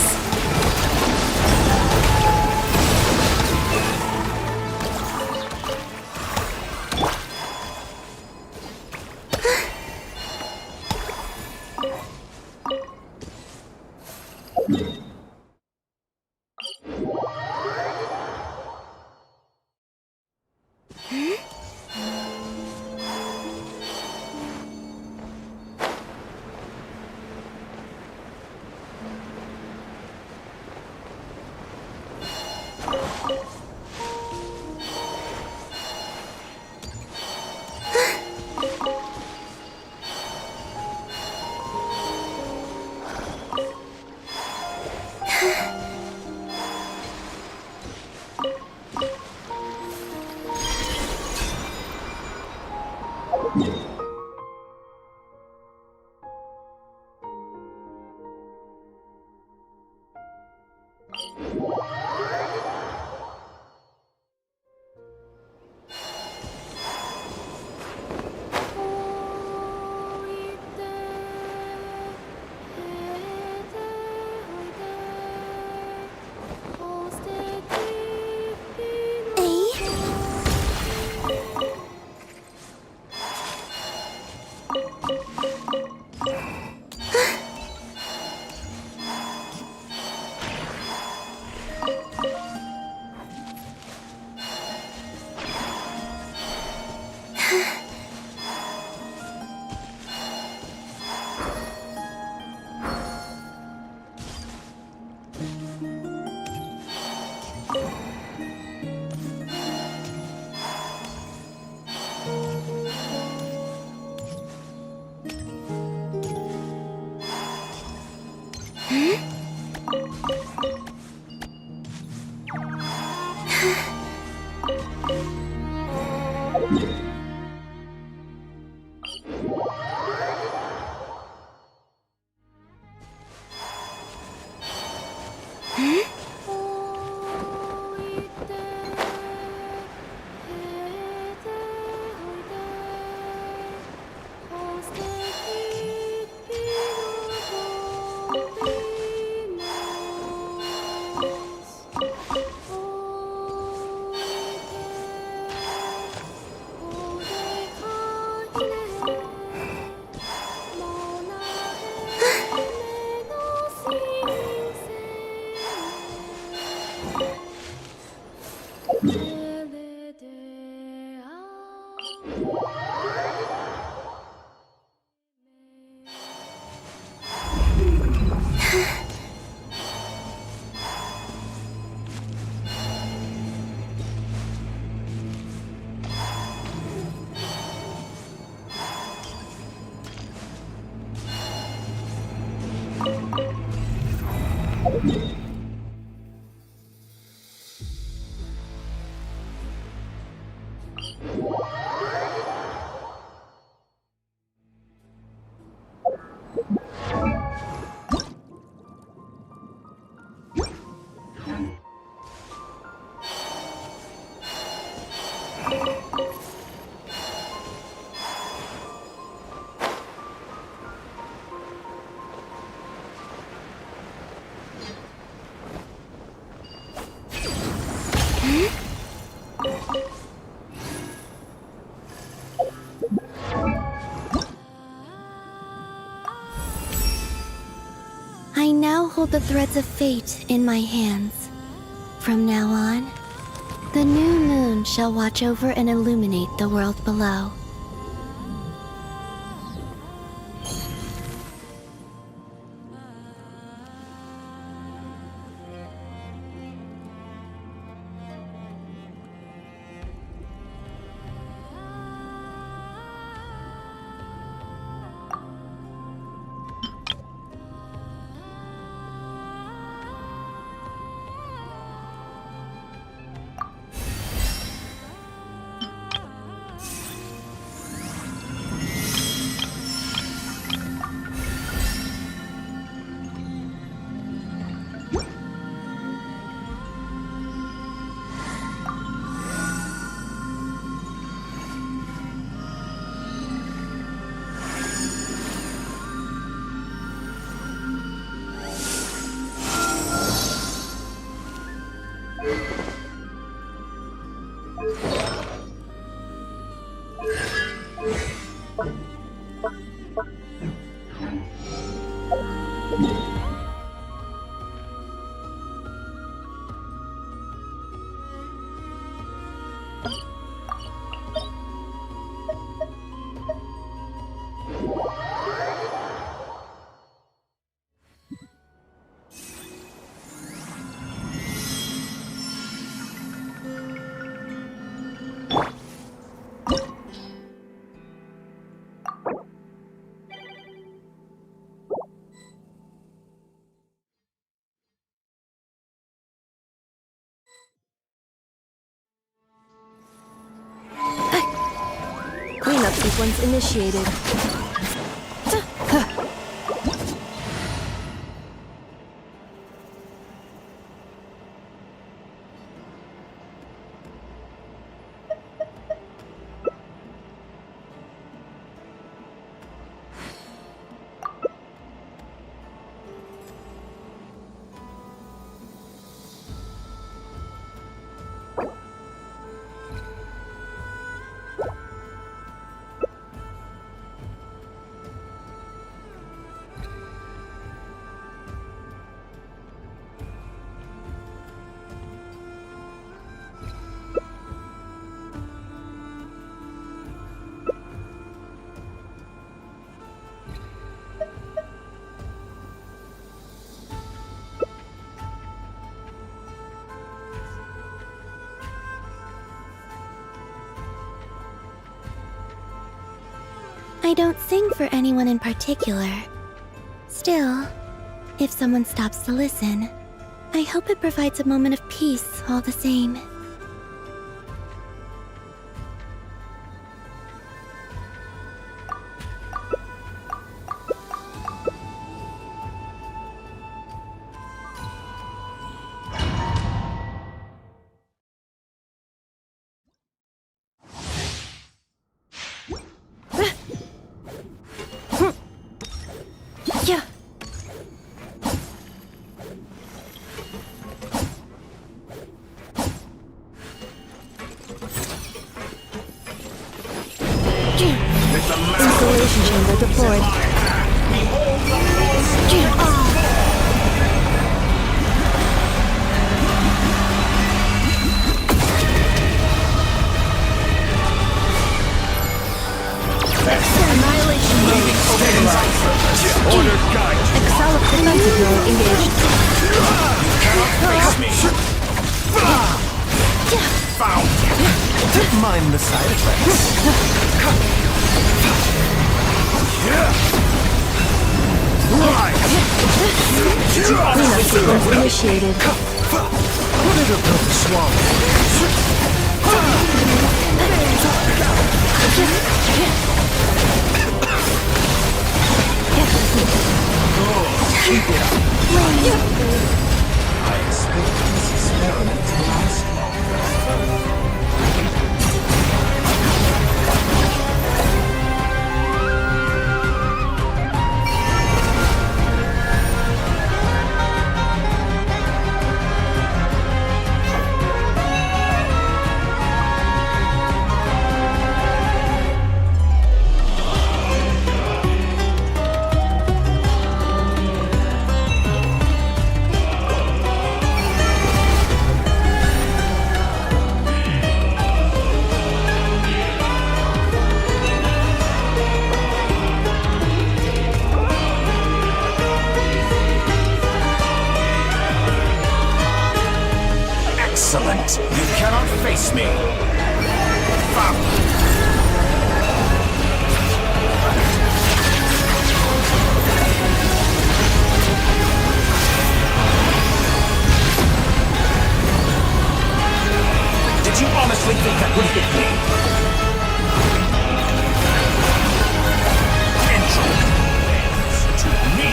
I now hold the threads of fate in my hands. From now on, the new moon shall watch over and illuminate the world below. Cleanup sequence initiated. I don't sing for anyone in particular. Still, if someone stops to listen, I hope it provides a moment of peace all the same. Yeah. Installation chamber deployed. Annihilation mode Order guide. Excel defensive mode engaged. Cannot face me. Found. Don't mind the side effects. Cleanup sequence initiated. Whatever pill to swallow. Keep it up. I expect this experiment to last longer. Excellent. You cannot face me. Found. Did you honestly think that would hit me? Entry to me.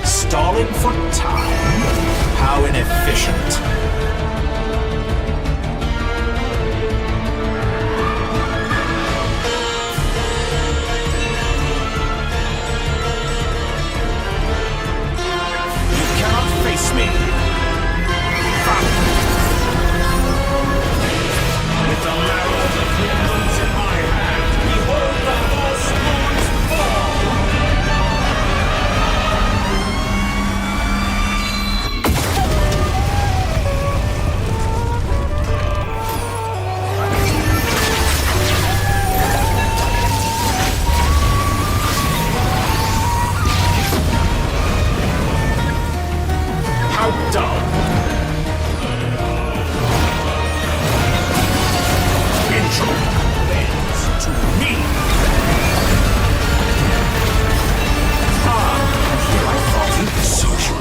Stalling for time? How inefficient. You cannot face me. Found. With the marrow of the humans in my hand, behold the false moons fall. How dull. Intro bends to me. Here I thought you social.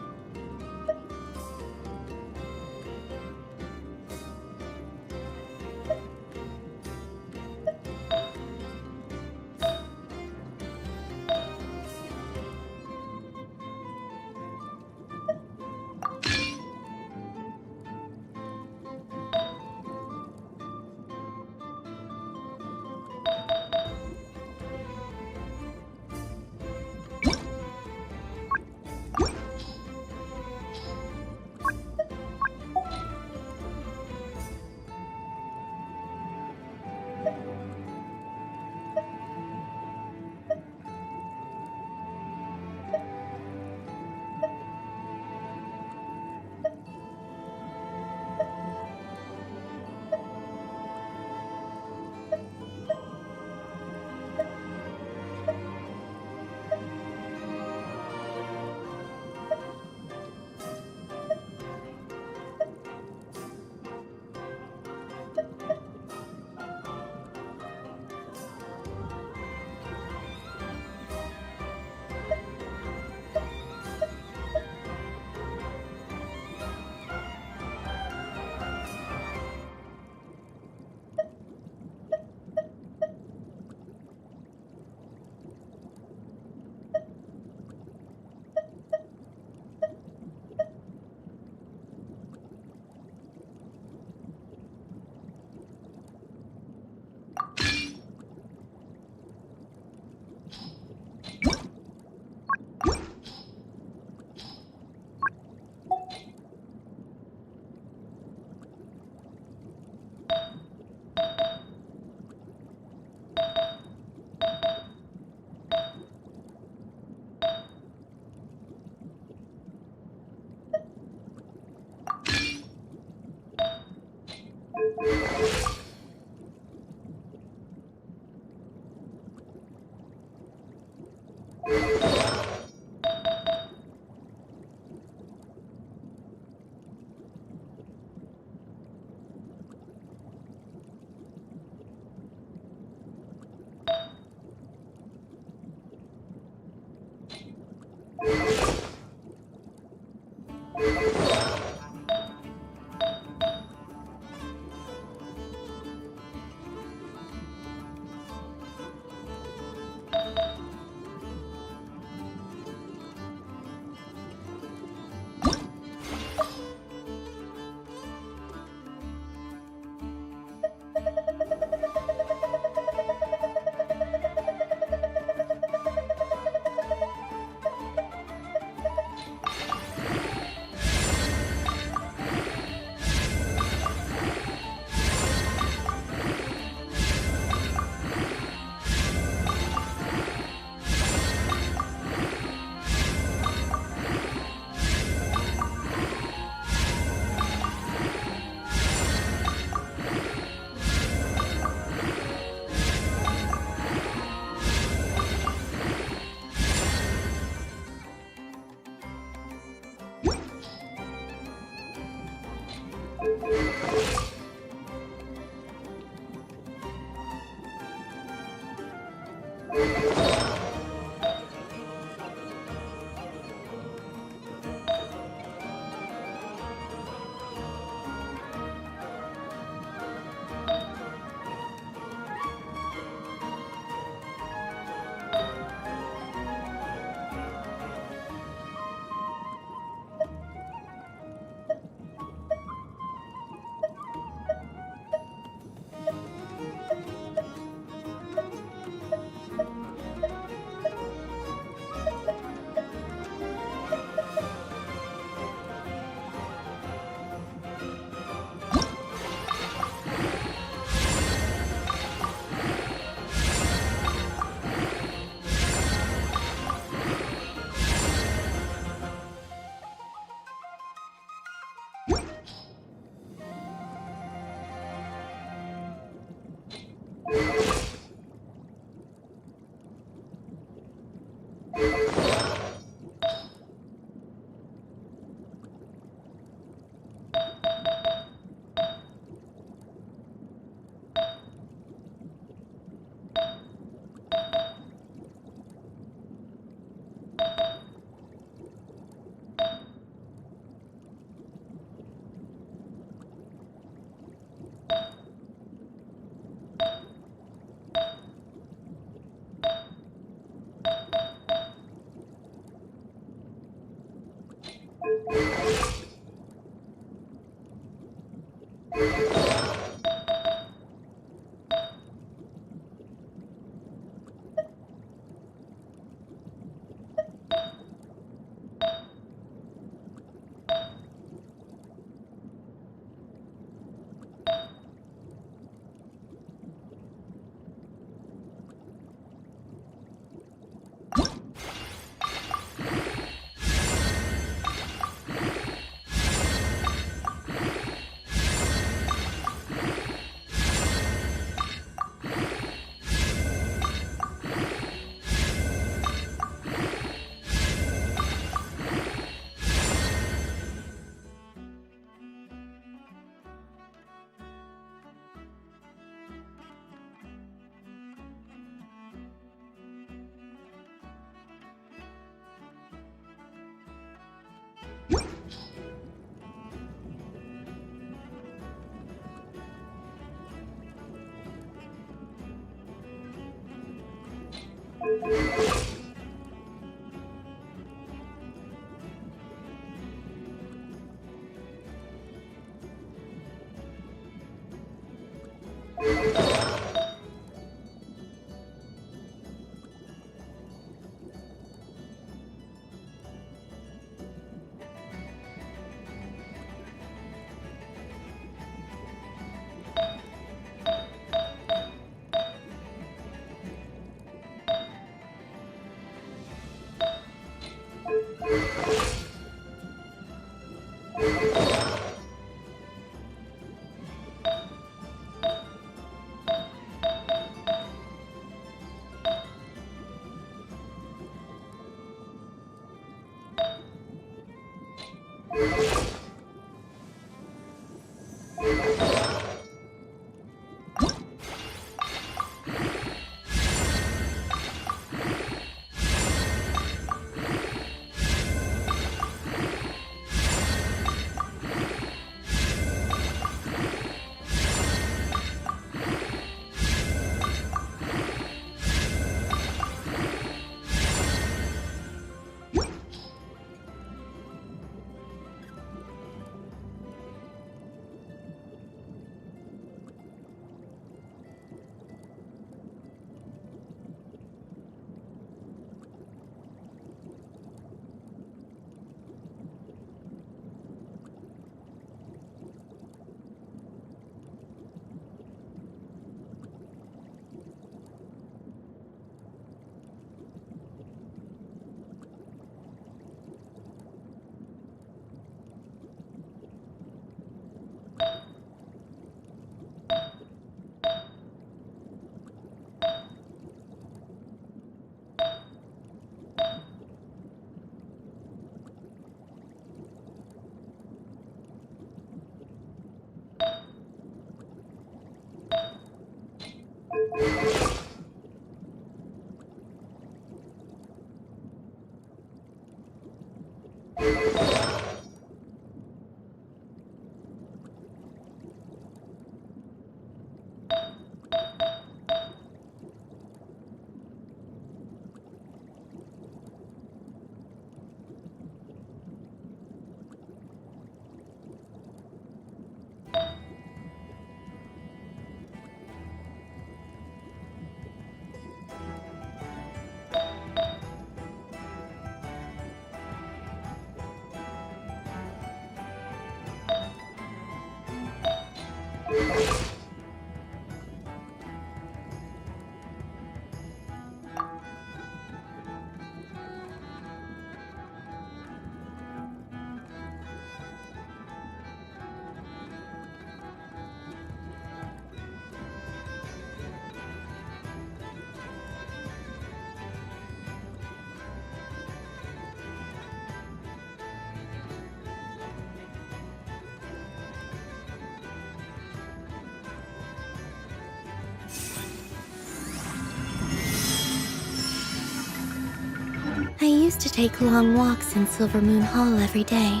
I used to take long walks in Silver Moon Hall every day,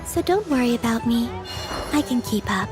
so don't worry about me. I can keep up.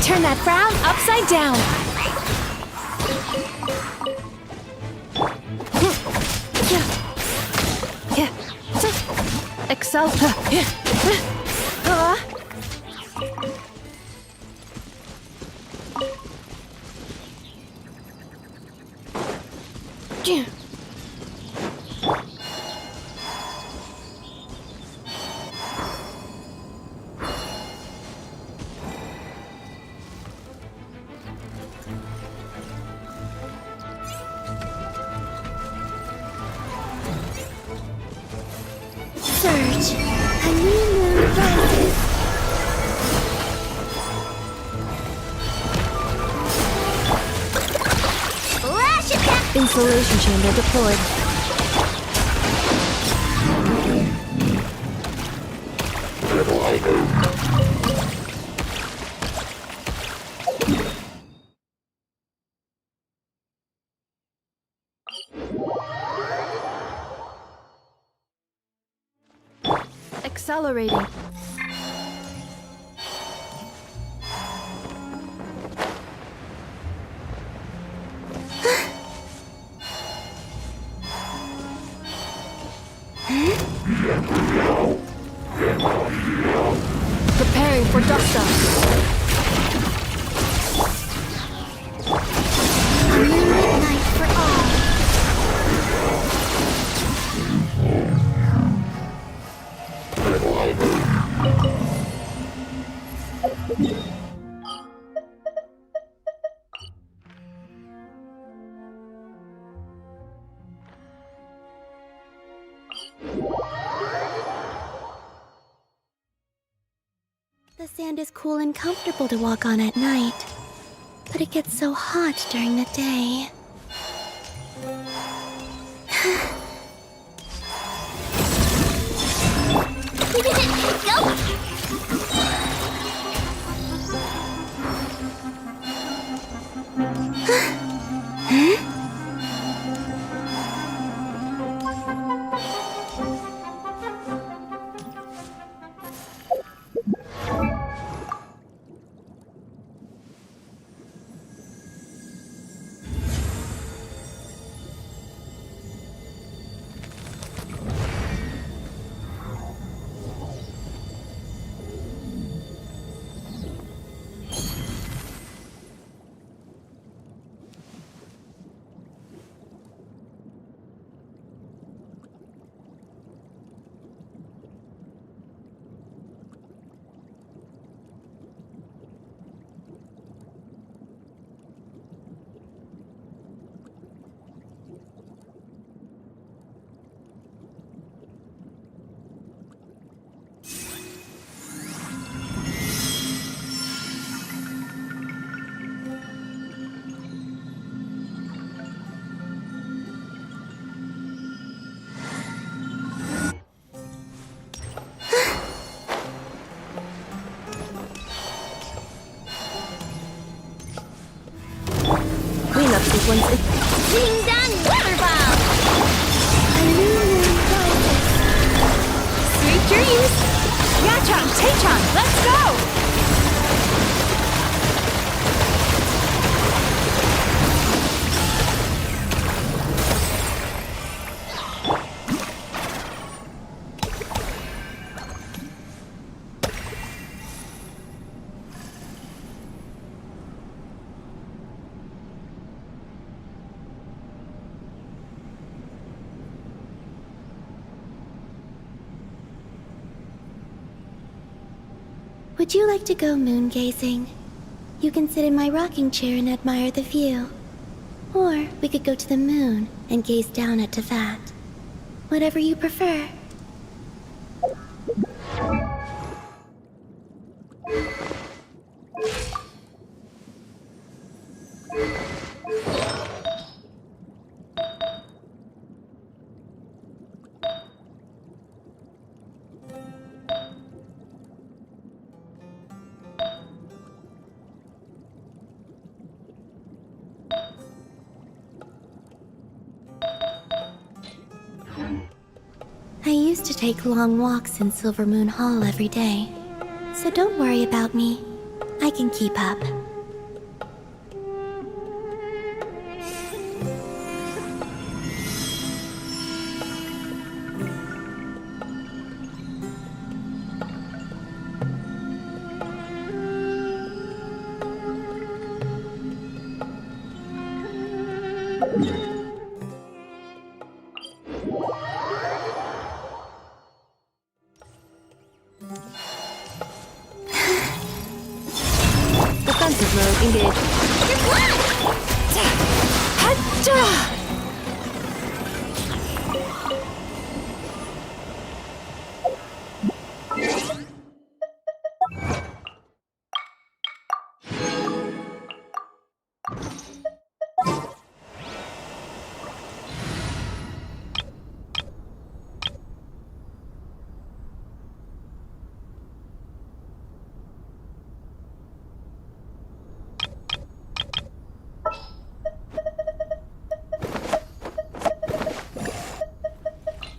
Turn that frown upside down. Excel. Search. A new moon rises. Lash it back! Insulation chamber deployed. Accelerating. Preparing for dust-up. Moonlit night for all. The sand is cool and comfortable to walk on at night, but it gets so hot during the day. Cleanup sequence. Ding dong weather bomb! A new moon rises. Sweet dreams! Yachon, Tachon, let's go! Would you like to go moon gazing? You can sit in my rocking chair and admire the view. Or we could go to the moon and gaze down at Tefat. Whatever you prefer. I used to take long walks in Silver Moon Hall every day. So don't worry about me. I can keep up. Defensive mode engaged.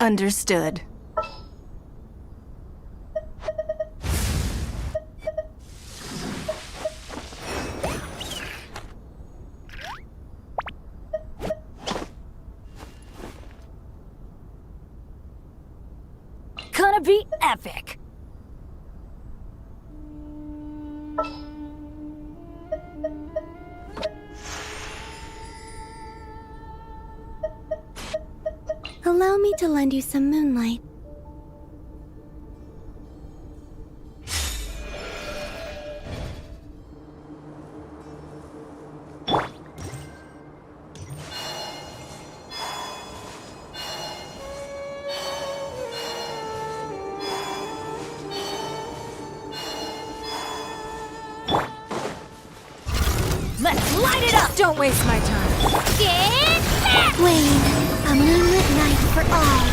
Understood. Gonna be epic. Allow me to lend you some moonlight. Let's light it up! Don't waste my time. Get back! Wayne, a moonlit night for all.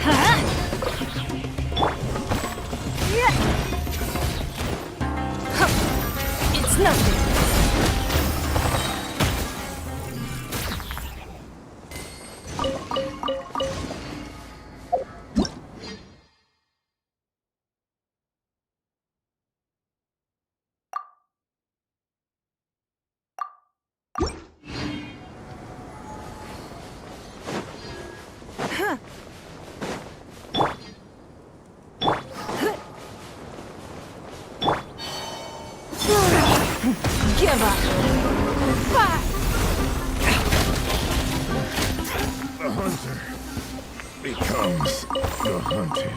Huh? Yeah. Huh. It's nothing. Give up. Fire. The hunter becomes the hunted.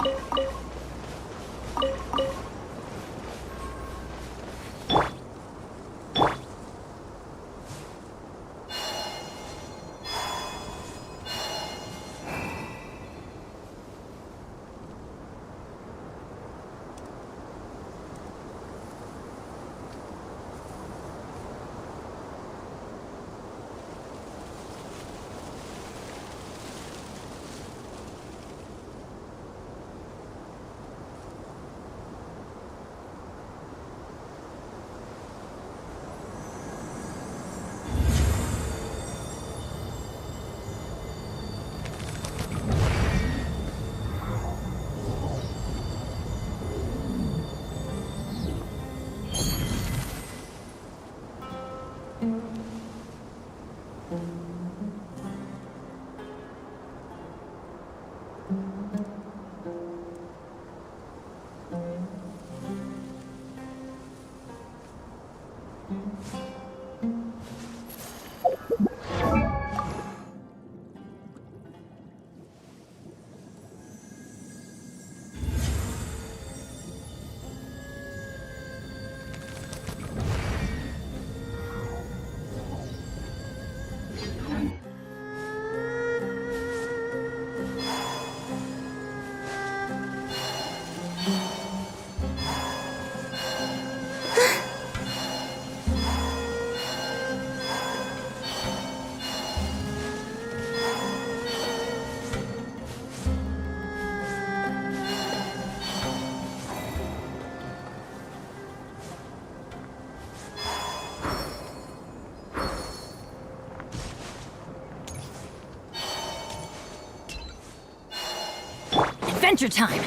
adventure time!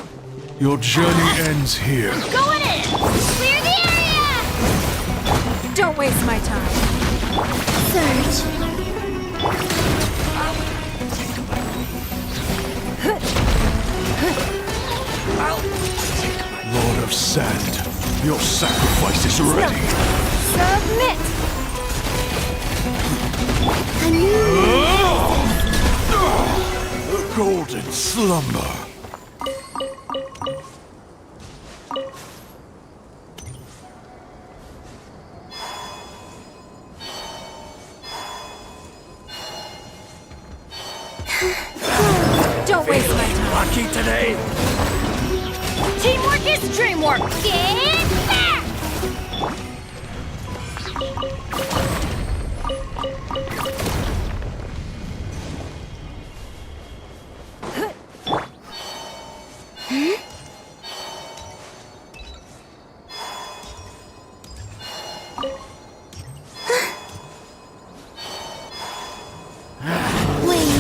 Your journey ends here. Going in! Clear the area! Don't waste my time. Surge. Lord of Sand, your sacrifice is ready. Submit! A new The golden slumber. Don't waste my time. Lucky today. Teamwork is dreamwork! Get back!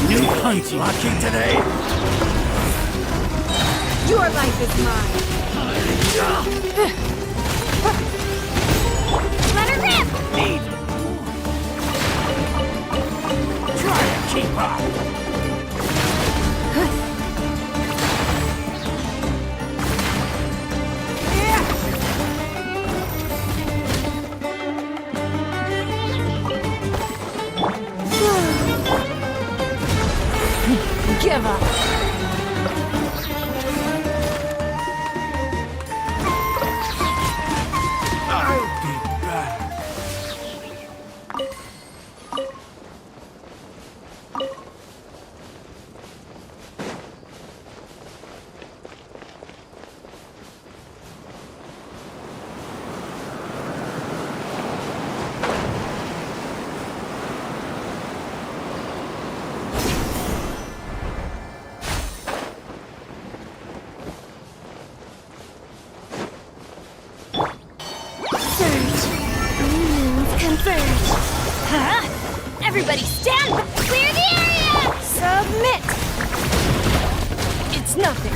You hunting. Lucky today. Your life is mine. Let her rip! Need. Try and keep up. Give up. I'll be back. Everybody stand! Clear the area! Submit! It's nothing.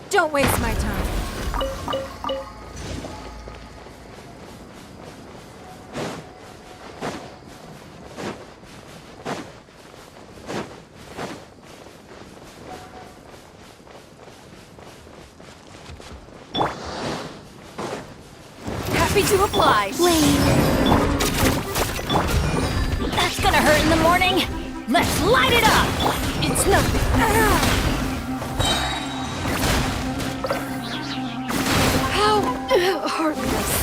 Don't waste my time. Happy to oblige. That's gonna hurt in the morning. Let's light it up. It's nothing. Heartless.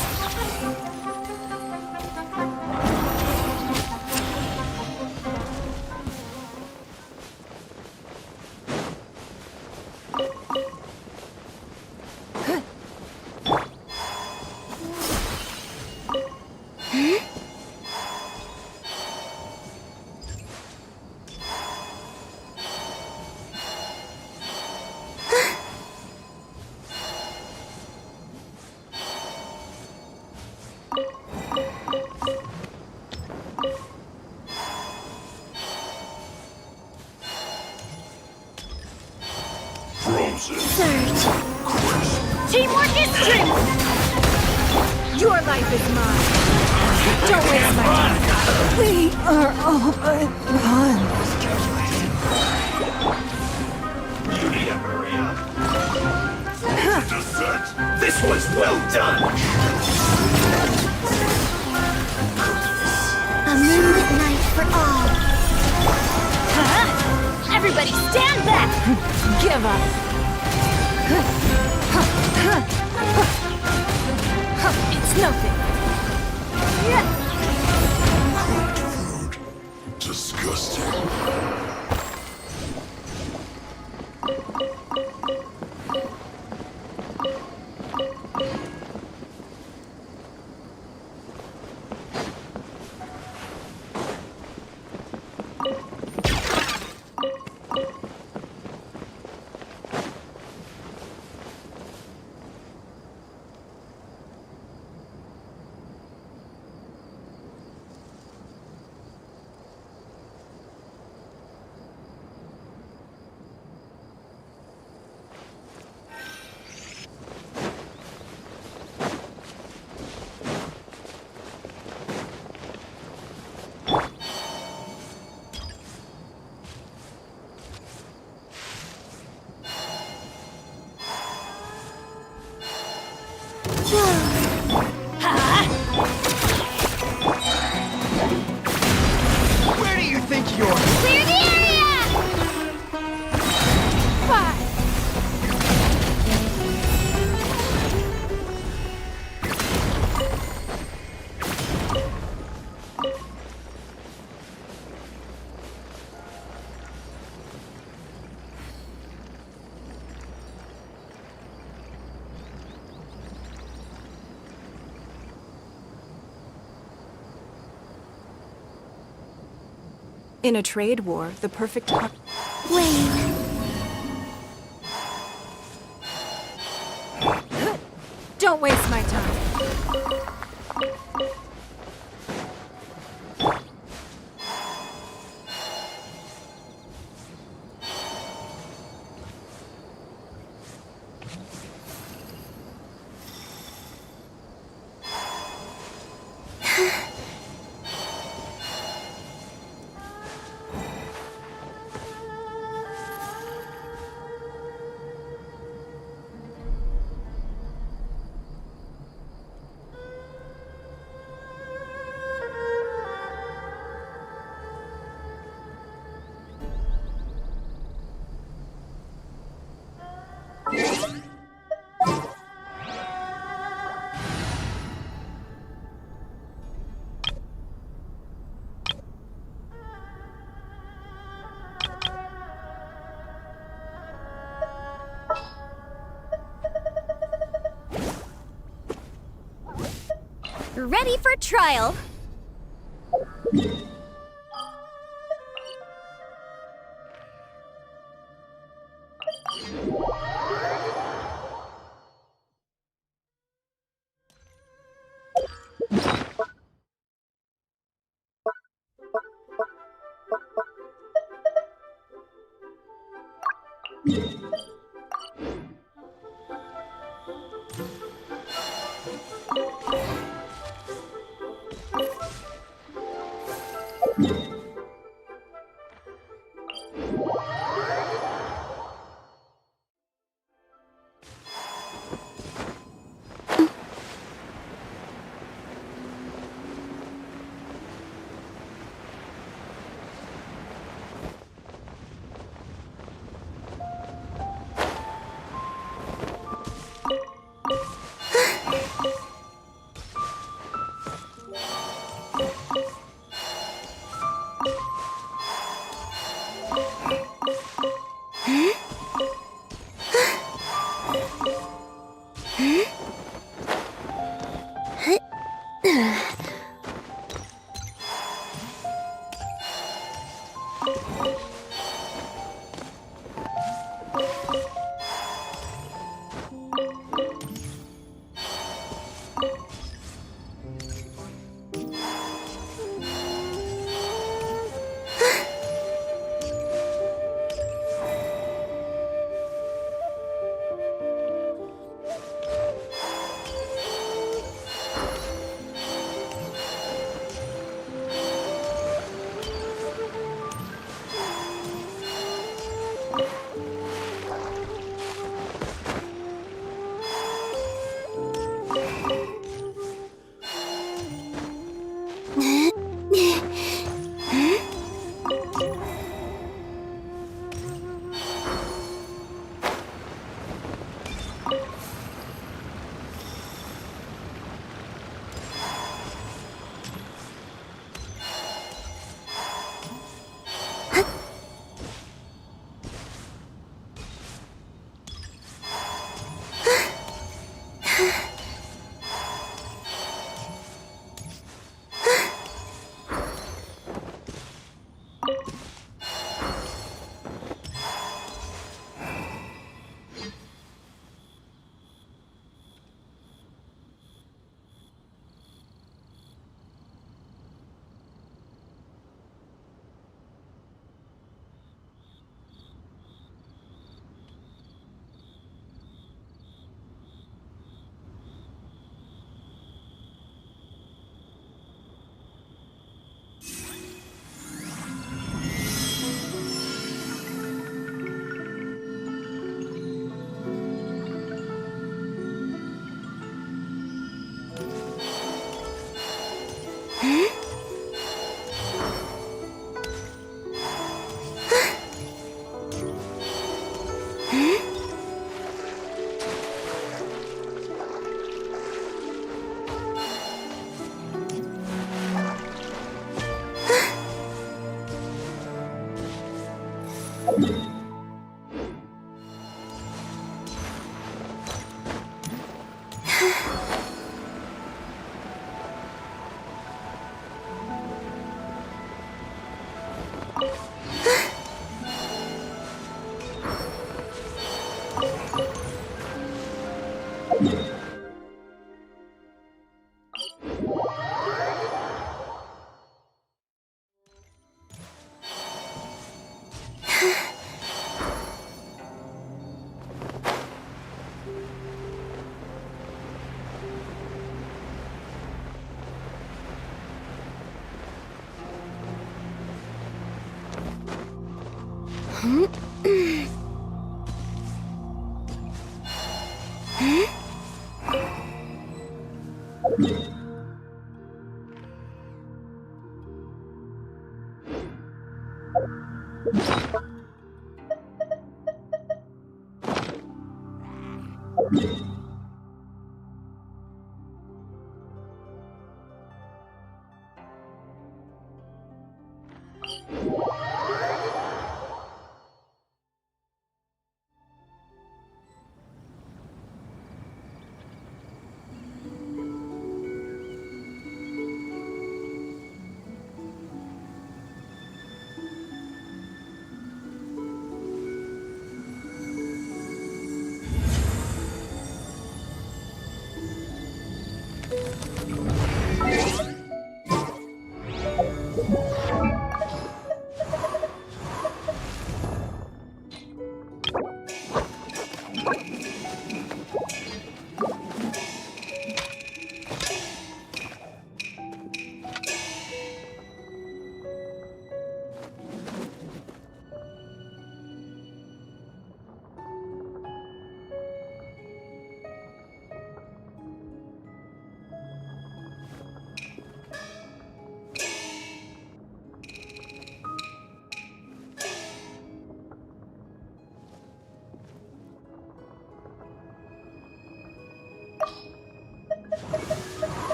Teamwork is dreamwork! Your life is mine. Don't waste my time. We are all but one. You need to hurry up. This was well done. A moonlit night for all. Huh? Everybody stand back! Give up. It's nothing. Rude. Disgusting. Where do you think you're? Clear the area! 5. In a trade war, the perfect Wait. Don't waste my time. Ready for trial.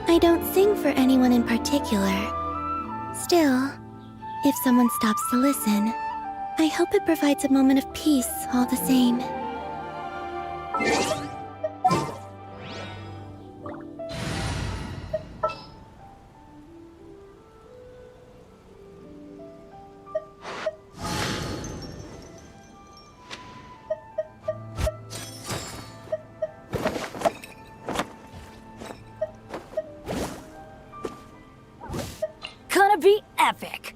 I don't sing for anyone in particular. Still, if someone stops to listen, I hope it provides a moment of peace all the same. Gonna be epic!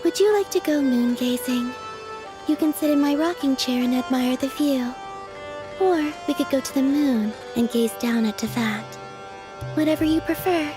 Would you like to go moon gazing? You can sit in my rocking chair and admire the view. Or we could go to the moon and gaze down at Tefat. Whatever you prefer.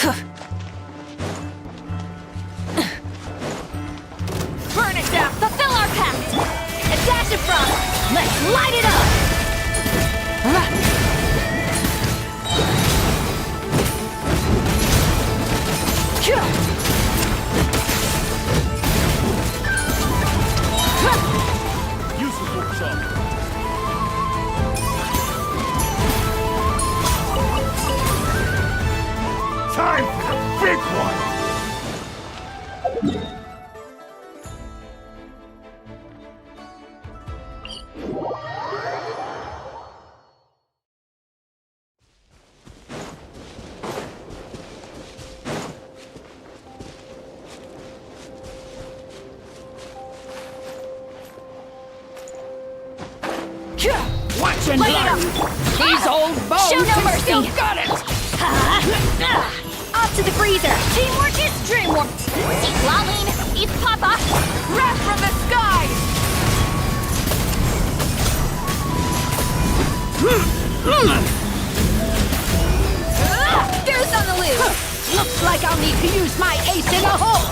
Huh? Burn it down! Fulfill our pact! A dash of frost! Let's light it up! Useful shot. Time for the big one! Watch and learn! These old bones Show no have mercy. still got it! Off to the freezer! Teamwork is dreamwork! It's Laline! It's Papa! Wrath from the skies! Goose on the loose! Looks like I'll need to use my ace in the hole!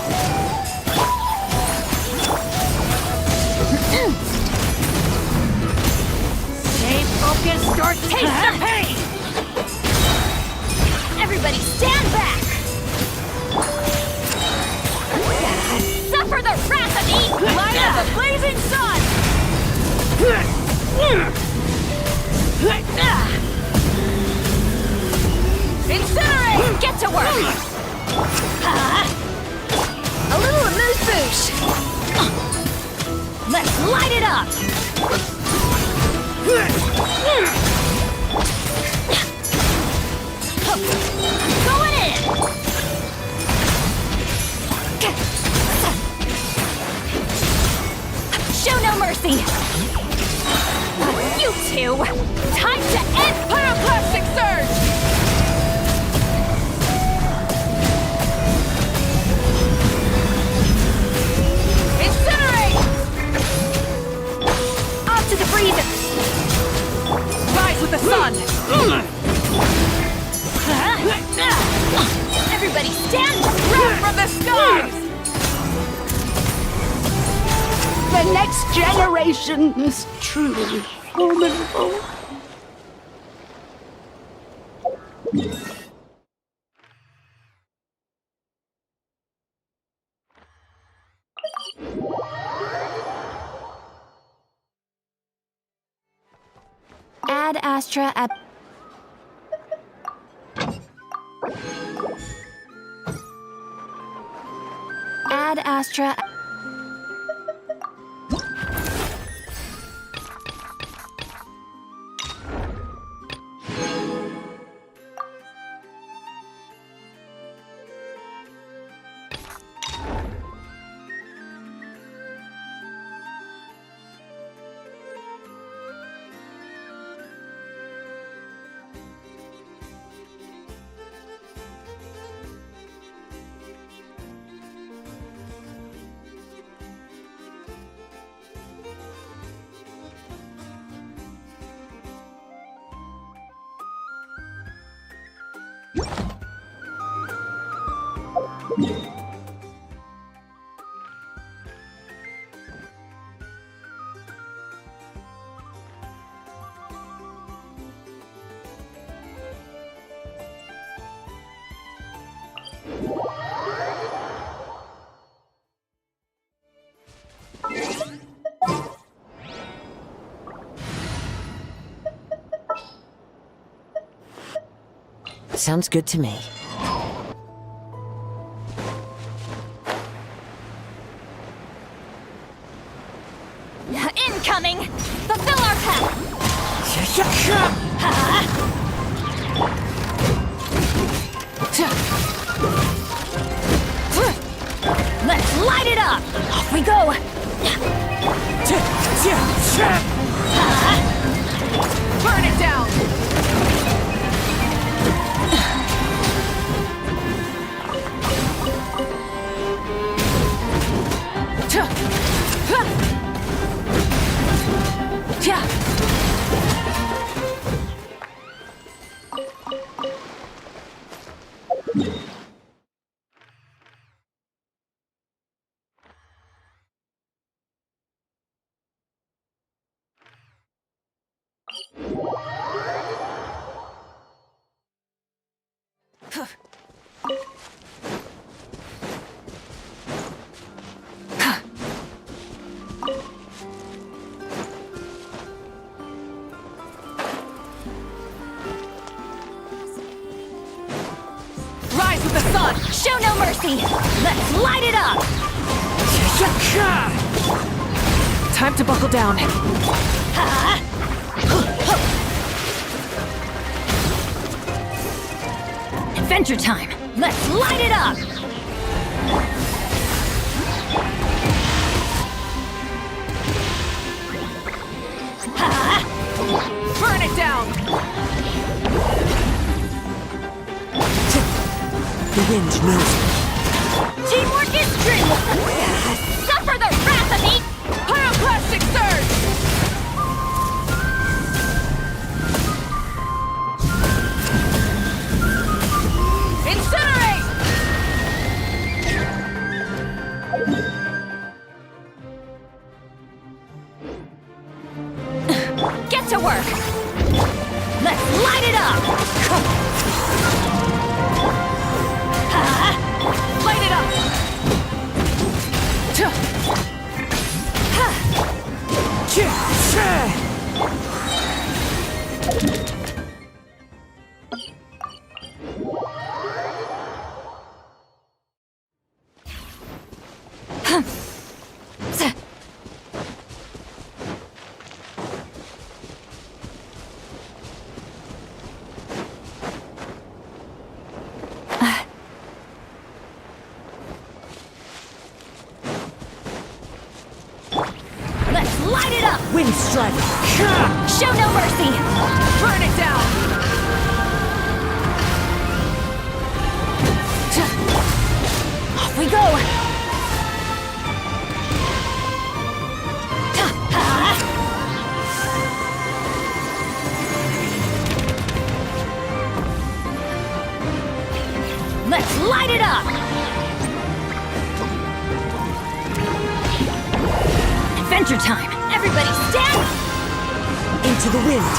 Stay focused or taste the pain! Everybody stand back! Suffer the wrath of Eve! Light up the blazing sun! Incinerate! Get to work! A little amuse-bouche! Let's light it up! Going in! Show no mercy! You two! Time to end Pyroclastic Surge! Incinerate! Off to the freezer! Rise with the sun! Everybody stand! Wrath from the skies! The next generation is truly formidable. Ad Astra at... Ad Astra... Sounds good to me. Incoming! Fulfill our path! Let's light it up! Off we go! Burn it down! Rise with the sun! Show no mercy! Let's light it up! Time to buckle down. Adventure time! Let's light it up! Burn it down! The wind knows me. Teamwork is true! Suffer the wrath of me! Pyroclastic surge! Incinerate! Get to work! Let's light it up! Light it up! Let's light it up! Wind strike! Show no mercy! Burn it down! Off we go! Let's light it up! Adventure time! Everybody stand! Into the wind!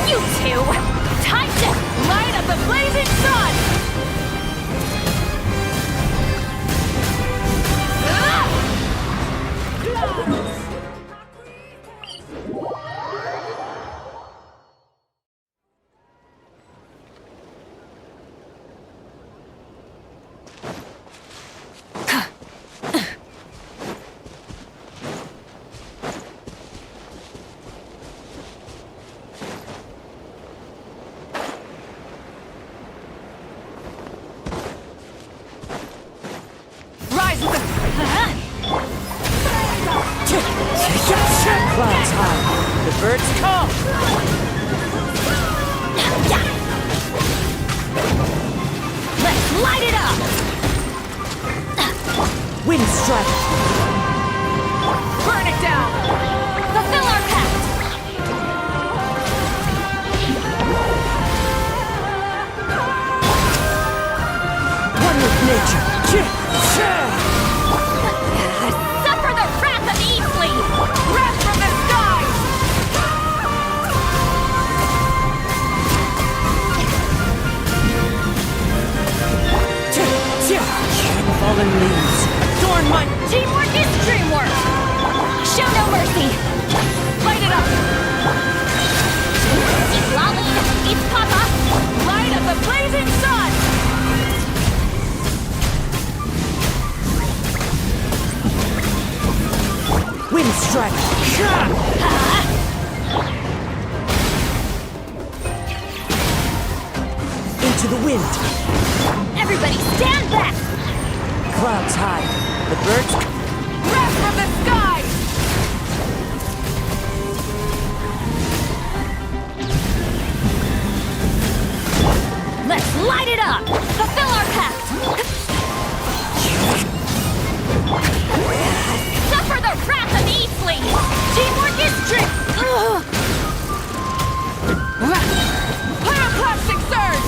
You two! Time to Light up the blazing sun! Rise with the... Clouds high. The birds come. Let's light it up! Wind strike. Burn it down! Fulfill our pact! no mercy! Light it up! It's Lolly! It's Papa! Light up the blazing sun! Wind strike! Into the wind! Everybody stand back! Clouds high. The birds... Breath from the sky! Let's light it up! Fulfill our pact! Suffer the wrath of Eastling! Teamwork is strength! Pyroclastic surge!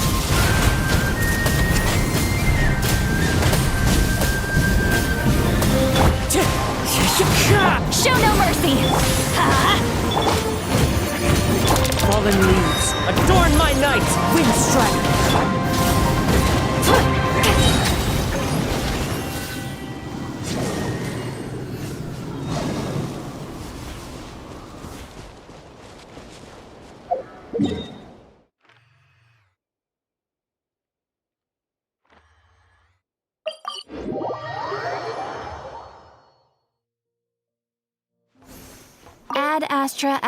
Show no mercy! Fallen leaves. Adorn my night! Wind strike! Ad Astra.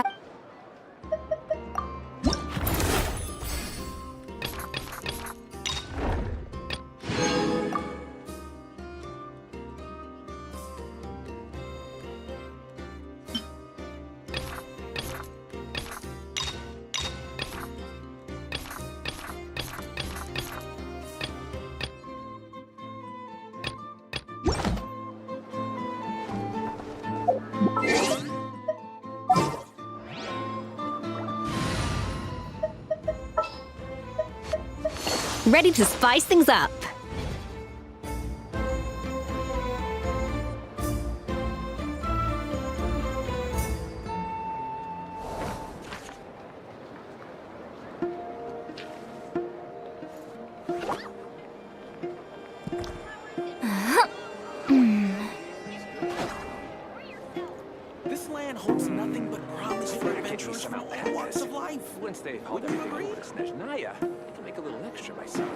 Ready to spice things up. This land holds nothing but promise for adventurers from all walks of life. Would you agree? Naya, I can make a little extra myself.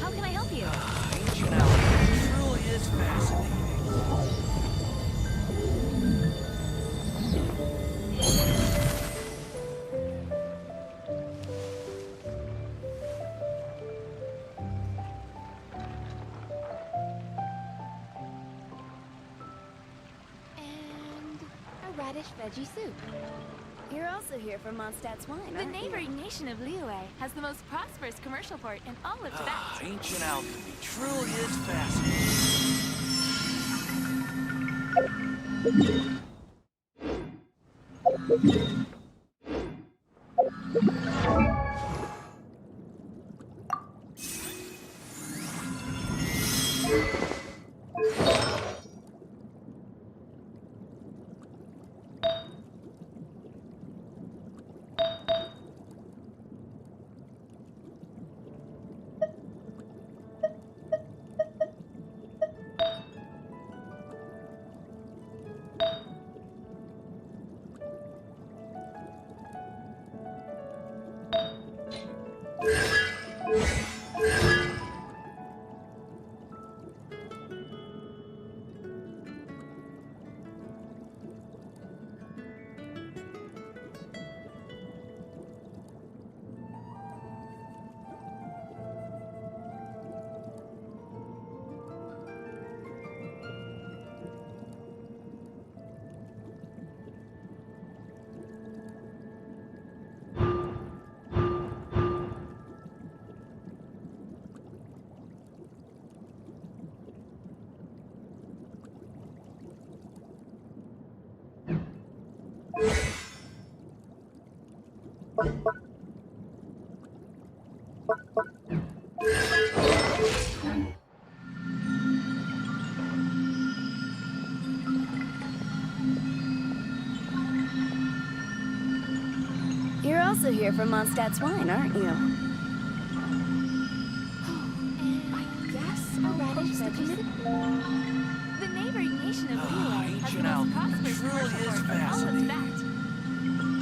How can I help you? Ancient aleatorios truly is fascinating. And a radish veggie soup. You're also here for Mondstadt's wine, The neighboring nation of Liyue has the most prosperous commercial port in all of Tibet. Ancient alchemy truly is fascinating. You're also here for Mondstadt's wine, aren't you? The neighboring nation of Liyue has the most prosperous commercial port in all of Tibet.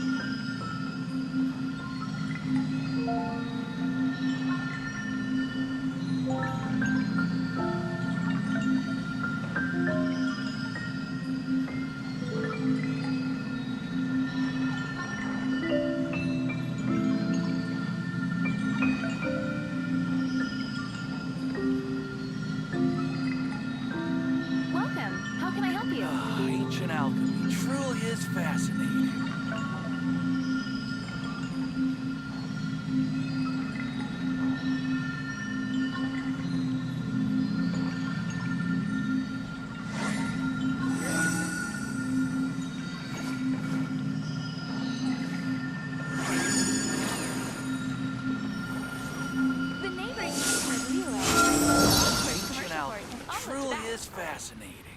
Welcome. How can I help you? Ancient alchemy truly is fascinating. The neighboring nation of Liyue has the most prosperous Ancient commercial port in alchemy all of truly Tibet. is fascinating.